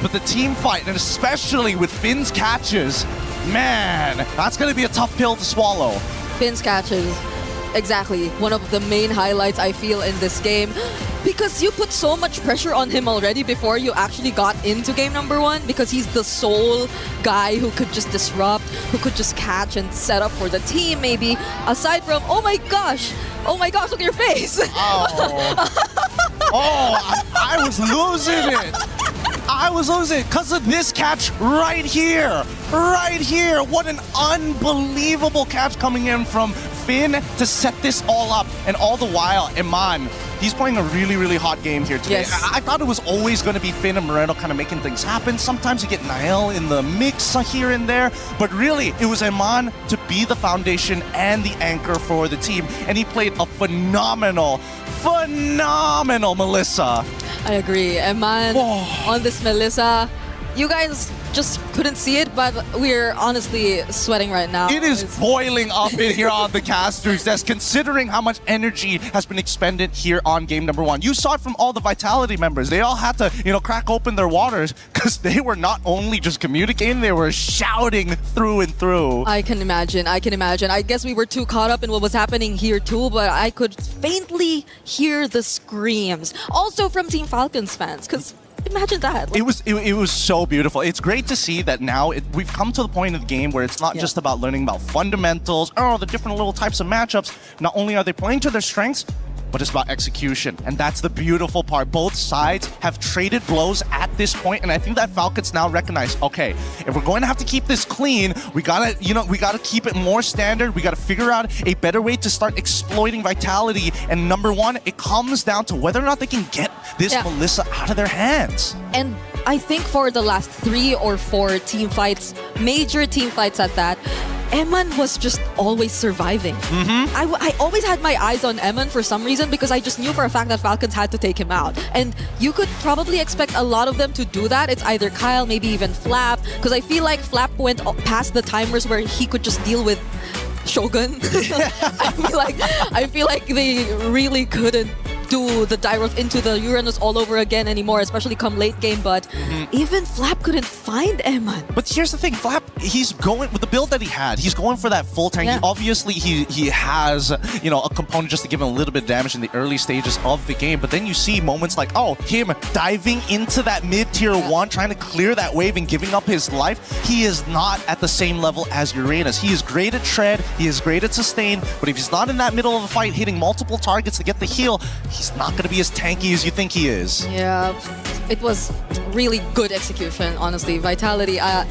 but the team fight, and especially with Finn's catches, man, that's going to be a tough pill to swallow. Finn's catches, exactly. One of the main highlights I feel in this game. Because you put so much pressure on him already before you actually got into game number 1, because he's the sole guy who could just disrupt, who could just catch and set up for the team maybe. Aside from, oh my gosh, look at your face. Oh. I was losing it. I was losing it because of this catch right here. Right here. What an unbelievable catch coming in from Finn to set this all up. And all the while, Emann, he's playing a really, really hot game here today. Yes. I thought it was always going to be Finn and Moreno kind of making things happen. Sometimes you get Niall in the mix here and there. But really, it was Emann to be the foundation and the anchor for the team. And he played a phenomenal Melissa. I agree. Emann on this Melissa. You guys just couldn't see it, but we're honestly sweating right now. It is boiling up in here on the caster's desk, considering how much energy has been expended here on game number 1. You saw it from all the Vitality members. They all had to, crack open their waters because they were not only just communicating, they were shouting through and through. I can imagine. I guess we were too caught up in what was happening here too, but I could faintly hear the screams. Also from Team Falcons fans, because imagine that. It was so beautiful. It's great to see that now we've come to the point of the game where it's not just about learning about fundamentals, the different little types of matchups. Not only are they playing to their strengths, but it's about execution. And that's the beautiful part. Both sides have traded blows at this point, and I think that Falcons now recognize, okay, if we're going to have to keep this clean, we gotta keep it more standard. We gotta figure out a better way to start exploiting Vitality. And number 1, it comes down to whether or not they can get this Melissa out of their hands. And I think for the last 3 or 4 team fights, major team fights at that, Emann was just always surviving. I always had my eyes on Emann for some reason because I just knew for a fact that Falcons had to take him out. And you could probably expect a lot of them to do that. It's either Kyle, maybe even Flap, because I feel like Flap went past the timers where he could just deal with Shogun. I feel like they really couldn't do the Dyros into the Uranus all over again anymore, especially come late game, but even Flap couldn't find Emann. But here's the thing, Flap, he's going with the build that he had, he's going for that full tank. Yeah. Obviously he has, a component just to give him a little bit of damage in the early stages of the game, but then you see moments like, him diving into that mid-tier 1, trying to clear that wave and giving up his life. He is not at the same level as Uranus. He is great at tread, he is great at sustain, but if he's not in that middle of the fight hitting multiple targets to get the heal, he's not going to be as tanky as you think he is. Yeah, it was really good execution, honestly. Vitality, I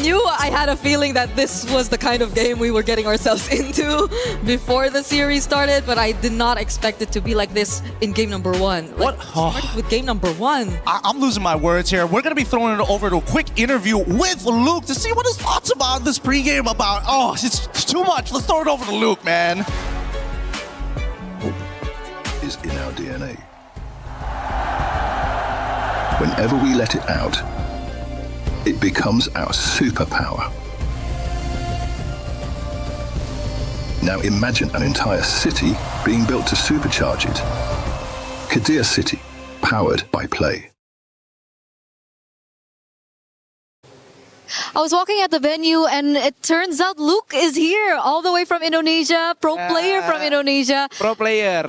knew, I had a feeling that this was the kind of game we were getting ourselves into before the series started, but I did not expect it to be like this in game number 1. Started with game number 1. I'm losing my words here. We're going to be throwing it over to a quick interview with Luke to see what his thoughts about this pregame about. It's too much. Let's throw it over to Luke, man. Is in our DNA. Whenever we let it out, it becomes our superpower. Now imagine an entire city being built to supercharge it. Kadir City, powered by play. I was walking at the venue and it turns out Luke is here all the way from Indonesia, pro player from Indonesia. Pro player.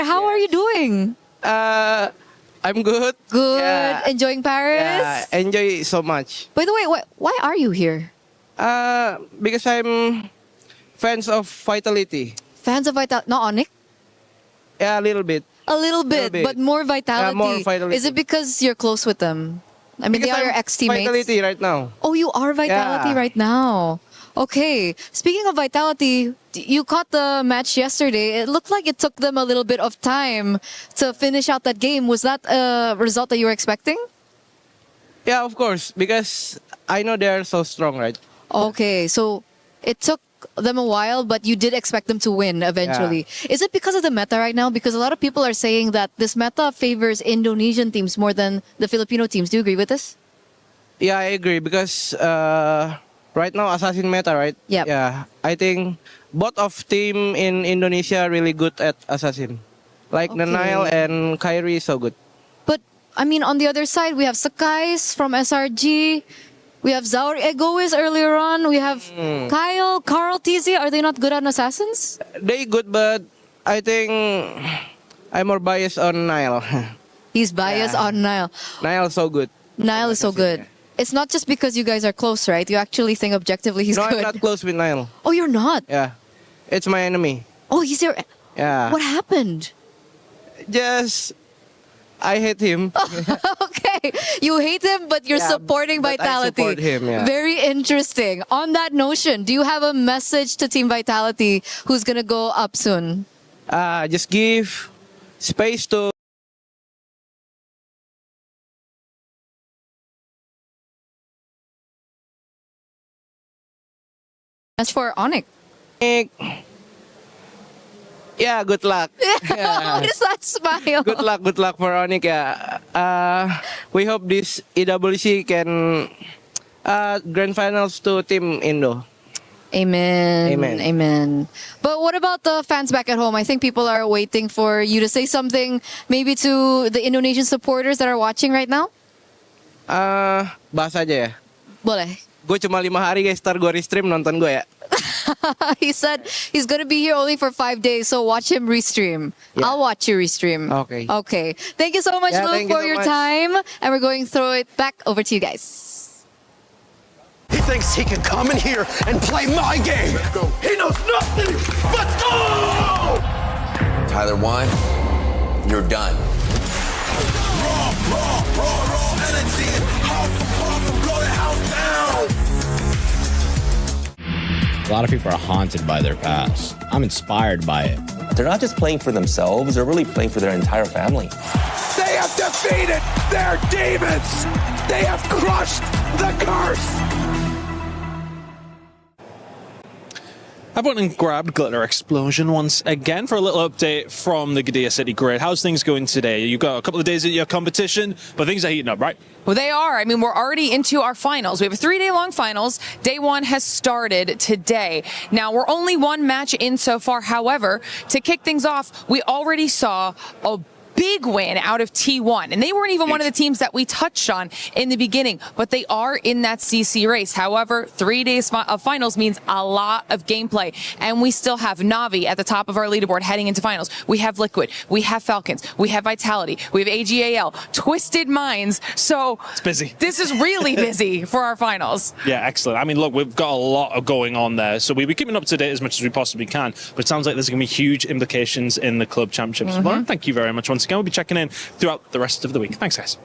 How are you doing? I'm good. Good. Yeah. Enjoying Paris? Yeah, enjoy so much. By the way, why are you here? Because I'm fans of Vitality. Fans of Vitality? Not Onyx? Yeah, a little bit. A little bit, but more Vitality. Yeah, more Vitality. Is it because you're close with them? I mean, Because they are your I'm ex-teammates. Vitality right now. Oh, you are Vitality right now. Okay. Speaking of Vitality, you caught the match yesterday. It looked like it took them a little bit of time to finish out that game. Was that a result that you were expecting? Yeah, of course. Because I know they're so strong, right? Okay. So it took them a while, but you did expect them to win eventually. Yeah. Is it because of the meta right now? Because a lot of people are saying that this meta favors Indonesian teams more than the Filipino teams. Do you agree with this? Yeah, I agree. Because right now, Assassin meta, right? Yep. Yeah. I think both of team in Indonesia are really good at Assassin. Like Nanail and Kyrie is so good. But, I mean, on the other side, we have Sakai's from SRG. We have Zaur Egoist earlier on. We have Kyle, Carl, TZ. Are they not good on Assassins? They good, but I think I'm more biased on Nile. He's biased on Nile. Nile is so good. Nile is so good. It's not just because you guys are close, right? You actually think objectively he's good. No, I'm not close with Nile. Oh, you're not? Yeah. It's my enemy. Oh, he's your... Yeah. What happened? Just I hate him. Okay, you hate him, but you're supporting but Vitality. I support him, yeah. Very interesting. On that notion, do you have a message to Team Vitality who's gonna go up soon? Just give space to As for Onyx. Yeah, good luck. What is that smile? Good luck for Onyx. Yeah. We hope this EWC can grand finals to Team Indo. Amen. Amen. Amen. But what about the fans back at home? I think people are waiting for you to say something maybe to the Indonesian supporters that are watching right now. Bahas aja ya. Boleh. Gue cuma 5 hari guys, ntar gue restream nonton gue ya. He said he's going to be here only for 5 days, so watch him restream. Yeah. I'll watch you restream. Okay. Okay. Thank you so much, Yeah, Luke, thank you for so your much. time. And we're going to throw it back over to you guys. He thinks he can come in here and play my game. He knows nothing. Let's go! Tyler 1, you're done. Energy. Awesome, blow the house down. A lot of people are haunted by their past. I'm inspired by it. They're not just playing for themselves, they're really playing for their entire family. They have defeated their demons. They have crushed the curse. Everyone grabbed Glitter Explosion once again for a little update from the Qiddiya City grid. How's things going today? You've got a couple of days at your competition, but things are heating up, right? Well, they are. I mean, we're already into our finals. We have a 3-day-long finals. Day 1 has started today. Now, we're only one match in so far. However, to kick things off, we already saw a big win out of T1. And they weren't even one of the teams that we touched on in the beginning, but they are in that CC race. However, 3 days of finals means a lot of gameplay. And we still have Navi at the top of our leaderboard heading into finals. We have Liquid. We have Falcons. We have Vitality. We have AGAL. Twisted Minds. So it's busy. This is really busy for our finals. Yeah, excellent. I mean, look, we've got a lot going on there. So we'll be keeping up to date as much as we possibly can. But it sounds like there's going to be huge implications in the club championships. Well, thank you very much once again. We'll be checking in throughout the rest of the week. Thanks, guys.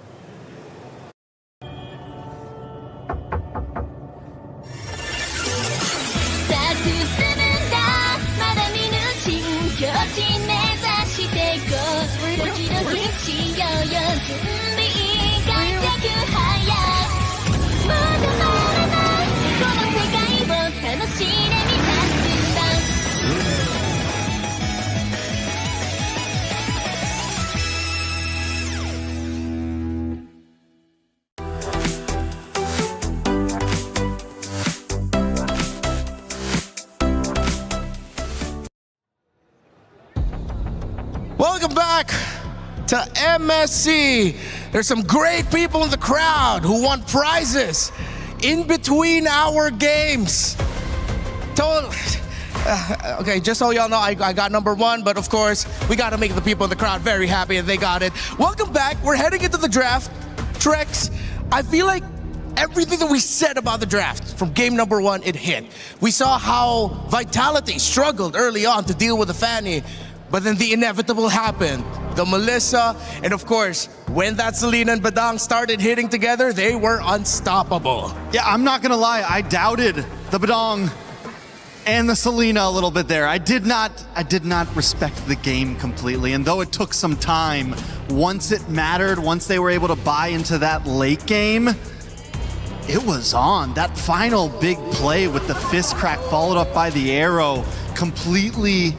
Welcome back to MSC. There's some great people in the crowd who won prizes in between our games. Okay, just so y'all know, I got number 1, but of course, we gotta make the people in the crowd very happy and they got it. Welcome back. We're heading into the draft. Trex, I feel like everything that we said about the draft from game number 1, it hit. We saw how Vitality struggled early on to deal with the Fanny, but then the inevitable happened. The Melissa, and of course, when that Selena and Badang started hitting together, they were unstoppable. Yeah, I'm not gonna lie, I doubted the Badang and the Selena a little bit there. I did not respect the game completely, and though it took some time, once it mattered, once they were able to buy into that late game, it was on. That final big play with the fist crack followed up by the arrow, completely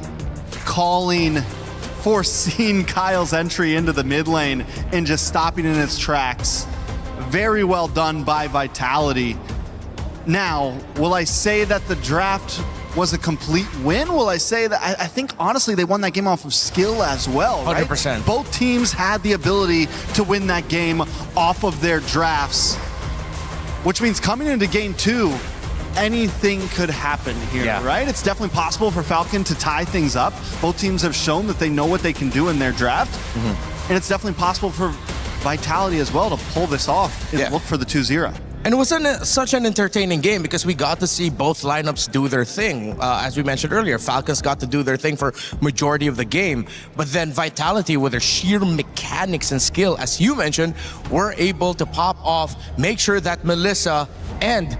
foreseeing Kyle's entry into the mid lane and just stopping in its tracks. Very well done by Vitality. Now, will I say that the draft was a complete win? Will I say that I think honestly they won that game off of skill as well, right? 100%. Both teams had the ability to win that game off of their drafts, which means coming into game 2, anything could happen here, right? It's definitely possible for Falcon to tie things up. Both teams have shown that they know what they can do in their draft. And it's definitely possible for Vitality as well to pull this off and look for the 2-0. And it was such an entertaining game because we got to see both lineups do their thing. As we mentioned earlier, Falcons got to do their thing for majority of the game. But then Vitality, with their sheer mechanics and skill, as you mentioned, were able to pop off, make sure that Melissa and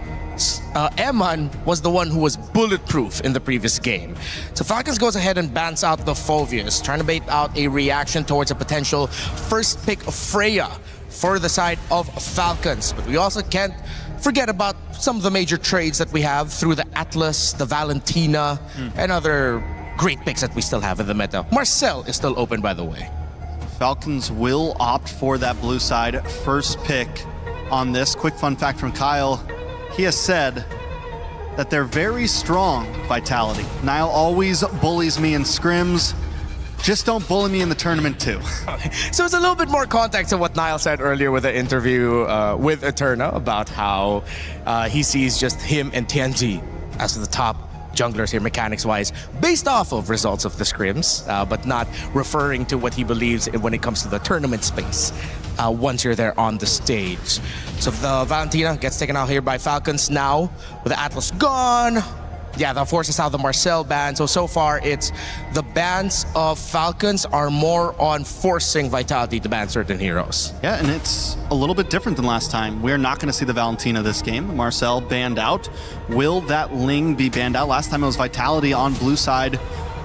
Emann was the one who was bulletproof in the previous game. So Falcons goes ahead and bans out the Phoveus, trying to bait out a reaction towards a potential first pick of Freya for the side of Falcons. But we also can't forget about some of the major trades that we have through the Atlas, the Valentina, and other great picks that we still have in the meta. Marcel is still open, by the way. Falcons will opt for that blue side first pick on this. Quick fun fact from Kyle. He has said that they're very strong, Vitality. Niall always bullies me in scrims. Just don't bully me in the tournament too. So it's a little bit more context to what Niall said earlier with the interview with Eterna about how he sees just him and TNT as the top junglers here mechanics-wise, based off of results of the scrims, but not referring to what he believes when it comes to the tournament space once you're there on the stage. So the Valentina gets taken out here by Falcons now with the Atlas gone. Yeah, that forces out the Marcel ban. So far, it's the bans of Falcons are more on forcing Vitality to ban certain heroes. Yeah, and it's a little bit different than last time. We're not going to see the Valentina this game. Marcel banned out. Will that Ling be banned out? Last time it was Vitality on blue side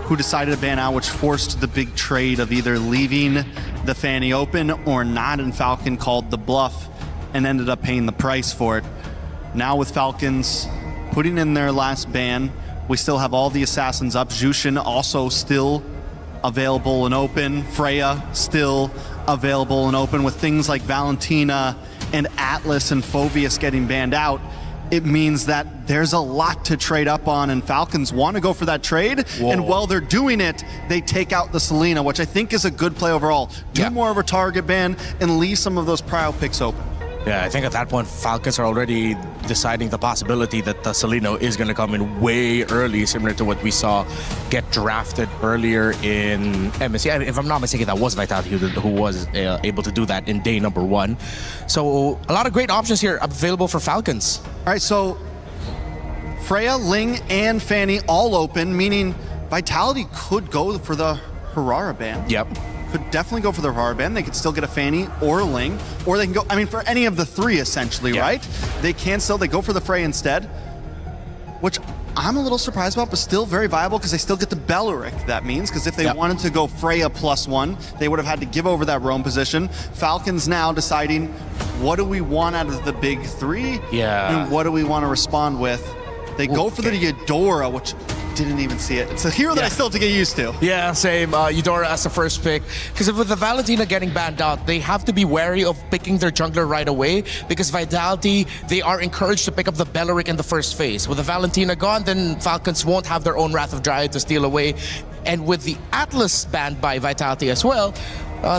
who decided to ban out, which forced the big trade of either leaving the Fanny open or not, and Falcon called the bluff and ended up paying the price for it. Now with Falcons putting in their last ban, we still have all the assassins up. Jushin also still available and open. Freya still available and open. With things like Valentina and Atlas and Phoveus getting banned out, it means that there's a lot to trade up on, and Falcons want to go for that trade. Whoa. And while they're doing it, they take out the Selena, which I think is a good play overall. Do more of a target ban and leave some of those prio picks open. Yeah, I think at that point, Falcons are already deciding the possibility that the Seleno is going to come in way early, similar to what we saw get drafted earlier in MSC. If I'm not mistaken, that was Vitality who was able to do that in day number 1. So a lot of great options here available for Falcons. All right, so Freya, Ling, and Fanny all open, meaning Vitality could go for the Harara ban. Yep. Could definitely go for the Harara ban. They could still get a Fanny or a Ling, or they can go, I mean, for any of the three essentially, right? They can still, they go for the Frey instead, which I'm a little surprised about, but still very viable because they still get the Belleric, that means, because if they wanted to go Freya +1, they would have had to give over that roam position. Falcons now deciding, what do we want out of the big three? Yeah. And what do we want to respond with? They go for the Eudora, which didn't even see it. It's a hero that I still have to get used to. Yeah, same. Eudora as the first pick. Because with the Valentina getting banned out, they have to be wary of picking their jungler right away. Because Vitality, they are encouraged to pick up the Belleric in the first phase. With the Valentina gone, then Falcons won't have their own Wrath of Dryad to steal away. And with the Atlas banned by Vitality as well,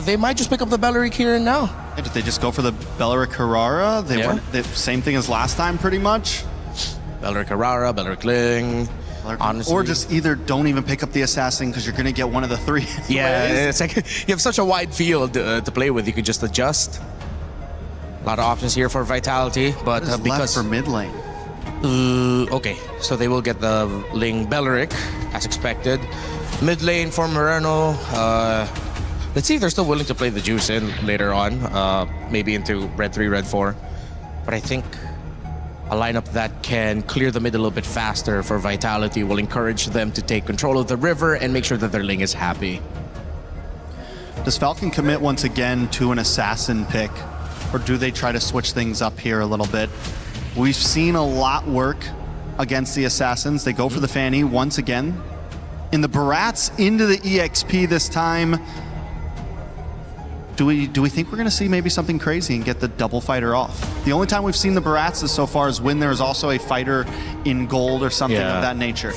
they might just pick up the Belleric here and now. Yeah, did they just go for the Belleric Harara? They were the same thing as last time, pretty much. Belleric Harara, Belleric Ling. Honestly. Or just either don't even pick up the assassin because you're going to get one of the three. Yeah, it's like you have such a wide field to play with. You could just adjust. A lot of options here for Vitality, but because left for mid lane. Okay, so they will get the Ling Belleric as expected. Mid lane for Moreno. Let's see if they're still willing to play the Juice in later on, maybe into Red 3, Red 4. But I think a lineup that can clear the mid a little bit faster for Vitality will encourage them to take control of the river and make sure that their Ling is happy. Does Falcon commit once again to an assassin pick, or do they try to switch things up here a little bit? We've seen a lot work against the assassins. They go for the Fanny once again. In the Barats into the EXP this time. Do we think we're going to see maybe something crazy and get the double fighter off? The only time we've seen the Barats so far is when there's also a fighter in gold or something of that nature.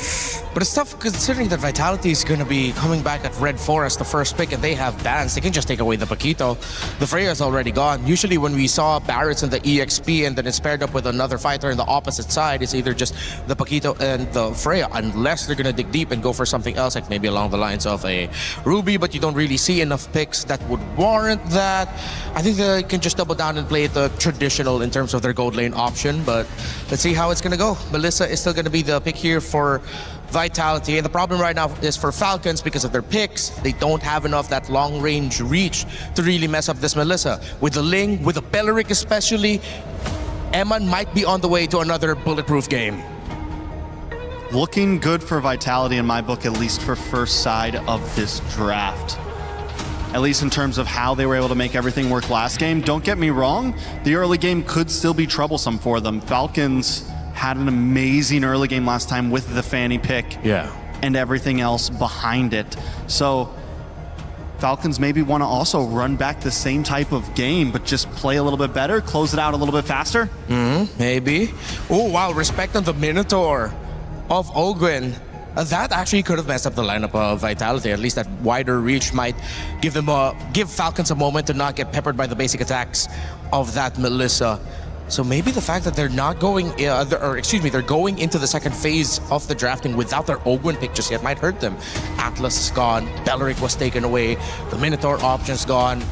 But it's tough considering that Vitality is going to be coming back at Red 4 as the first pick and they have bans. They can just take away the Paquito. The Freya is already gone. Usually when we saw Barrets in the EXP and then it's paired up with another fighter in the opposite side, it's either just the Paquito and the Freya, unless they're going to dig deep and go for something else, like maybe along the lines of a Ruby, but you don't really see enough picks that would warrant that. I think they can just double down and play the traditional arsenal in terms of their gold lane option, but let's see how it's going to go. Melissa is still going to be the pick here for Vitality, and the problem right now is for Falcons because of their picks. They don't have enough that long-range reach to really mess up this Melissa. With the Ling, with the Belleric especially, Emann might be on the way to another bulletproof game. Looking good for Vitality in my book, at least for first side of this draft. At least in terms of how they were able to make everything work last game. Don't get me wrong, the early game could still be troublesome for them. Falcons had an amazing early game last time with the Fanny pick. Yeah. And everything else behind it. So Falcons maybe want to also run back the same type of game, but just play a little bit better, close it out a little bit faster. Maybe. Oh, wow, respect on the Minotaur of Ogwyn. That actually could have messed up the lineup of Vitality. At least that wider reach might give Falcons a moment to not get peppered by the basic attacks of that Melissa. So maybe the fact that they're not going, they're going into the second phase of the drafting without their Ogwyn pick just yet might hurt them. Atlas is gone, Belleric was taken away, the Minotaur option's gone.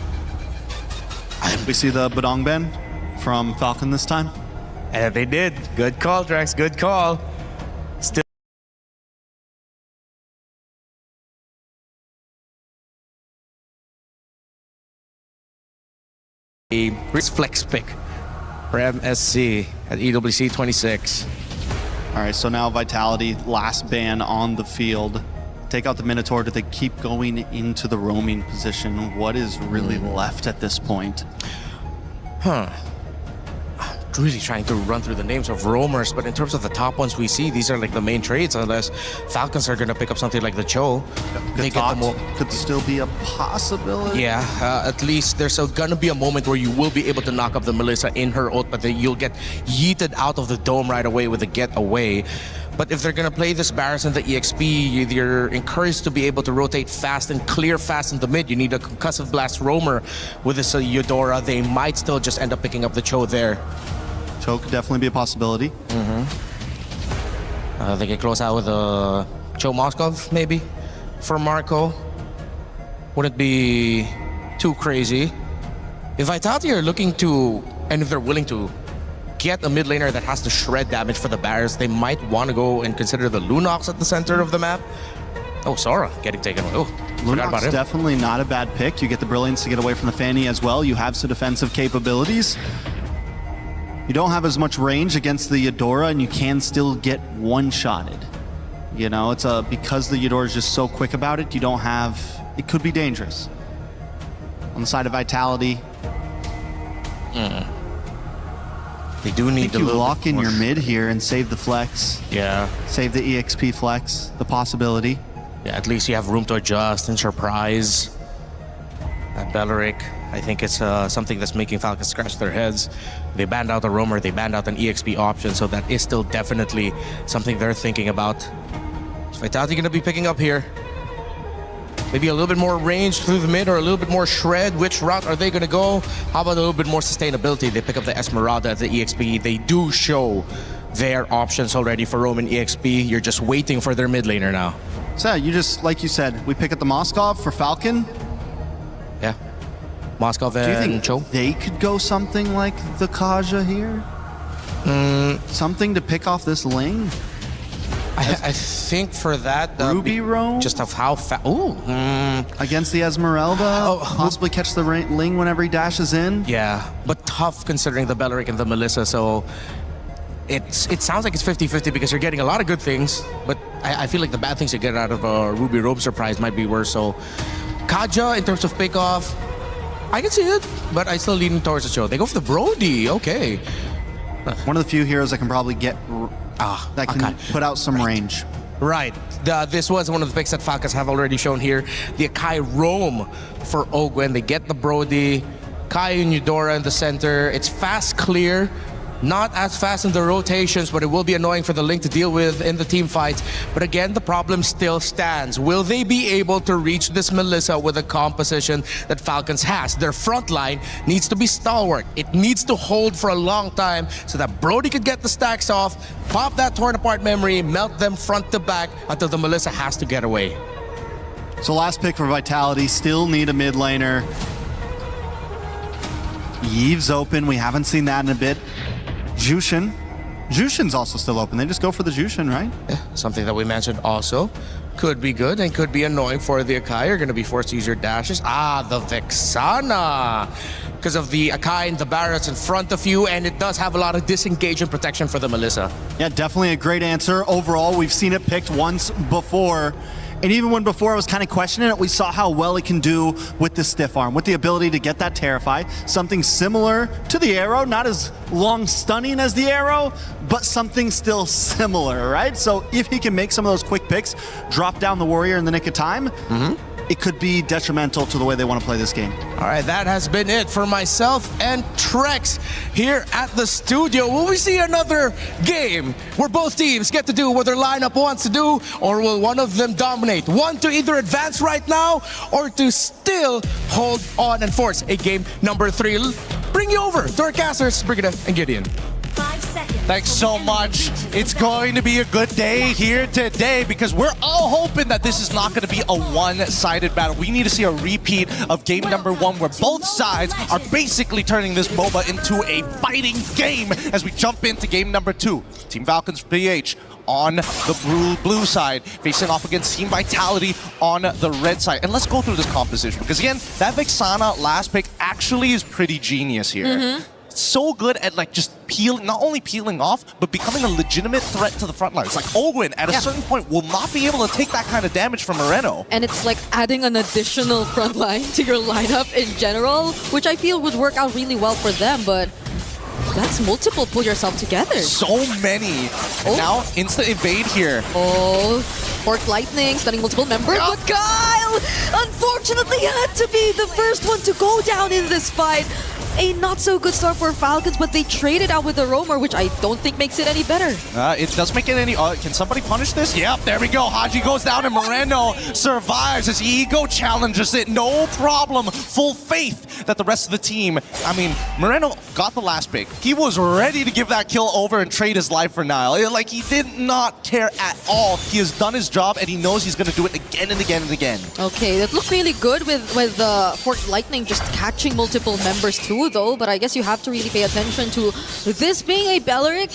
We see the Badong Ben from Falcon this time. And they did. Good call, Drex, good call. Still. A flex pick for MSC at EWC 26. All right, so now Vitality, last ban on the field. Take out the Minotaur. Do they keep going into the roaming position? What is really left at this point? Really trying to run through the names of roamers, but in terms of the top ones we see, these are like the main trades, unless Falcons are going to pick up something like the Cho. They could still be a possibility. Yeah, at least there's going to be a moment where you will be able to knock up the Melissa in her ult, but then you'll get yeeted out of the dome right away with a getaway. But if they're going to play this Barris and the EXP, you're encouraged to be able to rotate fast and clear fast in the mid. You need a concussive blast roamer with this Eudora. They might still just end up picking up the Cho there. Cho could definitely be a possibility. They can close out with a Cho Moskov, maybe, for Marco. Wouldn't be too crazy. If Vitality are looking to, and if they're willing to, get a mid laner that has to shred damage for the Bears, they might want to go and consider the Lunox at the center of the map. Oh, Sora getting taken away. Oh, forgot about him. Definitely not a bad pick. You get the Brilliance to get away from the Fanny as well. You have some defensive capabilities. You don't have as much range against the Eudora, and you can still get one-shotted. You know, it's because the Eudora is just so quick about it, you don't have... It could be dangerous. On the side of Vitality... They do need to lock in your mid here and save the flex. Yeah. Save the EXP flex, the possibility. Yeah, at least you have room to adjust and surprise. That Belleric, I think it's something that's making Falcons scratch their heads. They banned out a roamer, they banned out an EXP option, so that is still definitely something they're thinking about. Is Vitality going to be picking up here? Maybe a little bit more range through the mid or a little bit more shred. Which route are they going to go? How about a little bit more sustainability? They pick up the Esmeralda at the EXP. They do show their options already for Roman EXP. You're just waiting for their mid laner now. So you just, like you said, we pick up the Moskov for Falcon. Yeah. Moskov and Do you think Cho? They could go something like the Kaja here? Something to pick off this Ling? I think for that... Ruby roam? Just of how fast... Ooh. Against the Esmeralda? Possibly catch the Ling whenever he dashes in? Yeah, but tough considering the Belleric and the Melissa, so... It sounds like it's 50-50 because you're getting a lot of good things, but I feel like the bad things you get out of a Ruby Robe surprise might be worse, so... Kaja, in terms of pick-off, I can see it, but I still lean towards the Cho. They go for the Brody, okay. One of the few heroes that can probably get... that can put out some range. Right. This was one of the picks that Falcons have already shown here. The Akai roam for Ogwyn. They get the Brody. Kai and Eudora in the center. It's fast, clear. Not as fast in the rotations, but it will be annoying for the Link to deal with in the team fights. But again, the problem still stands. Will they be able to reach this Melissa with a composition that Falcons has? Their front line needs to be stalwart. It needs to hold for a long time so that Brody could get the stacks off, pop that torn apart memory, melt them front to back until the Melissa has to get away. So last pick for Vitality, still need a mid laner. Yve's open. We haven't seen that in a bit. Jushin. Jushin's also still open. They just go for the Jushin, right? Yeah, something that we mentioned also. Could be good and could be annoying for the Akai. You're going to be forced to use your dashes. The Vexana. Because of the Akai and the Barretts in front of you, and it does have a lot of disengagement protection for the Melissa. Yeah, definitely a great answer. Overall, we've seen it picked once before. And even when before I was kind of questioning it, we saw how well it can do with the stiff arm, with the ability to get that Terrify. Something similar to the arrow, not as long stunning as the arrow, but something still similar, right? So if he can make some of those quick picks, drop down the Warrior in the nick of time, it could be detrimental to the way they want to play this game. All right, that has been it for myself and Trex here at the studio. Will we see another game where both teams get to do what their lineup wants to do, or will one of them dominate? One to either advance right now or to still hold on and force a game number 3. Bring you over to our casters, Brigida and Gideon. Thanks so much. It's going to be a good day here today because we're all hoping that this is not going to be a one-sided battle. We need to see a repeat of game number 1 where both sides are basically turning this MOBA into a fighting game as we jump into game number 2. Team Falcons PH on the blue side, facing off against Team Vitality on the red side. And let's go through this composition because, again, that Vexana last pick actually is pretty genius here. So good at like just not only peeling off, but becoming a legitimate threat to the front line. It's like Ogwin at a certain point will not be able to take that kind of damage from Moreno. And it's like adding an additional front line to your lineup in general, which I feel would work out really well for them, but that's multiple pull yourself together. So many. And now instant evade here. Fork Lightning, stunning multiple members, but Kyle unfortunately had to be the first one to go down in this fight. A not so good start for Falcons, but they traded out with the Roamer, which I don't think makes it any better. It does make it any... can somebody punish this? Yep, there we go. Haji goes down and Moreno survives as Ego challenges it. No problem. Full faith that the rest of the team... I mean, Moreno got the last pick. He was ready to give that kill over and trade his life for Nile. Like, he did not care at all. He has done his job, and he knows he's going to do it again and again and again. Okay, that looked really good with Fork Lightning just catching multiple members too, though, but I guess you have to really pay attention to this being a Belleric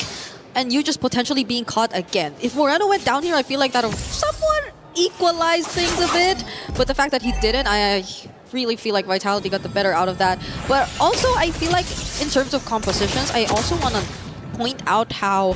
and you just potentially being caught again. If Moreno went down here, I feel like that would somewhat equalize things a bit, but the fact that he didn't, I really feel like Vitality got the better out of that. But also, I feel like in terms of compositions, I also want to point out how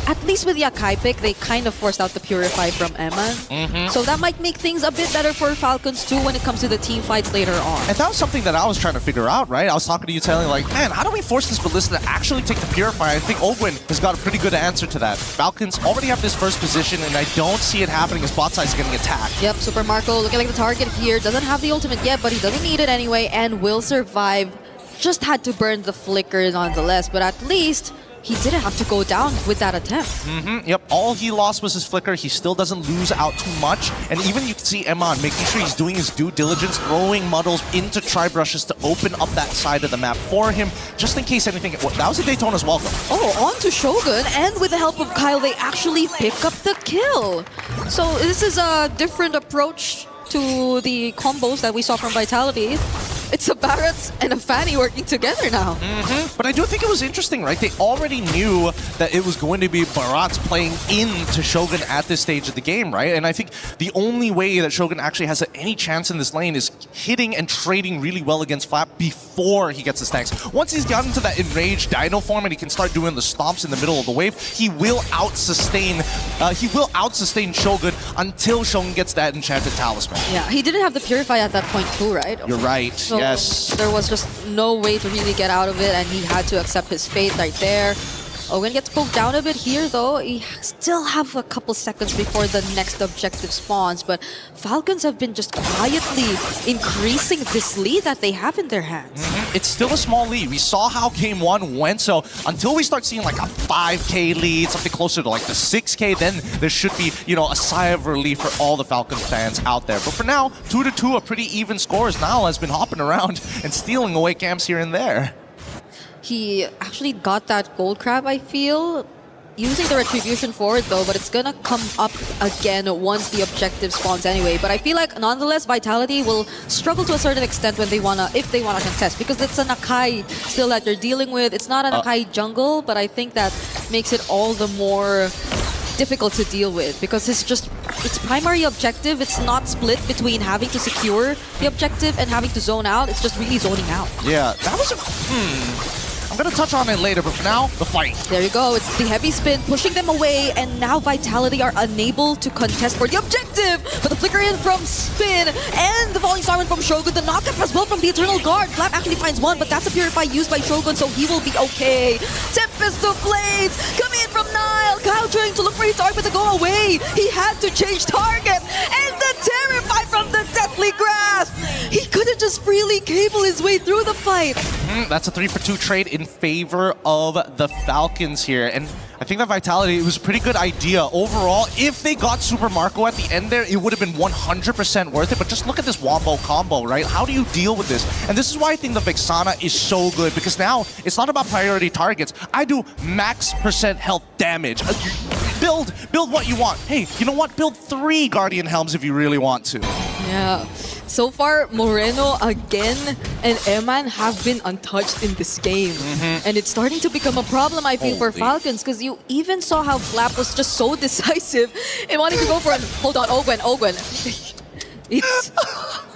at least with the Akai pick, they kind of forced out the Purify from Emann. So that might make things a bit better for Falcons too when it comes to the team fights later on. And that was something that I was trying to figure out, right? I was talking to you, telling like, man, how do we force this Ballista to actually take the Purify? I think Ogwin has got a pretty good answer to that. Falcons already have this first position, and I don't see it happening as bot side is getting attacked. Yep, Super Marco looking like the target here. Doesn't have the ultimate yet, but he doesn't need it anyway and will survive. Just had to burn the flicker nonetheless, but at least he didn't have to go down with that attempt. Yep, all he lost was his flicker. He still doesn't lose out too much. And even you can see Emann making sure he's doing his due diligence, throwing muddles into tri-brushes to open up that side of the map for him, just in case anything... that was a Daytona's welcome. On to Shogun, and with the help of Kyle, they actually pick up the kill. So this is a different approach to the combos that we saw from Vitality. It's a Barretts and a Fanny working together now. But I do think it was interesting, right? They already knew that it was going to be Barretts playing into Shogun at this stage of the game, right? And I think the only way that Shogun actually has any chance in this lane is hitting and trading really well against Flap before he gets the stacks. Once he's gotten to that enraged Dino form and he can start doing the stomps in the middle of the wave, he will out-sustain Shogun until Shogun gets that enchanted talisman. Yeah, he didn't have the Purify at that point too, right? You're right. So yes. There was just no way to really get out of it, and he had to accept his fate right there. Owen gets poked down a bit here, though. He still have a couple seconds before the next objective spawns, but Falcons have been just quietly increasing this lead that they have in their hands. It's still a small lead. We saw how game 1 went, so until we start seeing like a 5K lead, something closer to like the 6K, then there should be, you know, a sigh of relief for all the Falcons fans out there. But for now, 2-2, a pretty even score as Nile has been hopping around and stealing away camps here and there. He actually got that gold crab, I feel. using the Retribution forward though, but it's gonna come up again once the objective spawns anyway. But I feel like nonetheless Vitality will struggle to a certain extent when if they wanna contest, because it's an Akai still that you're dealing with. It's not an Akai jungle, but I think that makes it all the more difficult to deal with, because its primary objective, it's not split between having to secure the objective and having to zone out. It's just really zoning out. Yeah, that was I'm gonna touch on it later, but for now, the fight. There you go. It's the heavy spin pushing them away, and now Vitality are unable to contest for the objective. But the flicker in from Spin and the falling star from Shogun, the knockup as well from the Eternal Guard. Flap actually finds one, but that's a Purify used by Shogun, so he will be okay. Tempest of Blades coming in from Nile. Kyle trying to look for his target to go away. He had to change target, and the Terrify from the Deathly Grasp. He couldn't just freely cable his way through the fight. That's a 3-for-2 trade in favor of the Falcons here. And I think that Vitality, it was a pretty good idea. Overall, if they got Super Marco at the end there, it would have been 100% worth it. But just look at this Wombo combo, right? How do you deal with this? And this is why I think the Vexana is so good, because now it's not about priority targets. I do max % health damage. Build what you want. Hey, you know what? Build 3 Guardian Helms if you really want to. Yeah. So far, Moreno again and Emann have been untouched in this game. And it's starting to become a problem, I feel, for Falcons, because you even saw how Flap was just so decisive in wanting to go for it. Hold on, Ogwen.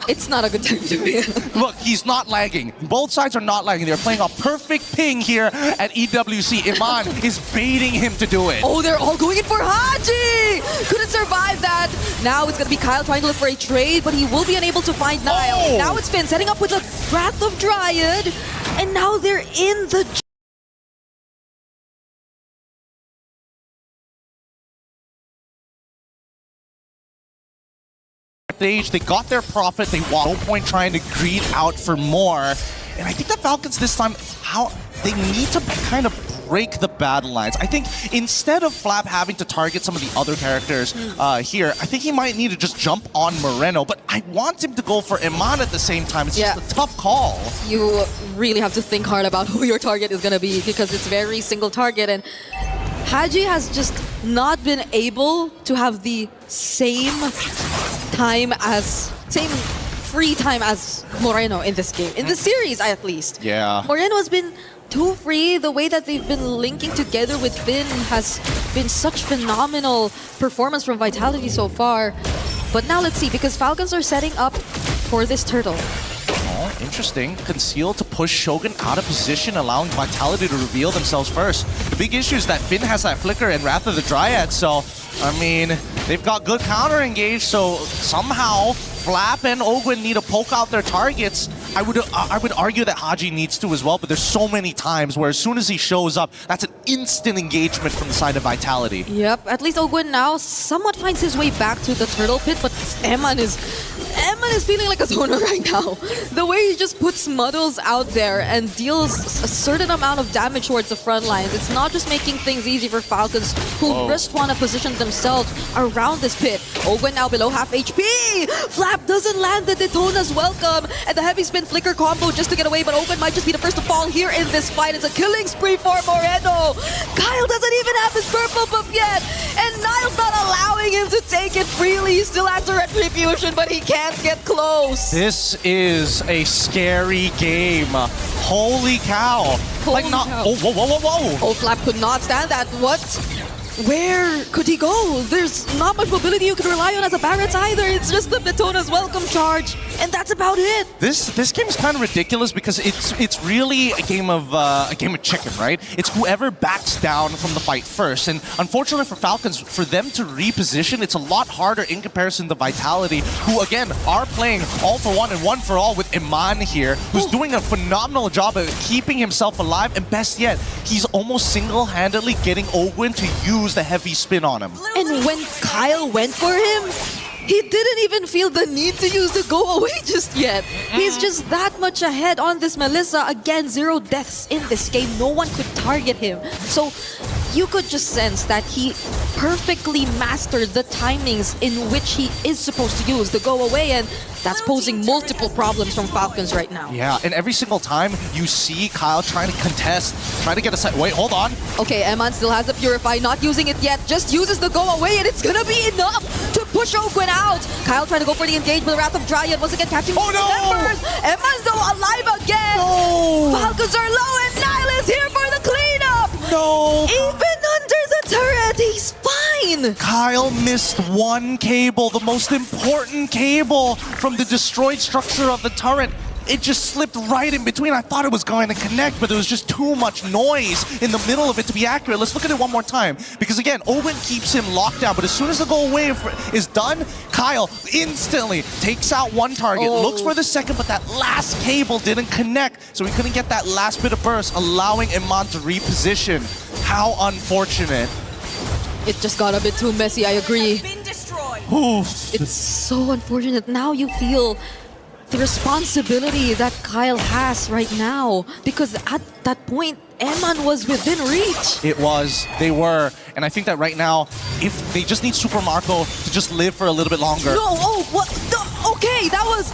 It's not a good time to be. Look, he's not lagging. Both sides are not lagging. They're playing a perfect ping here at EWC. Emann is baiting him to do it. Oh, they're all going in for Haji! Couldn't survive that. Now it's going to be Kyle trying to look for a trade, but he will be unable to find Nile. Now it's Finn setting up with a Wrath of Dryad, and now they're in the... They got their profit. They want no point trying to greed out for more. And I think the Falcons this time, they need to kind of break the battle lines. I think instead of Flap having to target some of the other characters here, I think he might need to just jump on Moreno. But I want him to go for Emann at the same time. It's just a tough call. You really have to think hard about who your target is going to be, because it's very single target. And Haji has just not been able to have the same free time as Moreno in this game. In the series, at least. Yeah. Moreno has been too free. The way that they've been linking together with Finn has been such phenomenal performance from Vitality so far. But now let's see, because Falcons are setting up for this turtle. Oh, interesting. Conceal to push Shogun out of position, allowing Vitality to reveal themselves first. The big issue is that Finn has that Flicker and Wrath of the Dryad, so, I mean, they've got good counter engage, so somehow Flap and Ogwen need to poke out their targets. I would argue that Haji needs to as well, but there's so many times where as soon as he shows up, that's an instant engagement from the side of Vitality. Yep, at least Ogwen now somewhat finds his way back to the turtle pit, but Emann is feeling like a zoner right now. The way he just puts Muddles out there and deals a certain amount of damage towards the front lines, it's not just making things easy for Falcons, who just want to position themselves around this pit. Ogwen now below half HP! Flap doesn't land the Daytona's welcome, and the heavy spin flicker combo just to get away, but Ogwen might just be the first to fall here in this fight. It's a killing spree for Moreno. Kyle doesn't even have his purple buff yet, and Nile's not allowing him to take it freely. He still has a Retribution, but he can't get close. This is a scary game. Holy cow. Holy cow. Oh, whoa. Oh, Flap could not stand that. What? Where could he go? There's not much mobility you can rely on as a Barret's either. It's just the Daytona's welcome charge, and that's about it. This game is kind of ridiculous because it's really a game of chicken, right? It's whoever backs down from the fight first, and unfortunately for Falcons, for them to reposition, it's a lot harder in comparison to Vitality, who again are playing all for one and one for all with Emann here, who's doing a phenomenal job of keeping himself alive, and best yet, he's almost single-handedly getting Ogwen to use the heavy spin on him. And when Kyle went for him, he didn't even feel the need to use the go away just yet. He's just that much ahead on this Melissa. Again, 0 deaths in this game. No one could target him. So you could just sense that he perfectly mastered the timings in which he is supposed to use the go away, and that's posing multiple problems from Falcons right now. Yeah, and every single time you see Kyle trying to contest, trying to get a side. Wait, hold on. Okay, Emann still has the Purify, not using it yet, just uses the go away, and it's gonna be enough to push Ogwin out. Kyle trying to go for the engage, but the Wrath of Dryad once again catching members. Emmann's though alive again. No. Falcons are low, and Nile is here for the cleanup. No. Even under the turret, he's fine. Kyle missed one cable, the most important cable from the destroyed structure of the turret. It just slipped right in between. I thought it was going to connect, but there was just too much noise in the middle of it to be accurate. Let's look at it one more time. Because again, Owen keeps him locked down, but as soon as the go away is done, Kyle instantly takes out one target, looks for the second, but that last cable didn't connect, so he couldn't get that last bit of burst, allowing Emann to reposition. How unfortunate. It just got a bit too messy, I agree. It's so unfortunate. Now you feel the responsibility that Kyle has right now, because at that point, Emann was within reach. It was. They were. And I think that right now, if they just need Super Marco to just live for a little bit longer. No, oh, what? No, okay, that was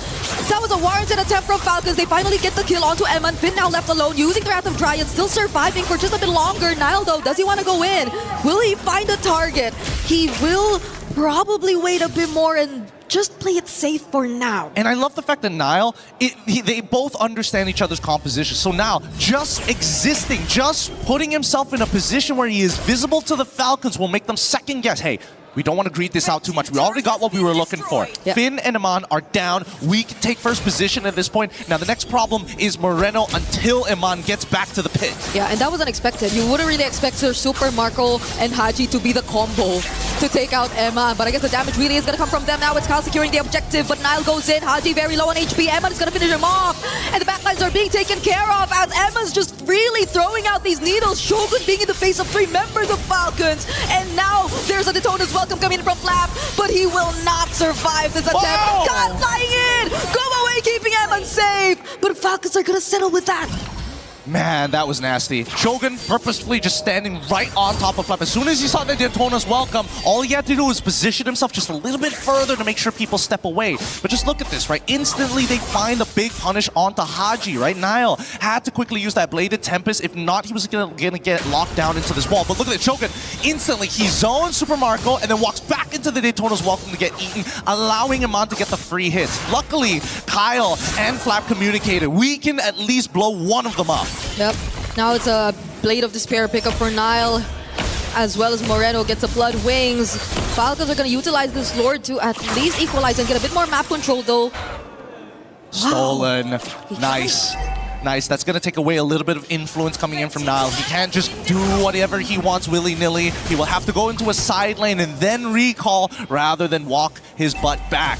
a warranted attempt from Falcons. They finally get the kill onto Emann. Finn now left alone, using the Wrath of Dryad, still surviving for just a bit longer. Nile, though, does he want to go in? Will he find a target? He will probably wait a bit more and just play it safe for now. And I love the fact that Nile, they both understand each other's composition. So now, just existing, just putting himself in a position where he is visible to the Falcons will make them second guess. Hey, we don't want to greed this out too much. We already got what we were looking for. Yep. Finn and Emann are down. We can take first position at this point. Now, the next problem is Moreno until Emann gets back to the pit. Yeah, and that was unexpected. You wouldn't really expect Sir Super Marco and Haji to be the combo to take out Emann, but I guess the damage really is going to come from them now. It's Kyle securing the objective, but Nile goes in. Haji very low on HP. Emann is going to finish him off, and the backlines are being taken care of as Emma's just really throwing out these needles. Shogun being in the face of 3 members of Falcons, and now there's a Daytona's welcome coming in from Flap, but he will not survive this attempt. God flying in! Go away, keeping Emann safe, but Falcons are going to settle with that. Man, that was nasty. Shogun purposefully just standing right on top of Flap. As soon as he saw the Daytona's welcome, all he had to do was position himself just a little bit further to make sure people step away. But just look at this, right? Instantly, they find the big punish onto Haji, right? Nile had to quickly use that Bladed Tempest. If not, he was gonna get locked down into this wall. But look at it, Shogun instantly, he zones Super Marco and then walks back into the Daytona's welcome to get eaten, allowing Emann to get the free hits. Luckily, Kyle and Flap communicated. We can at least blow one of them up. Yep. Now it's a Blade of Despair pickup for Nile, as well as Moreno gets a Blood Wings. Falcons are going to utilize this Lord to at least equalize and get a bit more map control, though. Stolen. Nice. Nice. That's going to take away a little bit of influence coming in from Nile. He can't just do whatever he wants willy-nilly. He will have to go into a side lane and then recall rather than walk his butt back.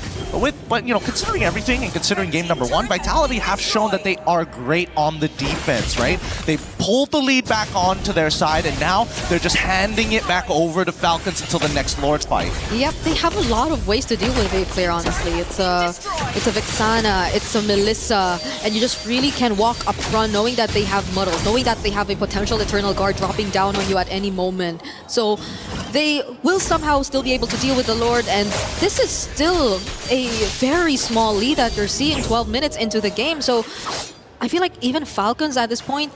But you know, considering everything and considering game number 1, Vitality have shown that they are great on the defense, right? They pulled the lead back onto their side, and now they're just handing it back over to Falcons until the next Lord fight. Yep, they have a lot of ways to deal with it, clear, honestly. It's a Vexana, it's a Melissa, and you just really can walk up front knowing that they have muddles, knowing that they have a potential Eternal Guard dropping down on you at any moment. So they will somehow still be able to deal with the Lord, and this is still a very small lead that you're seeing 12 minutes into the game. So I feel like even Falcons at this point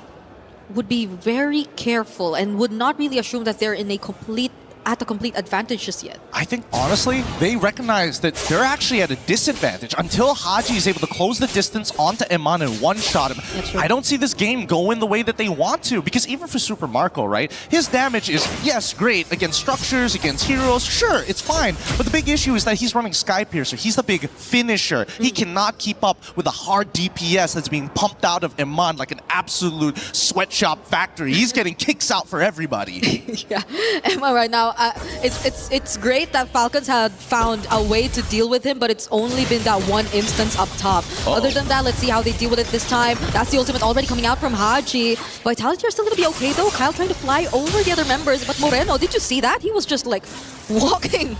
would be very careful and would not really assume that they're in a complete advantage just yet. I think, honestly, they recognize that they're actually at a disadvantage until Haji is able to close the distance onto Emann and one-shot him. I don't see this game going the way that they want to, because even for Super Marco, right, his damage is, yes, great, against structures, against heroes, sure, it's fine, but the big issue is that he's running Sky Piercer. He's the big finisher. He cannot keep up with the hard DPS that's being pumped out of Emann like an absolute sweatshop factory. He's getting kicks out for everybody. Yeah, Emann right now, it's great that Falcons had found a way to deal with him, but it's only been that one instance up top. Other than that, let's see how they deal with it this time. That's the ultimate already coming out from Haji. Vitality are still going to be okay, though. Kyle trying to fly over the other members, but Moreno, did you see that? He was just like walking,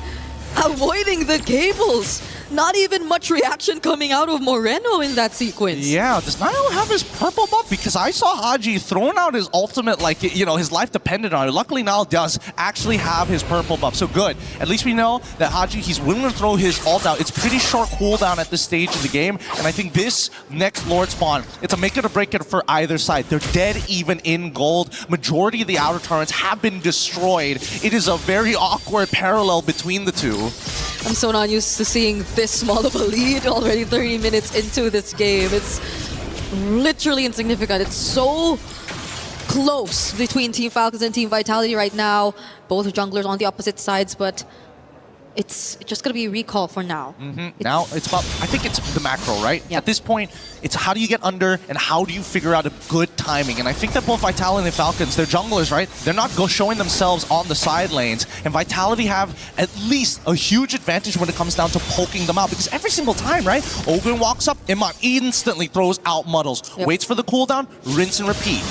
avoiding the cables. not even much reaction coming out of Moreno in that sequence. Yeah, does Niall have his purple buff? Because I saw Haji throwing out his ultimate like, you know, his life depended on it. Luckily, Niall does actually have his purple buff, so good. At least we know that Haji, he's willing to throw his ult out. It's pretty short cooldown at this stage of the game, and I think this next Lord spawn, it's a make it or break it for either side. They're dead even in gold. Majority of the outer turrets have been destroyed. It is a very awkward parallel between the two. I'm so not used to seeing this small of a lead already 30 minutes into this game. It's literally insignificant. It's so close between Team Falcons and Team Vitality right now. Both junglers on the opposite sides, but it's just going to be a recall for now. Now it's about, I think it's the macro, right? Yep. At this point, it's how do you get under and how do you figure out a good timing? And I think that both Vitality and Falcons, they're junglers, right? They're not showing themselves on the side lanes. And Vitality have at least a huge advantage when it comes down to poking them out. Because every single time, right? Ogren walks up, Emann instantly throws out Muddles. Yep. Waits for the cooldown, rinse and repeat.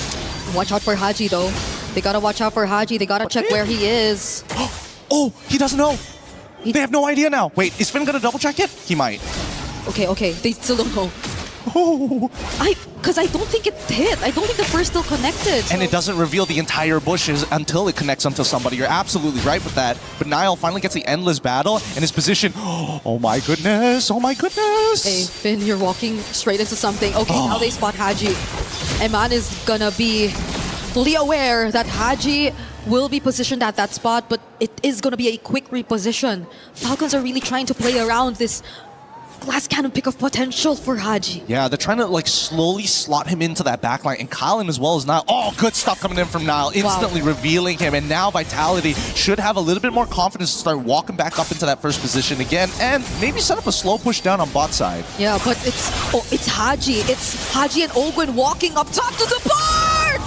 Watch out for Haji, though. They got to watch out for Haji. They got to check where he is. Oh, he doesn't know. They have no idea now. Wait, is Finn gonna double check it? He might. Okay. They still don't know. Oh. Because I don't think it hit. I don't think the first still connected. And it doesn't reveal the entire bushes until it connects onto somebody. You're absolutely right with that. But Niall finally gets the endless battle and his position. Oh my goodness. Oh my goodness. Hey, Finn, you're walking straight into something. Okay, now they spot Haji. Emann is gonna be fully aware that Haji will be positioned at that spot, but it is going to be a quick reposition. Falcons are really trying to play around this glass cannon pick of potential for Haji. Yeah, they're trying to like slowly slot him into that backline, and Kylan as well as Niall. Oh, good stuff coming in from Niall, instantly revealing him, and now Vitality should have a little bit more confidence to start walking back up into that first position again, and maybe set up a slow push down on bot side. Yeah, but it's Haji. It's Haji and Ogwen walking up top to support!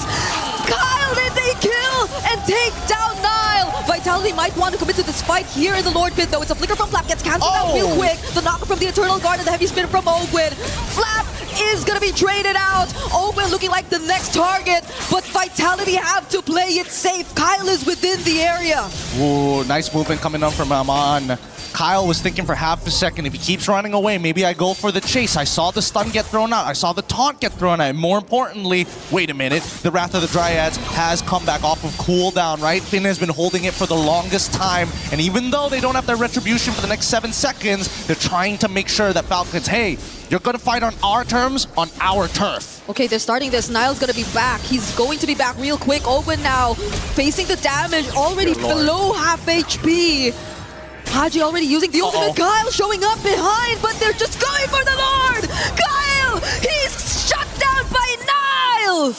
Kyle, did they kill and take down Niall? Vitality might want to commit to this fight here in the Lord Pit, though. It's a flicker from Flap, gets cancelled out real quick. The knocker from the Eternal Guard and the heavy spin from Ogwen. Flap is going to be traded out. Ogwen looking like the next target, but Vitality have to play it safe. Kyle is within the area. Ooh, nice movement coming up from Emann. Kyle was thinking for half a second, if he keeps running away, maybe I go for the chase. I saw the stun get thrown out. I saw the taunt get thrown out. And more importantly, wait a minute, the Wrath of the Dryads has come back off of cooldown, right? Finn has been holding it for the longest time. And even though they don't have their retribution for the next 7 seconds, they're trying to make sure that Falcons, hey, you're going to fight on our terms, on our turf. Okay, they're starting this. Niall's going to be back. He's going to be back real quick. Ogwen now facing the damage, already below half HP. Haji already using the ultimate. Kyle showing up behind, but they're just going for the Lord! Kyle! He's shut down by Niall!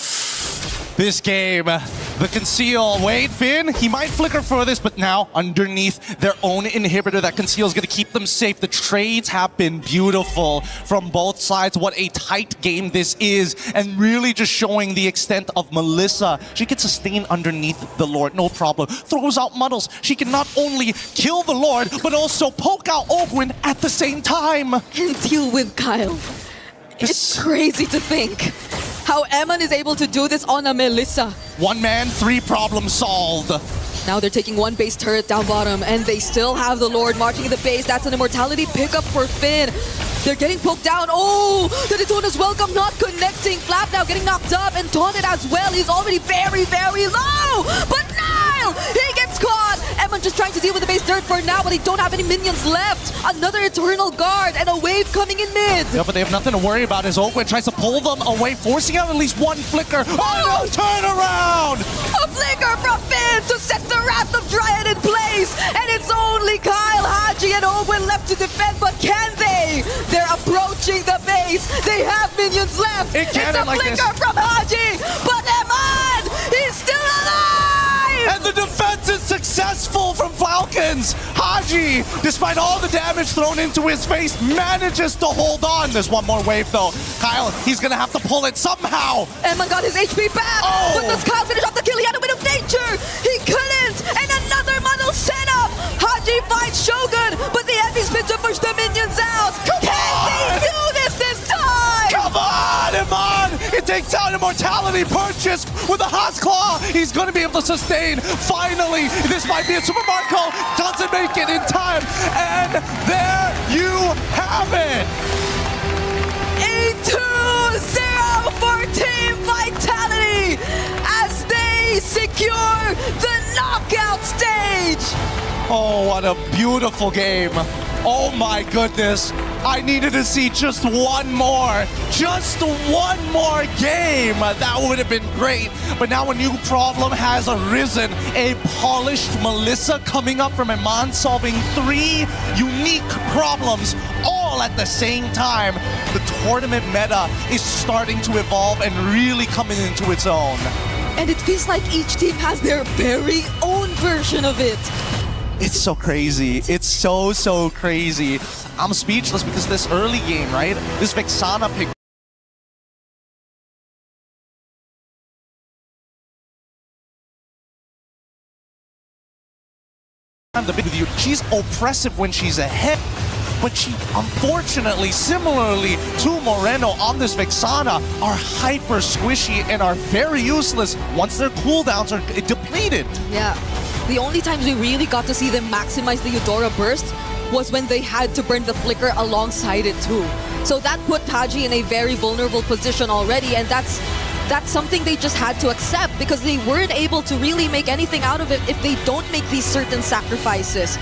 This game, the conceal. Wait, Finn, he might flicker for this, but now underneath their own inhibitor, that conceal is going to keep them safe. The trades have been beautiful from both sides. What a tight game this is, and really just showing the extent of Melissa. She can sustain underneath the Lord, no problem. Throws out Muddles. She can not only kill the Lord, but also poke out Ogwen at the same time. And deal with Kyle. It's crazy to think how Emann is able to do this on a Melissa. One man, 3 problems solved. Now they're taking one base turret down bottom, and they still have the Lord marching in the base. That's an immortality pickup for Finn. They're getting poked down. Oh, the Daytona's welcome not connecting. Flap now getting knocked up and taunted as well. He's already very, very low. But Niall, he gets caught. Emann just trying to deal with the base dirt for now, but they don't have any minions left. Another Eternal Guard and a wave coming in mid. Yeah, but they have nothing to worry about as Ogwen tries to pull them away, forcing out at least one flicker. Oh no, turn around! A flicker from Finn to set the Wrath of Dryad in place. And it's only Kyle, Haji, and Ogwen left to defend, but can they? They're approaching the base. They have minions left. It's a flicker from Haji, but Emann, he's still alive! And the defense is successful from Falcons. Haji, despite all the damage thrown into his face, manages to hold on. There's one more wave though. Kyle, he's gonna have to pull it somehow. Emann got his HP back, but does Kyle finish off the kill? He had a bit of nature. He couldn't, and another Muddle setup. Haji fights Shogun, but the heavy spin to push the minions out. Can they do this time? Come on, Emann! It takes out Immortality purchase with a Haas Claw. He's going to be able to sustain. Finally, this might be a Super Marco. Doesn't make it in time. And there you have it! A 2-0 for Team Vitality as they secure the knockout stage! Oh, what a beautiful game. Oh my goodness. I needed to see just one more game. That would have been great. But now a new problem has arisen. A polished Melissa coming up from Emann, solving 3 unique problems all at the same time. The tournament meta is starting to evolve and really coming into its own. And it feels like each team has their very own version of it. It's so crazy. It's so crazy. I'm speechless because this early game, right? This Vexana pick. She's oppressive when she's ahead. But she, unfortunately, similarly to Moreno on this Vexana, are hyper squishy and are very useless once their cooldowns are depleted. Yeah. The only times we really got to see them maximize the Eudora burst was when they had to burn the flicker alongside it too. So that put Taji in a very vulnerable position already, and that's something they just had to accept because they weren't able to really make anything out of it if they don't make these certain sacrifices.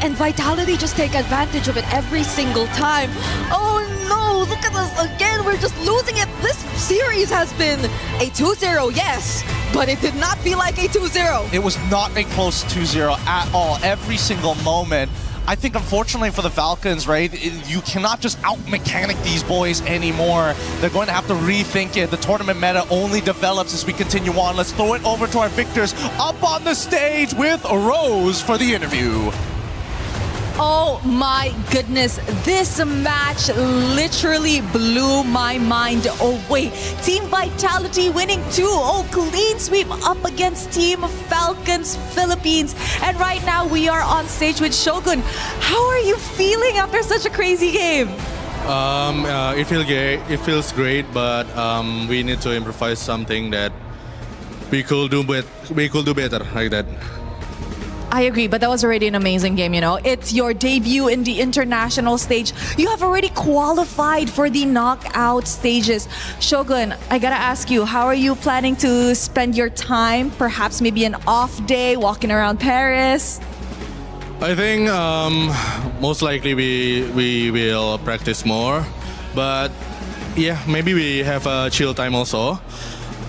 And Vitality just take advantage of it every single time. Oh no, look at us again, we're just losing it. This series has been a 2-0, yes, but it did not feel like a 2-0. It was not a close 2-0 at all, every single moment. I think unfortunately for the Falcons, right, you cannot just out-mechanic these boys anymore. They're going to have to rethink it. The tournament meta only develops as we continue on. Let's throw it over to our victors up on the stage with Rose for the interview. Oh my goodness, this match literally blew my mind away. Team Vitality winning 2-0 clean sweep up against Team Falcons Philippines. And right now we are on stage with Shogun. How are you feeling after such a crazy game? It feels great, but we need to improvise something that we could do better like that. I agree, but that was already an amazing game, you know. It's your debut in the international stage. You have already qualified for the knockout stages. Shogun, I gotta ask you, how are you planning to spend your time? Perhaps maybe an off day, walking around Paris? I think most likely we will practice more, but yeah, maybe we have a chill time also,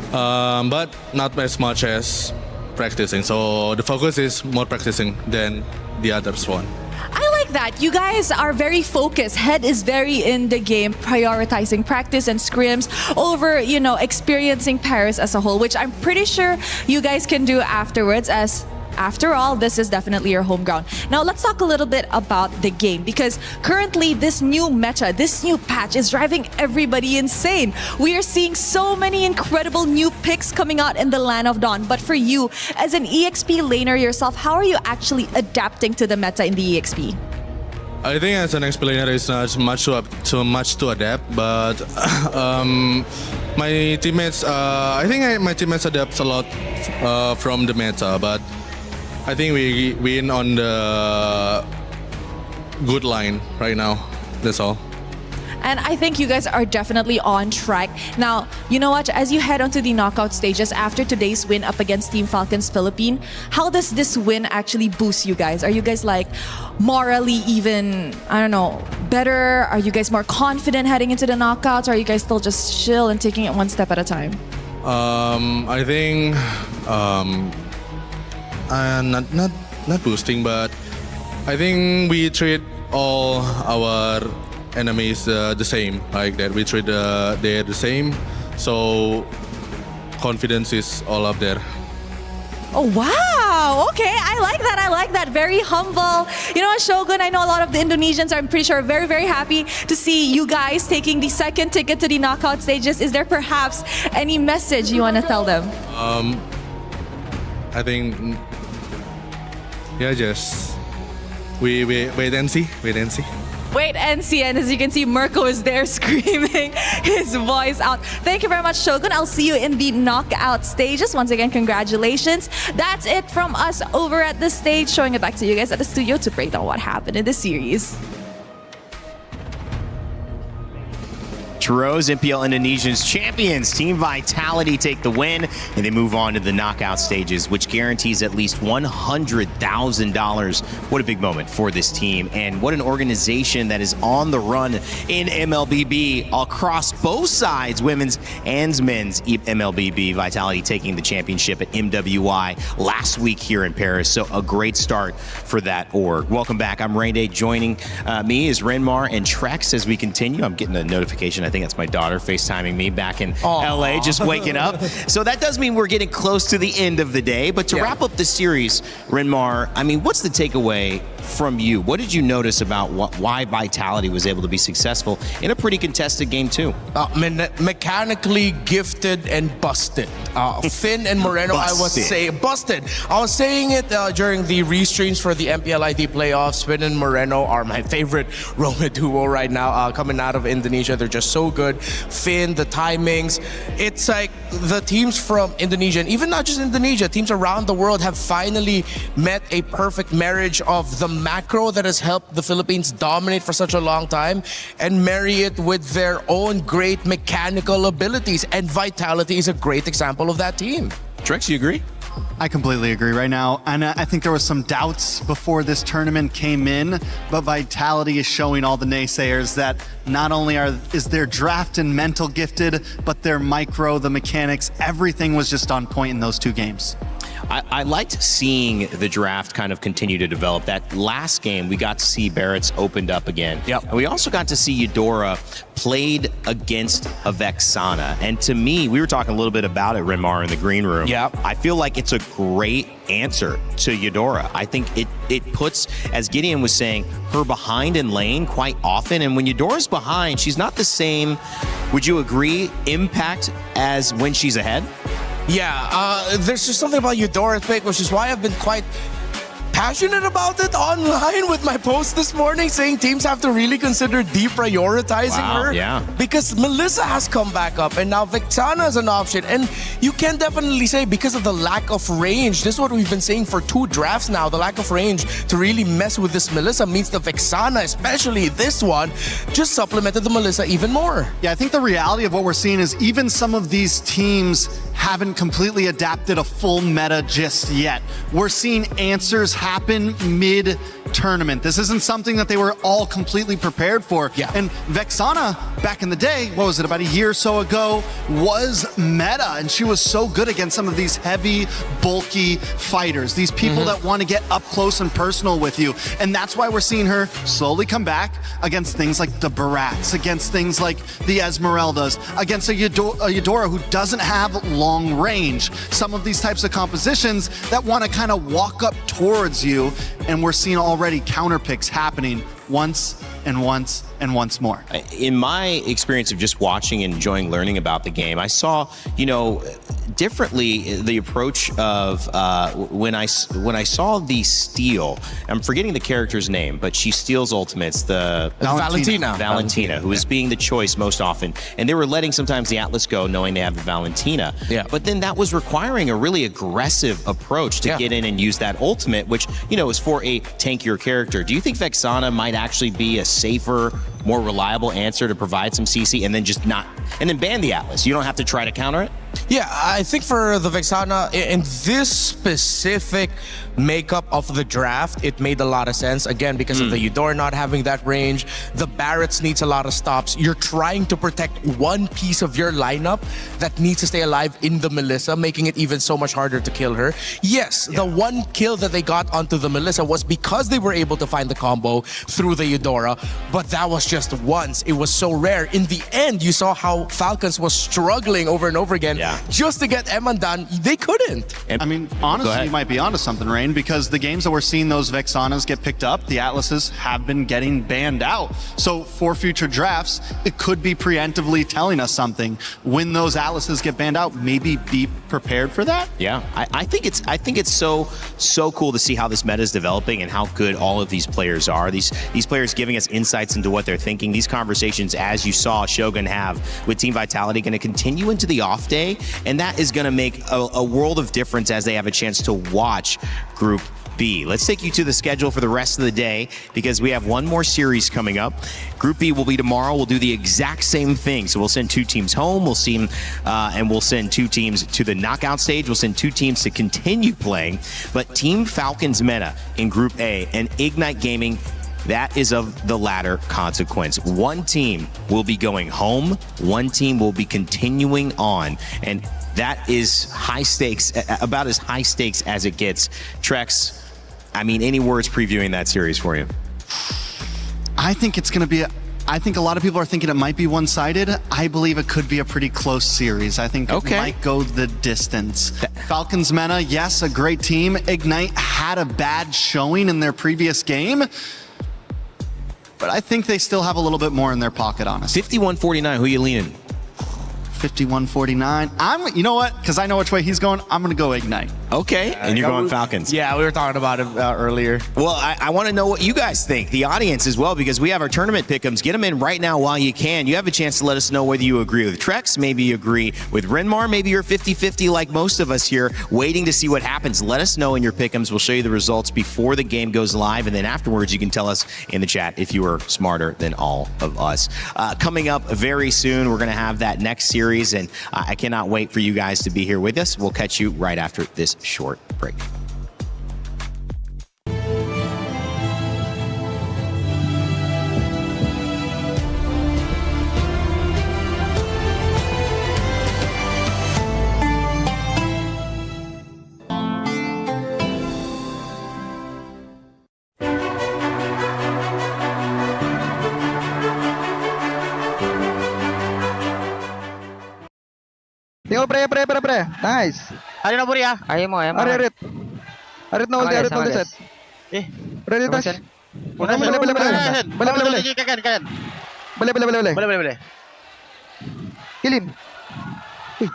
but not as much as practicing. So the focus is more practicing than the others one. I like that. You guys are very focused. Head is very in the game, prioritizing practice and scrims over, you know, experiencing Paris as a whole, which I'm pretty sure you guys can do afterwards, as after all, this is definitely your home ground. Now, let's talk a little bit about the game, because currently this new meta, this new patch is driving everybody insane. We are seeing so many incredible new picks coming out in the Land of Dawn. But for you, as an EXP laner yourself, how are you actually adapting to the meta in the EXP? I think as an explainer, it's not too much to adapt, but my teammates, I think my teammates adapt a lot from the meta, but I think we win on the good line right now. That's all. And I think you guys are definitely on track. Now, you know what? As you head onto the knockout stages after today's win up against Team Falcons Philippines, how does this win actually boost you guys? Are you guys like morally even, I don't know, better? Are you guys more confident heading into the knockouts? Or are you guys still just chill and taking it one step at a time? I think not boosting, but I think we treat all our enemies the same, like that. We treat they're the same, so confidence is all up there. Oh, wow. Okay, I like that. I like that. Very humble. You know what, Shogun, I know a lot of the Indonesians are, I'm pretty sure, very, very happy to see you guys taking the second ticket to the knockout stages. Is there perhaps any message you want to tell them? I think, yeah, just we wait and see. Wait and see. Wait and see. And as you can see, Mirko is there screaming his voice out. Thank you very much, Shogun. I'll see you in the knockout stages. Once again, congratulations. That's it from us over at the stage. Showing it back to you guys at the studio to break down what happened in the series. Terus, MPL Indonesia's champions, Team Vitality take the win, and they move on to the knockout stages, which guarantees at least $100,000. What a big moment for this team, and what an organization that is on the run in MLBB across both sides, women's and men's MLBB. Vitality taking the championship at MWI last week here in Paris, so a great start for that org. Welcome back. I'm Rain Day. Joining me is Renmar and Trex as we continue. I'm getting a notification. I think that's my daughter FaceTiming me back in LA, just waking up. So that does mean we're getting close to the end of the day. But to wrap up the series, Renmar, I mean, what's the takeaway from you? What did you notice about why Vitality was able to be successful in a pretty contested game too? Mechanically gifted and busted. Finn and Moreno, I was saying, busted. I was saying it during the restreams for the MPLID playoffs. Finn and Moreno are my favorite Roma duo right now, coming out of Indonesia. They're just so good. Finn, the timings. It's like the teams from Indonesia, and even not just Indonesia, teams around the world have finally met a perfect marriage of the macro that has helped the Philippines dominate for such a long time and marry it with their own great mechanical abilities. And Vitality is a great example of that team. Trex, you agree? I completely agree right now. And I think there was some doubts before this tournament came in, but Vitality is showing all the naysayers that not only is their draft and mental gifted, but their micro, the mechanics, everything was just on point in those two games. I liked seeing the draft kind of continue to develop. That last game, we got to see Barrett's opened up again. Yep. And we also got to see Eudora played against a Vexana. And to me, we were talking a little bit about it, Renmar, in the green room. Yeah. I feel like it's a great answer to Eudora. I think it puts, as Gideon was saying, her behind in lane quite often. And when Eudora's behind, she's not the same, would you agree, impact as when she's ahead? Yeah, there's just something about Eudora's pick, which is why I've been quite passionate about it online with my post this morning, saying teams have to really consider deprioritizing her. Yeah. Because Melissa has come back up, and now Vexana is an option. And you can definitely say, because of the lack of range, this is what we've been saying for 2 drafts now, the lack of range to really mess with this Melissa means the Vexana, especially this one, just supplemented the Melissa even more. Yeah, I think the reality of what we're seeing is even some of these teams haven't completely adapted a full meta just yet. We're seeing answers happen mid-tournament. This isn't something that they were all completely prepared for. Yeah. And Vexana, back in the day, what was it, about a year or so ago, was meta, and she was so good against some of these heavy, bulky fighters, these people that want to get up close and personal with you. And that's why we're seeing her slowly come back against things like the Barats, against things like the Esmeraldas, against a Eudora who doesn't have long range. Some of these types of compositions that want to kind of walk up towards you, and we're seeing already counter picks happening once and once and once more. In my experience of just watching and enjoying learning about the game, I saw, differently the approach of when I saw the steal. I'm forgetting the character's name, but she steals ultimates. The Valentina, who is being the choice most often, and they were letting sometimes the Atlas go, knowing they have the Valentina. Yeah. But then that was requiring a really aggressive approach to get in and use that ultimate, which is for a tankier character. Do you think Vexana might actually be a safer, more reliable answer to provide some CC and then ban the Atlas? You don't have to try to counter it? Yeah, I think for the Vexana, in this specific makeup of the draft, it made a lot of sense. Again, because of the Eudora not having that range, the Barretts needs a lot of stops. You're trying to protect one piece of your lineup that needs to stay alive in the Melissa, making it even so much harder to kill her. Yes, the one kill that they got onto the Melissa was because they were able to find the combo through the Eudora, but that was just once. It was so rare. In the end, you saw how Falcons was struggling over and over again just to get Emann done. They couldn't. I mean, honestly, you might be onto something, Rain, because the games that we're seeing those Vexanas get picked up, the Atlases have been getting banned out. So for future drafts, it could be preemptively telling us something. When those Atlases get banned out, maybe be prepared for that. Yeah, I think it's so cool to see how this meta is developing and how good all of these players are. These players giving us insights into what they're thinking. These conversations, as you saw Shogun have with Team Vitality, going to continue into the off day, and that is going to make a world of difference as they have a chance to watch Group B. Let's take you to the schedule for the rest of the day because we have one more series coming up. Group B will be tomorrow. We'll do the exact same thing. So we'll send 2 teams home. We'll see and we'll send 2 teams to the knockout stage. We'll send 2 teams to continue playing. But Team Falcons Meta in Group A and Ignite Gaming, that is of the latter consequence. One team will be going home. One team will be continuing on. And that is high stakes, about as high stakes as it gets. Trex, I mean, any words previewing that series for you? I think it's going to be I think a lot of people are thinking it might be one-sided. I believe it could be a pretty close series. I think it might go the distance. Falcons Meta, yes, a great team. Ignite had a bad showing in their previous game, but I think they still have a little bit more in their pocket, honestly. 51-49, who you leaning? 51-49. You know what? Because I know which way he's going, I'm going to go Ignite. Okay, and you're going Falcons. Yeah, we were talking about it earlier. Well, I want to know what you guys think, the audience as well, because we have our tournament pick'ems. Get them in right now while you can. You have a chance to let us know whether you agree with Trex, maybe you agree with Renmar, maybe you're 50-50 like most of us here, waiting to see what happens. Let us know in your pick'ems. We'll show you the results before the game goes live, and then afterwards you can tell us in the chat if you are smarter than all of us. Coming up very soon, we're going to have that next series, and I cannot wait for you guys to be here with us. We'll catch you right after this short break. Tingnan mo, pre. Nice. Ano na, Buri, ah? Ayaw mo. Arit na ulti, set. Ready, touch. Bale. Kilin. Uy.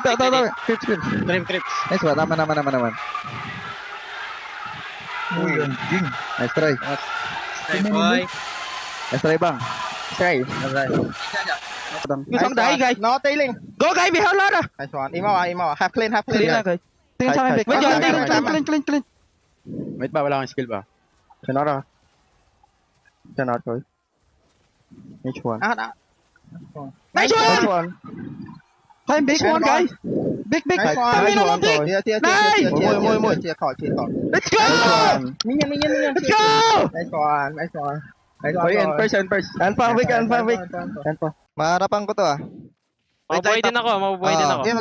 Tawa. Crips. Nice ba? Tama naman. Uy, jing. Nice try. Nice try, bang. Gusto dahil, guys. No, tailing. Go, guys. Behave Lara. Nice one. Imaw. Half clean. Guys. Tingin sa akin, Wait, clean. Wait ba? Wala kang skill ba? Cannot ko. Which one? Nice one. Time, big one, guys. Big. Nice one. Nice. Mo. Let's go. Minyan. Let's go. Nice one. End first. Unfabric. Maharapan ko to, ah. Mabubuhay din ako.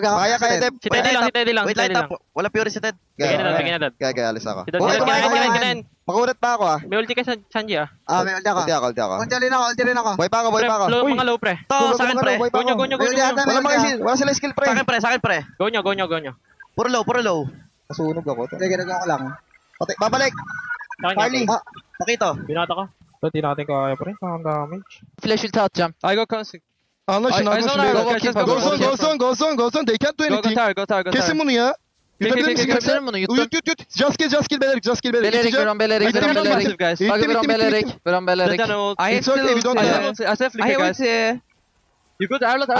Kaya, Deb. Si Teddy lang. Wait, light up. Wala pure si Ted. Bigyan na. Kaya, alis ako. Kinain. Makulat pa ako, ah. May ulti ka sa Sanji, ah. May ulti ako. Ulti rin ako. Boy pa ako. Mga low, pre. To, sa akin, pre. Go. Wala sila skill, pre. Sa akin, pre. Go nyo. Puro low. Nasunog ako. Ginagawa ko lang. Babalik. Farley. Pakito. Binata ka. Hindi natin kaya, pre. Ang damage. Flash will out, jump. I go consig. Go zone. They can't do anything. Go tower. Kesin bunu ya. Kesin bunu. Yut. Just kill Belerik. We're on Belerik. It's okay, we don't care. I have flicker, guys. You good? Arlot.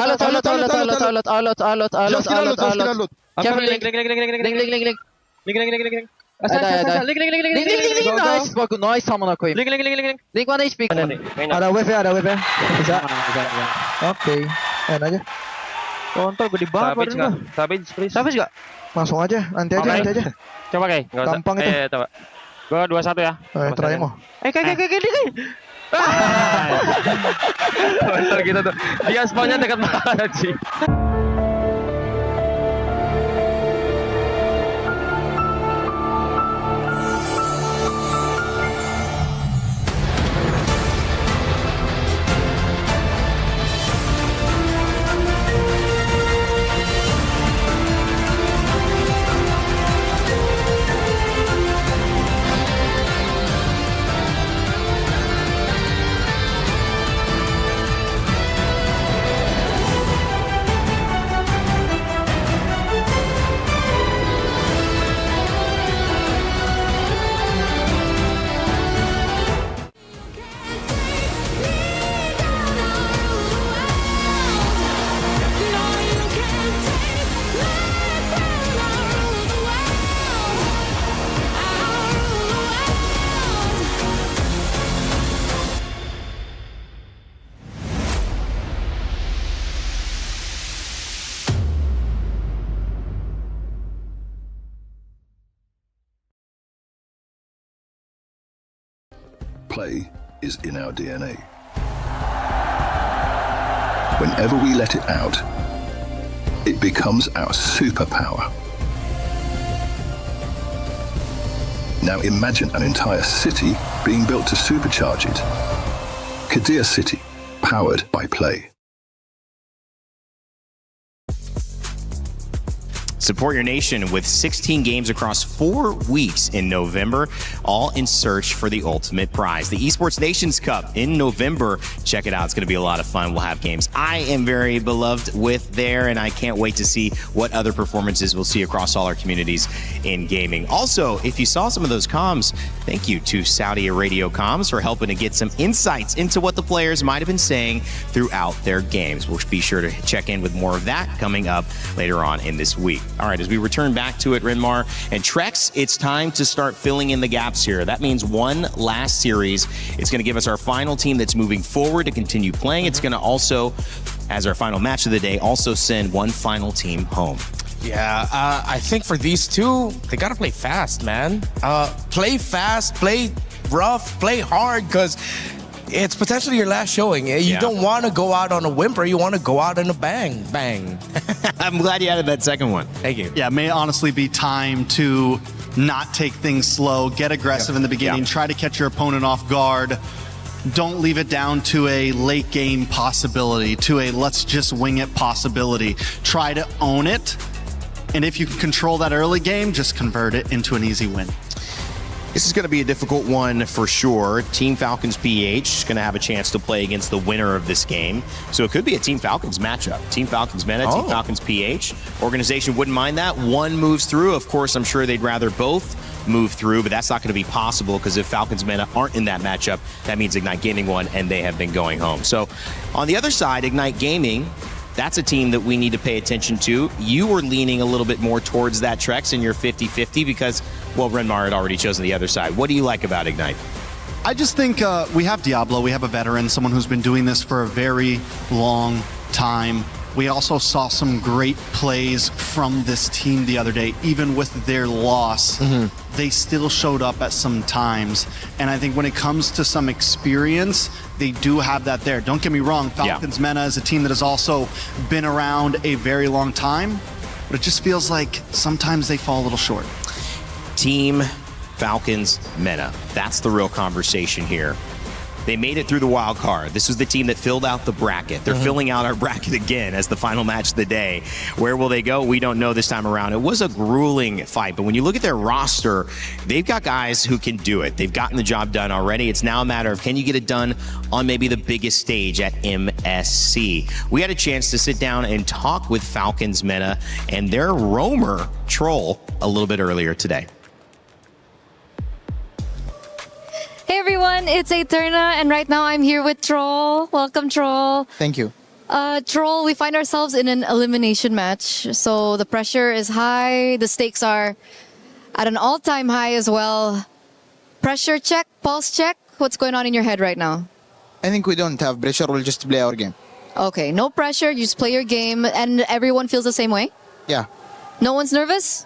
Just kill Arlot. Careful, link. Nice, amına koyayım. Link 1 HP. Ada WP. Bisa. Oke. Ayan aja. Kontol gede banget badannya. Savage gak? Langsung aja. Nanti aja. Coba kayak. Gampang itu. Coba. Gua 2-1 ya. Try mo. Kayak. Kontol gitu tuh. Dia spawnnya dekat banget sih. Play is in our DNA. Whenever we let it out, it becomes our superpower. Now imagine an entire city being built to supercharge it. Kadir City, powered by Play. Support your nation with 16 games across 4 weeks in November, all in search for the ultimate prize. The Esports Nations Cup in November. Check it out. It's going to be a lot of fun. We'll have games I am very beloved with there, and I can't wait to see what other performances we'll see across all our communities in gaming. Also, if you saw some of those comms, thank you to Saudi Radio Comms for helping to get some insights into what the players might have been saying throughout their games. We'll be sure to check in with more of that coming up later on in this week. All right, as we return back to it, Renmar and Trex, it's time to start filling in the gaps here. That means one last series. It's going to give us our final team that's moving forward to continue playing. It's going to also, as our final match of the day, also send one final team home. Yeah, I think for these two, they got to play fast, man. Play fast, play rough, play hard, because it's potentially your last showing. You don't want to go out on a whimper. You want to go out on a bang, bang. I'm glad you added that second one. Thank you. Yeah, it may honestly be time to not take things slow, get aggressive in the beginning, try to catch your opponent off guard. Don't leave it down to a late game possibility, to a let's just wing it possibility. Try to own it. And if you can control that early game, just convert it into an easy win. This is going to be a difficult one for sure. Team Falcons PH is going to have a chance to play against the winner of this game. So it could be a Team Falcons matchup. Team Falcons Meta, Team Falcons PH. Organization wouldn't mind that. One moves through. Of course, I'm sure they'd rather both move through, but that's not going to be possible because if Falcons Meta aren't in that matchup, that means Ignite Gaming won and they have been going home. So on the other side, Ignite Gaming, that's a team that we need to pay attention to. You were leaning a little bit more towards that, Trex, and you're 50-50 because, well, Renmar had already chosen the other side. What do you like about Ignite? I just think we have Diablo. We have a veteran, someone who's been doing this for a very long time. We also saw some great plays from this team the other day. Even with their loss, they still showed up at some times. And I think when it comes to some experience, they do have that there. Don't get me wrong, Falcons Meta is a team that has also been around a very long time, but it just feels like sometimes they fall a little short. Team Falcons Meta. That's the real conversation here. They made it through the wild card. This was the team that filled out the bracket. They're filling out our bracket again as the final match of the day. Where will they go? We don't know this time around. It was a grueling fight, but when you look at their roster, they've got guys who can do it. They've gotten the job done already. It's now a matter of can you get it done on maybe the biggest stage at MSC. We had a chance to sit down and talk with Falcons Meta and their roamer Troll a little bit earlier today. Hey everyone, it's Eterna, and right now I'm here with Troll. Welcome, Troll. Thank you. Troll, we find ourselves in an elimination match, so the pressure is high, the stakes are at an all-time high as well. Pressure check, pulse check, what's going on in your head right now? I think we don't have pressure, we'll just play our game. Okay, no pressure, you just play your game, and everyone feels the same way? Yeah. No one's nervous?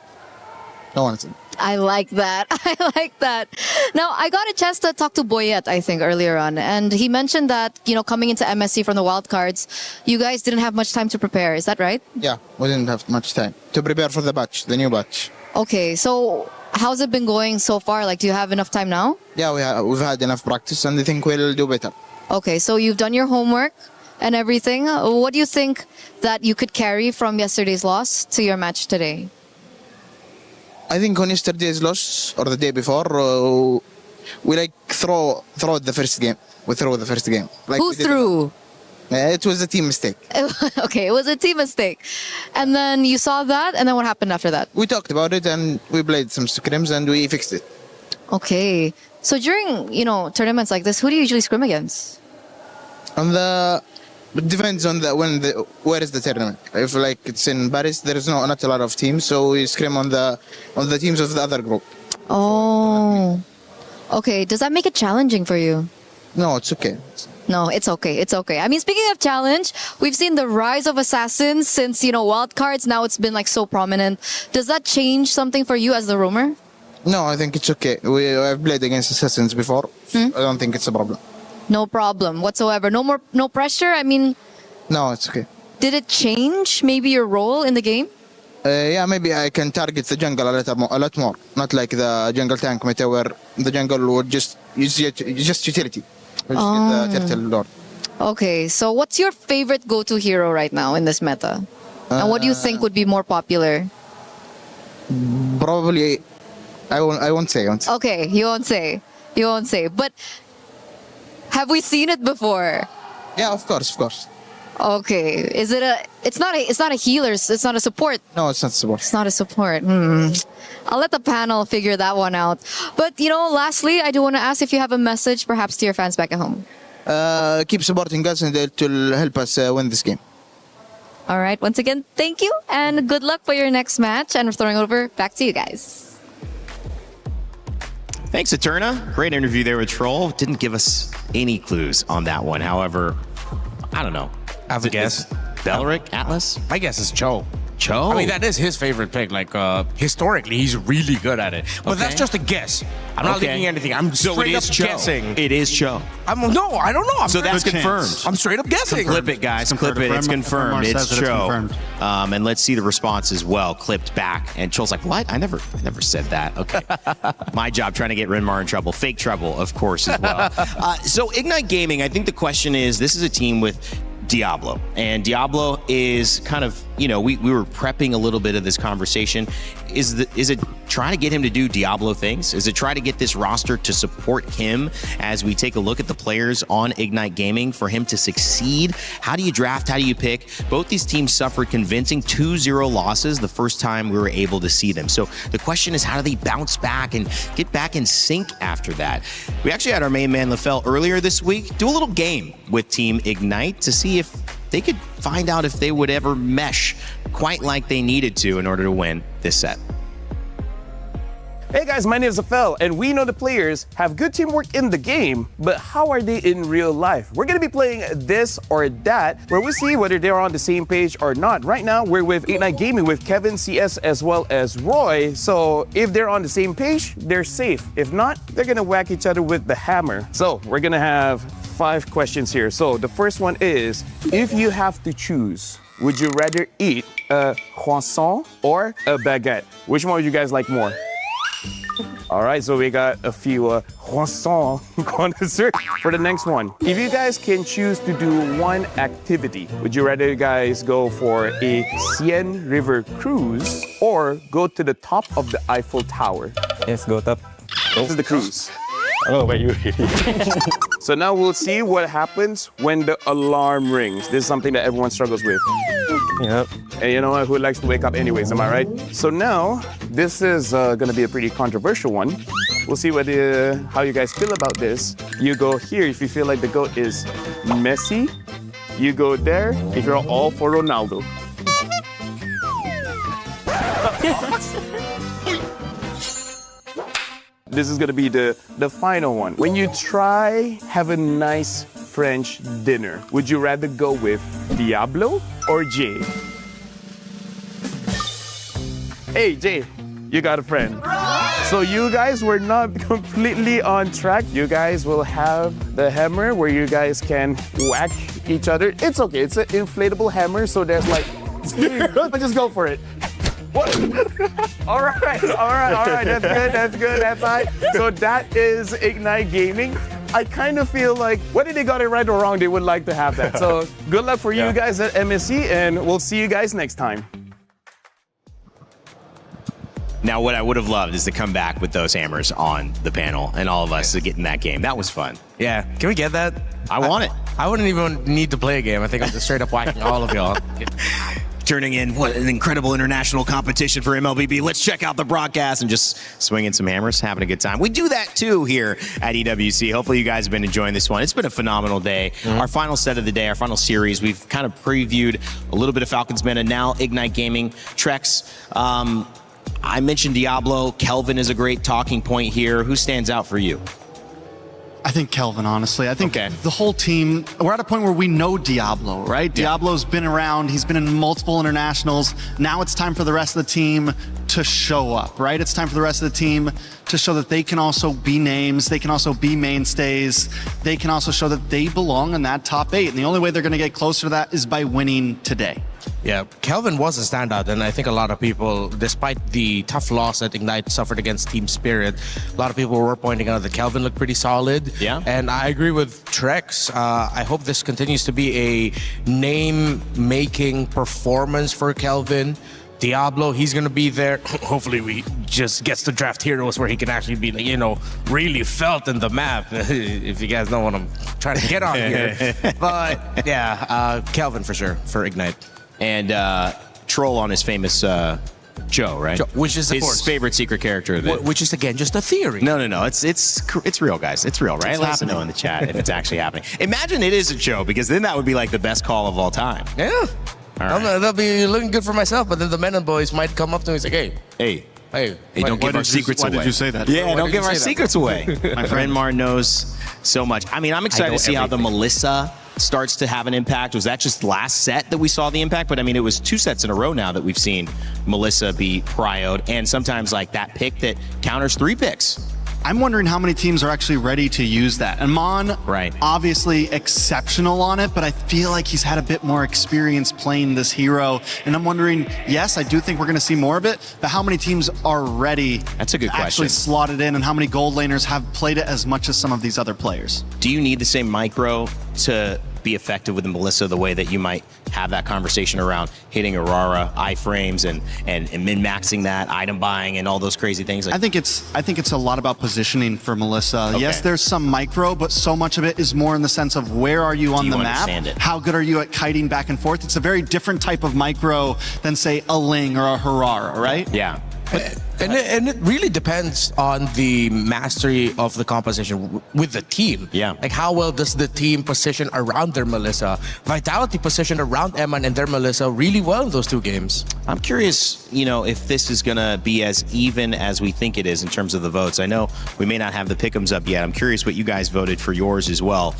No one's. I like that. I like that. Now, I got a chance to talk to Boyet, I think, earlier on, and he mentioned that, you know, coming into MSC from the wildcards, you guys didn't have much time to prepare. Is that right? Yeah, we didn't have much time to prepare for the batch, the new batch. Okay, so how's it been going so far? Like, do you have enough time now? Yeah, we've had enough practice, and I think we'll do better. Okay, so you've done your homework and everything. What do you think that you could carry from yesterday's loss to your match today? I think on yesterday's loss, or the day before, we like throw the first game. We throw the first game. Like who threw? It was a team mistake. Okay, it was a team mistake. And then you saw that, and then what happened after that? We talked about it, and we played some scrims, and we fixed it. Okay. So during, you know, tournaments like this, who do you usually scrim against? It depends on where is the tournament. If like it's in Paris, there is not a lot of teams, so we scrim on the teams of the other group. Oh, okay. Does that make it challenging for you? No, it's okay. No, it's okay. It's okay. I mean, speaking of challenge, we've seen the rise of assassins since, you know, wildcards. Now it's been like so prominent. Does that change something for you as the roamer? No, I think it's okay. I've played against Assassins before. I don't think it's a problem. No problem whatsoever. No pressure. I mean, No, it's okay. did it change maybe your role in the game? Yeah, maybe I can target the jungle a lot more. Not like the jungle tank meta where the jungle would just utility. We'll just get the turtle lord. Okay, so what's your favorite go-to hero right now in this meta? And what do you think would be more popular? Probably, I won't say. Okay, you won't say. You won't say. But have we seen it before? Yeah, of course. Okay, is it a? It's not a healer. It's not a support. No, it's not support. It's not a support. I'll let the panel figure that one out. But lastly, I do want to ask if you have a message, perhaps to your fans back at home. Keep supporting us, and it will help us win this game. All right. Once again, thank you and good luck for your next match. And we're throwing over back to you guys. Thanks, Eterna. Great interview there with Troll. Didn't give us any clues on that one. However, I don't know. I have a guess. Belric, Atlas? My guess is Cho. Cho? I mean, that is his favorite pick. Like, historically, he's really good at it. But that's just a guess. I'm not leaking anything. I'm straight up guessing. It is Cho. No, I don't know. So that's confirmed. I'm straight up guessing. Clip it, guys. Clip it. It's confirmed. It's Cho. And let's see the response as well. Clipped back. And Cho's like, what? I never said that. Okay. My job trying to get Renmar in trouble. Fake trouble, of course, as well. So Ignite Gaming, I think the question is, this is a team with Diablo. And Diablo is kind of, we were prepping a little bit of this conversation. Is it try to get him to do Diablo things? Is it try to get this roster to support him as we take a look at the players on Ignite Gaming for him to succeed? How do you draft? How do you pick? Both these teams suffered convincing 2-0 losses the first time we were able to see them. So the question is, how do they bounce back and get back in sync after that? We actually had our main man LaFell earlier this week do a little game with Team Ignite to see if they could find out if they would ever mesh quite like they needed to in order to win this set. Hey guys, my name is Afel, and we know the players have good teamwork in the game, but how are they in real life? We're gonna be playing this or that, where we see whether they're on the same page or not. Right now, we're with Ignite Gaming with Kevin, CS, as well as Roy. So if they're on the same page, they're safe. If not, they're gonna whack each other with the hammer. So we're gonna have 5 questions here. So the first one is, if you have to choose, would you rather eat a croissant or a baguette? Which one would you guys like more? All right, so we got a few croissant connoisseurs. For the next one, if you guys can choose to do one activity, would you rather guys go for a Seine River cruise or go to the top of the Eiffel Tower? Yes, go top. This is the cruise. I don't know about you. So now we'll see what happens when the alarm rings. This is something that everyone struggles with. Yep. And you know what? Who likes to wake up anyways, am I right? So now, this is gonna be a pretty controversial one. We'll see how you guys feel about this. You go here if you feel like the GOAT is Messi. You go there if you're all for Ronaldo. This is gonna be the final one. When you try have a nice French dinner, would you rather go with Diablo or Jay? Hey Jay, you got a friend. So you guys were not completely on track. You guys will have the hammer where you guys can whack each other. It's okay, it's an inflatable hammer, so there's like, just go for it. What? All right, that's good, that's fine. So that is Ignite Gaming. I kind of feel like whether they got it right or wrong, they would like to have that. So good luck for you guys at MSC, and we'll see you guys next time. Now, what I would have loved is to come back with those hammers on the panel and all of us to get in that game. That was fun. Yeah, can we get that? I want it. I wouldn't even need to play a game. I think I'm just straight up whacking all of y'all. Turning in what an incredible international competition for MLBB. Let's check out the broadcast and just swinging some hammers, having a good time. We do that too here at EWC. Hopefully you guys have been enjoying this one. It's been a phenomenal day. Our final set of the day, our final series, we've kind of previewed a little bit of Falcons meta, now Ignite Gaming. Trex, I mentioned Diablo. Kelvin is a great talking point here. Who stands out for you? I think Kelvin, honestly. I think the whole team, we're at a point where we know Diablo, right? Diablo's been around. He's been in multiple internationals. Now it's time for the rest of the team to show up, right? It's time for the rest of the team to show that they can also be names. They can also be mainstays. They can also show that they belong in that top 8. And the only way they're going to get closer to that is by winning today. Yeah, Kelvin was a standout, and I think a lot of people, despite the tough loss that Ignite suffered against Team Spirit, a lot of people were pointing out that Kelvin looked pretty solid. Yeah. And I agree with Trex. I hope this continues to be a name-making performance for Kelvin. Diablo, he's going to be there. Hopefully we just gets to draft heroes where he can actually be, you know, really felt in the map, if you guys know what I'm trying to get on here. But yeah, Kelvin for sure, for Ignite. And Troll on his famous Joe, right? Joe, which is, of his course, favorite secret character. Which is, again, just a theory. No. It's real, guys. It's real, right? It's Let us know in the chat if it's actually happening. Imagine it is a Joe, because then that would be like the best call of all time. Yeah. That'll be looking good for myself, but then the Men and Boys might come up to me and say, hey, don't give our secrets away. Why did you say that? Yeah, don't give our secrets away. My friend Mar knows so much. I mean, I'm excited to see how the Melissa starts to have an impact. Was that just last set that we saw the impact? But I mean, it was 2 sets in a row now that we've seen Melissa be prioed, and sometimes like that pick that counters 3 picks. I'm wondering how many teams are actually ready to use that. Emann, obviously exceptional on it, but I feel like he's had a bit more experience playing this hero. And I'm wondering, yes, I do think we're going to see more of it, but how many teams are ready That's a good to actually question. slot it in, and how many gold laners have played it as much as some of these other players? Do you need the same micro to be effective with the Melissa the way that you might have that conversation around hitting Aurora iframes and min-maxing that, item buying, and all those crazy things? I think it's a lot about positioning for Melissa. Okay. Yes, there's some micro, but so much of it is more in the sense of where are you on the map? How good are you at kiting back and forth? It's a very different type of micro than, say, a Ling or a Harara, right? Yeah. And it really depends on the mastery of the composition with the team. Yeah. Like, how well does the team position around their Melissa? Vitality positioned around Emann and their Melissa really well in those 2 games. I'm curious, you know, if this is going to be as even as we think it is in terms of the votes. I know we may not have the pick'ems up yet. I'm curious what you guys voted for yours as well.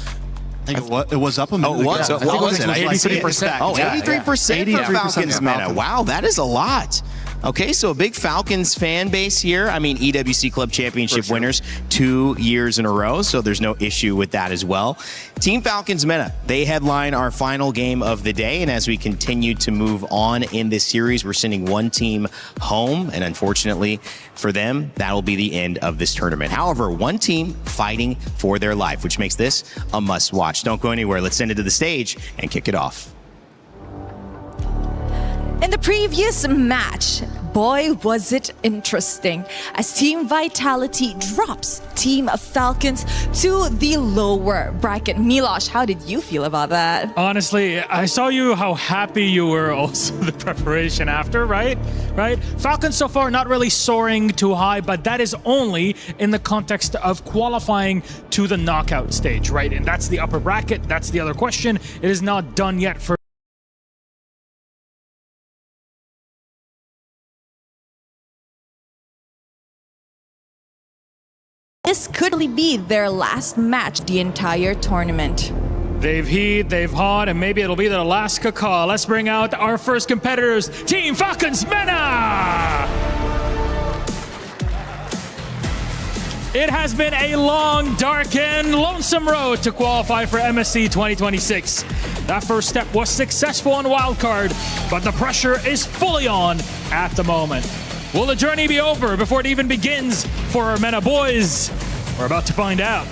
I think it was up a minute ago. It was? ago. What was it? 83%. Oh, 83% for Falcons meta. Falcons. Wow, that is a lot. Okay, so a big Falcons fan base here. I mean, EWC Club Championship winners 2 years in a row, so there's no issue with that as well. Team Falcons meta, they headline our final game of the day, and as we continue to move on in this series, we're sending 1 team home, and unfortunately for them, that will be the end of this tournament. However, 1 team fighting for their life, which makes this a must-watch. Don't go anywhere. Let's send it to the stage and kick it off. In the previous match, boy, was it interesting, as Team Vitality drops Team Falcons to the lower bracket. Milosh, how did you feel about that? Honestly, I saw how happy you were also the preparation after, right? Falcons so far not really soaring too high, but that is only in the context of qualifying to the knockout stage, right? And that's the upper bracket. That's the other question. It is not done yet for This could really be their last match the entire tournament. They've heat, they've hot, and maybe it'll be their last caca. Let's bring out our first competitors, Team Falcons Mena! It has been a long, dark, and lonesome road to qualify for MSC 2026. That first step was successful on wildcard, but the pressure is fully on at the moment. Will the journey be over before it even begins for our Mena boys? We're about to find out.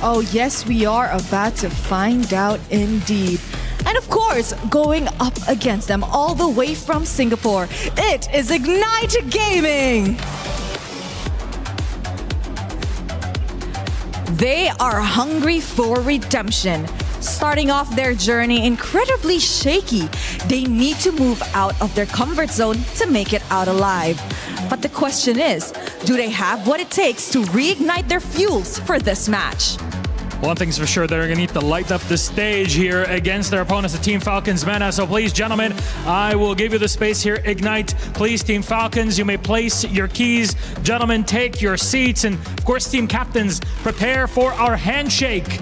Oh yes, we are about to find out indeed. And of course, going up against them all the way from Singapore, it is Ignite Gaming! They are hungry for redemption. Starting off their journey incredibly shaky, they need to move out of their comfort zone to make it out alive. But the question is, do they have what it takes to reignite their fuels for this match? One thing's for sure, they're going to need to light up the stage here against their opponents, the Team Falcons MENA. So please, gentlemen, I will give you the space here. Ignite, please, Team Falcons, you may place your keys. Gentlemen, take your seats. And of course, team captains, prepare for our handshake.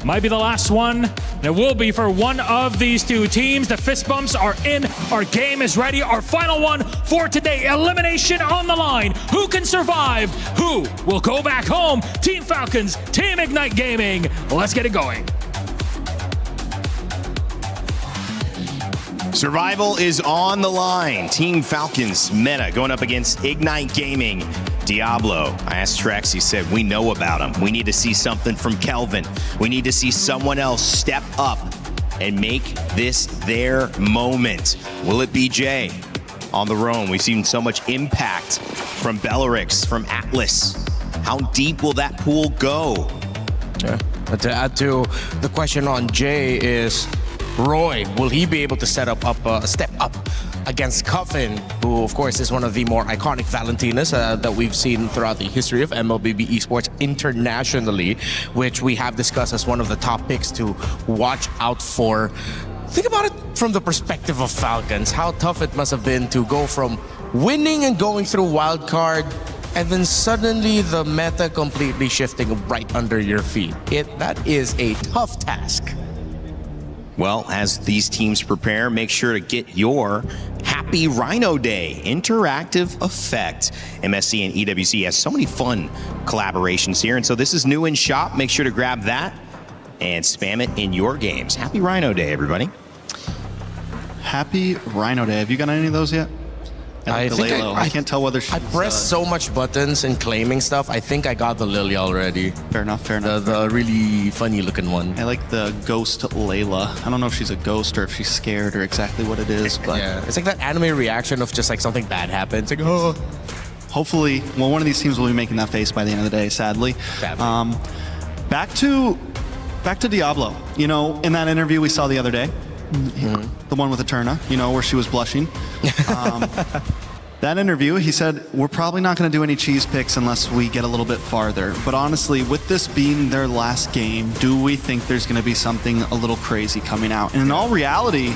Might be the last one. And it will be for one of these two teams. The fist bumps are in. Our game is ready. Our final one for today. Elimination on the line. Who can survive? Who will go back home? Team Falcons, Team Ignite Gaming. Let's get it going. Survival is on the line. Team Falcons MENA going up against Ignite Gaming. Diablo, I asked Trex, he said, we know about him. We need to see something from Kelvin. We need to see someone else step up and make this their moment. Will it be Jay on the roam? We've seen so much impact from Bellerix, from Atlas. How deep will that pool go? Yeah. But to add to the question on Jay is, Roy, will he be able to step up against Coffin, who of course is one of the more iconic Valentinas that we've seen throughout the history of MLBB Esports internationally, which we have discussed as one of the top picks to watch out for. Think about it from the perspective of Falcons, how tough it must have been to go from winning and going through wildcard and then suddenly the meta completely shifting right under your feet. That is a tough task. Well, as these teams prepare, make sure to get your Happy Rhino Day interactive effect. MSC and EWC has so many fun collaborations here, and so this is new in shop. Make sure to grab that and spam it in your games. Happy Rhino Day, everybody. Happy Rhino Day. Have you got any of those yet? I think I can't tell whether she's... I pressed so much buttons and claiming stuff. I think I got the Lily already. Fair enough, fair enough. The really funny looking one. I like the ghost Layla. I don't know if she's a ghost or if she's scared or exactly what it is, but... Yeah, it's like that anime reaction of just like something bad happens. Like, oh. Hopefully, well, one of these teams will be making that face by the end of the day, sadly. Back to Diablo. You know, in that interview we saw the other day, the one with Eterna, you know, where she was blushing. That interview, he said, we're probably not going to do any cheese picks unless we get a little bit farther. But honestly, with this being their last game, do we think there's going to be something a little crazy coming out? And in all reality,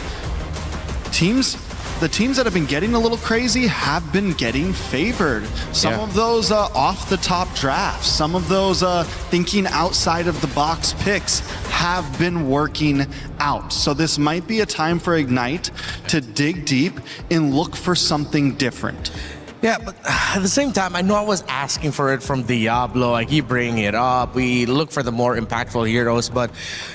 the teams that have been getting a little crazy have been getting favored. Some of those off the top drafts, some of those thinking outside of the box picks have been working out. So this might be a time for Ignite to dig deep and look for something different. Yeah, but at the same time, I know I was asking for it from Diablo. I keep bringing it up. We look for the more impactful heroes, but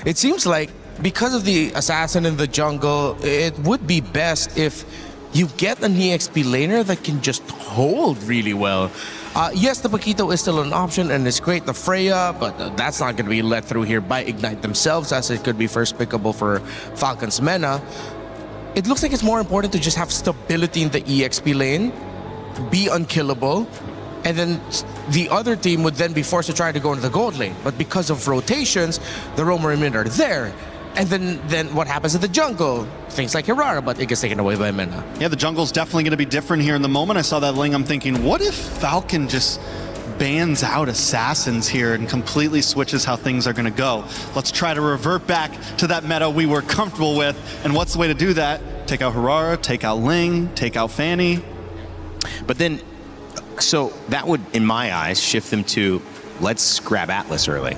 it seems like because of the assassin in the jungle, it would be best if you get an EXP laner that can just hold really well. Yes, the Paquito is still an option and it's great, the Freya, but that's not going to be let through here by Ignite themselves, as it could be first pickable for Falcons MENA. It looks like it's more important to just have stability in the EXP lane, be unkillable, and then the other team would then be forced to try to go into the gold lane. But because of rotations, the Roamer and Mid are there. And then what happens in the jungle? Things like Hirara, but it gets taken away by MENA. Yeah, the jungle's definitely going to be different here in the moment. I saw that Ling, I'm thinking, what if Falcon just bans out assassins here and completely switches how things are going to go? Let's try to revert back to that meta we were comfortable with. And what's the way to do that? Take out Hirara, take out Ling, take out Fanny. But then, so that would, in my eyes, shift them to, let's grab Atlas early.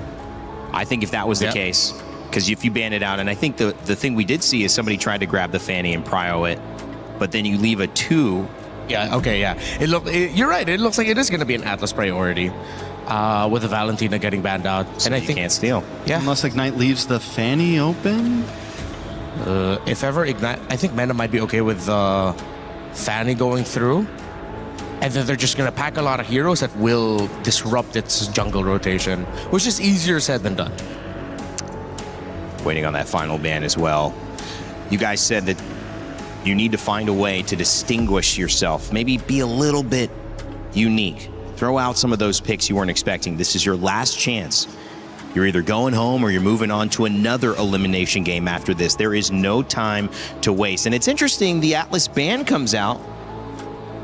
I think if that was the case, because if you ban it out, and I think the thing we did see is somebody tried to grab the Fanny and prio it, but then you leave a 2. Yeah, okay, yeah. You're right, it looks like it is going to be an Atlas priority with the Valentina getting banned out. So and I think can't steal. Yeah. Unless Ignite leaves the Fanny open? If ever Ignite, I think MENA might be okay with Fanny going through. And then they're just going to pack a lot of heroes that will disrupt its jungle rotation, which is easier said than done. Waiting on that final ban as well. You guys said that you need to find a way to distinguish yourself, maybe be a little bit unique. Throw out some of those picks you weren't expecting. This is your last chance. You're either going home or you're moving on to another elimination game after this. There is no time to waste. And it's interesting, the Atlas ban comes out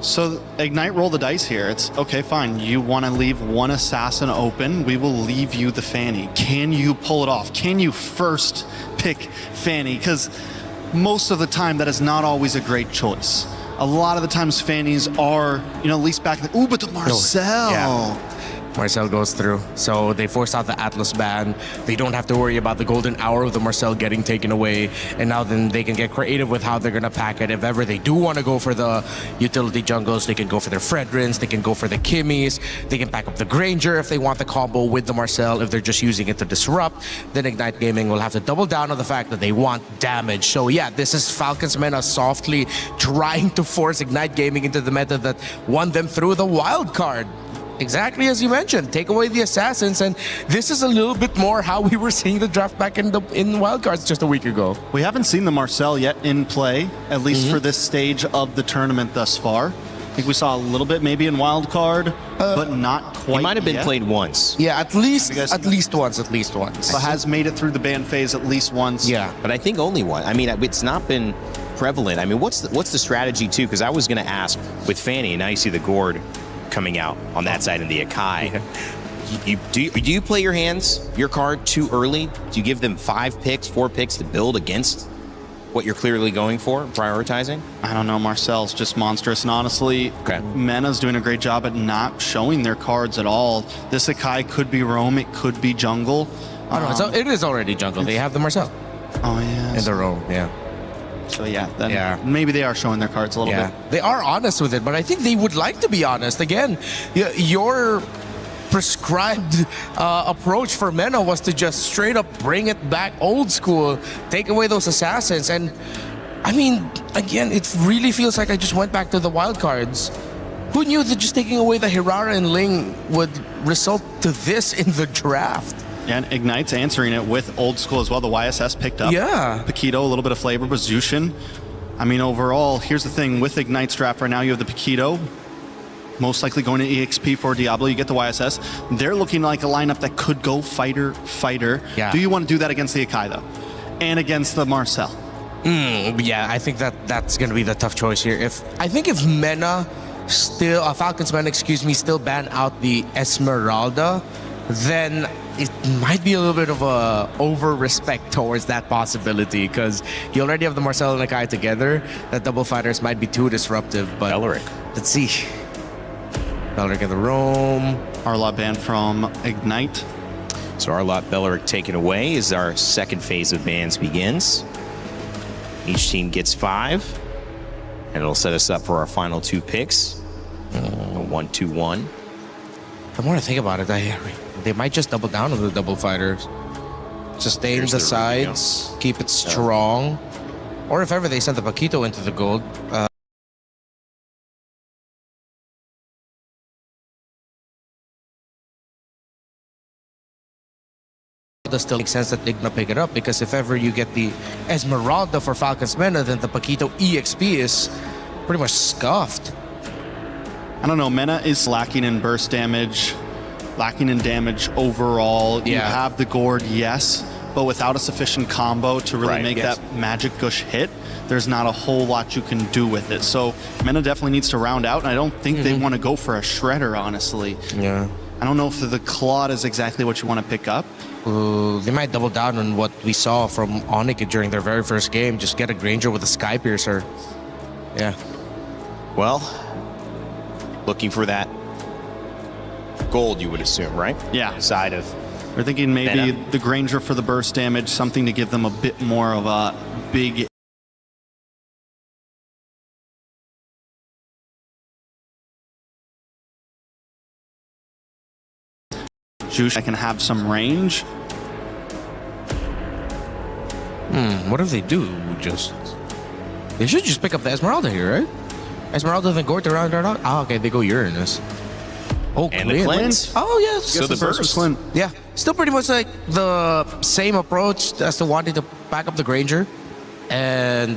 So Ignite roll the dice here. It's okay, fine. You want to leave one assassin open. We will leave you the Fanny. Can you pull it off? Can you first pick Fanny? Because most of the time that is not always a great choice. A lot of the times Fannies are, at least back in the... Ooh, but the Marcel. Yeah. Marcel goes through. So they force out the Atlas ban. They don't have to worry about the golden hour of the Marcel getting taken away. And now then they can get creative with how they're going to pack it. If ever they do want to go for the utility jungles, they can go for their Fredrins, they can go for the Kimmies, they can pack up the Granger if they want the combo with the Marcel. If they're just using it to disrupt, then Ignite Gaming will have to double down on the fact that they want damage. So yeah, this is Falcons Mena softly trying to force Ignite Gaming into the meta that won them through the wild card. Exactly as you mentioned, take away the assassins, and this is a little bit more how we were seeing the draft back in wildcards just a week ago. We haven't seen the Marcel yet in play, at least for this stage of the tournament thus far. I think we saw a little bit maybe in wildcard, but not quite. He might have been yet. played once. Yeah, at least once. But has made it through the ban phase at least once. Yeah, but I think only one. I mean, it's not been prevalent. I mean, what's the strategy too? Because I was going to ask with Fanny, and now you see the Gord coming out on that side of the Akai. Do you play your card too early? Do you give them 5 picks, 4 picks to build against what you're clearly going for, prioritizing? I don't know. Marcel's just monstrous. And honestly, Mena's doing a great job at not showing their cards at all. This Akai could be roam, it could be jungle. Oh no, it is already jungle. They have the Marcel. Oh yeah. In the roam, yeah. So yeah, maybe they are showing their cards a little bit. They are honest with it, but I think they would like to be honest. Again, your prescribed approach for Mena was to just straight up bring it back old school, take away those assassins, and I mean, again, it really feels like I just went back to the wild cards. Who knew that just taking away the Hirara and Ling would result to this in the draft? And Ignite's answering it with old school as well. The YSS picked up. Yeah. Paquito, a little bit of flavor, but Zushin. I mean, overall, here's the thing. With Ignite's draft right now, you have the Paquito. Most likely going to EXP for Diablo. You get the YSS. They're looking like a lineup that could go fighter. Yeah. Do you want to do that against the Akai, though? And against the Marcel? Yeah, I think that's going to be the tough choice here. I think if Mena Falcons Mena, still ban out the Esmeralda, then it might be a little bit of a over-respect towards that possibility, because you already have the Marcel and Akai together. That double fighters might be too disruptive, but Belleric. Let's see. Belleric in the roam. Arlot banned from Ignite. So Arlot Belleric taken away as our second phase of bans begins. Each team gets 5, and it'll set us up for our final 2 picks. A 1-2-1. The more I think about it, they might just double down on the double fighters. Sustain the sides, keep it strong. Or if ever they send the Paquito into the gold. Does still make sense that Igna pick it up, because if ever you get the Esmeralda for Falcons Mena, then the Paquito EXP is pretty much scuffed. I don't know, Mena is lacking in burst damage, lacking in damage overall. You have the Gord, yes, but without a sufficient combo to really make that magic gush hit, there's not a whole lot you can do with it. So Mena definitely needs to round out, and I don't think they want to go for a Shredder, honestly. Yeah. I don't know if the Claude is exactly what you want to pick up. They might double down on what we saw from Onyx during their very first game. Just get a Granger with a Sky Piercer. Yeah. Well, looking for that gold, you would assume, right? Yeah. Side of... We're thinking maybe Mena. the Granger for the burst damage, something to give them a bit more of a big... juice that can have some range. What if they do they should just pick up the Esmeralda here, right? Esmeralda then Gort around or not? Oh, okay, they go Uranus. Oh, and the Clint. Oh, yes. So the burst. Yeah, still pretty much like the same approach as to wanting to back up the Granger. And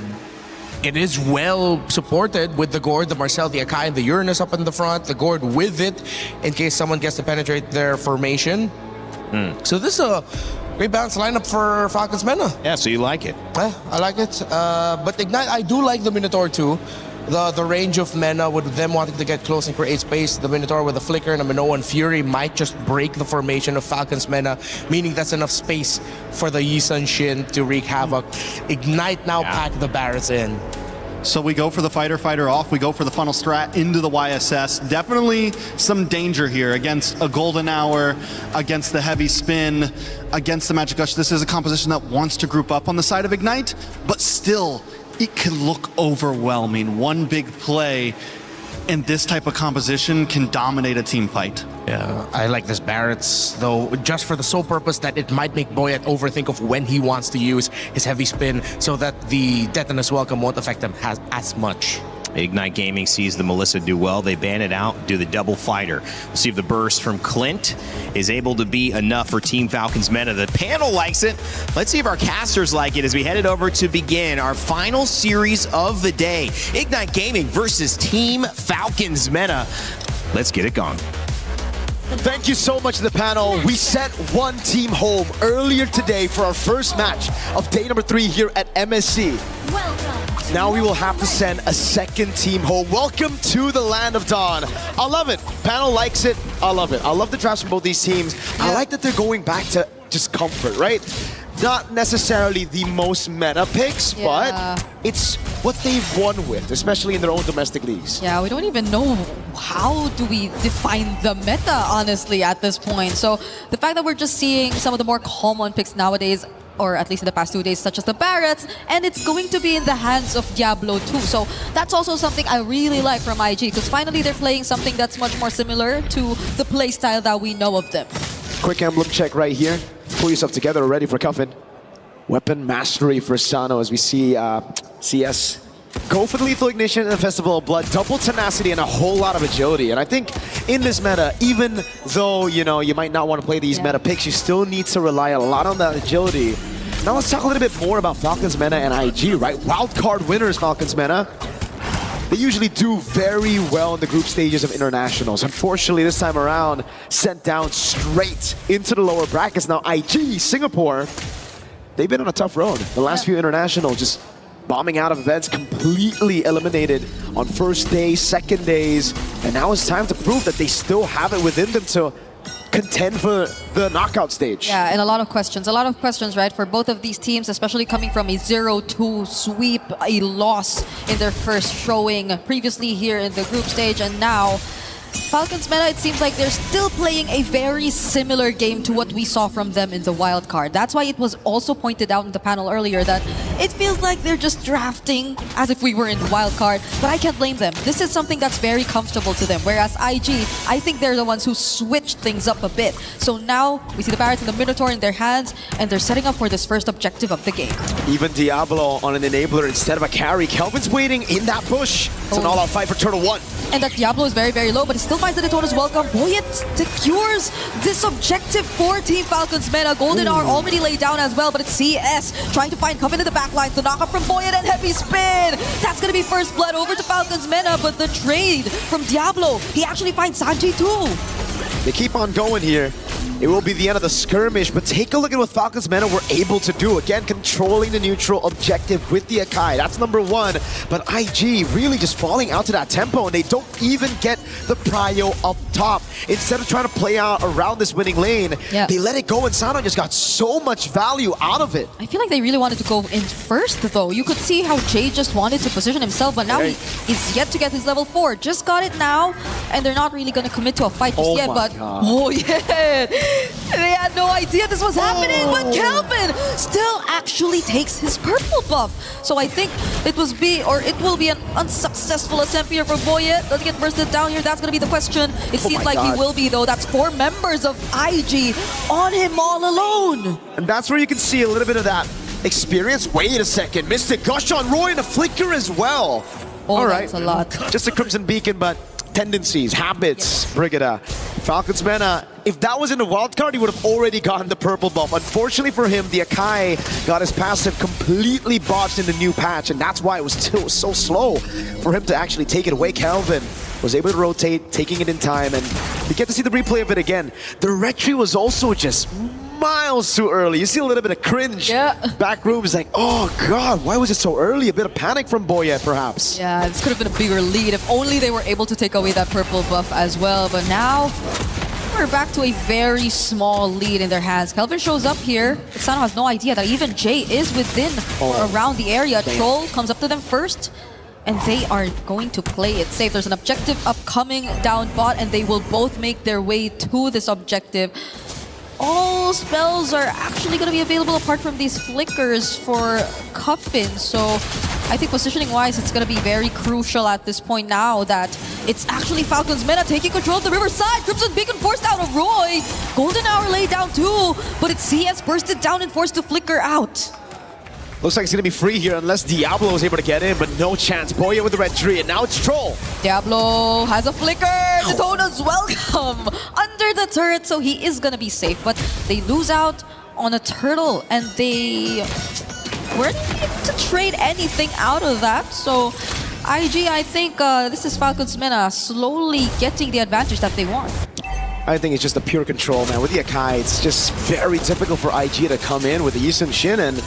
it is well supported with the Gord, the Marcel, the Akai, and the Uranus up in the front. The Gord with it in case someone gets to penetrate their formation. So this is a great balanced lineup for Falcons Mena. Yeah, so you like it. I like it. But Ignite, I do like the Minotaur too. the range of Mena with them wanting to get close and create space. The Minotaur with a flicker and a Minoan and Fury might just break the formation of Falcons Mena, meaning that's enough space for the Yisun Shin to wreak havoc. Ignite now, pack the Barrets in. So we go for the fighter off, we go for the funnel strat into the YSS. Definitely some danger here against a golden hour, against the heavy spin, against the Magic Gush. This is a composition that wants to group up on the side of Ignite, but still, it can look overwhelming. One big play in this type of composition can dominate a team fight. Yeah, I like this Barrett's, though, just for the sole purpose that it might make Boyet overthink of when he wants to use his heavy spin so that the Detonus Welcome won't affect him as much. Ignite Gaming sees the Melissa do well. They ban it out, do the double fighter. We'll see if the burst from Clint is able to be enough for Team Falcons Meta. The panel likes it. Let's see if our casters like it as we headed over to begin our final series of the day. Ignite Gaming versus Team Falcons Meta. Let's get it going. Thank you so much to the panel. We sent one team home earlier today for our first match of day number 3 here at MSC. Now we will have to send a second team home. Welcome to the Land of Dawn. I love it. Panel likes it. I love it. I love the drafts from both these teams. I like that they're going back to just comfort, right? Not necessarily the most meta picks, but it's what they've won with, especially in their own domestic leagues. Yeah, we don't even know how do we define the meta, honestly, at this point. So the fact that we're just seeing some of the more common picks nowadays, or at least in the past 2 days, such as the Barretts, and it's going to be in the hands of Diablo too. So that's also something I really like from IG, because finally they're playing something that's much more similar to the playstyle that we know of them. Quick emblem check right here. Pull yourself together, ready for Coffin. Weapon mastery for Sano as we see CS go for the lethal ignition in the Festival of Blood. Double tenacity and a whole lot of agility. And I think in this meta, even though you might not want to play these meta picks, you still need to rely a lot on that agility. Now let's talk a little bit more about Falcons Meta and IG, right? Wildcard winners, Falcons Meta. They usually do very well in the group stages of internationals. Unfortunately, this time around, sent down straight into the lower brackets. Now IG, Singapore, they've been on a tough road. The last few internationals just bombing out of events, completely eliminated on first day, second days. And now it's time to prove that they still have it within them to contend for the knockout stage. Yeah, and a lot of questions, right, for both of these teams, especially coming from a 0-2 sweep, a loss in their first showing previously here in the group stage, and now Falcons Meta, it seems like they're still playing a very similar game to what we saw from them in the wild card. That's why it was also pointed out in the panel earlier that it feels like they're just drafting as if we were in the wild card, but I can't blame them. This is something that's very comfortable to them, whereas IG, I think they're the ones who switched things up a bit. So now we see the Barretts and the Minotaur in their hands, and they're setting up for this first objective of the game. Even Diablo on an enabler instead of a carry. Kelvin's waiting in that bush. It's an all-out fight for Turtle 1. And that Diablo is very, very low, but he still finds the Detonus Welcome. Boyet secures this objective for Team Falcons Meta. Golden R already laid down as well, but it's CS trying to find Coven in the backline to knock up from Boyet and heavy spin. That's going to be first blood over to Falcons Meta, but the trade from Diablo, he actually finds Sanji too. They keep on going here. It will be the end of the skirmish, but take a look at what Falcons Meta were able to do. Again, controlling the neutral objective with the Akai. That's number 1. But IG really just falling out to that tempo, and they don't even get the prio up top. Instead of trying to play out around this winning lane, they let it go, and Sano just got so much value out of it. I feel like they really wanted to go in first, though. You could see how Jay just wanted to position himself, but now he's yet to get his level 4. Just got it now, and they're not really going to commit to a fight just yet, but they had no idea this was happening, but Kelvin still actually takes his purple buff. So I think it will be an unsuccessful attempt here for Boyet. Does he get bursted down here? That's going to be the question. It seems like he will be, though. That's 4 members of IG on him all alone. And that's where you can see a little bit of that experience. Wait a second. Mystic Gush on Roy and a flicker as well. All right. That's a lot. Just a Crimson Beacon, but tendencies, habits, Brigida. Falcons Mena, if that was in the wild card, he would have already gotten the purple buff. Unfortunately for him, the Akai got his passive completely botched in the new patch, and that's why it was still so slow for him to actually take it away. Kelvin was able to rotate, taking it in time, and we get to see the replay of it again. The retry was also just miles too early. You see a little bit of cringe. Back room is like, oh God, why was it so early? A bit of panic from Boyet, perhaps. Yeah, this could have been a bigger lead if only they were able to take away that purple buff as well. But now we're back to a very small lead in their hands. Kelvin shows up here. Sano has no idea that even Jay is within or around the area. Troll comes up to them first, and they are going to play it safe. There's an objective upcoming down bot, and they will both make their way to this objective. All spells are actually going to be available apart from these flickers for Cuffin. So I think positioning-wise, it's going to be very crucial at this point now that it's actually Falcons Meta taking control of the Riverside. Crimson Beacon forced out of Roy. Golden Hour laid down too, but it's CS bursted down and forced to flicker out. Looks like it's gonna be free here unless Diablo is able to get in, but no chance. Boya with the red tree, and now it's Troll. Diablo has a flicker. Daytona's welcome under the turret, so he is gonna be safe. But they lose out on a turtle, and they weren't able to trade anything out of that. So IG, I think this is Falcons Mena slowly getting the advantage that they want. I think it's just the pure control, man. With the Akai, it's just very typical for IG to come in with the Yisun Shin, and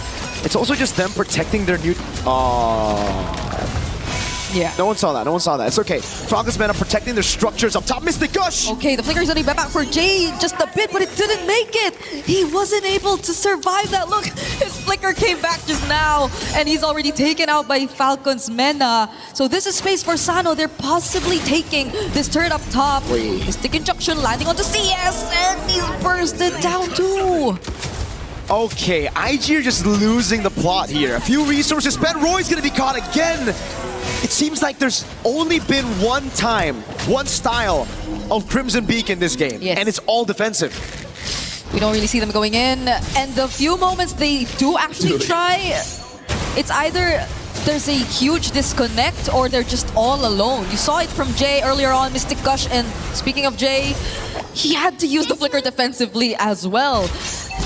it's also just them protecting their new... Yeah. No one saw that. No one saw that. It's okay. Falcons Mena protecting their structures up top. Mystic Gush! Okay, the flicker is only back for Jay just a bit, but it didn't make it. He wasn't able to survive that. Look, his flicker came back just now, and he's already taken out by Falcons Mena. So this is space for Sano. They're possibly taking this turret up top. Mystic Injunction landing onto CS, and he's bursted down too. Okay, IG are just losing the plot here. A few resources spent. Roy's gonna be caught again. It seems like there's only been one time, one style of Crimson Beak in this game, and it's all defensive. We don't really see them going in, and the few moments they do actually try, it's either there's a huge disconnect or they're just all alone. You saw it from Jay earlier on, Mystic Gush, and speaking of Jay, he had to use the flicker defensively as well.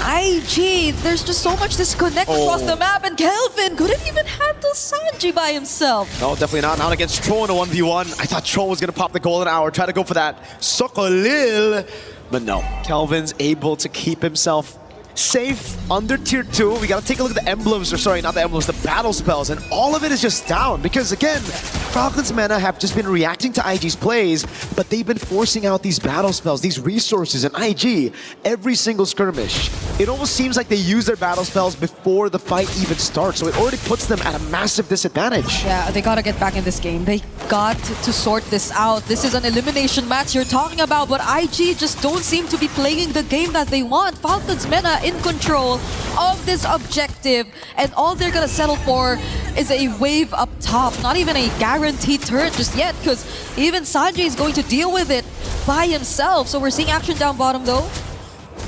IG, there's just so much disconnect across the map, and Kelvin couldn't even handle Sanji by himself. No, definitely not. Not against Troll in a 1v1. I thought Troll was going to pop the golden hour, try to go for that Sokolil, but no. Kelvin's able to keep himself safe under tier 2. We got to take a look at the emblems, or sorry, not the emblems, the battle spells, and all of it is just down because, again, Falcons Mena have just been reacting to IG's plays, but they've been forcing out these battle spells, these resources, and IG every single skirmish. It almost seems like they use their battle spells before the fight even starts, so it already puts them at a massive disadvantage. Yeah, they gotta get back in this game. They got to sort this out. This is an elimination match you're talking about, but IG just don't seem to be playing the game that they want. Falcons Mena in control of this objective, and all they're gonna settle for is a wave up top. Not even a guaranteed turret just yet, because even Sanjay is going to deal with it by himself. So we're seeing action down bottom though.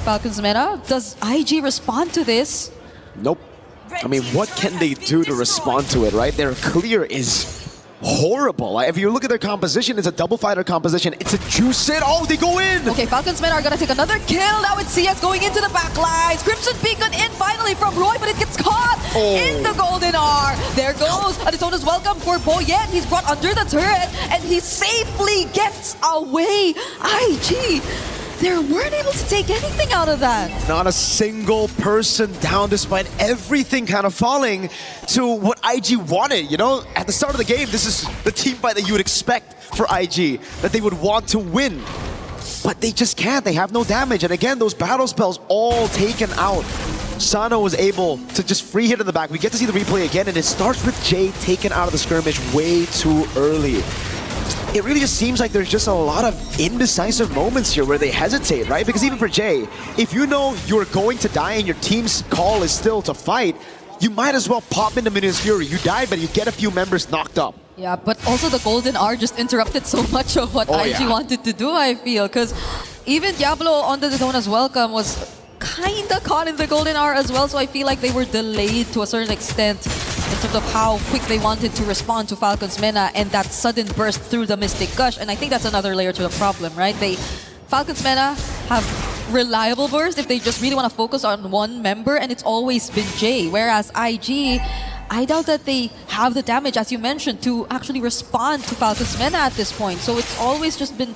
Falcons Mena, does IG respond to this? Nope. I mean, what can they do to respond to it, right? Their clear is horrible. If you look at their composition, it's a double fighter composition. It's a juice it. Oh, they go in! Okay, Falcons Mena are gonna take another kill. Now it's CS going into the back lines. Crimson Beacon in finally from Roy, but it gets caught in the Golden R. There goes Aditona's welcome for Boyet. He's brought under the turret, and he safely gets away. IG, they weren't able to take anything out of that. Not a single person down despite everything kind of falling to what IG wanted. You know, at the start of the game, this is the team fight that you would expect for IG, that they would want to win. But they just can't. They have no damage. And again, those battle spells all taken out. Sano was able to just free hit in the back. We get to see the replay again, and it starts with Jay taken out of the skirmish way too early. It really just seems like there's just a lot of indecisive moments here where they hesitate, right? Because even for Jay, if you know you're going to die and your team's call is still to fight, you might as well pop into Minions Fury. You die, but you get a few members knocked up. Yeah, but also the Golden R just interrupted so much of what IG wanted to do, I feel. Because even Diablo on the Daytona's welcome was kinda caught in the Golden R as well, so I feel like they were delayed to a certain extent in terms of how quick they wanted to respond to Falcons Mena and that sudden burst through the Mystic Gush. And I think that's another layer to the problem, right? Falcons Mena have reliable burst if they just really want to focus on one member, and it's always been Jay. Whereas IG, I doubt that they have the damage, as you mentioned, to actually respond to Falcons Mena at this point. So it's always just been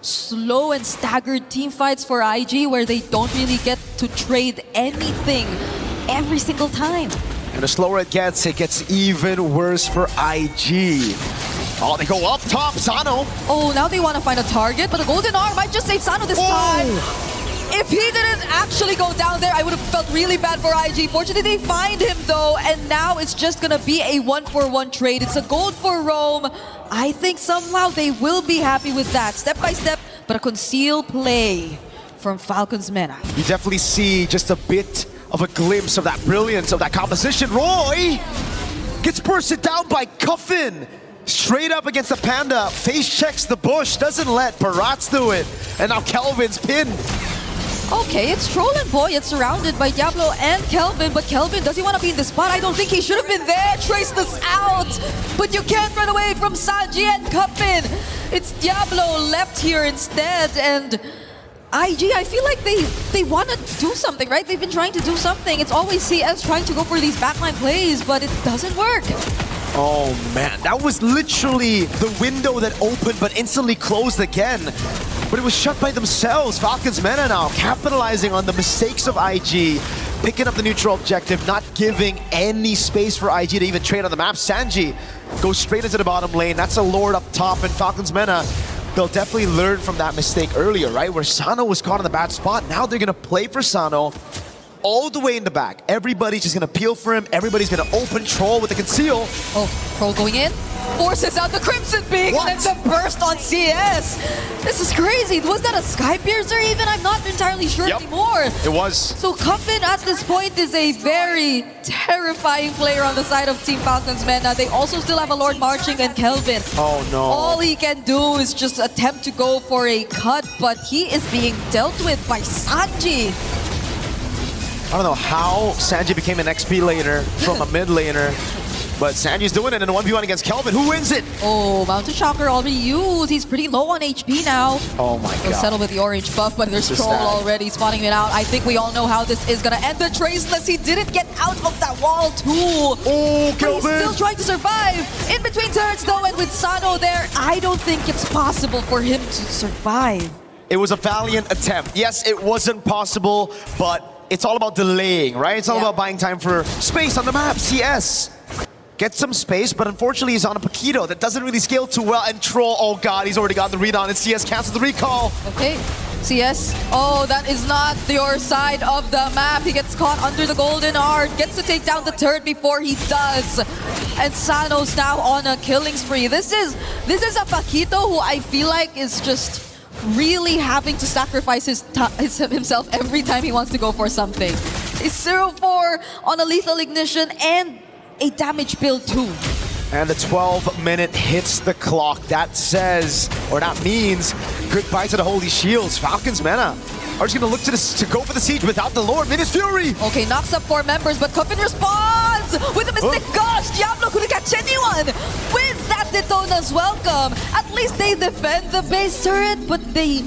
slow and staggered team fights for IG where they don't really get to trade anything every single time. And the slower it gets even worse for IG. Oh, they go up top, Sano. Oh, now they want to find a target, but a golden arm might just save Sano this time. If he didn't actually go down there, I would have felt really bad for IG. Fortunately, they find him though, and now it's just gonna be a 1-for-1 trade. It's a gold for Rome. I think somehow they will be happy with that. Step by step, but a concealed play from Falcons Mena. You definitely see just a bit of a glimpse of that brilliance of that composition. Roy gets bursted down by Cuffin. Straight up against the Panda. Face checks the bush, doesn't let Parats do it. And now Kelvin's pinned. Okay, it's Troll and Boy. It's surrounded by Diablo and Kelvin, but Kelvin, does he want to be in the spot? I don't think he should have been there. Trace this out, but you can't run away from Sanji and Cuffin. It's Diablo left here instead, and IG, I feel like they want to do something, right? They've been trying to do something. It's always CS trying to go for these backline plays, but it doesn't work. Oh man, that was literally the window that opened but instantly closed again. But it was shut by themselves. Falcons Mena now capitalizing on the mistakes of IG, picking up the neutral objective, not giving any space for IG to even trade on the map. Sanji goes straight into the bottom lane. That's a Lord up top, and Falcons Mena, they'll definitely learn from that mistake earlier, right? Where Sano was caught in the bad spot. Now they're gonna play for Sano all the way in the back. Everybody's just gonna peel for him. Everybody's gonna open Troll with the conceal. Oh, Troll going in. Forces out the Crimson Peak and the burst on CS. This is crazy. Was that a Sky Piercer even? I'm not entirely sure anymore. It was. So Cuffin at this point is a very terrifying player on the side of Team Falcons Mena. They also still have a Lord marching and Kelvin. Oh no. All he can do is just attempt to go for a cut, but he is being dealt with by Sanji. I don't know how Sanji became an XP laner from a mid laner, but Sanji's doing it in a 1v1 against Kelvin. Who wins it? Oh, Mountain Shocker already used. He's pretty low on HP now. Oh my He'll god. settle with the orange buff, but there's Troll already spotting it out. I think we all know how this is gonna end. The Traceless, he didn't get out of that wall too. Oh, Kelvin! He's still trying to survive. In between turrets though, and with Sano there, I don't think it's possible for him to survive. It was a valiant attempt. Yes, it wasn't possible, but it's all about delaying, right? It's all about buying time for space on the map. CS gets some space, but unfortunately he's on a Paquito that doesn't really scale too well. And Troll, oh god, he's already got the read on it. CS cancels the recall. Okay, CS. Oh, that is not your side of the map. He gets caught under the golden art, gets to take down the turret before he does. And Sano's now on a killing spree. This is a Paquito who I feel like is just really having to sacrifice himself every time he wants to go for something. It's 0-4 on a lethal ignition and a damage build too. And the 12-minute hits the clock. That says, or that means, goodbye to the Holy Shields. Falcons Mena are just gonna look to go for the siege without the Lord. Minus Fury! Okay, knocks up 4 members, but Cuffin responds with a Mystic Gust. Diablo couldn't catch anyone with that Daytona's welcome. At least they defend the base turret, but they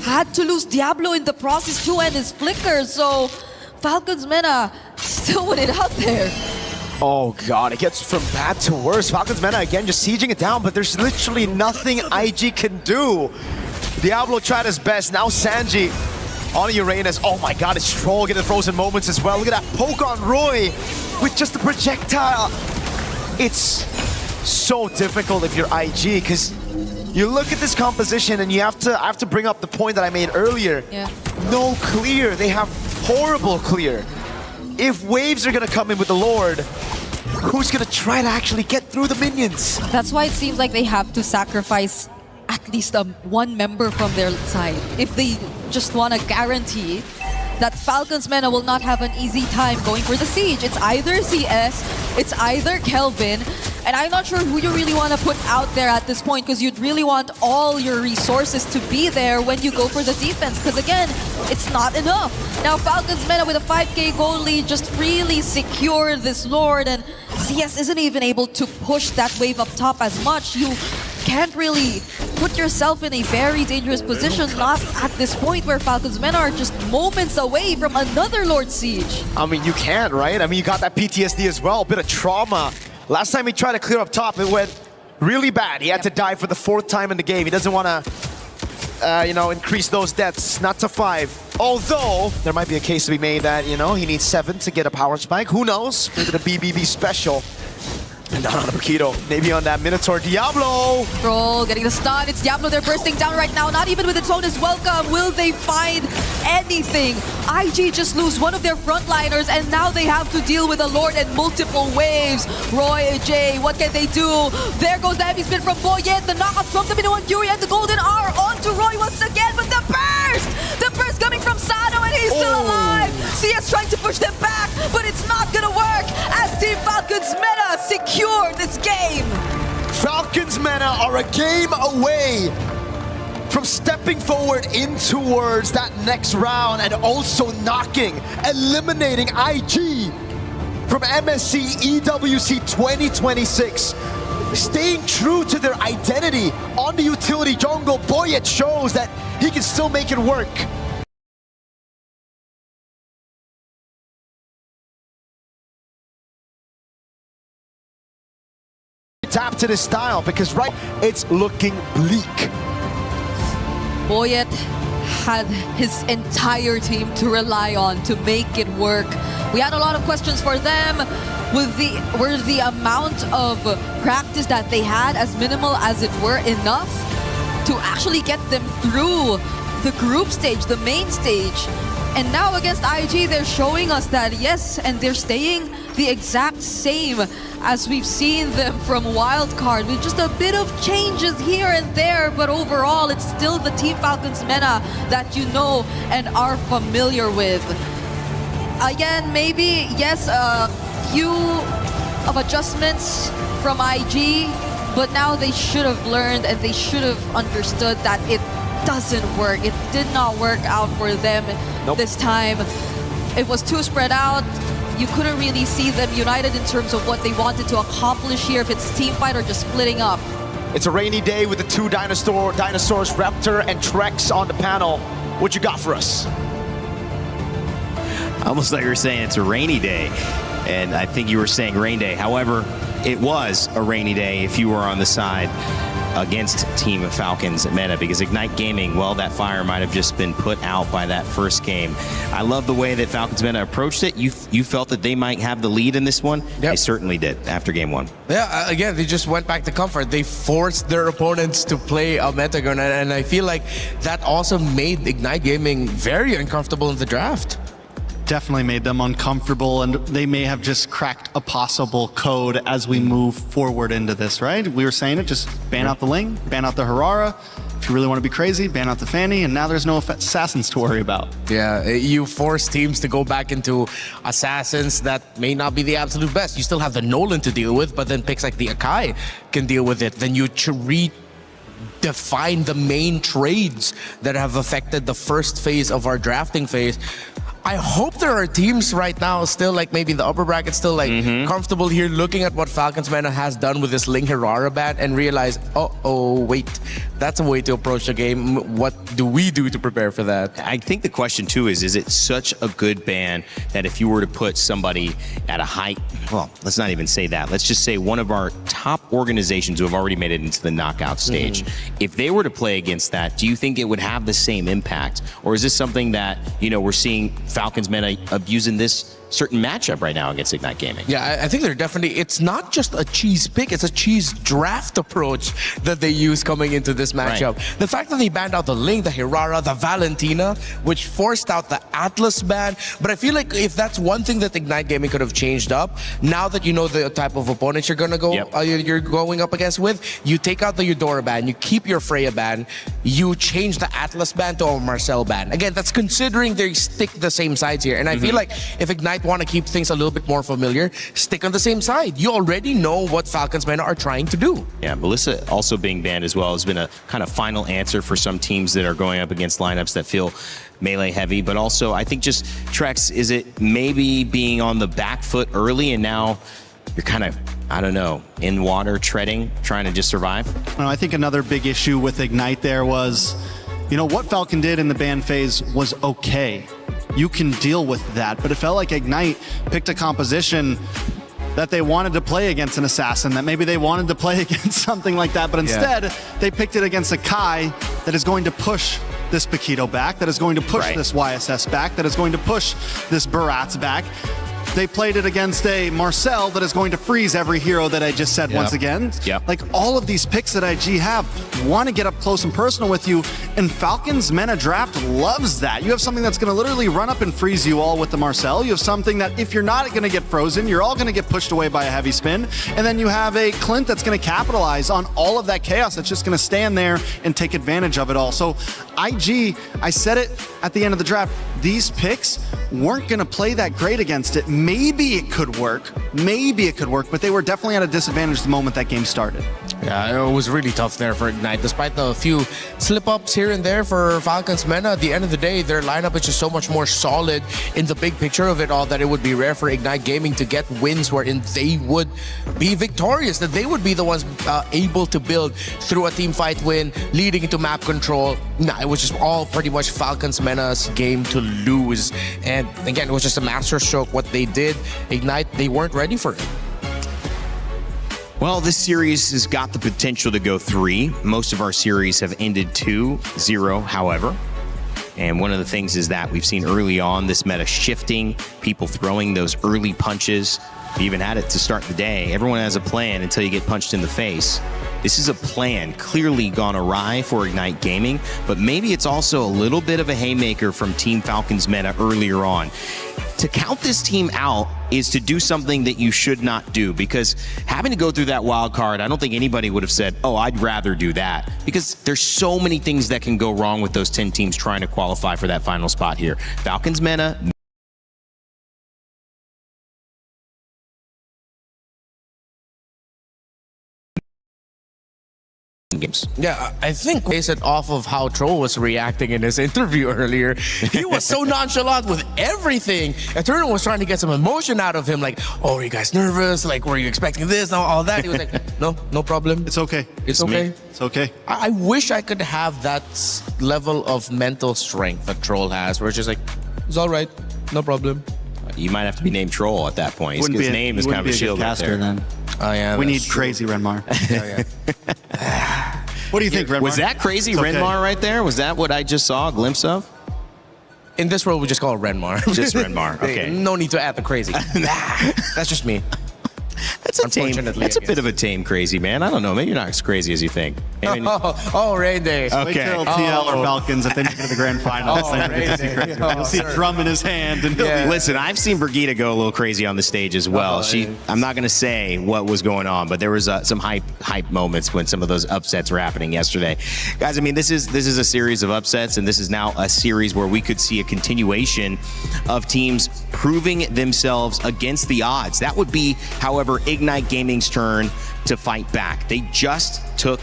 had to lose Diablo in the process too and his flicker, so Falcons Mena still win it out there. Oh god, it gets from bad to worse. Falcons Mena again just sieging it down, but there's literally nothing IG can do. Diablo tried his best. Now Sanji on Uranus. Oh my god, it's Troll getting frozen moments as well. Look at that poke on Roy with just a projectile. It's so difficult if you're IG, because you look at this composition and I have to bring up the point that I made earlier. Yeah. No clear. They have horrible clear. If waves are gonna come in with the Lord, who's gonna try to actually get through the minions? That's why it seems like they have to sacrifice at least one member from their side if they just want to guarantee that Falcons Mena will not have an easy time going for the siege. It's either CS, it's either Kelvin, and I'm not sure who you really want to put out there at this point, because you'd really want all your resources to be there when you go for the defense, because again, it's not enough. Now Falcons Mena with a 5k goal lead just really secured this Lord, and CS isn't even able to push that wave up top as much. You can't really put yourself in a very dangerous position, not at this point where Falcons Mena are just moments away from another Lord Siege. I mean, you can't, right? I mean, you got that PTSD as well, a bit of trauma. Last time he tried to clear up top, it went really bad. He had to die for the 4th time in the game. He doesn't want to increase those deaths, not to 5. Although, there might be a case to be made that, he needs 7 to get a power spike. Who knows? Maybe the BBB special. And not on the Paquito. Maybe on that Minotaur. Diablo! Troll getting the stun. It's Diablo. They're bursting down right now. Not even with its own is welcome. Will they find anything? IG just lose one of their frontliners, and now they have to deal with a Lord and multiple waves. Roy, J, what can they do? There goes the heavy spin from Boyet. The knockout from the Minoan Fury and the Golden R onto Roy once again. But the burst! The burst coming from Sano, and he's still alive. CS trying to push them back, but it's not gonna work as Team Falcons meta secure this game. Falcons meta are a game away from stepping forward in towards that next round and also eliminating IG from MSC EWC 2026. Staying true to their identity on the utility jungle, Boyet shows that he can still make it work. Tap to this style because it's looking bleak. Boyet had his entire team to rely on to make it work. We had a lot of questions for them. Were the amount of practice that they had, as minimal as it were, enough to actually get them through the group stage, the main stage? And now against IG, they're showing us that yes, and they're staying the exact same as we've seen them from Wildcard, with just a bit of changes here and there, but overall it's still the Team Falcons meta that you know and are familiar with. Again, maybe, yes, a few of adjustments from IG, but now they should have learned and they should have understood that it doesn't work. It did not work out for them this time. It was too spread out. You couldn't really see them united in terms of what they wanted to accomplish here, if it's team fight or just splitting up. It's a rainy day with the 2 dinosaurs, Raptor and Trex on the panel. What you got for us? Almost like you were saying it's a rainy day, and I think you were saying rain day. However, it was a rainy day if you were on the side against Team Falcons meta, because Ignite Gaming, well, that fire might have just been put out by that first game. I love the way that Falcons meta approached it. You felt that they might have the lead in this one? Yep. They certainly did after game 1. Yeah, again, they just went back to comfort. They forced their opponents to play a metagun, and I feel like that also made Ignite Gaming very uncomfortable in the draft. Definitely made them uncomfortable, and they may have just cracked a possible code as we move forward into this, right? We were saying it, just ban out the Ling, ban out the Harara. If you really want to be crazy, ban out the Fanny, and now there's no assassins to worry about. Yeah, you force teams to go back into assassins that may not be the absolute best. You still have the Nolan to deal with, but then picks like the Akai can deal with it. Then you redefine the main trades that have affected the first phase of our drafting phase. I hope there are teams right now still, like maybe the upper bracket, still like comfortable here looking at what Falcons meta has done with this Ling Hirara ban and realize, oh, wait, that's a way to approach the game. What do we do to prepare for that? I think the question too is it such a good ban that if you were to put somebody at a high, well, let's not even say that. Let's just say one of our top organizations who have already made it into the knockout stage, if they were to play against that, do you think it would have the same impact? Or is this something that, we're seeing Falcons meta abusing this certain matchup right now against Ignite Gaming? Yeah, I think they're definitely, it's not just a cheese pick, it's a cheese draft approach that they use coming into this matchup. Right. The fact that they banned out the Ling, the Hirara, the Valentina, which forced out the Atlas ban, but I feel like if that's one thing that Ignite Gaming could have changed up, now that you know the type of opponents you're gonna go, you're going up against with, you take out the Eudora ban, you keep your Freya ban, you change the Atlas ban to a Marcel ban. Again, that's considering they stick the same sides here, and I feel like if Ignite want to keep things a little bit more familiar, stick on the same side. You already know what Falcons meta are trying to do. Yeah, Melissa also being banned as well has been a kind of final answer for some teams that are going up against lineups that feel melee heavy, but also I think just Trex, is it maybe being on the back foot early and now you're kind of, I don't know, in water treading, trying to just survive? I think another big issue with Ignite there was, what Falcon did in the ban phase was okay. You can deal with that, but it felt like Ignite picked a composition that they wanted to play against an assassin, that maybe they wanted to play against something like that, but instead they picked it against a Kai that is going to push this Paquito back, that is going to push this YSS back, that is going to push this Baratz back. They played it against a Marcel that is going to freeze every hero that I just said once again. Like all of these picks that IG have want to get up close and personal with you, and Falcons Meta Draft loves that. You have something that's going to literally run up and freeze you all with the Marcel. You have something that if you're not going to get frozen, you're all going to get pushed away by a heavy spin. And then you have a Clint that's going to capitalize on all of that chaos that's just going to stand there and take advantage of it all. So IG, I said it at the end of the draft, these picks weren't going to play that great against it. Maybe it could work, but they were definitely at a disadvantage the moment that game started. Yeah, it was really tough there for Ignite. Despite the few slip-ups here and there for Falcons Mena, at the end of the day, their lineup is just so much more solid in the big picture of it all that it would be rare for Ignite Gaming to get wins wherein they would be victorious, that they would be the ones able to build through a team fight win, leading into map control. Nah, it was just all pretty much Falcons Mena's game to lose. And again, it was just a masterstroke what they did. Ignite, they weren't ready for it. Well, this series has got the potential to go 3. Most of our series have ended 2-0, however. And one of the things is that we've seen early on this meta shifting, people throwing those early punches. We even had it to start the day. Everyone has a plan until you get punched in the face. This is a plan clearly gone awry for Ignite Gaming, but maybe it's also a little bit of a haymaker from Team Falcons Meta earlier on. To count this team out is to do something that you should not do, because having to go through that wild card, I don't think anybody would have said, oh, I'd rather do that, because there's so many things that can go wrong with those 10 teams trying to qualify for that final spot here. Falcons Meta games. Yeah, I think based it off of how Troll was reacting in his interview earlier. He was so nonchalant with everything. Eternal was trying to get some emotion out of him, like, oh, are you guys nervous? Like, were you expecting this? And all that. He was like, no problem. It's okay. It's okay. It's okay. I wish I could have that level of mental strength that Troll has, where it's just like, it's all right, no problem. You might have to be named Troll at that point. His name is kind of a shield right there. Then. Oh, yeah, we need crazy Renmar. What do you think, Renmar? Was that crazy Renmar right there? Was that what I just saw a glimpse of? In this world, we just call it Renmar. Just Renmar, okay. No need to add the crazy. That's just me. That's a tame. That's a bit of a tame crazy, man. I don't know. Maybe you're not as crazy as you think. Rain Day. Wait till TL or Falcons if they make it to the grand finals. You'll see a drum in his hand. And Listen, I've seen Brigitte go a little crazy on the stage as well. I'm not going to say what was going on, but there was some hype moments when some of those upsets were happening yesterday. Guys, I mean, this is a series of upsets, and this is now a series where we could see a continuation of teams proving themselves against the odds. That would be, however, Ignite Gaming's turn to fight back. They just took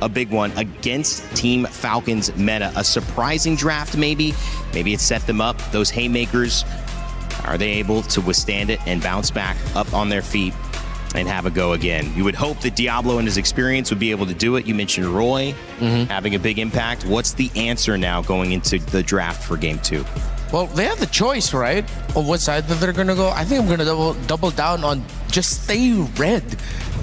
a big one against Team Falcons Meta. A surprising draft, maybe. Maybe it set them up. Those haymakers, are they able to withstand it and bounce back up on their feet and have a go again? You would hope that Diablo and his experience would be able to do it. You mentioned Roy having a big impact. What's the answer now going into the draft for Game 2? Well, they have the choice, right? Of what side that they're going to go. I think I'm going to double down on just stay red,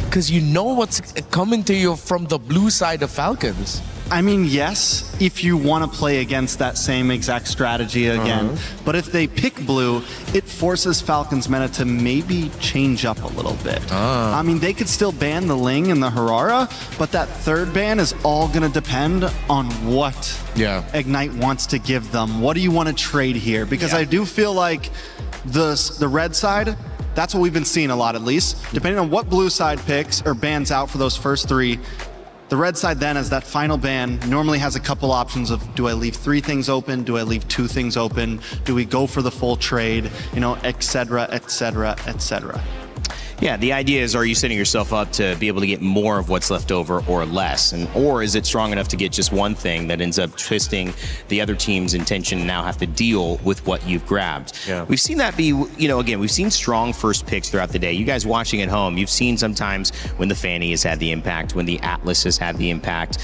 because you know what's coming to you from the blue side of Falcons. I mean, yes, if you want to play against that same exact strategy again. But if they pick blue, it forces Falcons Meta to maybe change up a little bit. I mean, they could still ban the Ling and the Harara, but that third ban is all going to depend on what Ignite wants to give them. What do you want to trade here? Because I do feel like the red side, that's what we've been seeing a lot, at least. Depending on what blue side picks or bans out for those first 3, the red side then, as that final ban, normally has a couple options of, do I leave 3 things open? Do I leave 2 things open? Do we go for the full trade? You know, et cetera, et cetera, et cetera. Yeah, the idea is, are you setting yourself up to be able to get more of what's left over or less? Or is it strong enough to get just one thing that ends up twisting the other team's intention and now have to deal with what you've grabbed? Yeah. We've seen that be, again, we've seen strong first picks throughout the day. You guys watching at home, you've seen sometimes when the Fanny has had the impact, when the Atlas has had the impact.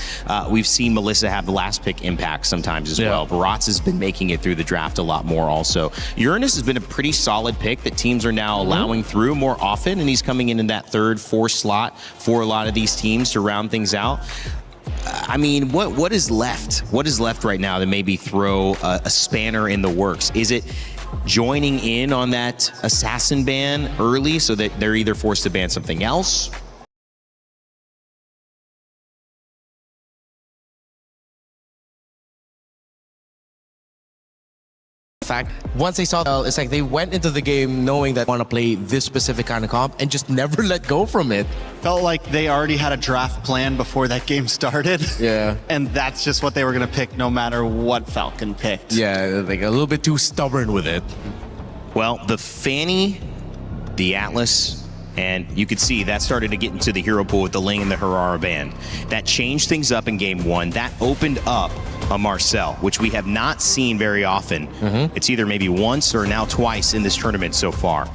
We've seen Melissa have the last pick impact sometimes as well. Baratz has been making it through the draft a lot more also. Uranus has been a pretty solid pick that teams are now allowing through more often, and he's coming in that 3rd, 4th slot for a lot of these teams to round things out. I mean, what is left? What is left right now to maybe throw a spanner in the works? Is it joining in on that assassin ban early so that they're either forced to ban something else? Fact, once they saw it's like they went into the game knowing that they want to play this specific kind of comp and just never let go from it. Felt like they already had a draft plan before that game started. Yeah. And that's just what they were going to pick no matter what Falcon picked. Yeah, like a little bit too stubborn with it. Well, the Fanny, the Atlas, and you could see that started to get into the hero pool with the Ling and the Harara band. That changed things up in game one. That opened up a Marcel, which we have not seen very often. It's either maybe once or now twice in this tournament so far.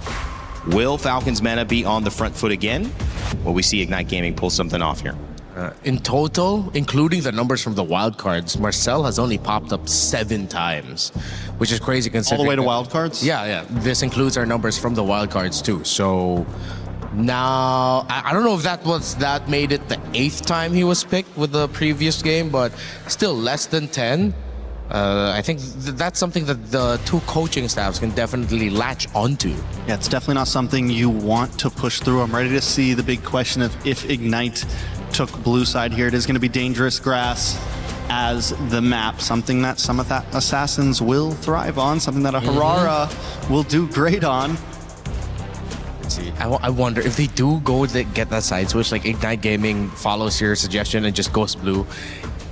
Will Falcons Meta be on the front foot again? Will we see Ignite Gaming pull something off here? In total, including the numbers from the wildcards, Marcel has only popped up 7 times, which is crazy considering. All the way to wildcards? Yeah. This includes our numbers from the wildcards too. So now, I don't know if that made it the 8th time he was picked with the previous game, but still less than 10. I think that's something that the 2 coaching staffs can definitely latch onto. Yeah, it's definitely not something you want to push through. I'm ready to see the big question of if Ignite took blue side here. It is going to be dangerous grass as the map, something that some of that assassins will thrive on, something that a Harara will do great on. Let's see. I wonder if they do go to get that side switch, like Ignite Gaming follows your suggestion and just goes blue.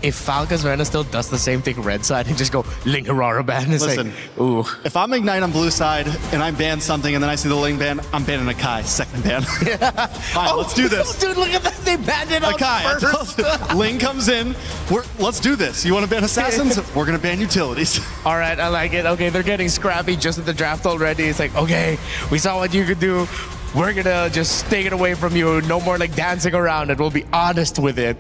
If Falcons Meta still does the same thing red side and just go Ling Harara ban, it's Listen, like, ooh. If I'm Ignite on blue side and I ban something and then I see the Ling ban, I'm banning a Kai, second ban. Fine, let's do this. Dude, look at that. They banned it on Kai, first. Ling comes in. Let's do this. You want to ban assassins? We're going to ban utilities. All right, I like it. Okay, they're getting scrappy just at the draft already. It's like, okay, we saw what you could do. We're going to just take it away from you. No more like dancing around it. We'll be honest with it.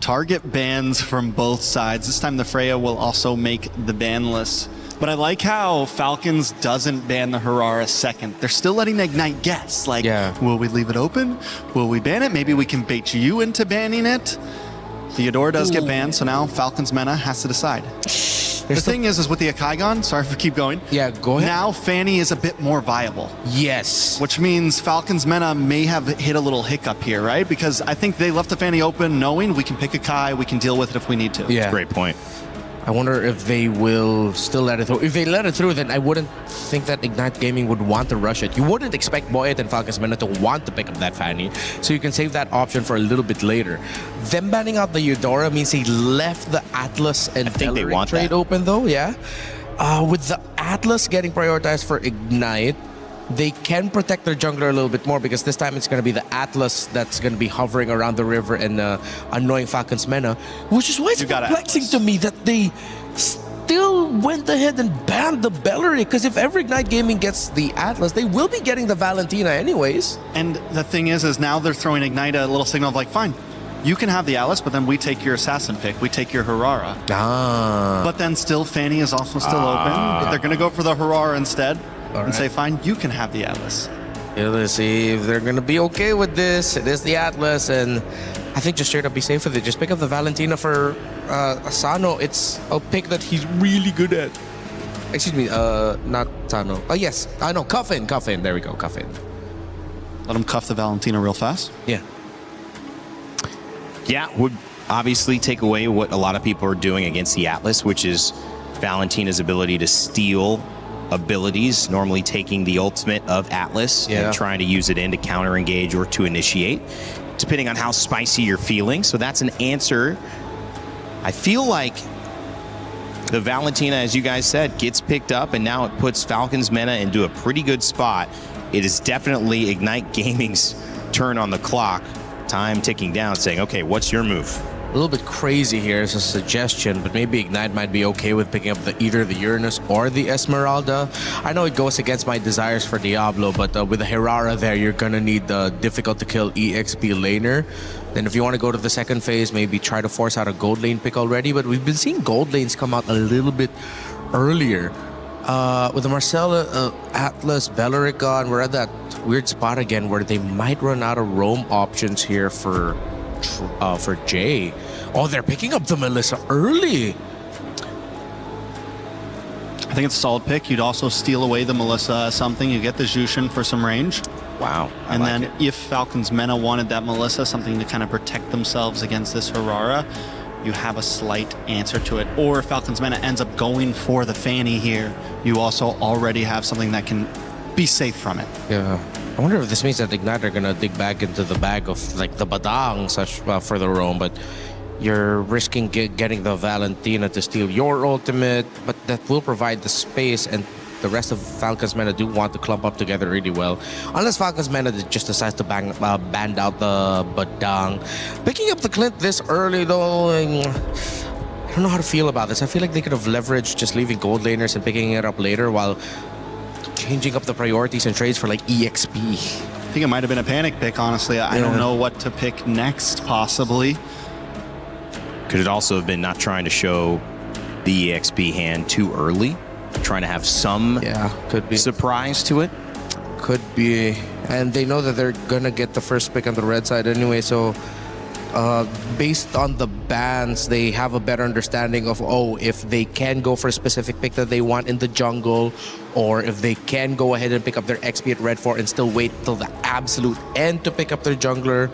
Target bans from both sides. This time the Freya will also make the ban list. But I like how Falcons doesn't ban the Harara second. They're still letting Ignite guess. Like, will we leave it open? Will we ban it? Maybe we can bait you into banning it. Theodora does get banned, so now Falcons Meta has to decide. The thing is with the Akaigon, sorry if we keep going. Yeah, go ahead. Now Fanny is a bit more viable. Yes. Which means Falcons Meta may have hit a little hiccup here, right? Because I think they left the Fanny open knowing we can pick a Kai, we can deal with it if we need to. Yeah. Great point. I wonder if they will still let it through. If they let it through, then I wouldn't think that Ignite Gaming would want to rush it. You wouldn't expect Boyet and Falcons Meta to want to pick up that Fanny, so you can save that option for a little bit later. Them banning out the Eudora means they left the Atlas and Bellerin trade open though, yeah? With the Atlas getting prioritized for Ignite, they can protect their jungler a little bit more because this time it's going to be the Atlas that's going to be hovering around the river and annoying Falcons Meta, which is why it's perplexing to me that they still went ahead and banned the Bellerin, because if ever Ignite Gaming gets the Atlas, they will be getting the Valentina anyways. And the thing is now they're throwing Ignite a little signal of like, fine, you can have the Atlas, but then we take your assassin pick, we take your Harara. But then still Fanny is also still open. They're going to go for the Harara instead. And say, fine, you can have the Atlas. Yeah, let's see if they're going to be okay with this. It is the Atlas, and I think just straight up be safe with it. Just pick up the Valentina for Asano. It's a pick that he's really good at. Excuse me, not Sano. Oh, yes, I know, Cuffin. There we go, Cuffin. Let him cuff the Valentina real fast. Yeah. Yeah, would obviously take away what a lot of people are doing against the Atlas, which is Valentina's ability to steal abilities, normally taking the ultimate of Atlas and trying to use it in to counter engage or to initiate, depending on how spicy you're feeling. So that's an answer. I feel like the Valentina, as you guys said, gets picked up, and now it puts Falcons Meta into a pretty good spot. It is definitely Ignite Gaming's turn on the clock. Time ticking down, saying, okay, what's your move? A little bit crazy here as a suggestion, but maybe Ignite might be okay with picking up either the Uranus or the Esmeralda. I know it goes against my desires for Diablo, but with the Herrera there, you're gonna need the difficult to kill EXP laner. Then if you want to go to the second phase, maybe try to force out a gold lane pick already, but we've been seeing gold lanes come out a little bit earlier. With the Marcella, Atlas, Bellerica, we're at that weird spot again where they might run out of roam options here for for Jay. Oh, they're picking up the Melissa early. I think it's a solid pick. You'd also steal away the Melissa something. You get the Jushin for some range. Wow. And then if Falcons Mena wanted that Melissa, something to kind of protect themselves against this Aurora, you have a slight answer to it. Or if Falcons Mena ends up going for the Fanny here, you also already have something that can be safe from it. Yeah. I wonder if this means that Ignite are gonna dig back into the bag of like the Badang such for the roam, but you're risking getting the Valentina to steal your ultimate, but that will provide the space, and the rest of Falcons Mena do want to clump up together really well. Unless Falcons Mena just decides to band out the Badang. Picking up the Clint this early though, I don't know how to feel about this. I feel like they could have leveraged just leaving gold laners and picking it up later while changing up the priorities and trades for like EXP. I think it might have been a panic pick, honestly. I don't know what to pick next, possibly. Could it also have been not trying to show the EXP hand too early? Trying to have some could be surprise to it? Could be. And they know that they're going to get the first pick on the red side anyway, so based on the bans, they have a better understanding of, if they can go for a specific pick that they want in the jungle, or if they can go ahead and pick up their XP at red 4 and still wait till the absolute end to pick up their jungler.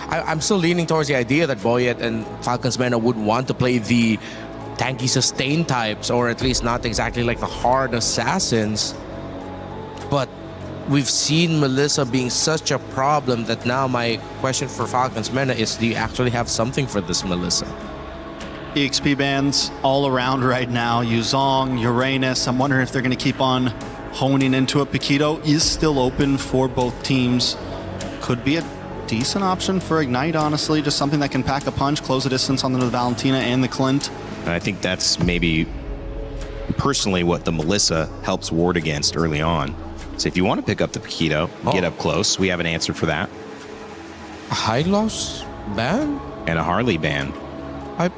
I'm still leaning towards the idea that Boyet and Falcons Mena would want to play the tanky sustain types, or at least not exactly like the hard assassins. But we've seen Melissa being such a problem that now my question for Falcons Mena is, do you actually have something for this Melissa? EXP bans all around right now. Yuzong, Uranus. I'm wondering if they're going to keep on honing into it. Paquito is still open for both teams. Could be a decent option for Ignite, honestly. Just something that can pack a punch, close the distance on the Valentina and the Clint. And I think that's maybe personally what the Melissa helps ward against early on. So if you want to pick up the Paquito, get up close, we have an answer for that. A high loss ban? And a Harley ban. I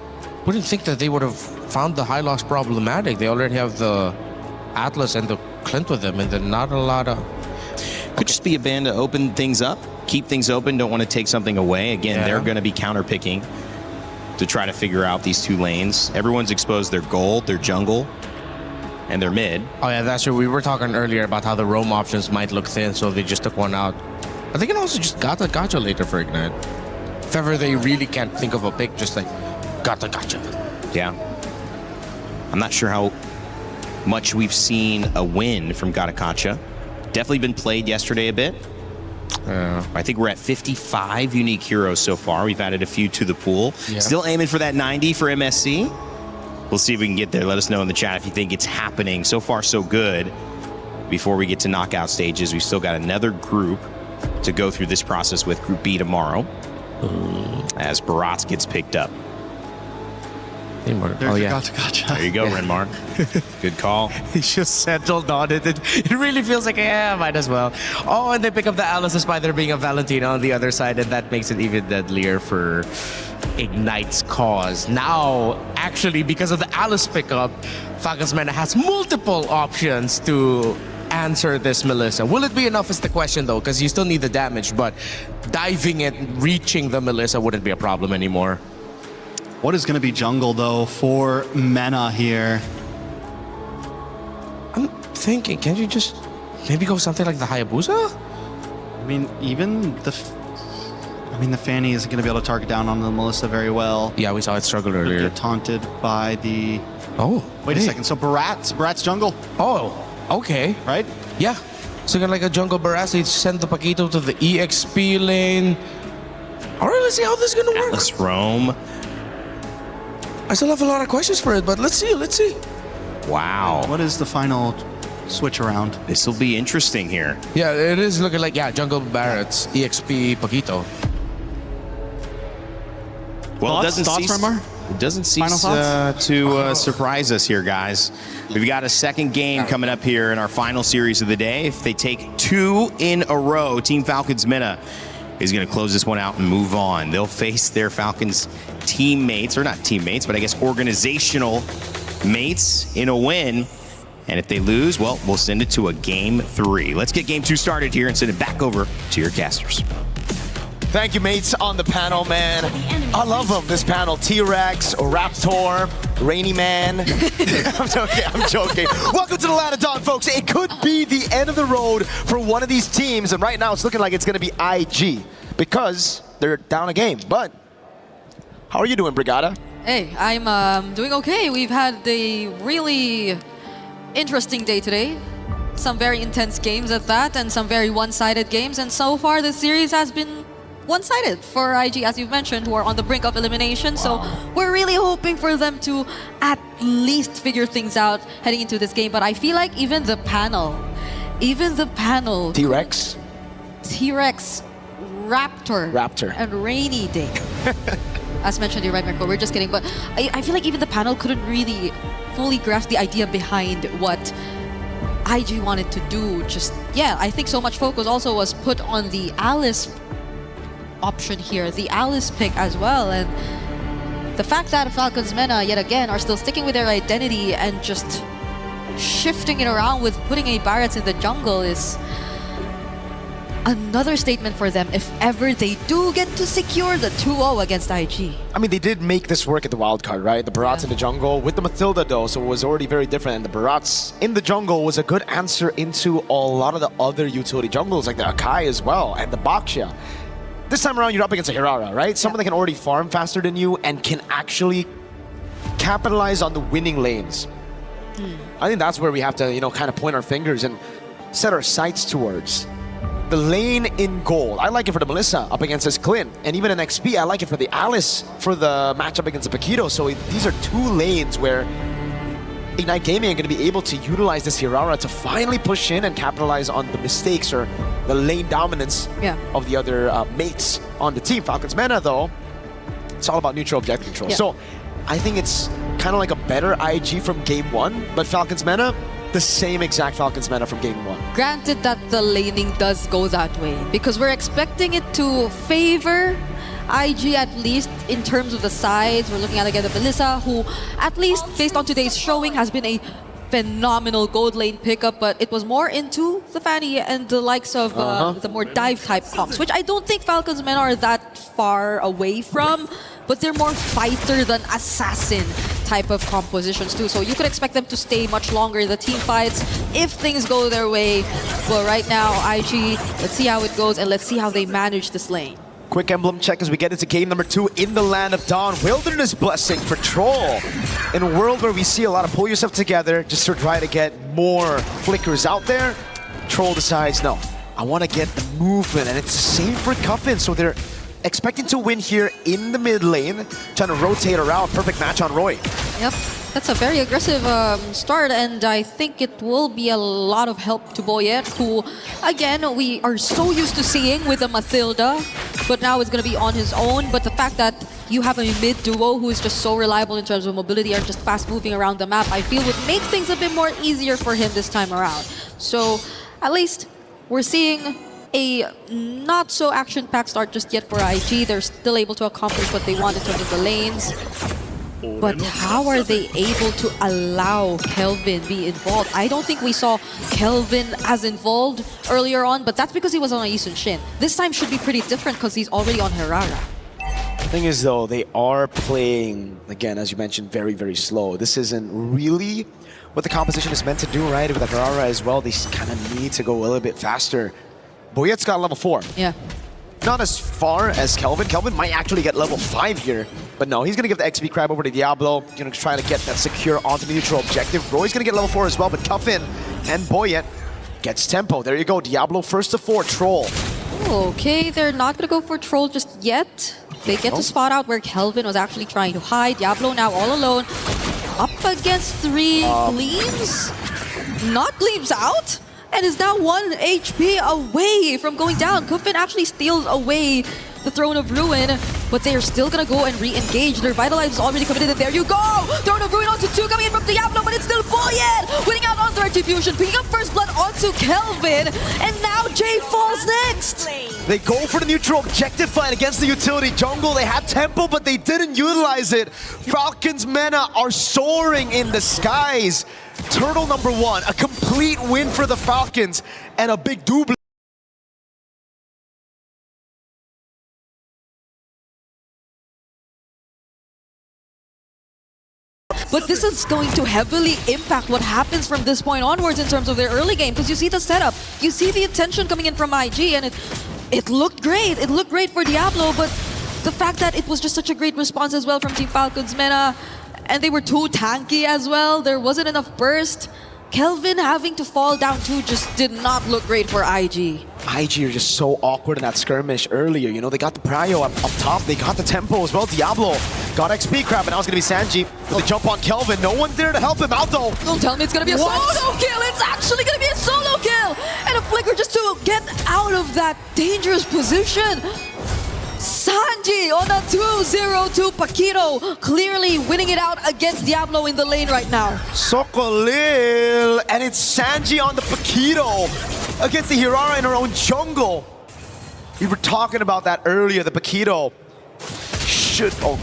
wouldn't think that they would have found the high loss problematic. They already have the Atlas and the Clint with them, and then not a lot of... Could just be a ban to open things up, keep things open, don't want to take something away. Again, they're going to be counter-picking to try to figure out these two lanes. Everyone's exposed their gold, their jungle, and their mid. Oh yeah, that's true. We were talking earlier about how the roam options might look thin, so they just took one out. I think it also just gotcha later for Ignite. If ever they really can't think of a pick, just like gotcha. Yeah. I'm not sure how much we've seen a win from Gatakacha. Definitely been played yesterday a bit. I think we're at 55 unique heroes so far. We've added a few to the pool. Yeah. Still aiming for that 90 for MSC. We'll see if we can get there. Let us know in the chat if you think it's happening. So far, so good. Before we get to knockout stages, we've still got another group to go through this process with Group B tomorrow. As Barats gets picked up. There's Gotcha. There you go, Renmar. Good call. He's just settled on it. It really feels like, might as well. Oh, and they pick up the Alice despite there being a Valentina on the other side, and that makes it even deadlier for Ignite's cause. Now, actually, because of the Alice pickup, Falcons Mena has multiple options to answer this Melissa. Will it be enough is the question, though, because you still need the damage, but diving it, reaching the Melissa wouldn't be a problem anymore. What is going to be jungle, though, for Mena here? I'm thinking, can't you just maybe go something like the Hayabusa? I mean, even the Fanny isn't going to be able to target down on the Melissa very well. Yeah, we saw it struggle earlier. Get taunted by the... Oh, wait a second. So Barat's jungle. Oh, okay. Right? Yeah. So kind of like a jungle Barat, they send the Paquito to the EXP lane. All right, let's see how this is going to work. Atlas roam. I still have a lot of questions for it, but let's see. Wow. What is the final switch around? This will be interesting here. Yeah, it is looking like, jungle Barrett's EXP Paquito. Well, Thoughts, it doesn't cease to surprise us here, guys. We've got a second game coming up here in our final series of the day. If they take 2 in a row, Team Falcons Mena is going to close this one out and move on. They'll face their Falcons teammates, or not teammates, but I guess organizational mates in a win. And if they lose, well, we'll send it to a game 3. Let's get game 2 started here and send it back over to your casters. Thank you, mates, on the panel, man. I love them, this panel. T-Rex, Raptor, Rainy Man. I'm joking. Welcome to the Land of Dawn, folks. It could be the end of the road for one of these teams, and right now it's looking like it's going to be IG because they're down a game. But how are you doing, Brigada? Hey, I'm doing okay. We've had a really interesting day today. Some very intense games at that, and some very one-sided games. And so far, the series has been one-sided for IG, as you've mentioned, who are on the brink of elimination. So we're really hoping for them to at least figure things out heading into this game. But I feel like even the panel, T-Rex, Raptor, and Rainy Day. As mentioned, you're right, Mirko, we're just kidding. But I feel like even the panel couldn't really fully grasp the idea behind what IG wanted to do. I think so much focus also was put on the Alice option here, the Alice pick as well, and the fact that Falcons MENA yet again are still sticking with their identity and just shifting it around with putting a Barretts in the jungle is another statement for them if ever they do get to secure the 2-0 against IG. I mean, they did make this work at the wildcard, right? The Barretts in the jungle with the Mathilda, though, so it was already very different. And the Barretts in the jungle was a good answer into a lot of the other utility jungles, like the Akai as well, and the Baxia. This time around, you're up against a Hirara, right? Someone that can already farm faster than you and can actually capitalize on the winning lanes. I think that's where we have to, kind of point our fingers and set our sights towards. The lane in gold. I like it for the Melissa up against this Clint. And even in XP, I like it for the Alice for the matchup against the Paquito. So these are two lanes where Ignite Gaming are going to be able to utilize this Hirara to finally push in and capitalize on the mistakes or the lane dominance of the other mates on the team. Falcons MENA, though, it's all about neutral objective control. So I think it's kind of like a better IG from game one, but Falcons MENA, the same exact Falcons MENA from game one. Granted that the laning does go that way, because we're expecting it to favor IG at least in terms of the sides. We're looking at again the Melissa, who at least based on today's showing has been a phenomenal gold lane pickup, but it was more into the Fanny and the likes of the more dive type comps, which I don't think Falcons MENA are that far away from, but they're more fighter than assassin type of compositions too. So you could expect them to stay much longer in the team fights if things go their way. But right now, IG, let's see how it goes and let's see how they manage this lane. Quick emblem check as we get into game number 2 in the Land of Dawn. Wilderness Blessing for Troll. In a world where we see a lot of pull yourself together just to try to get more flickers out there, Troll decides, no, I want to get the movement. And it's the same for Cuffin. So they're expecting to win here in the mid lane, trying to rotate around. Perfect match on Roy. Yep, that's a very aggressive start, and I think it will be a lot of help to Boyet, who, again, we are so used to seeing with the Mathilda, but now it's going to be on his own. But the fact that you have a mid duo who is just so reliable in terms of mobility and just fast moving around the map, I feel would make things a bit more easier for him this time around. So at least we're seeing a not so action-packed start just yet for IG. They're still able to accomplish what they want in terms of the lanes. But how are they able to allow Kelvin be involved? I don't think we saw Kelvin as involved earlier on, but that's because he was on Aisun Shin. This time should be pretty different because he's already on Hirara. The thing is, though, they are playing, again, as you mentioned, very, very slow. This isn't really what the composition is meant to do, right? With the Hirara as well, they kind of need to go a little bit faster. Boyet's got level 4. Yeah. Not as far as Kelvin. Kelvin might actually get level 5 here. But no, he's going to give the XP crab over to Diablo. Going to try to get that secure onto the neutral objective. Roy's going to get level 4 as well, but Cuffin and Boyet gets tempo. There you go. Diablo first to 4. Troll. Okay, they're not going to go for Troll just yet. They get to spot out where Kelvin was actually trying to hide. Diablo now all alone. Up against 3 Gleams. Not Gleams out. And is now 1 HP away from going down. Kuffin actually steals away the Throne of Ruin, but they are still gonna go and re-engage. Their Vitalize is already committed, and there you go! Throne of Ruin onto 2 coming in from Diablo, but it's still Boyet! Winning out on third diffusion, picking up first blood onto Kelvin, and now Jay falls next! They go for the neutral objective fight against the utility jungle. They had tempo, but they didn't utilize it. Falcons MENA are soaring in the skies. Turtle number 1, a complete win for the Falcons, and a big double. But this is going to heavily impact what happens from this point onwards in terms of their early game, because you see the setup, you see the attention coming in from IG, and it looked great. It looked great for Diablo, but the fact that it was just such a great response as well from Team Falcons Mena, and they were too tanky as well. There wasn't enough burst. Kelvin having to fall down too just did not look great for IG. IG are just so awkward in that skirmish earlier. You know, they got the prio up top, they got the tempo as well. Diablo got XP crap, and now it's gonna be Sanji. Will they jump on Kelvin? No one there to help him out though. Don't tell me it's gonna be a solo kill. It's actually gonna be a solo kill, and a flicker just to get out of that dangerous position. Sanji on a 2-0-2 Paquito, clearly winning it out against Diablo in the lane right now. Sokolil, and it's Sanji on the Paquito against the Hirara in her own jungle. We were talking about that earlier, the Paquito should, oh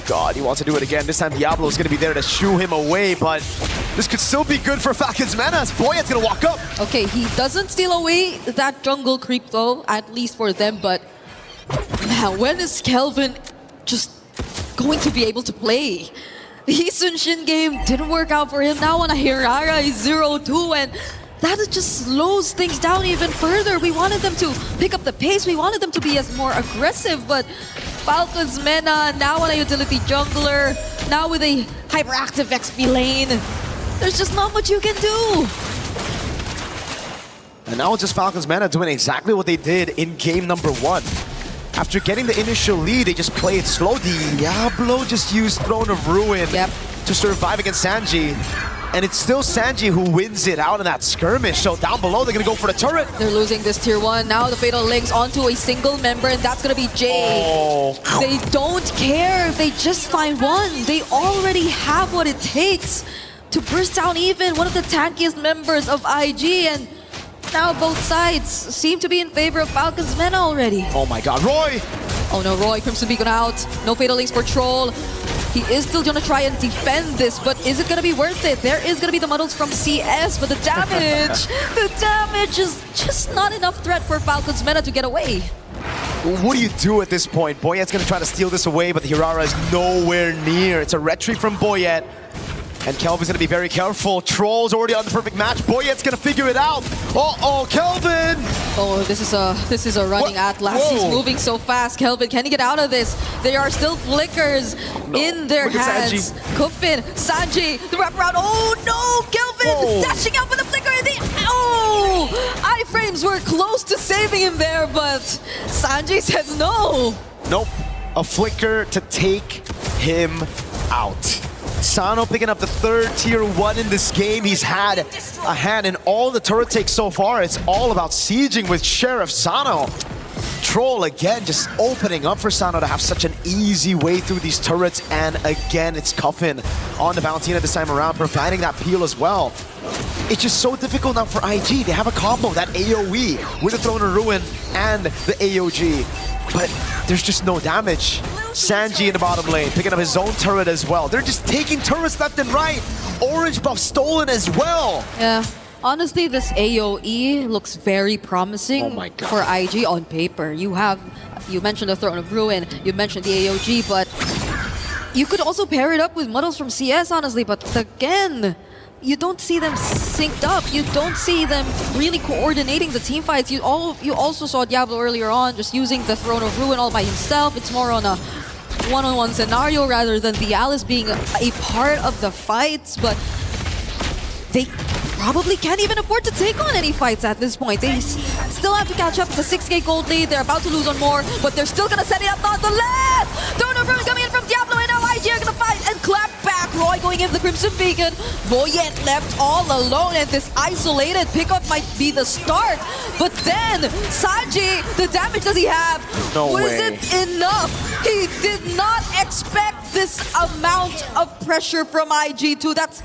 god, he wants to do it again. This time Diablo's gonna be there to shoo him away, but this could still be good for Falcons Mena as Boyet's gonna walk up. Okay, he doesn't steal away that jungle creep though, at least for them, but now, when is Kelvin just going to be able to play? The Sunshin game didn't work out for him. Now on a Hirara, he's 0-2, and that just slows things down even further. We wanted them to pick up the pace. We wanted them to be as more aggressive, but Falcons Mena now on a utility jungler, now with a hyperactive XP lane. There's just not much you can do. And now it's just Falcons Mena doing exactly what they did in game number 1. After getting the initial lead, they just played slow. Diablo just used Throne of Ruin to survive against Sanji. And it's still Sanji who wins it out in that skirmish. So down below, they're going to go for the turret. They're losing this tier 1. Now the Fatal Links onto a single member, and that's going to be Jay. Oh. They don't care if they just find one. They already have what it takes to burst down even one of the tankiest members of IG. And now both sides seem to be in favor of Falcons Mena already. Oh my god, Roy! Oh no, Roy, Crimson Beacon out. No Fatal Links for Troll. He is still gonna try and defend this, but is it gonna be worth it? There is gonna be the muddles from CS, but the damage is just not enough threat for Falcons Mena to get away. What do you do at this point? Boyet's gonna try to steal this away, but the Hirara is nowhere near. It's a retreat from Boyet. And Kelvin's gonna be very careful. Troll's already on the perfect match. Boyet's gonna figure it out. Uh-oh, Kelvin! Oh, this is a running Atlas. He's moving so fast. Kelvin, can he get out of this? There are still flickers in their hands. Kufin, Sanji, the wraparound. Oh no, Kelvin dashing out with the flicker. Oh! Iframes were close to saving him there, but Sanji says no. Nope. A flicker to take him out. Sano picking up the 3rd tier 1 in this game. He's had a hand in all the turret takes so far. It's all about sieging with Sheriff Sano. Troll again just opening up for Sano to have such an easy way through these turrets. And again, it's Cuffin on the Valentina this time around, providing that peel as well. It's just so difficult now for IG. They have a combo, that AoE with the Throne of Ruin and the AOG. But there's just no damage. Sanji in the bottom lane, picking up his own turret as well. They're just taking turrets left and right. Orange buff stolen as well. Yeah, honestly, this AoE looks very promising for IG on paper. You mentioned the Throne of Ruin, you mentioned the AoG, but you could also pair it up with muddles from CS, honestly. But again, you don't see them synced up. You don't see them really coordinating the team fights. You also saw Diablo earlier on just using the Throne of Ruin all by himself. It's more on a one-on-one scenario rather than the Alice being a part of the fights, but they probably can't even afford to take on any fights at this point. They still have to catch up. It's a 6k gold lead. They're about to lose on more, but they're still gonna set it up nonetheless. Throne of Ruin coming in from Diablo, and now IG are gonna fight and clap back. Roy going in the Crimson Beacon. Boyet left all alone, and this isolated pickup might be the start. But then, Sanji, the damage does he have? No way. Was it enough? He did not expect this amount of pressure from IG2. That's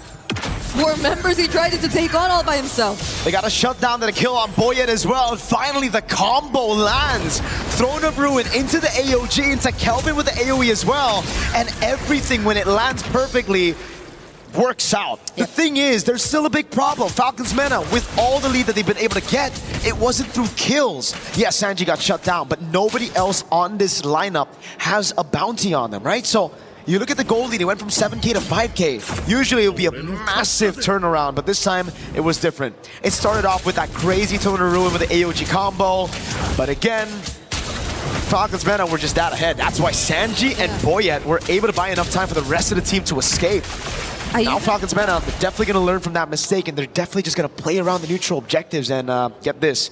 4 members he tried to take on all by himself. They got a shutdown and a kill on Boyet as well. And finally, the combo lands. Throne of Ruin into the AOG, into Kelvin with the AoE as well. And everything, when it lands perfectly, works out. The thing is, there's still a big problem. Falcons Mena, with all the lead that they've been able to get, it wasn't through kills. Yes, Sanji got shut down, but nobody else on this lineup has a bounty on them, right? So You look at the gold lead, it went from 7K to 5K. Usually it would be a massive turnaround, but this time it was different. It started off with that crazy Toner Ruin with the AOG combo, but again, Falcons Mena were just that ahead. That's why Sanji and Boyet were able to buy enough time for the rest of the team to escape. Now Falcons Mena, they're definitely going to learn from that mistake, and they're definitely just going to play around the neutral objectives and get this.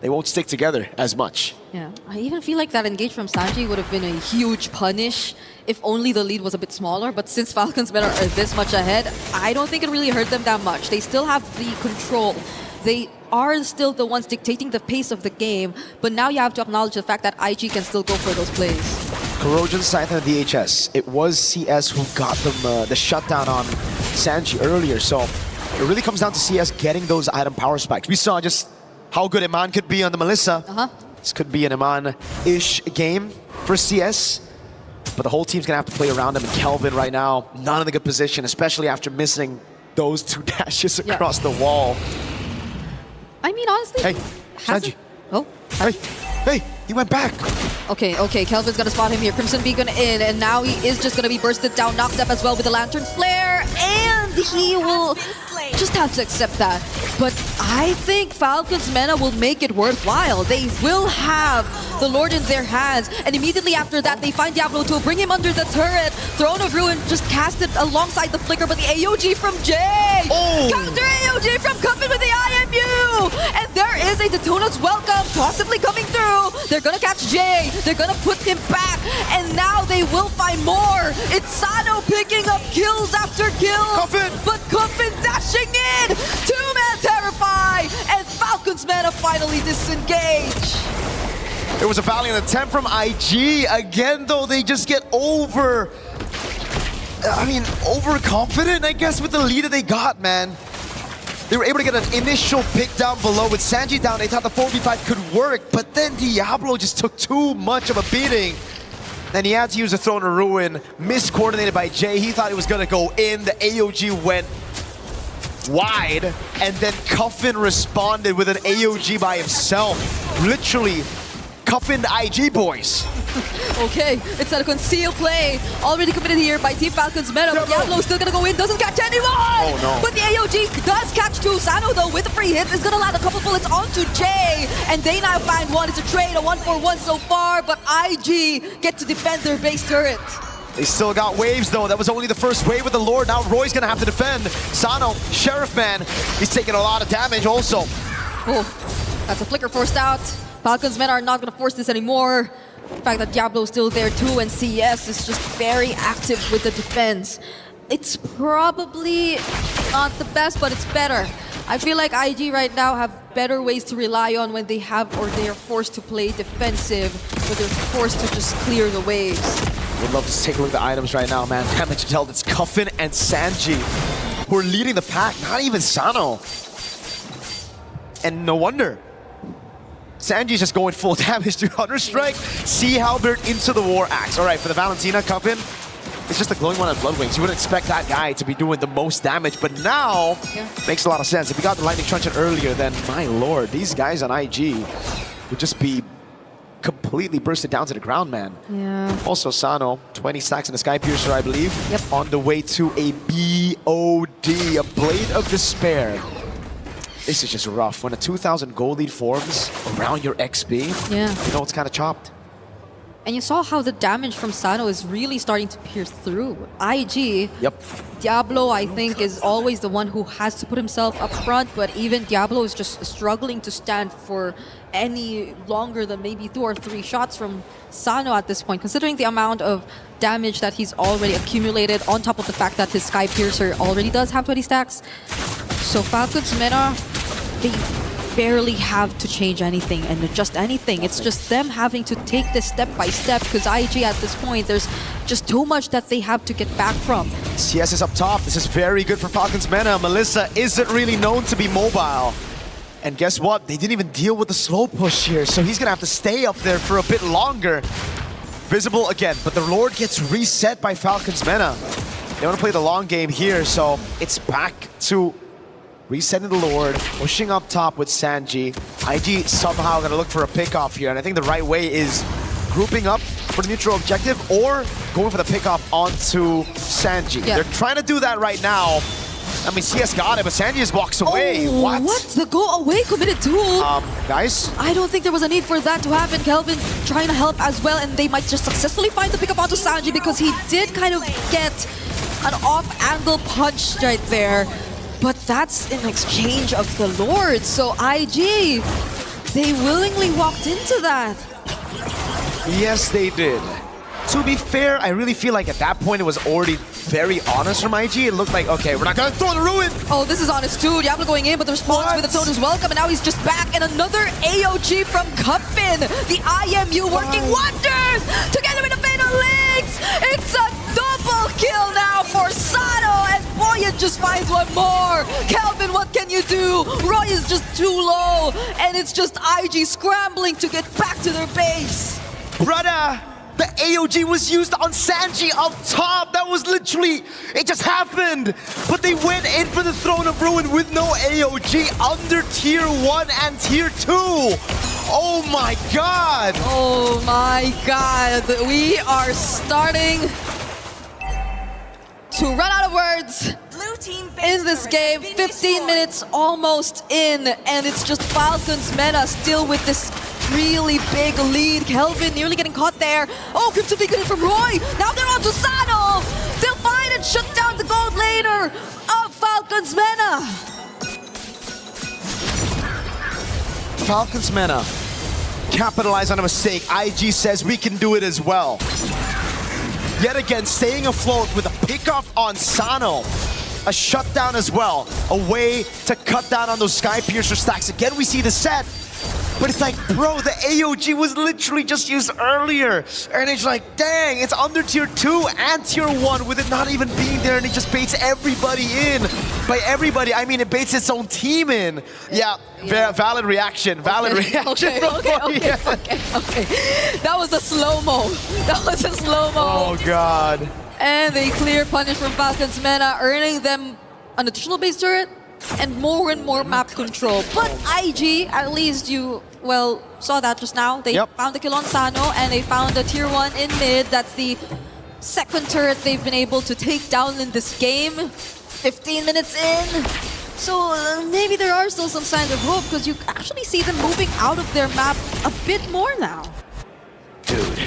They won't stick together as much. Yeah, I even feel like that engage from Sanji would have been a huge punish if only the lead was a bit smaller, but since Falcons Mena are this much ahead, I don't think it really hurt them that much. They still have the control. They are still the ones dictating the pace of the game, but now you have to acknowledge the fact that IG can still go for those plays. Corrosion, Scythe, and DHS. It was CS who got them the shutdown on Sanji earlier, so it really comes down to CS getting those item power spikes. We saw just how good Emann could be on the Melissa. This could be an Emann-ish game for CS, but the whole team's gonna have to play around him. And Kelvin right now, not in a good position, especially after missing those 2 dashes across the wall. I mean, honestly, hey, Sanji. Oh, hey, he went back. Okay, Kelvin's gonna spot him here. Crimson Beacon in, and now he is just gonna be bursted down, knocked up as well with the Lantern Flare, and he will just have to accept that. But I think Falcons Mena will make it worthwhile. They will have the Lord in their hands, and immediately after that, they find Diablo to bring him under the turret. Throne of Ruin just cast it alongside the Flicker, but the AOG from Jay! Counter AOG from Cuffin with the IMU! And there is a Daytona's Welcome possibly coming through. They're gonna catch Jay, they're gonna put him back, and now they will find more. It's Sano picking up kills after kills, but Cuffin dashing in! 2-man Terrify, and Falcons Mena finally disengage. It was a valiant attempt from IG. Again, though, they just get overconfident, I guess, with the lead that they got, man. They were able to get an initial pick down below. With Sanji down, they thought the 4v5 could work, but then Diablo just took too much of a beating. Then he had to use a Throne of Ruin, miscoordinated by Jay. He thought it was gonna go in. The AOG went wide, and then Cuffin responded with an AOG by himself. Literally, Cuffin the IG boys. Okay, it's a concealed play. Already committed here by Team Falcons Meta, but Diablo is still gonna go in, doesn't catch anyone! Oh no. But the AOG does catch 2. Sano though, with a free hit, is gonna land a couple bullets onto Jay. And they now find one. It's a trade, a 1-for-1 so far, but IG get to defend their base turret. They still got waves though. That was only the first wave with the Lord. Now Roy's gonna have to defend. Sano, Sheriff Man, he's taking a lot of damage also. Oh, that's a Flicker forced out. Falcons Mena are not gonna force this anymore. The fact that Diablo's still there too, and CS is just very active with the defense. It's probably not the best, but it's better. I feel like IG right now have better ways to rely on when they have, or they are forced to play defensive, but they're forced to just clear the waves. Would love to take a look at the items right now, man. Damage dealt, it's Cuffin and Sanji who are leading the pack, not even Sano. And no wonder. Sanji's just going full damage to Hunter Strike. Sea Halberd into the War Axe. All right, for the Valentina, Cuffin, it's just a glowing one on Blood Wings. You wouldn't expect that guy to be doing the most damage, but now makes a lot of sense. If we got the Lightning Truncheon earlier, then my lord, these guys on IG would just be completely bursted down to the ground, man. Yeah. Also, Sano, 20 stacks in the Sky Piercer, I believe. Yep. On the way to a BOD, a Blade of Despair. This is just rough. When a 2,000 gold lead forms around your XP, you know it's kind of chopped. And you saw how the damage from Sano is really starting to pierce through. IG, Diablo, I think, is always the one who has to put himself up front, but even Diablo is just struggling to stand for any longer than maybe 2 or 3 shots from Sano at this point, considering the amount of damage that he's already accumulated, on top of the fact that his Sky Piercer already does have 20 stacks. So Falcons Mena, they barely have to change anything and adjust anything. It's just them having to take this step by step, because IG at this point, there's just too much that they have to get back from. CS is up top. This is very good for Falcons Mena. Melissa isn't really known to be mobile. And guess what? They didn't even deal with the slow push here, so he's gonna have to stay up there for a bit longer. Visible again, but the Lord gets reset by Falcons Mena. They want to play the long game here, so it's back to resetting the Lord, pushing up top with Sanji. IG somehow gonna look for a pick off here, and I think the right way is grouping up for the neutral objective or going for the pickoff onto Sanji. Yeah. They're trying to do that right now. I mean, CS got it, but Sanji just walks away. Oh, what? The go away committed too. Guys? I don't think there was a need for that to happen. Kelvin trying to help as well, and they might just successfully find the pickup onto Sanji because he did kind of get an off-angle punch right there. But that's in exchange of the Lord. So IG, they willingly walked into that. Yes, they did. To be fair, I really feel like at that point it was already very honest from IG. It looked like, okay, we're not gonna throw the ruin. Oh, this is honest too. Diablo going in, but the response with the tone is welcome, and now he's just back. And another AOG from Cuffin. The IMU working wonders together with the Fatal Links. It's a double kill now for Sano, and Boyan just finds one more. Kelvin, what can you do? Roy is just too low, and it's just IG scrambling to get back to their base. Brother, the AOG was used on Sanji up top. That was literally, it just happened. But they went in for the Throne of Ruin with no AOG under Tier 1 and Tier 2. Oh my God. Oh my God. We are starting to run out of words. In this game, 15 minutes almost in, and it's just Falcons Meta still with this really big lead. Kelvin nearly getting caught there. Oh, Crimson Beacon in from Roy. Now they're on to Sano. They'll find and shut down the gold laner of Falcons Meta. Falcons Mena capitalize on a mistake. IG says we can do it as well. Yet again, staying afloat with a pickoff on Sano. A shutdown as well. A way to cut down on those Sky Piercer stacks. Again, we see the set. But it's like, bro, the AOG was literally just used earlier. And it's like, dang, it's under Tier 2 and Tier 1 with it not even being there, and it just baits everybody in. By everybody, I mean it baits its own team in. Yeah, valid reaction, valid reaction. Okay. That was a slow-mo. That was a slow-mo. Oh, God. And they clear punish from Falcons Meta, earning them an additional base turret and more map control. But IG, at least you, well, saw that just now. They found the kill on Sano, and they found a Tier 1 in mid. That's the second turret they've been able to take down in this game. 15 minutes in. So maybe there are still some signs of hope, because you actually see them moving out of their map a bit more now. Dude,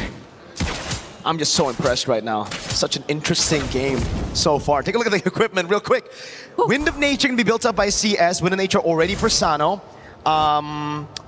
I'm just so impressed right now. Such an interesting game so far. Take a look at the equipment real quick. Wind of Nature can be built up by CS. Wind of Nature already for Sano.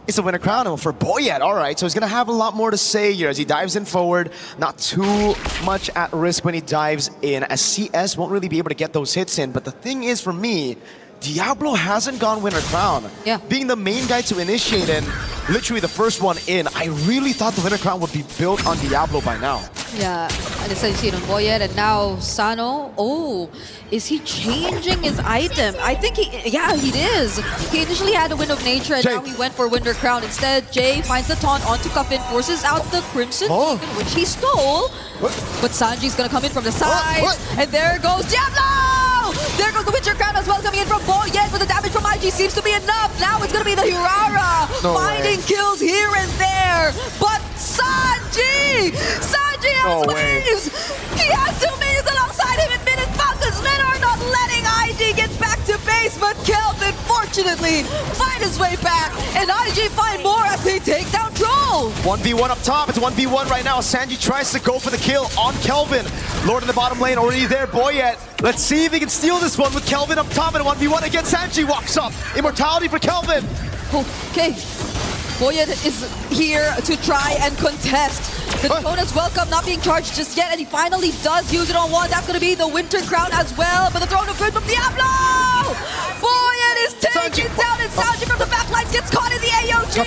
It's a Winter Crown for Boyet. All right, so he's going to have a lot more to say here as he dives in forward. Not too much at risk when he dives in, as CS won't really be able to get those hits in. But the thing is, for me, Diablo hasn't gone Winter Crown. Yeah. Being the main guy to initiate and literally the first one in, I really thought the Winter Crown would be built on Diablo by now. Yeah, and it's you see it on Boyet, and now Sano. Oh, is he changing his item? I think he is. He initially had a Wind of Nature, and now he went for Winter Crown. Instead, Jay finds the taunt onto Cuffin, forces out the Crimson Beacon, which he stole. But Sanji's gonna come in from the side, and there goes Diablo! There goes the Winter Crown as well, coming in from Boyet, but the damage from IG seems to be enough. Now it's gonna be the Hirara, finding kills here and there. But Sanji has waves! He has 2 minions alongside him in minutes. Falcons men are not letting IG get back to base, but Kelvin fortunately find his way back, and IG find more as they take down Troll. 1v1 up top, it's 1v1 right now. Sanji tries to go for the kill on Kelvin. Lord in the bottom lane already there, Boyet. Let's see if he can steal this one with Kelvin up top, and 1v1 again. Sanji walks up. Immortality for Kelvin. Okay. Boyet is here to try and contest. The Dakota's welcome, not being charged just yet, and he finally does use it on one. That's going to be the Winter Crown as well, but the Throne of Good from Diablo! Boyet is taken down, and Sanji from the backline gets caught in the AOG!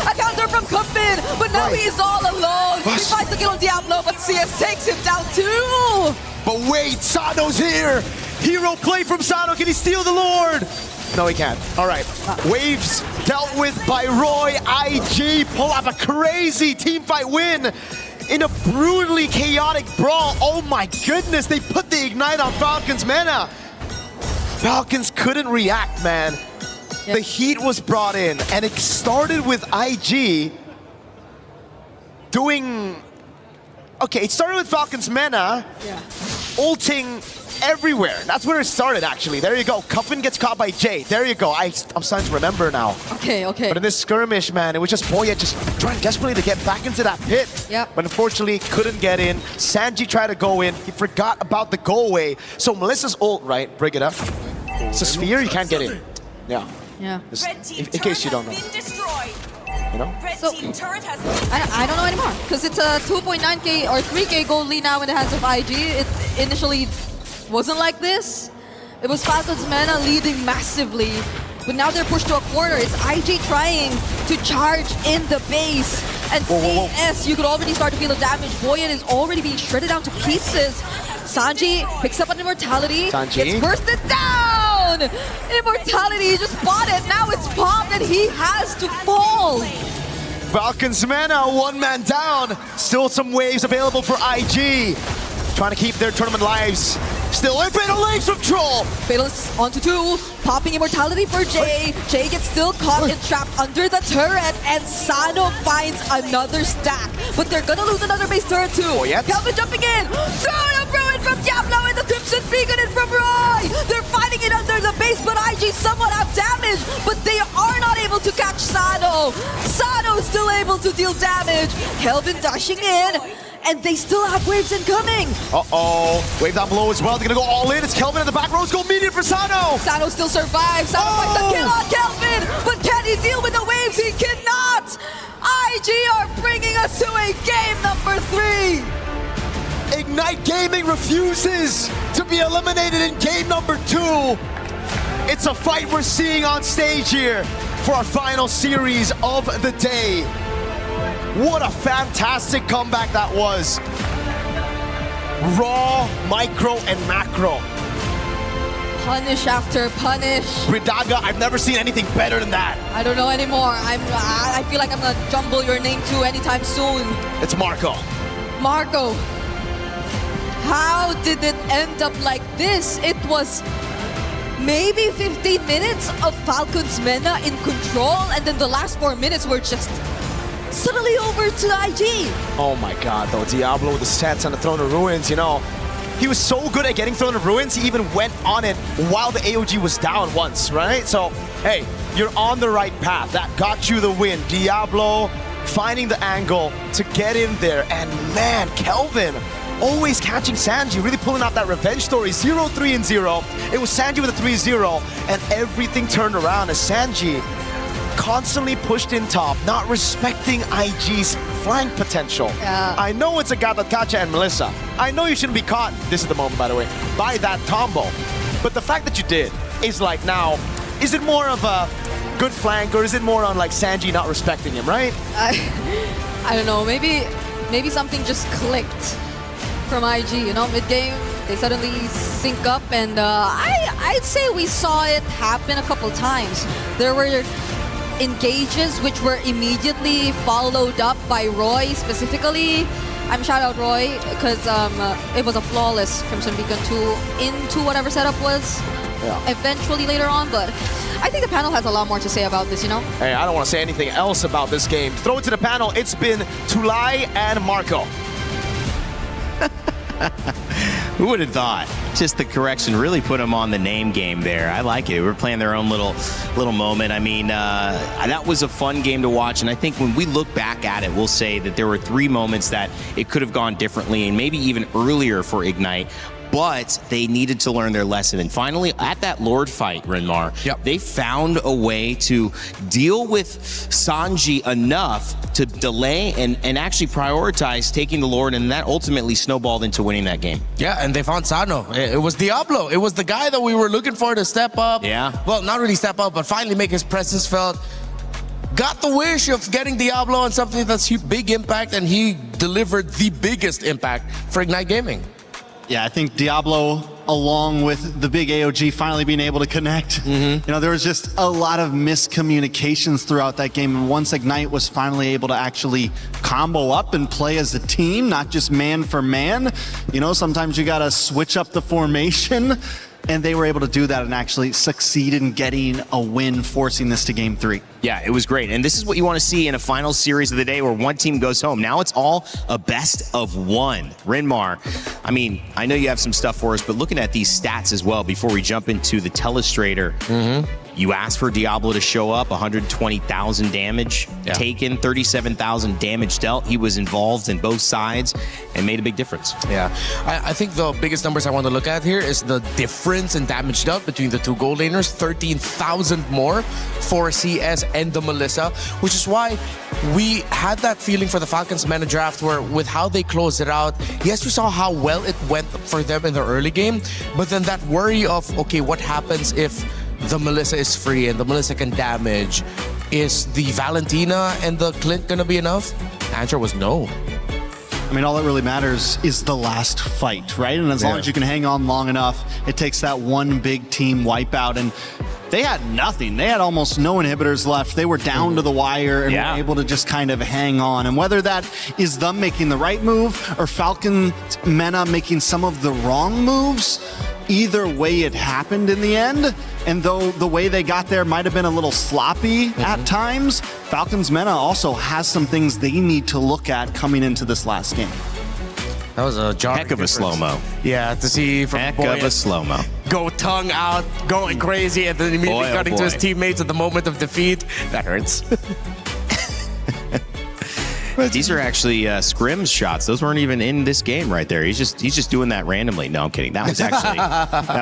A counter from Cuffin, but now he's all alone. He finds the kill on Diablo, but CS takes him down too! But wait, Sano's here! Hero play from Sano, can he steal the Lord? No, he can't. All right. Waves dealt with by Roy. IG pull up a crazy teamfight win in a brutally chaotic brawl. Oh my goodness, they put the Ignite on Falcons Mena. Falcons couldn't react, man. The heat was brought in, and it started with IG doing... Okay, it started with Falcons Mena. Yeah. Ulting everywhere. That's where it started, actually. There you go. Cuffin gets caught by Jay. There you go. I'm starting to remember now. Okay. But in this skirmish, man, it was just Boya just trying desperately to get back into that pit. Yep. But unfortunately, couldn't get in. Sanji tried to go in. He forgot about the go away. So Melissa's ult, right? Bring it up. It's a sphere. You can't get in. Yeah. Yeah. Just in case you don't know. You know? So, I don't know anymore, because it's a 2.9k or 3k gold lead now in the hands of IG. It initially wasn't like this. It was Falcons Mena leading massively, but now they're pushed to a quarter. It's IG trying to charge in the base, and CS, you could already start to feel the damage. Boyan is already being shredded down to pieces. Sanji picks up an Immortality, gets bursted down! Immortality, he just bought it, now it's popped and he has to fall! Falcons Mena, one man down. Still some waves available for IG. Trying to keep their tournament lives. Still in Fatal Legs from Troll. Fatal's onto 2, popping Immortality for Jay. Jay gets still caught and trapped under the turret, and Sano finds another stack. But they're gonna lose another base turret too. Kelvin jumping in. Turn of Ruin from Diablo and the Crimson Beacon in from Roy. They're fighting it under the base, but IG somewhat out damage. But they are not able to catch Sano. Sano is still able to deal damage. Kelvin dashing in. And they still have waves incoming. Uh-oh. Wave down below as well. They're going to go all in. It's Kelvin in the back row. Let's go medium for Sano. Sano still survives. Sano finds a kill on Kelvin. But can he deal with the waves? He cannot. IG are bringing us to a game number 3. Ignite Gaming refuses to be eliminated in game number 2. It's a fight we're seeing on stage here for our final series of the day. What a fantastic comeback that was. Raw, micro, and macro. Punish after punish. Bridaga, I've never seen anything better than that. I don't know anymore. I feel like I'm gonna jumble your name too anytime soon. It's Marco. Marco. How did it end up like this? It was maybe 15 minutes of Falcons Mena in control, and then the last 4 minutes were just suddenly over to IG. Oh my god, though. Diablo with the sets on the Throne of Ruins, you know. He was so good at getting Throne of Ruins, he even went on it while the AOG was down once, right? So, hey, you're on the right path. That got you the win. Diablo finding the angle to get in there. And man, Kelvin always catching Sanji, really pulling out that revenge story. 0-3 and 0. It was Sanji with a 3-0, and everything turned around as Sanji constantly pushed in top, not respecting IG's flank potential. Yeah. I know it's a Gatakacha and Melissa. I know you shouldn't be caught, this is the moment by the way, by that combo. But the fact that you did is like now, is it more of a good flank or is it more on like Sanji not respecting him, right? I don't know, maybe something just clicked from IG, you know, mid-game. They suddenly sync up, and I'd say we saw it happen a couple times. There were engages which were immediately followed up by Roy specifically. I'm shout out Roy because it was a flawless Crimson Beacon 2 into whatever setup was eventually later on, but I think the panel has a lot more to say about this, you know? Hey, I don't want to say anything else about this game. Throw it to the panel. It's been Tulay and Marco. Who would have thought? Just the correction really put them on the name game there. I like it. We're playing their own little moment. I mean, that was a fun game to watch, and I think when we look back at it, we'll say that there were 3 moments that it could have gone differently and maybe even earlier for Ignite. But they needed to learn their lesson. And finally, at that Lord fight, Renmar, they found a way to deal with Sanji enough to delay and actually prioritize taking the Lord, and that ultimately snowballed into winning that game. Yeah, and they found Sano. It was Diablo. It was the guy that we were looking for to step up. Yeah. Well, not really step up, but finally make his presence felt. Got the wish of getting Diablo on something that's big impact, and he delivered the biggest impact for Ignite Gaming. Yeah, I think Diablo, along with the big AOG finally being able to connect. You know, there was just a lot of miscommunications throughout that game. And once Ignite was finally able to actually combo up and play as a team, not just man for man, you know, sometimes you got to switch up the formation. and they were able to do that and actually succeed in getting a win, forcing this to game 3. Yeah, it was great. And this is what you want to see in a final series of the day where one team goes home. Now it's all a best of one. Rinmar, I mean, I know you have some stuff for us, but looking at these stats as well before we jump into the telestrator, you asked for Diablo to show up, 120,000 damage taken, 37,000 damage dealt. He was involved in both sides and made a big difference. Yeah, I think the biggest numbers I want to look at here is the difference in damage dealt between the two gold laners, 13,000 more for CS and the Melissa, which is why we had that feeling for the Falcons Mena draft where with how they closed it out, yes, we saw how well it went for them in the early game, but then that worry of, okay, what happens if the Melissa is free and the Melissa can damage? Is the Valentina and the Clint gonna be enough? The answer was no. I mean, all that really matters is the last fight, right? And as long as you can hang on long enough, it takes that one big team wipeout. And they had nothing. They had almost no inhibitors left. They were down to the wire and were able to just kind of hang on. And whether that is them making the right move or Falcon Mena making some of the wrong moves, either way it happened in the end. And though the way they got there might have been a little sloppy at times, Falcons Mena also has some things they need to look at coming into this last game. That was a heck of a slow-mo. Yeah, to see from heck of a slow-mo. Go tongue out, going crazy, and then immediately cutting to his teammates at the moment of defeat. That hurts. These are actually scrims shots. Those weren't even in this game right there. He's just doing that randomly. No, I'm kidding. That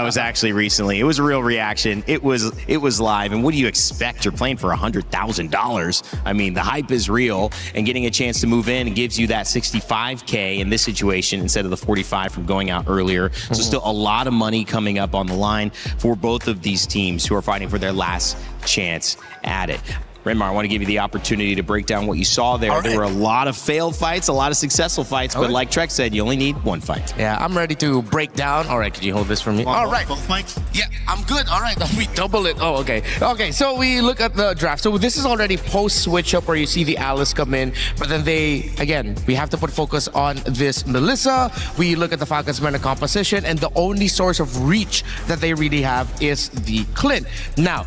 was actually recently. It was a real reaction. It was live. And what do you expect? You're playing for $100,000. I mean, the hype is real, and getting a chance to move in gives you that 65K in this situation instead of the 45 from going out earlier. So still a lot of money coming up on the line for both of these teams who are fighting for their last chance at it. Rinmar, I want to give you the opportunity to break down what you saw there. There were a lot of failed fights, a lot of successful fights, but like Trek said, you only need one fight. Yeah, I'm ready to break down. All right, could you hold this for me? All right. Both mics? Yeah, I'm good. All right, we double it. Oh, okay. Okay, so we look at the draft. So this is already post-switch up where you see the Alice come in, but then we have to put focus on this Melissa. We look at the Falcons Mena composition, and the only source of reach that they really have is the Clint. Now,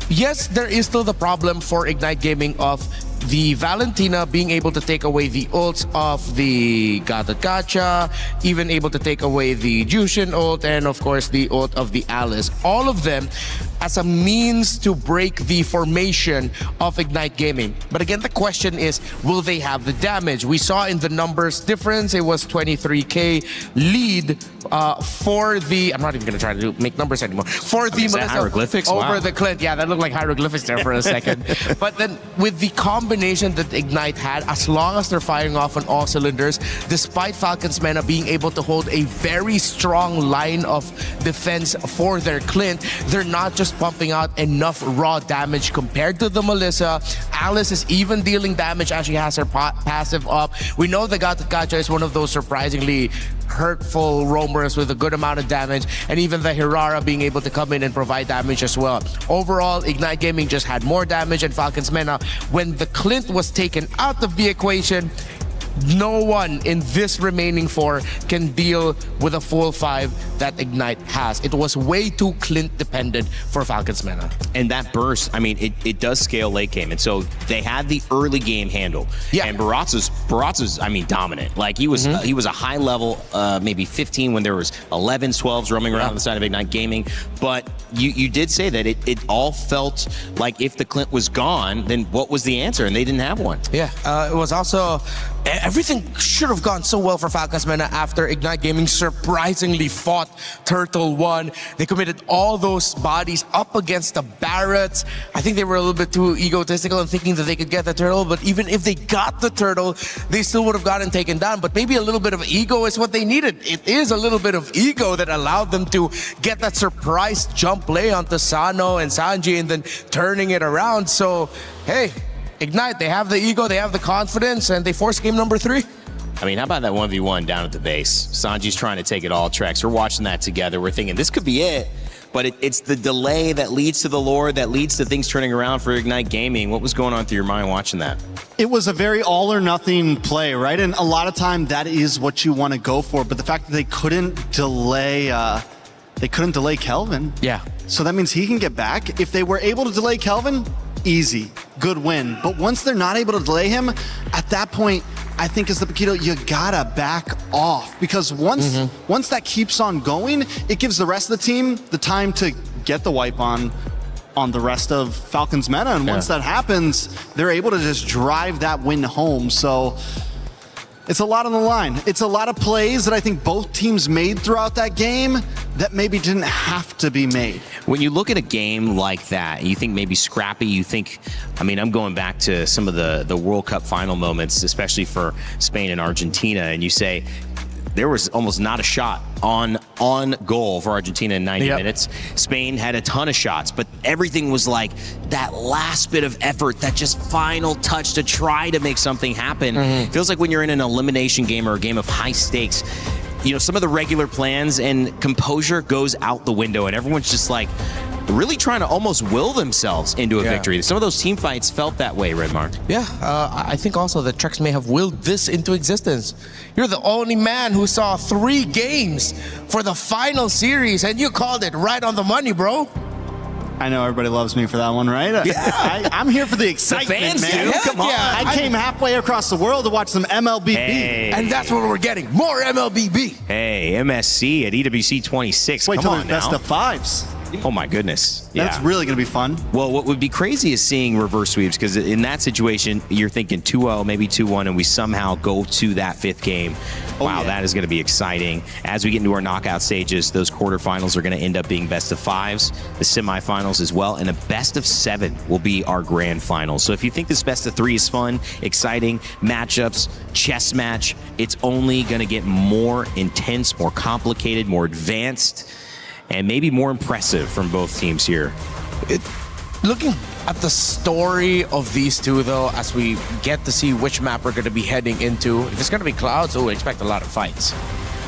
yes, there is still the problem for Ignite Gaming of the Valentina being able to take away the ults of the Gacha, even able to take away the Jushin ult, and of course the ult of the Alice. All of them as a means to break the formation of Ignite Gaming. But again, the question is, will they have the damage? We saw in the numbers difference, it was 23K lead for the, I'm not even going to try to make numbers anymore, for the Melissa hieroglyphics over the Clint. Yeah, that looked like hieroglyphics there for a second. But then with the combination that Ignite had, as long as they're firing off on all cylinders, despite Falcons Mena being able to hold a very strong line of defense for their Clint, they're not just pumping out enough raw damage compared to the Melissa. Alice is even dealing damage as she has her passive up. We know the Gacha is one of those surprisingly hurtful roamers with a good amount of damage, and even the Hirara being able to come in and provide damage as well. Overall, Ignite Gaming just had more damage, and Falcons Mena, when the Clint was taken out of the equation, no one in this remaining four can deal with a full 5 that Ignite has. It was way too Clint dependent for Falcons Mena. And that burst, I mean, it does scale late game. And so they had the early game handle. Yeah. And Baratza's, I mean, dominant. Like he was a high level, maybe 15 when there was 11s, 12s roaming around on the side of Ignite Gaming. But you did say that it all felt like if the Clint was gone, then what was the answer? And they didn't have one. Yeah, it was also, everything should have gone so well for Falcons Mena after Ignite Gaming surprisingly fought Turtle 1. They committed all those bodies up against the Barretts. I think they were a little bit too egotistical in thinking that they could get the turtle, but even if they got the turtle, they still would have gotten taken down. But maybe a little bit of ego is what they needed. It is a little bit of ego that allowed them to get that surprise jump play onto Sano and Sanji and then turning it around. So, hey, Ignite, they have the ego, they have the confidence, and they force game number 3. I mean, how about that 1v1 down at the base? Sanji's trying to take it all, Trex. We're watching that together. We're thinking this could be it, but it's the delay that leads to the lore, that leads to things turning around for Ignite Gaming. What was going on through your mind watching that? It was a very all or nothing play, right? And a lot of time that is what you want to go for, but the fact that they couldn't delay They couldn't delay Kelvin. Yeah. So that means he can get back. If they were able to delay Kelvin, easy, good win. But once they're not able to delay him, at that point, I think as the Paquito, you gotta back off, because once that keeps on going, it gives the rest of the team the time to get the wipe on the rest of Falcons meta. And once that happens, they're able to just drive that win home. So it's a lot on the line. It's a lot of plays that I think both teams made throughout that game that maybe didn't have to be made. When you look at a game like that, you think maybe scrappy, you think, I mean, I'm going back to some of the World Cup final moments, especially for Spain and Argentina, and you say, there was almost not a shot on goal for Argentina in 90 minutes. Spain had a ton of shots, but everything was like that last bit of effort, that just final touch to try to make something happen. It feels like when you're in an elimination game or a game of high stakes, you know, some of the regular plans and composure goes out the window, and everyone's just like really trying to almost will themselves into a victory. Some of those team fights felt that way, Redmar. Yeah, I think also the Trex may have willed this into existence. You're the only man who saw 3 games for the final series, and you called it right on the money, bro. I know everybody loves me for that one, right? Yeah. I'm here for the excitement, fans man. do. Come on. I came halfway across the world to watch some MLBB. Hey. And that's what we're getting. More MLBB. Hey, MSC at EWC 26. Wait Come till on the best now. of 5s. Oh my goodness. That's really going to be fun. Well, what would be crazy is seeing reverse sweeps, because in that situation, you're thinking 2-0, maybe 2-1, and we somehow go to that 5th game. Wow, that is going to be exciting. As we get into our knockout stages, those quarterfinals are going to end up being best of 5s, the semifinals as well, and a best of 7 will be our grand final. So if you think this best of 3 is fun, exciting, matchups, chess match, it's only going to get more intense, more complicated, more advanced, and maybe more impressive from both teams here. Looking at the story of these two, though, as we get to see which map we're going to be heading into, if it's going to be Clouds, we expect a lot of fights.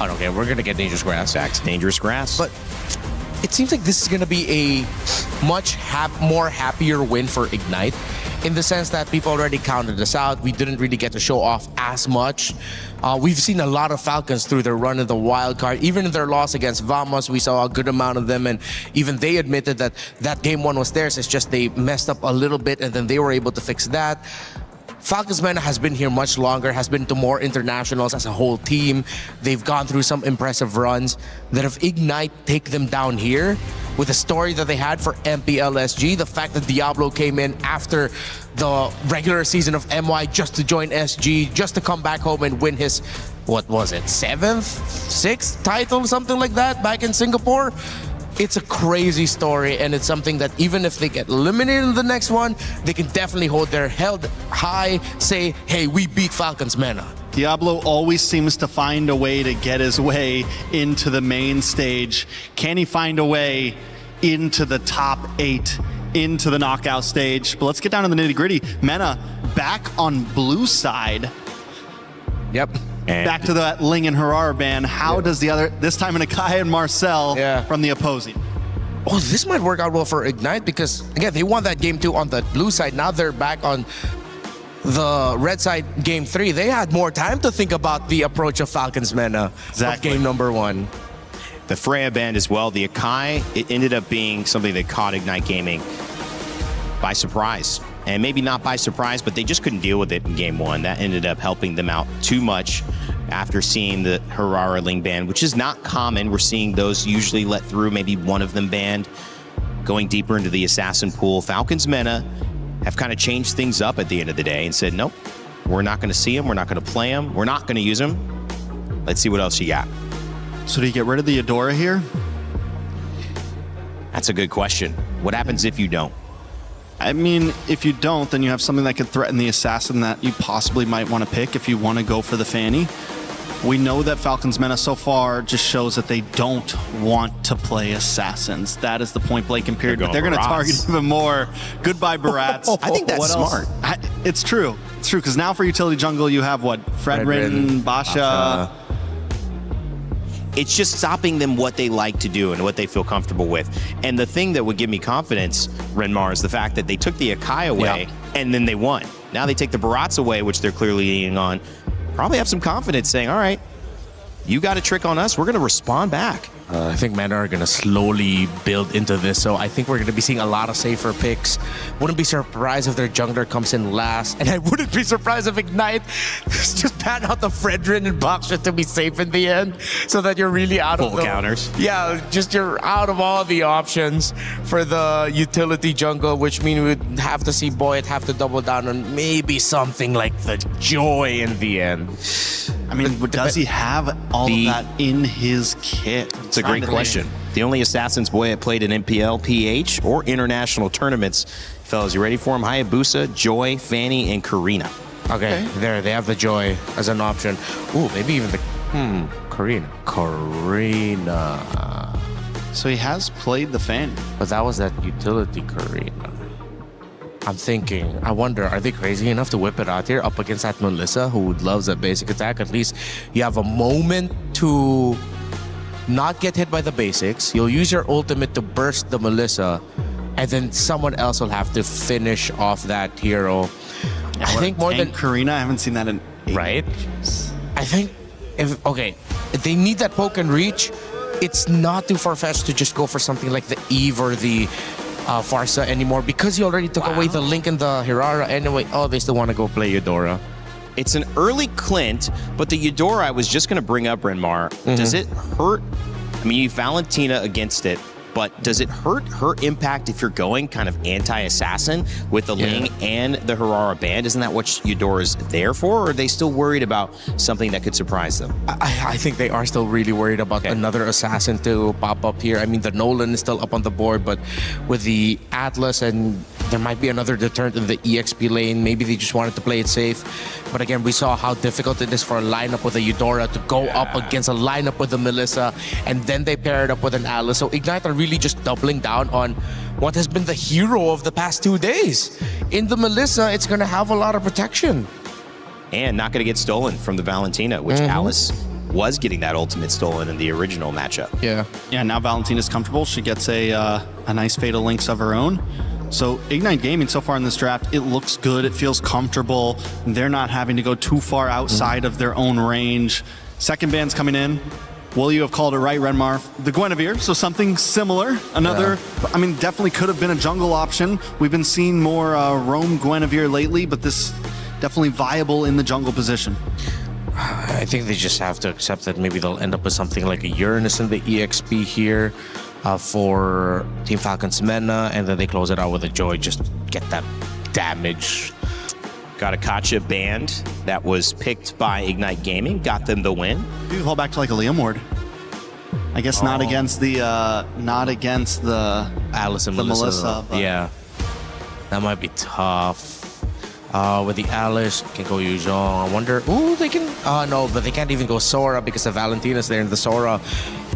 I don't care. We're going to get Dangerous Grass. Dangerous Grass. But it seems like this is going to be a much more happier win for Ignite, in the sense that people already counted us out. We didn't really get to show off as much. We've seen a lot of Falcons through their run in the wild card. Even in their loss against Vamos, we saw a good amount of them, and even they admitted that that game 1 was theirs. It's just they messed up a little bit, and then they were able to fix that. Falcons Mena has been here much longer, has been to more internationals as a whole team. They've gone through some impressive runs. That if Ignite take them down here, with the story that they had for MPLSG, the fact that Diablo came in after the regular season of MY just to join SG, just to come back home and win his, what was it, 7th, 6th title, something like that, back in Singapore. It's a crazy story, and it's something that even if they get eliminated in the next one, they can definitely hold their head high, say, hey, we beat Falcons Mena. Diablo always seems to find a way to get his way into the main stage. Can he find a way into the top 8, into the knockout stage? But let's get down to the nitty-gritty. Mena back on blue side. Yep. And back to that Ling and Herrera ban. How does the other, this time in Akai and Marcel from the opposing? Oh, this might work out well for Ignite, because, again, they won that game 2 on the blue side. Now they're back on the red side game 3. They had more time to think about the approach of Falcons Mena of game number 1. The Freya band as well. The Akai, it ended up being something that caught Ignite Gaming by surprise. And maybe not by surprise, but they just couldn't deal with it in game 1. That ended up helping them out too much after seeing the Herrera Ling ban, which is not common. We're seeing those usually let through, maybe one of them banned. Going deeper into the assassin pool, Falcons Mena have kind of changed things up at the end of the day and said, nope, we're not going to see him. We're not going to play him. We're not going to use him. Let's see what else you got. So do you get rid of the Adora here? That's a good question. What happens if you don't? I mean, if you don't, then you have something that could threaten the assassin that you possibly might want to pick if you want to go for the Fanny. We know that Falcons Mena so far just shows that they don't want to play assassins. That is the point blank and period. But they're going to target even more. Goodbye, Barats. I think that's smart. It's true. It's true, because now for utility jungle, you have what? Fredrin, Basha. It's just stopping them what they like to do and what they feel comfortable with. And the thing that would give me confidence, Renmar, is the fact that they took the Akai away and then they won. Now they take the Barats away, which they're clearly leaning on. Probably have some confidence saying, all right, you got a trick on us. We're going to respond back. I think Mana are going to slowly build into this, so I think we're going to be seeing a lot of safer picks. Wouldn't be surprised if their jungler comes in last, and I wouldn't be surprised if Ignite just pan out the Fredrin and Boxer to be safe in the end, so that you're really out of full counters. Yeah, just you're out of all the options for the utility jungle, which means we would have to see Boyd have to double down on maybe something like the Joy in the end. I mean, does he have all of that in his kit? It's a great question. The only Assassin's Boy that played in MPL, PH, or international tournaments. Fellas, you ready for him? Hayabusa, Joy, Fanny, and Karina. Okay, there, they have the Joy as an option. Ooh, maybe even the, Karina. So he has played the Fanny. But that was that utility Karina. I'm thinking, I wonder, are they crazy enough to whip it out here up against that Melissa who loves that basic attack? At least you have a moment to not get hit by the basics. You'll use your ultimate to burst the Melissa, and then someone else will have to finish off that hero. I think more than Karina, I haven't seen that in right. I think if they need that poke and reach. It's not too far-fetched to just go for something like the Eve or the Farsa anymore, because you already took away the Link and the Hirara anyway. Oh, they still want to go play Eudora. It's an early Clint, but the Eudora I was just going to bring up, Renmar. Does it hurt? I mean, you Valentina against it, but does it hurt her impact if you're going kind of anti-assassin with the Ling and the Hirara band? Isn't that what Eudora's there for, or are they still worried about something that could surprise them? I think they are still really worried about another assassin to pop up here. I mean, the Nolan is still up on the board, but with the Atlas, and there might be another deterrent in the EXP lane. Maybe they just wanted to play it safe. But again, we saw how difficult it is for a lineup with a Eudora to go up against a lineup with a Melissa, and then they pair it up with an Atlas. So Ignite are really just doubling down on what has been the hero of the past 2 days. In the Melissa, it's going to have a lot of protection. And not going to get stolen from the Valentina, which Alice was getting that ultimate stolen in the original matchup. Yeah, now Valentina's comfortable. She gets a nice Fatal Links of her own. So Ignite Gaming so far in this draft, it looks good. It feels comfortable. They're not having to go too far outside of their own range. Second band's coming in. Well, you have called it right, Renmar. The Guinevere, so something similar. Another, I mean, definitely could have been a jungle option. We've been seeing more roam Guinevere lately, but this definitely viable in the jungle position. I think they just have to accept that maybe they'll end up with something like a Uranus in the EXP here for Team Falcons Mena, and then they close it out with a Joy. Just get that damage. Got a Kacha band that was picked by Ignite Gaming, got them the win. You can call back to like a Liam Ward. I guess not against the Alice and Melissa. Yeah, that might be tough. With the Alice, can go Yuzhong. I wonder. Ooh, they can. No, but they can't even go Sora because the Valentina's there, and the Sora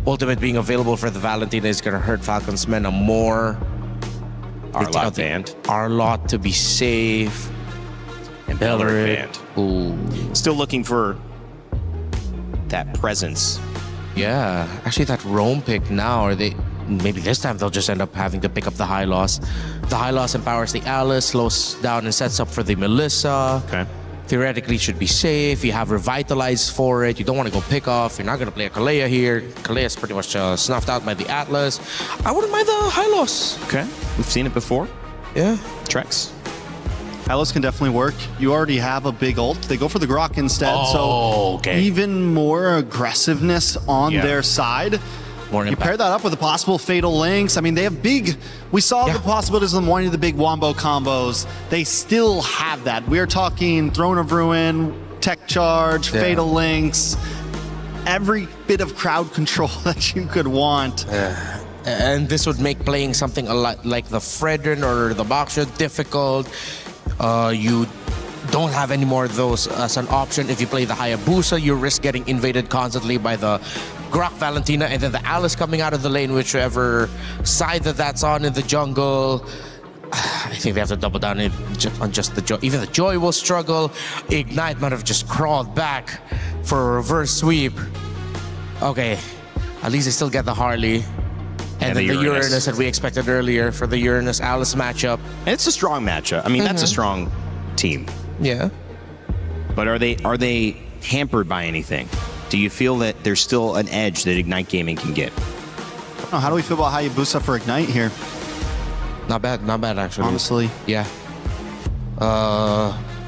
ultimate being available for the Valentina is going to hurt Falcons Mena more. Arlot band. Arlot to be safe. And Bellerin. Ooh. Still looking for that presence. Yeah. Actually, that roam pick now, or they maybe this time they'll just end up having to pick up the high loss. The high loss empowers the Alice, slows down and sets up for the Melissa. Okay. Theoretically should be safe. You have Revitalize for it. You don't want to go pick off. You're not going to play a Kalea here. Kalea is pretty much snuffed out by the Atlas. I wouldn't mind the high loss. Okay. We've seen it before. Yeah. Trex. Hylos can definitely work. You already have a big ult. They go for the Grok instead, even more aggressiveness on their side. You pair that up with the possible Fatal Links. I mean, they have big... We saw the possibilities of one of the big Wombo combos. They still have that. We're talking Throne of Ruin, Tech Charge, Fatal Links, every bit of crowd control that you could want. And this would make playing something a lot like the Fredrin or the Boxer difficult. You don't have any more of those as an option. If you play the Hayabusa, you risk getting invaded constantly by the Grok Valentina, and then the Alice coming out of the lane, whichever side that's on in the jungle. I think they have to double down on just the Joy. Even the Joy will struggle. Ignite might have just crawled back for a reverse sweep. Okay, at least they still get the Harley. And then the Uranus that we expected earlier for the Uranus-Alice matchup. And it's a strong matchup. I mean, that's a strong team. Yeah. But are they hampered by anything? Do you feel that there's still an edge that Ignite Gaming can get? Oh, how do we feel about Hayabusa for Ignite here? Not bad actually. Honestly. Yeah.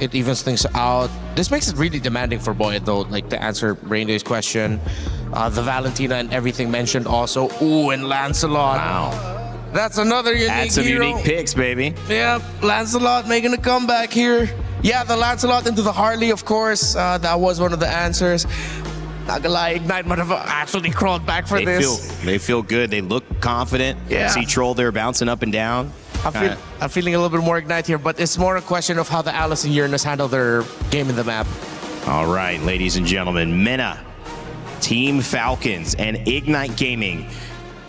It evens things out. This makes it really demanding for Boyet though, like to answer Rainday's question. The Valentina and everything mentioned also. Ooh, and Lancelot. Wow. That's another unique That's some hero. unique picks, baby. Yeah, Lancelot making a comeback here. Yeah, the Lancelot into the Harley, of course. That was one of the answers. Not gonna lie, Ignite might have actually crawled back for this. They feel good. They look confident. Yeah. See Troll there bouncing up and down. I'm feeling a little bit more Ignite here, but it's more a question of how the Alice and Uranus handle their game in the map. All right, ladies and gentlemen, MENA, Team Falcons, and Ignite Gaming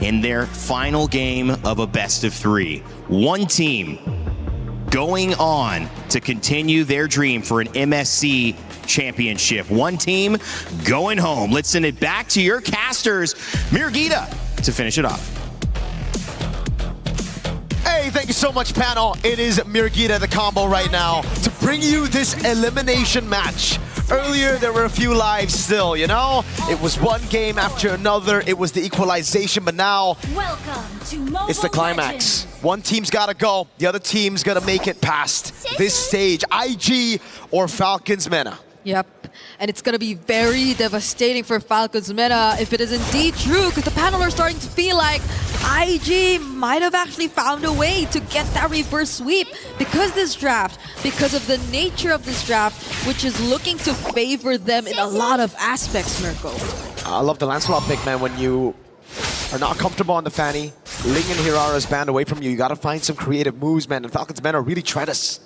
in their final game of a best of 3. One team going on to continue their dream for an MSC championship. One team going home. Let's send it back to your casters, Mirgita, to finish it off. Hey, thank you so much, panel. It is Mirgita, the combo right now, to bring you this elimination match. Earlier, there were a few lives still, you know? It was one game after another. It was the equalization, but now it's the climax. One team's got to go. The other team's got to make it past this stage. IG or Falcons MENA. Yep. And it's going to be very devastating for Falcons MENA if it is indeed true, because the panel are starting to feel like IG might have actually found a way to get that reverse sweep because of the nature of this draft, which is looking to favor them in a lot of aspects, Mirko. I love the Lancelot pick, man. When you are not comfortable on the Fanny, Ling and Hirara's banned away from you, you got to find some creative moves, man. And Falcons MENA are really trying to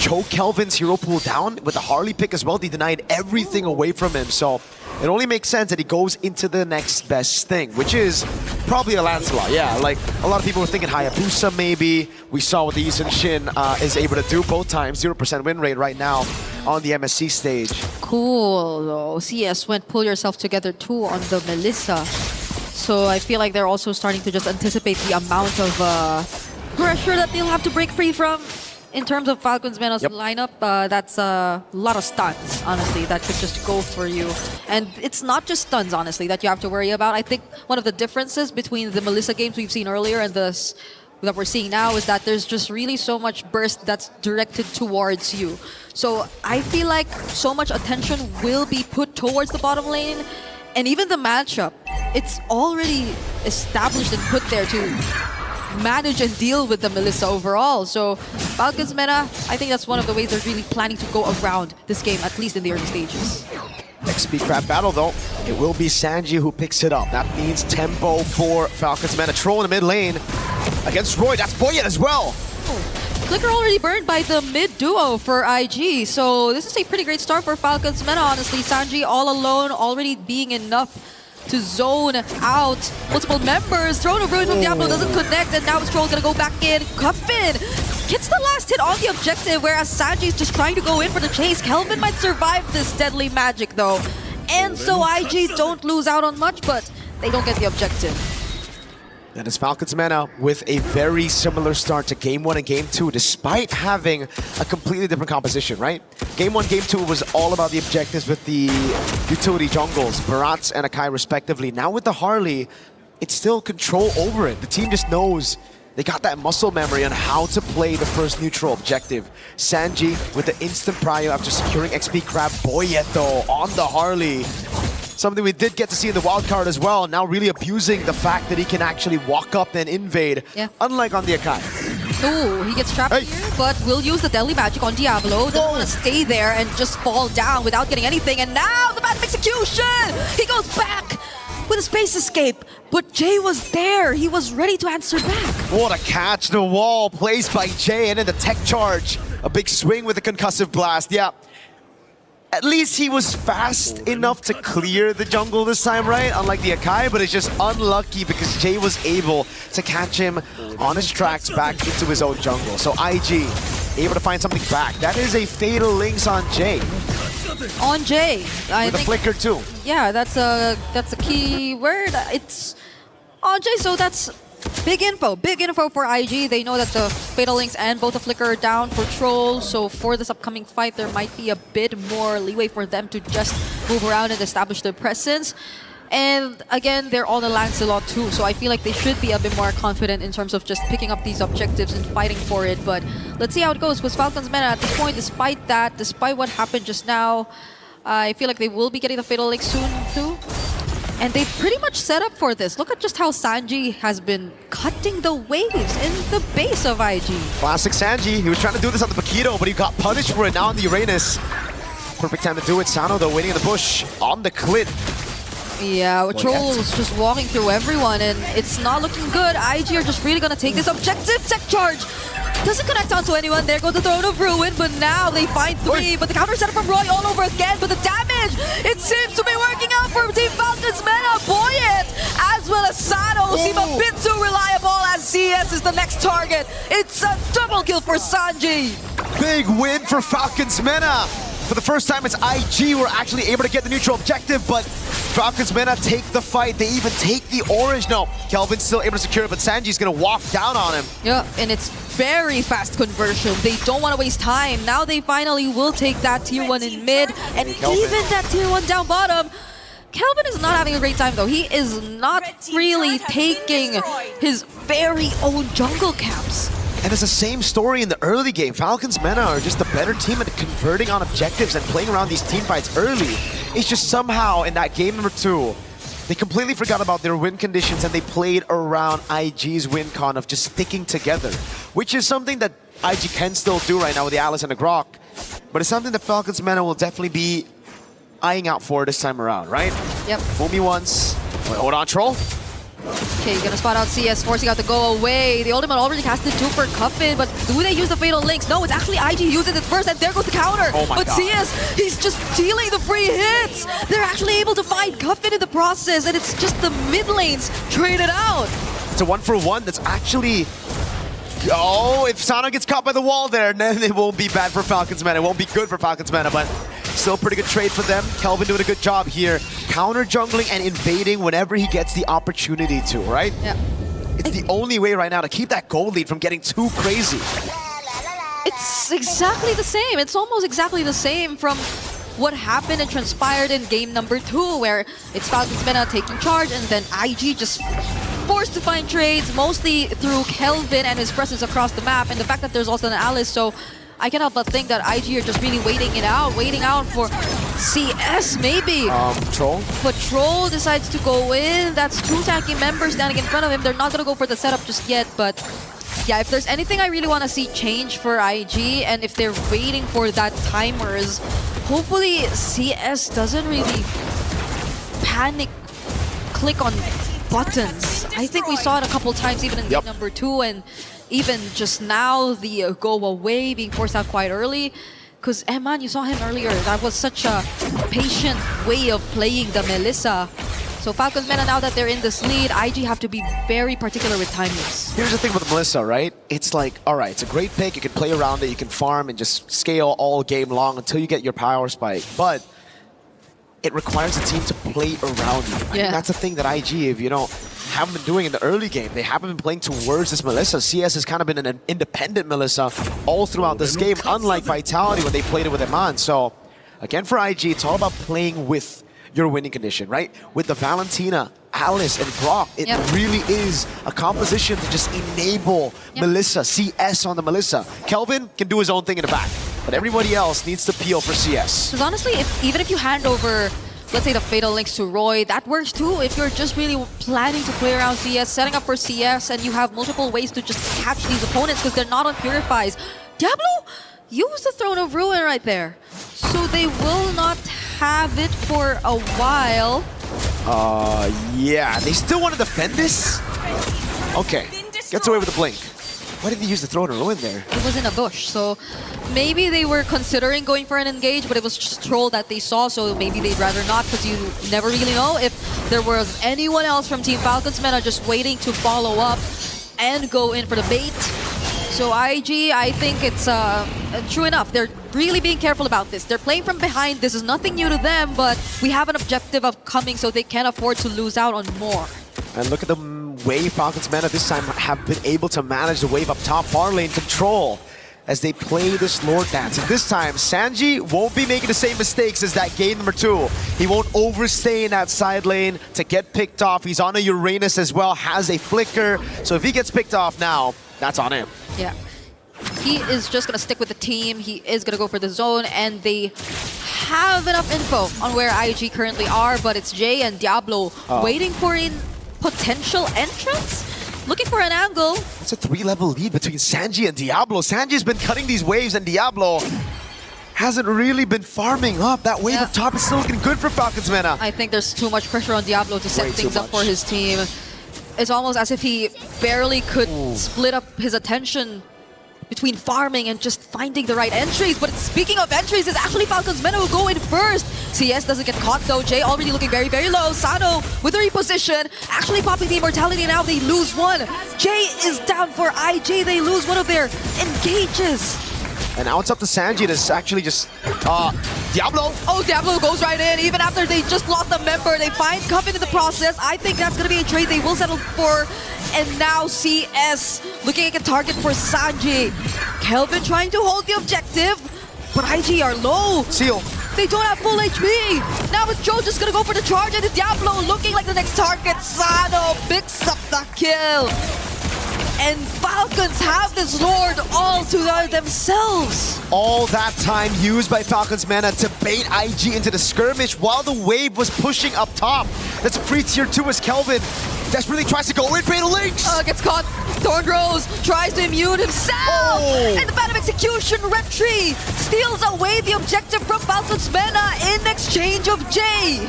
choke Kelvin's hero pool down with the Harley pick as well. They denied everything away from him, so it only makes sense that he goes into the next best thing, which is probably a Lancelot. Yeah, like a lot of people were thinking Hayabusa maybe. We saw what the Yisun Shin is able to do both times. 0% win rate right now on the MSC stage. Cool, though. CS went pull yourself together too on the Melissa. So I feel like they're also starting to just anticipate the amount of pressure that they'll have to break free from. In terms of Falcons MENA's lineup, that's a lot of stuns, honestly, that could just go for you. And it's not just stuns, honestly, that you have to worry about. I think one of the differences between the Melissa games we've seen earlier and this that we're seeing now is that there's just really so much burst that's directed towards you. So I feel like so much attention will be put towards the bottom lane. And even the matchup, it's already established and put there to manage and deal with the Melissa overall. So Falcons MENA, I think that's one of the ways they're really planning to go around this game, at least in the early stages. XP Crab battle though, it will be Sanji who picks it up. That means tempo for Falcons MENA. Troll in the mid lane against Roy. That's Boyet as well. Flicker already burned by the mid duo for IG. So this is a pretty great start for Falcons MENA, honestly. Sanji all alone, already being enough to zone out multiple members. Throne of Ruin from Diablo doesn't connect, and now Stroll's gonna go back in. Cuffin gets the last hit on the objective, whereas Sanji's just trying to go in for the chase. Kelvin might survive this deadly magic though. And so IG don't lose out on much, but they don't get the objective. That is Falcons MENA with a very similar start to Game 1 and Game 2, despite having a completely different composition, right? Game 1, Game 2 was all about the objectives with the utility jungles, Barats and Akai respectively. Now with the Harley, it's still control over it. The team just knows they got that muscle memory on how to play the first neutral objective. Sanji with the instant prio after securing XP Crab. Boyet though on the Harley. Something we did get to see in the wildcard as well, now really abusing the fact that he can actually walk up and invade, unlike on the Akai. Ooh, he gets trapped here, but will use the deadly magic on Diablo. Doesn't want to stay there and just fall down without getting anything. And now the bad execution! He goes back with a space escape, but Jay was there. He was ready to answer back. What a catch, the wall placed by Jay, and then the tech charge. A big swing with a concussive blast, yeah. At least he was fast enough to clear the jungle this time, right? Unlike the Akai, but it's just unlucky because Jay was able to catch him on his tracks back into his own jungle. So IG able to find something back. That is a fatal links on Jay. On Jay. With a flicker too. Yeah, that's a key word. It's on Jay, so that's big info for IG. They know that the Fatal Links and both the Flicker are down for Troll, so for this upcoming fight, there might be a bit more leeway for them to just move around and establish their presence. And again, they're on the Lancelot too, so I feel like they should be a bit more confident in terms of just picking up these objectives and fighting for it. But let's see how it goes with Falcons meta at this point. Despite what happened just now, I feel like they will be getting the Fatal Link soon too. And they pretty much set up for this. Look at just how Sanji has been cutting the waves in the base of IG. Classic Sanji. He was trying to do this on the Paquito, but he got punished for it now on the Uranus. Perfect time to do it. Sano, though, waiting in the bush on the clit. Yeah, Troll's just walking through everyone, and it's not looking good. IG are just really gonna take this objective. Tech charge doesn't connect onto anyone. There goes the Throne of Ruin, but now they find 3. But the counter setup from Roy all over again. But the damage, it seems to be working out for Team Falcons meta. Buoyant, as well as Sano, seem a bit too reliable as CS is the next target. It's a double kill for Sanji. Big win for Falcons meta. For the first time, it's IG were actually able to get the neutral objective, but Falcons meta take the fight. They even take the orange. No, Kelvin's still able to secure it, but Sanji's gonna walk down on him. Yeah, and it's very fast conversion. They don't want to waste time. Now they finally will take that tier 1 in mid, and even that tier 1 down bottom. Kelvin is not having a great time though. He is not really taking his very own jungle camps. And it's the same story in the early game. Falcons meta are just the better team at converting on objectives and playing around these team fights early. It's just somehow in that game number 2, they completely forgot about their win conditions and they played around IG's win con of just sticking together, which is something that IG can still do right now with the Alice and the Grok. But it's something that Falcons meta will definitely be eyeing out for this time around, right? Yep. Fool me once. Wait, hold on, Troll. Okay, gonna spot out CS, forcing out to go away. The ultimate already casted 2 for Cuffin, but do they use the Fatal Links? No, it's actually IG using it first, and there goes the counter. Oh my but God. CS, he's just stealing the free hits. They're actually able to find Cuffin in the process, and it's just the mid lanes traded out. It's a 1-for-1 that's actually... Oh, if Sano gets caught by the wall there, then it won't be bad for Falcons meta. It won't be good for Falcons meta, but still a pretty good trade for them. Kelvin doing a good job here. Counter jungling and invading whenever he gets the opportunity to, right? Yeah. It's the only way right now to keep that gold lead from getting too crazy. It's exactly the same. It's almost exactly the same from what happened and transpired in game number 2, where it's Falcons meta taking charge and then IG just forced to find trades, mostly through Kelvin and his presence across the map, and the fact that there's also an Alice, so I cannot but think that IG are just really waiting out for CS maybe. Troll? But Troll decides to go in. That's 2 tanky members standing in front of him. They're not gonna go for the setup just yet, but yeah, if there's anything I really want to see change for IG, and if they're waiting for that timers, hopefully CS doesn't really panic click on buttons. I think we saw it a couple times even in game number 2, and even just now the go away being forced out quite early. Because Emann, you saw him earlier, that was such a patient way of playing the Melissa. So Falcons meta, now that they're in this lead, IG have to be very particular with timings. Here's the thing with Melissa, right? It's like, all right, it's a great pick. You can play around it. You can farm and just scale all game long until you get your power spike. But it requires a team to play around you. I mean, that's the thing that IG, if you don't, haven't been doing in the early game. They haven't been playing towards this Melissa. CS has kind of been an independent Melissa all throughout this game, unlike Vitality when they played it with Emann. So, again, for IG, it's all about playing with your winning condition, right? With the Valentina, Alice, and Grok, it really is a composition to just enable Melissa, CS on the Melissa. Kelvin can do his own thing in the back, but everybody else needs to peel for CS. Because honestly, even if you hand over, let's say, the Fatal Links to Roy, that works too. If you're just really planning to play around CS, setting up for CS, and you have multiple ways to just catch these opponents because they're not on Purifies. Diablo used the Throne of Ruin right there. So they will not have it for a while. Yeah, they still want to defend this? Okay, gets away with the blink. Why did they use the Throne of Ruin there? It was in a bush, so maybe they were considering going for an engage, but it was just Troll that they saw, so maybe they'd rather not, because you never really know if there was anyone else from Team Falcons meta just waiting to follow up and go in for the bait. So IG, I think it's true enough. They're really being careful about this. They're playing from behind. This is nothing new to them, but we have an objective upcoming, so they can't afford to lose out on more. And look at the way Falcons meta this time have been able to manage the wave up top. Far lane control. as they play this Lord Dance. And this time, Sanji won't be making the same mistakes as that game number 2. He won't overstay in that side lane to get picked off. He's on a Uranus as well, has a flicker. So if he gets picked off now, that's on him. Yeah. He is just going to stick with the team. He is going to go for the zone, and they have enough info on where IG currently are, but it's Jay and Diablo waiting for a potential entrance? Looking for an angle. It's a 3-level lead between Sanji and Diablo. Sanji's been cutting these waves, and Diablo hasn't really been farming up. That wave up top is still looking good for Falcons Mena. I think there's too much pressure on Diablo to set things up for his team. It's almost as if he barely could split up his attention between farming and just finding the right entries. But speaking of entries, it's actually Falcons Mena who go in first. CS doesn't get caught though. Jay already looking very, very low. Sano with the reposition, actually popping the immortality. Now they lose one. Jay is down for IG. They lose one of their engages. And now it's up to Sanji to actually just... Diablo! Oh, Diablo goes right in. Even after they just lost a member, they find Coven in the process. I think that's going to be a trade they will settle for. And now CS looking at a target for Sanji. Kelvin trying to hold the objective, but IG are low. Seal. They don't have full HP. Now it's Joe just going to go for the charge, and Diablo looking like the next target. Sano picks up the kill. And Falcons have this Lord all to themselves. All that time used by Falcons Mena to bait IG into the skirmish while the wave was pushing up top. That's a free tier 2 as Kelvin desperately tries to go in. Fatal Links! Gets caught. Thornrose tries to immune himself. And the Phantom Execution Retry steals away the objective from Falcons Mena in exchange of Jay.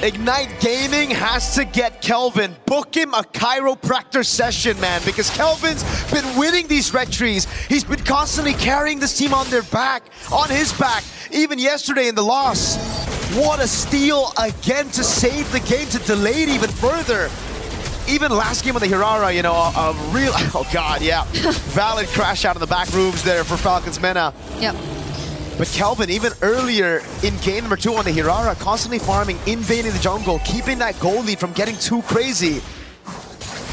Ignite Gaming has to get Kelvin. Book him a chiropractor session, man, because Kelvin's been winning these retries. He's been constantly carrying this team on his back, even yesterday in the loss. What a steal again to save the game, to delay it even further. Even last game on the Hirara, you know, a real, oh god, yeah. Valid crash out in the back rooms there for Falcons Mena. Yep. But Kelvin, even earlier in game number 2 on the Hirara, constantly farming, invading the jungle, keeping that goal lead from getting too crazy.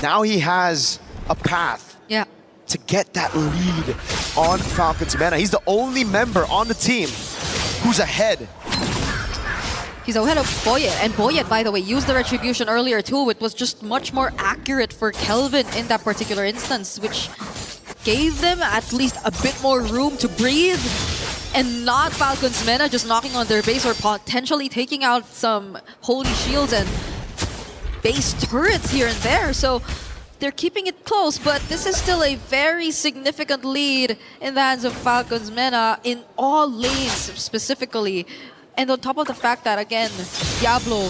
Now he has a path to get that lead on Falcons Mena. He's the only member on the team who's ahead. He's ahead of Boyet, and Boyet, by the way, used the Retribution earlier too. It was just much more accurate for Kelvin in that particular instance, which gave them at least a bit more room to breathe. And not Falcons Mena just knocking on their base or potentially taking out some holy shields and base turrets here and there. So they're keeping it close, but this is still a very significant lead in the hands of Falcons Mena in all lanes specifically. And on top of the fact that, again, Diablo,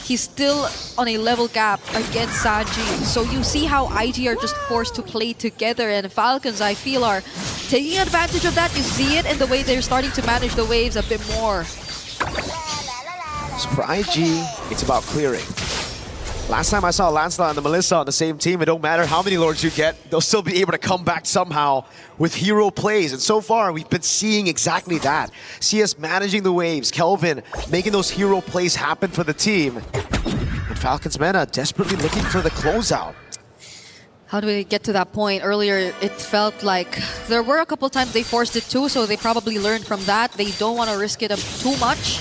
he's still on a level gap against Sanji. So you see how IG are just forced to play together, and Falcons, I feel, are taking advantage of that. You see it in the way they're starting to manage the waves a bit more. So for IG, it's about clearing. Last time I saw Lancelot and the Melissa on the same team, it don't matter how many Lords you get, they'll still be able to come back somehow with hero plays. And so far, we've been seeing exactly that. CS managing the waves, Kelvin making those hero plays happen for the team. And Falcons Mena desperately looking for the closeout. How do we get to that point? Earlier, it felt like there were a couple times they forced it too, so they probably learned from that. They don't want to risk it too much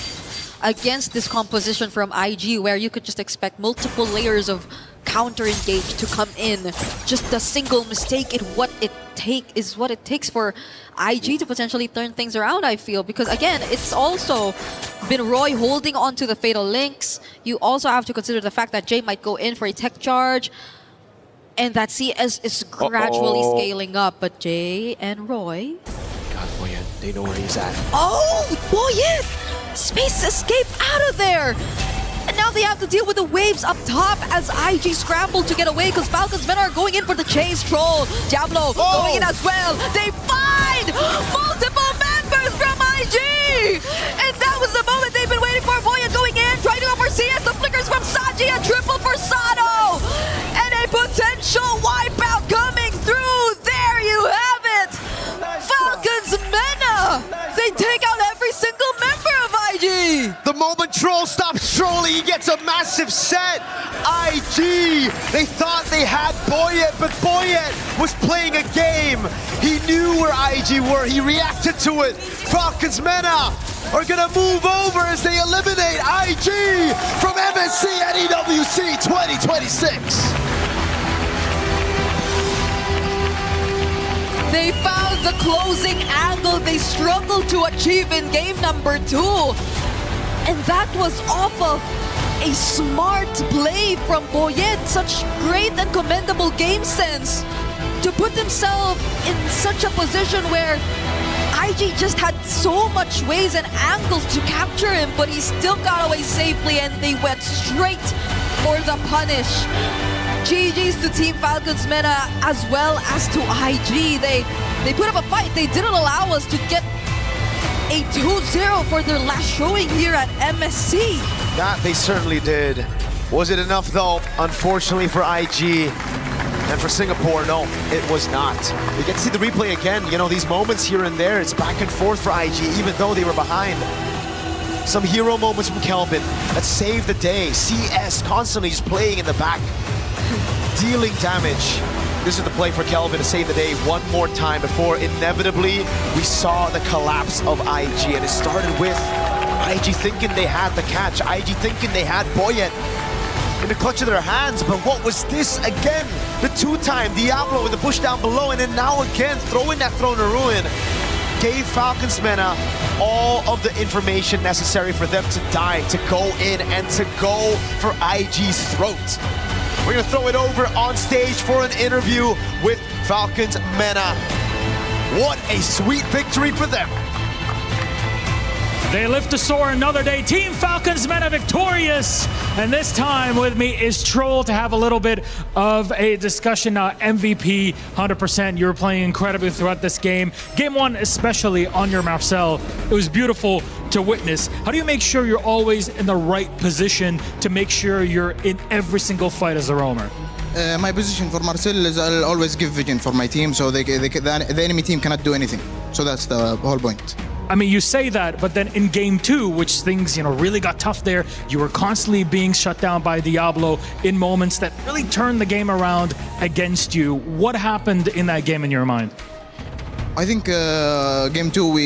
against this composition from IG, where you could just expect multiple layers of counter-engage to come in. Just a single mistake is what it takes for IG to potentially turn things around, I feel. Because again, it's also been Roy holding on to the Fatal Links. You also have to consider the fact that Jay might go in for a tech charge, and that CS is gradually scaling up. But Jay and Roy... God, Boyet, they know where he's at. Oh, Boyet! Space escape out of there! And now they have to deal with the waves up top as IG scramble to get away because Falcons Mena are going in for the chase troll. Diablo going in as well. They find multiple members from IG! And that was the moment they've been waiting for. Boyet going in, trying to go for CS. The flickers from Sanji, a triple for Sano! And a potential wipeout coming through. There you have it! Falcons Mena! They take out every single member of IG! The moment Troll stops Trolley, he gets a massive set. IG, they thought they had Boyet, but Boyet was playing a game. He knew where IG were. He reacted to it. Falcons MENA are gonna move over as they eliminate IG from MSC at EWC 2026. They found the closing angle they struggled to achieve in game number 2. And that was off of a smart play from Boyet. Such great and commendable game sense to put himself in such a position where IG just had so much ways and angles to capture him, but he still got away safely and they went straight for the punish. GG's to Team Falcons MENA as well as to IG. They put up a fight. They didn't allow us to get a 2-0 for their last showing here at MSC. That they certainly did. Was it enough though? Unfortunately for IG and for Singapore, no, it was not. You get to see the replay again. You know, these moments here and there, it's back and forth for IG, even though they were behind. Some hero moments from Kelvin that saved the day. CS constantly just playing in the back, dealing damage. This is the play for Kelvin to save the day one more time before inevitably we saw the collapse of IG. And it started with IG thinking they had the catch, IG thinking they had Boyet in the clutch of their hands. But what was this again? The two-time Diablo with the push down below, and then now again throwing that Throne of Ruin gave Falcons MENA all of the information necessary for them to die, to go in and to go for IG's throat. We're gonna throw it over on stage for an interview with Falcons MENA. What a sweet victory for them. They lift to soar another day. Team Falcons MENA victorious. And this time with me is Troll to have a little bit of a discussion. MVP, 100%. You were playing incredibly throughout this game. Game 1, especially on your Marcel. It was beautiful to witness. How do you make sure you're always in the right position to make sure you're in every single fight as a roamer? My position for Marcel is I'll always give vision for my team, so the enemy team cannot do anything. So that's the whole point. I mean, you say that, but then in game 2, which things, really got tough there, you were constantly being shut down by Diablo in moments that really turned the game around against you. What happened in that game in your mind? I think game 2 we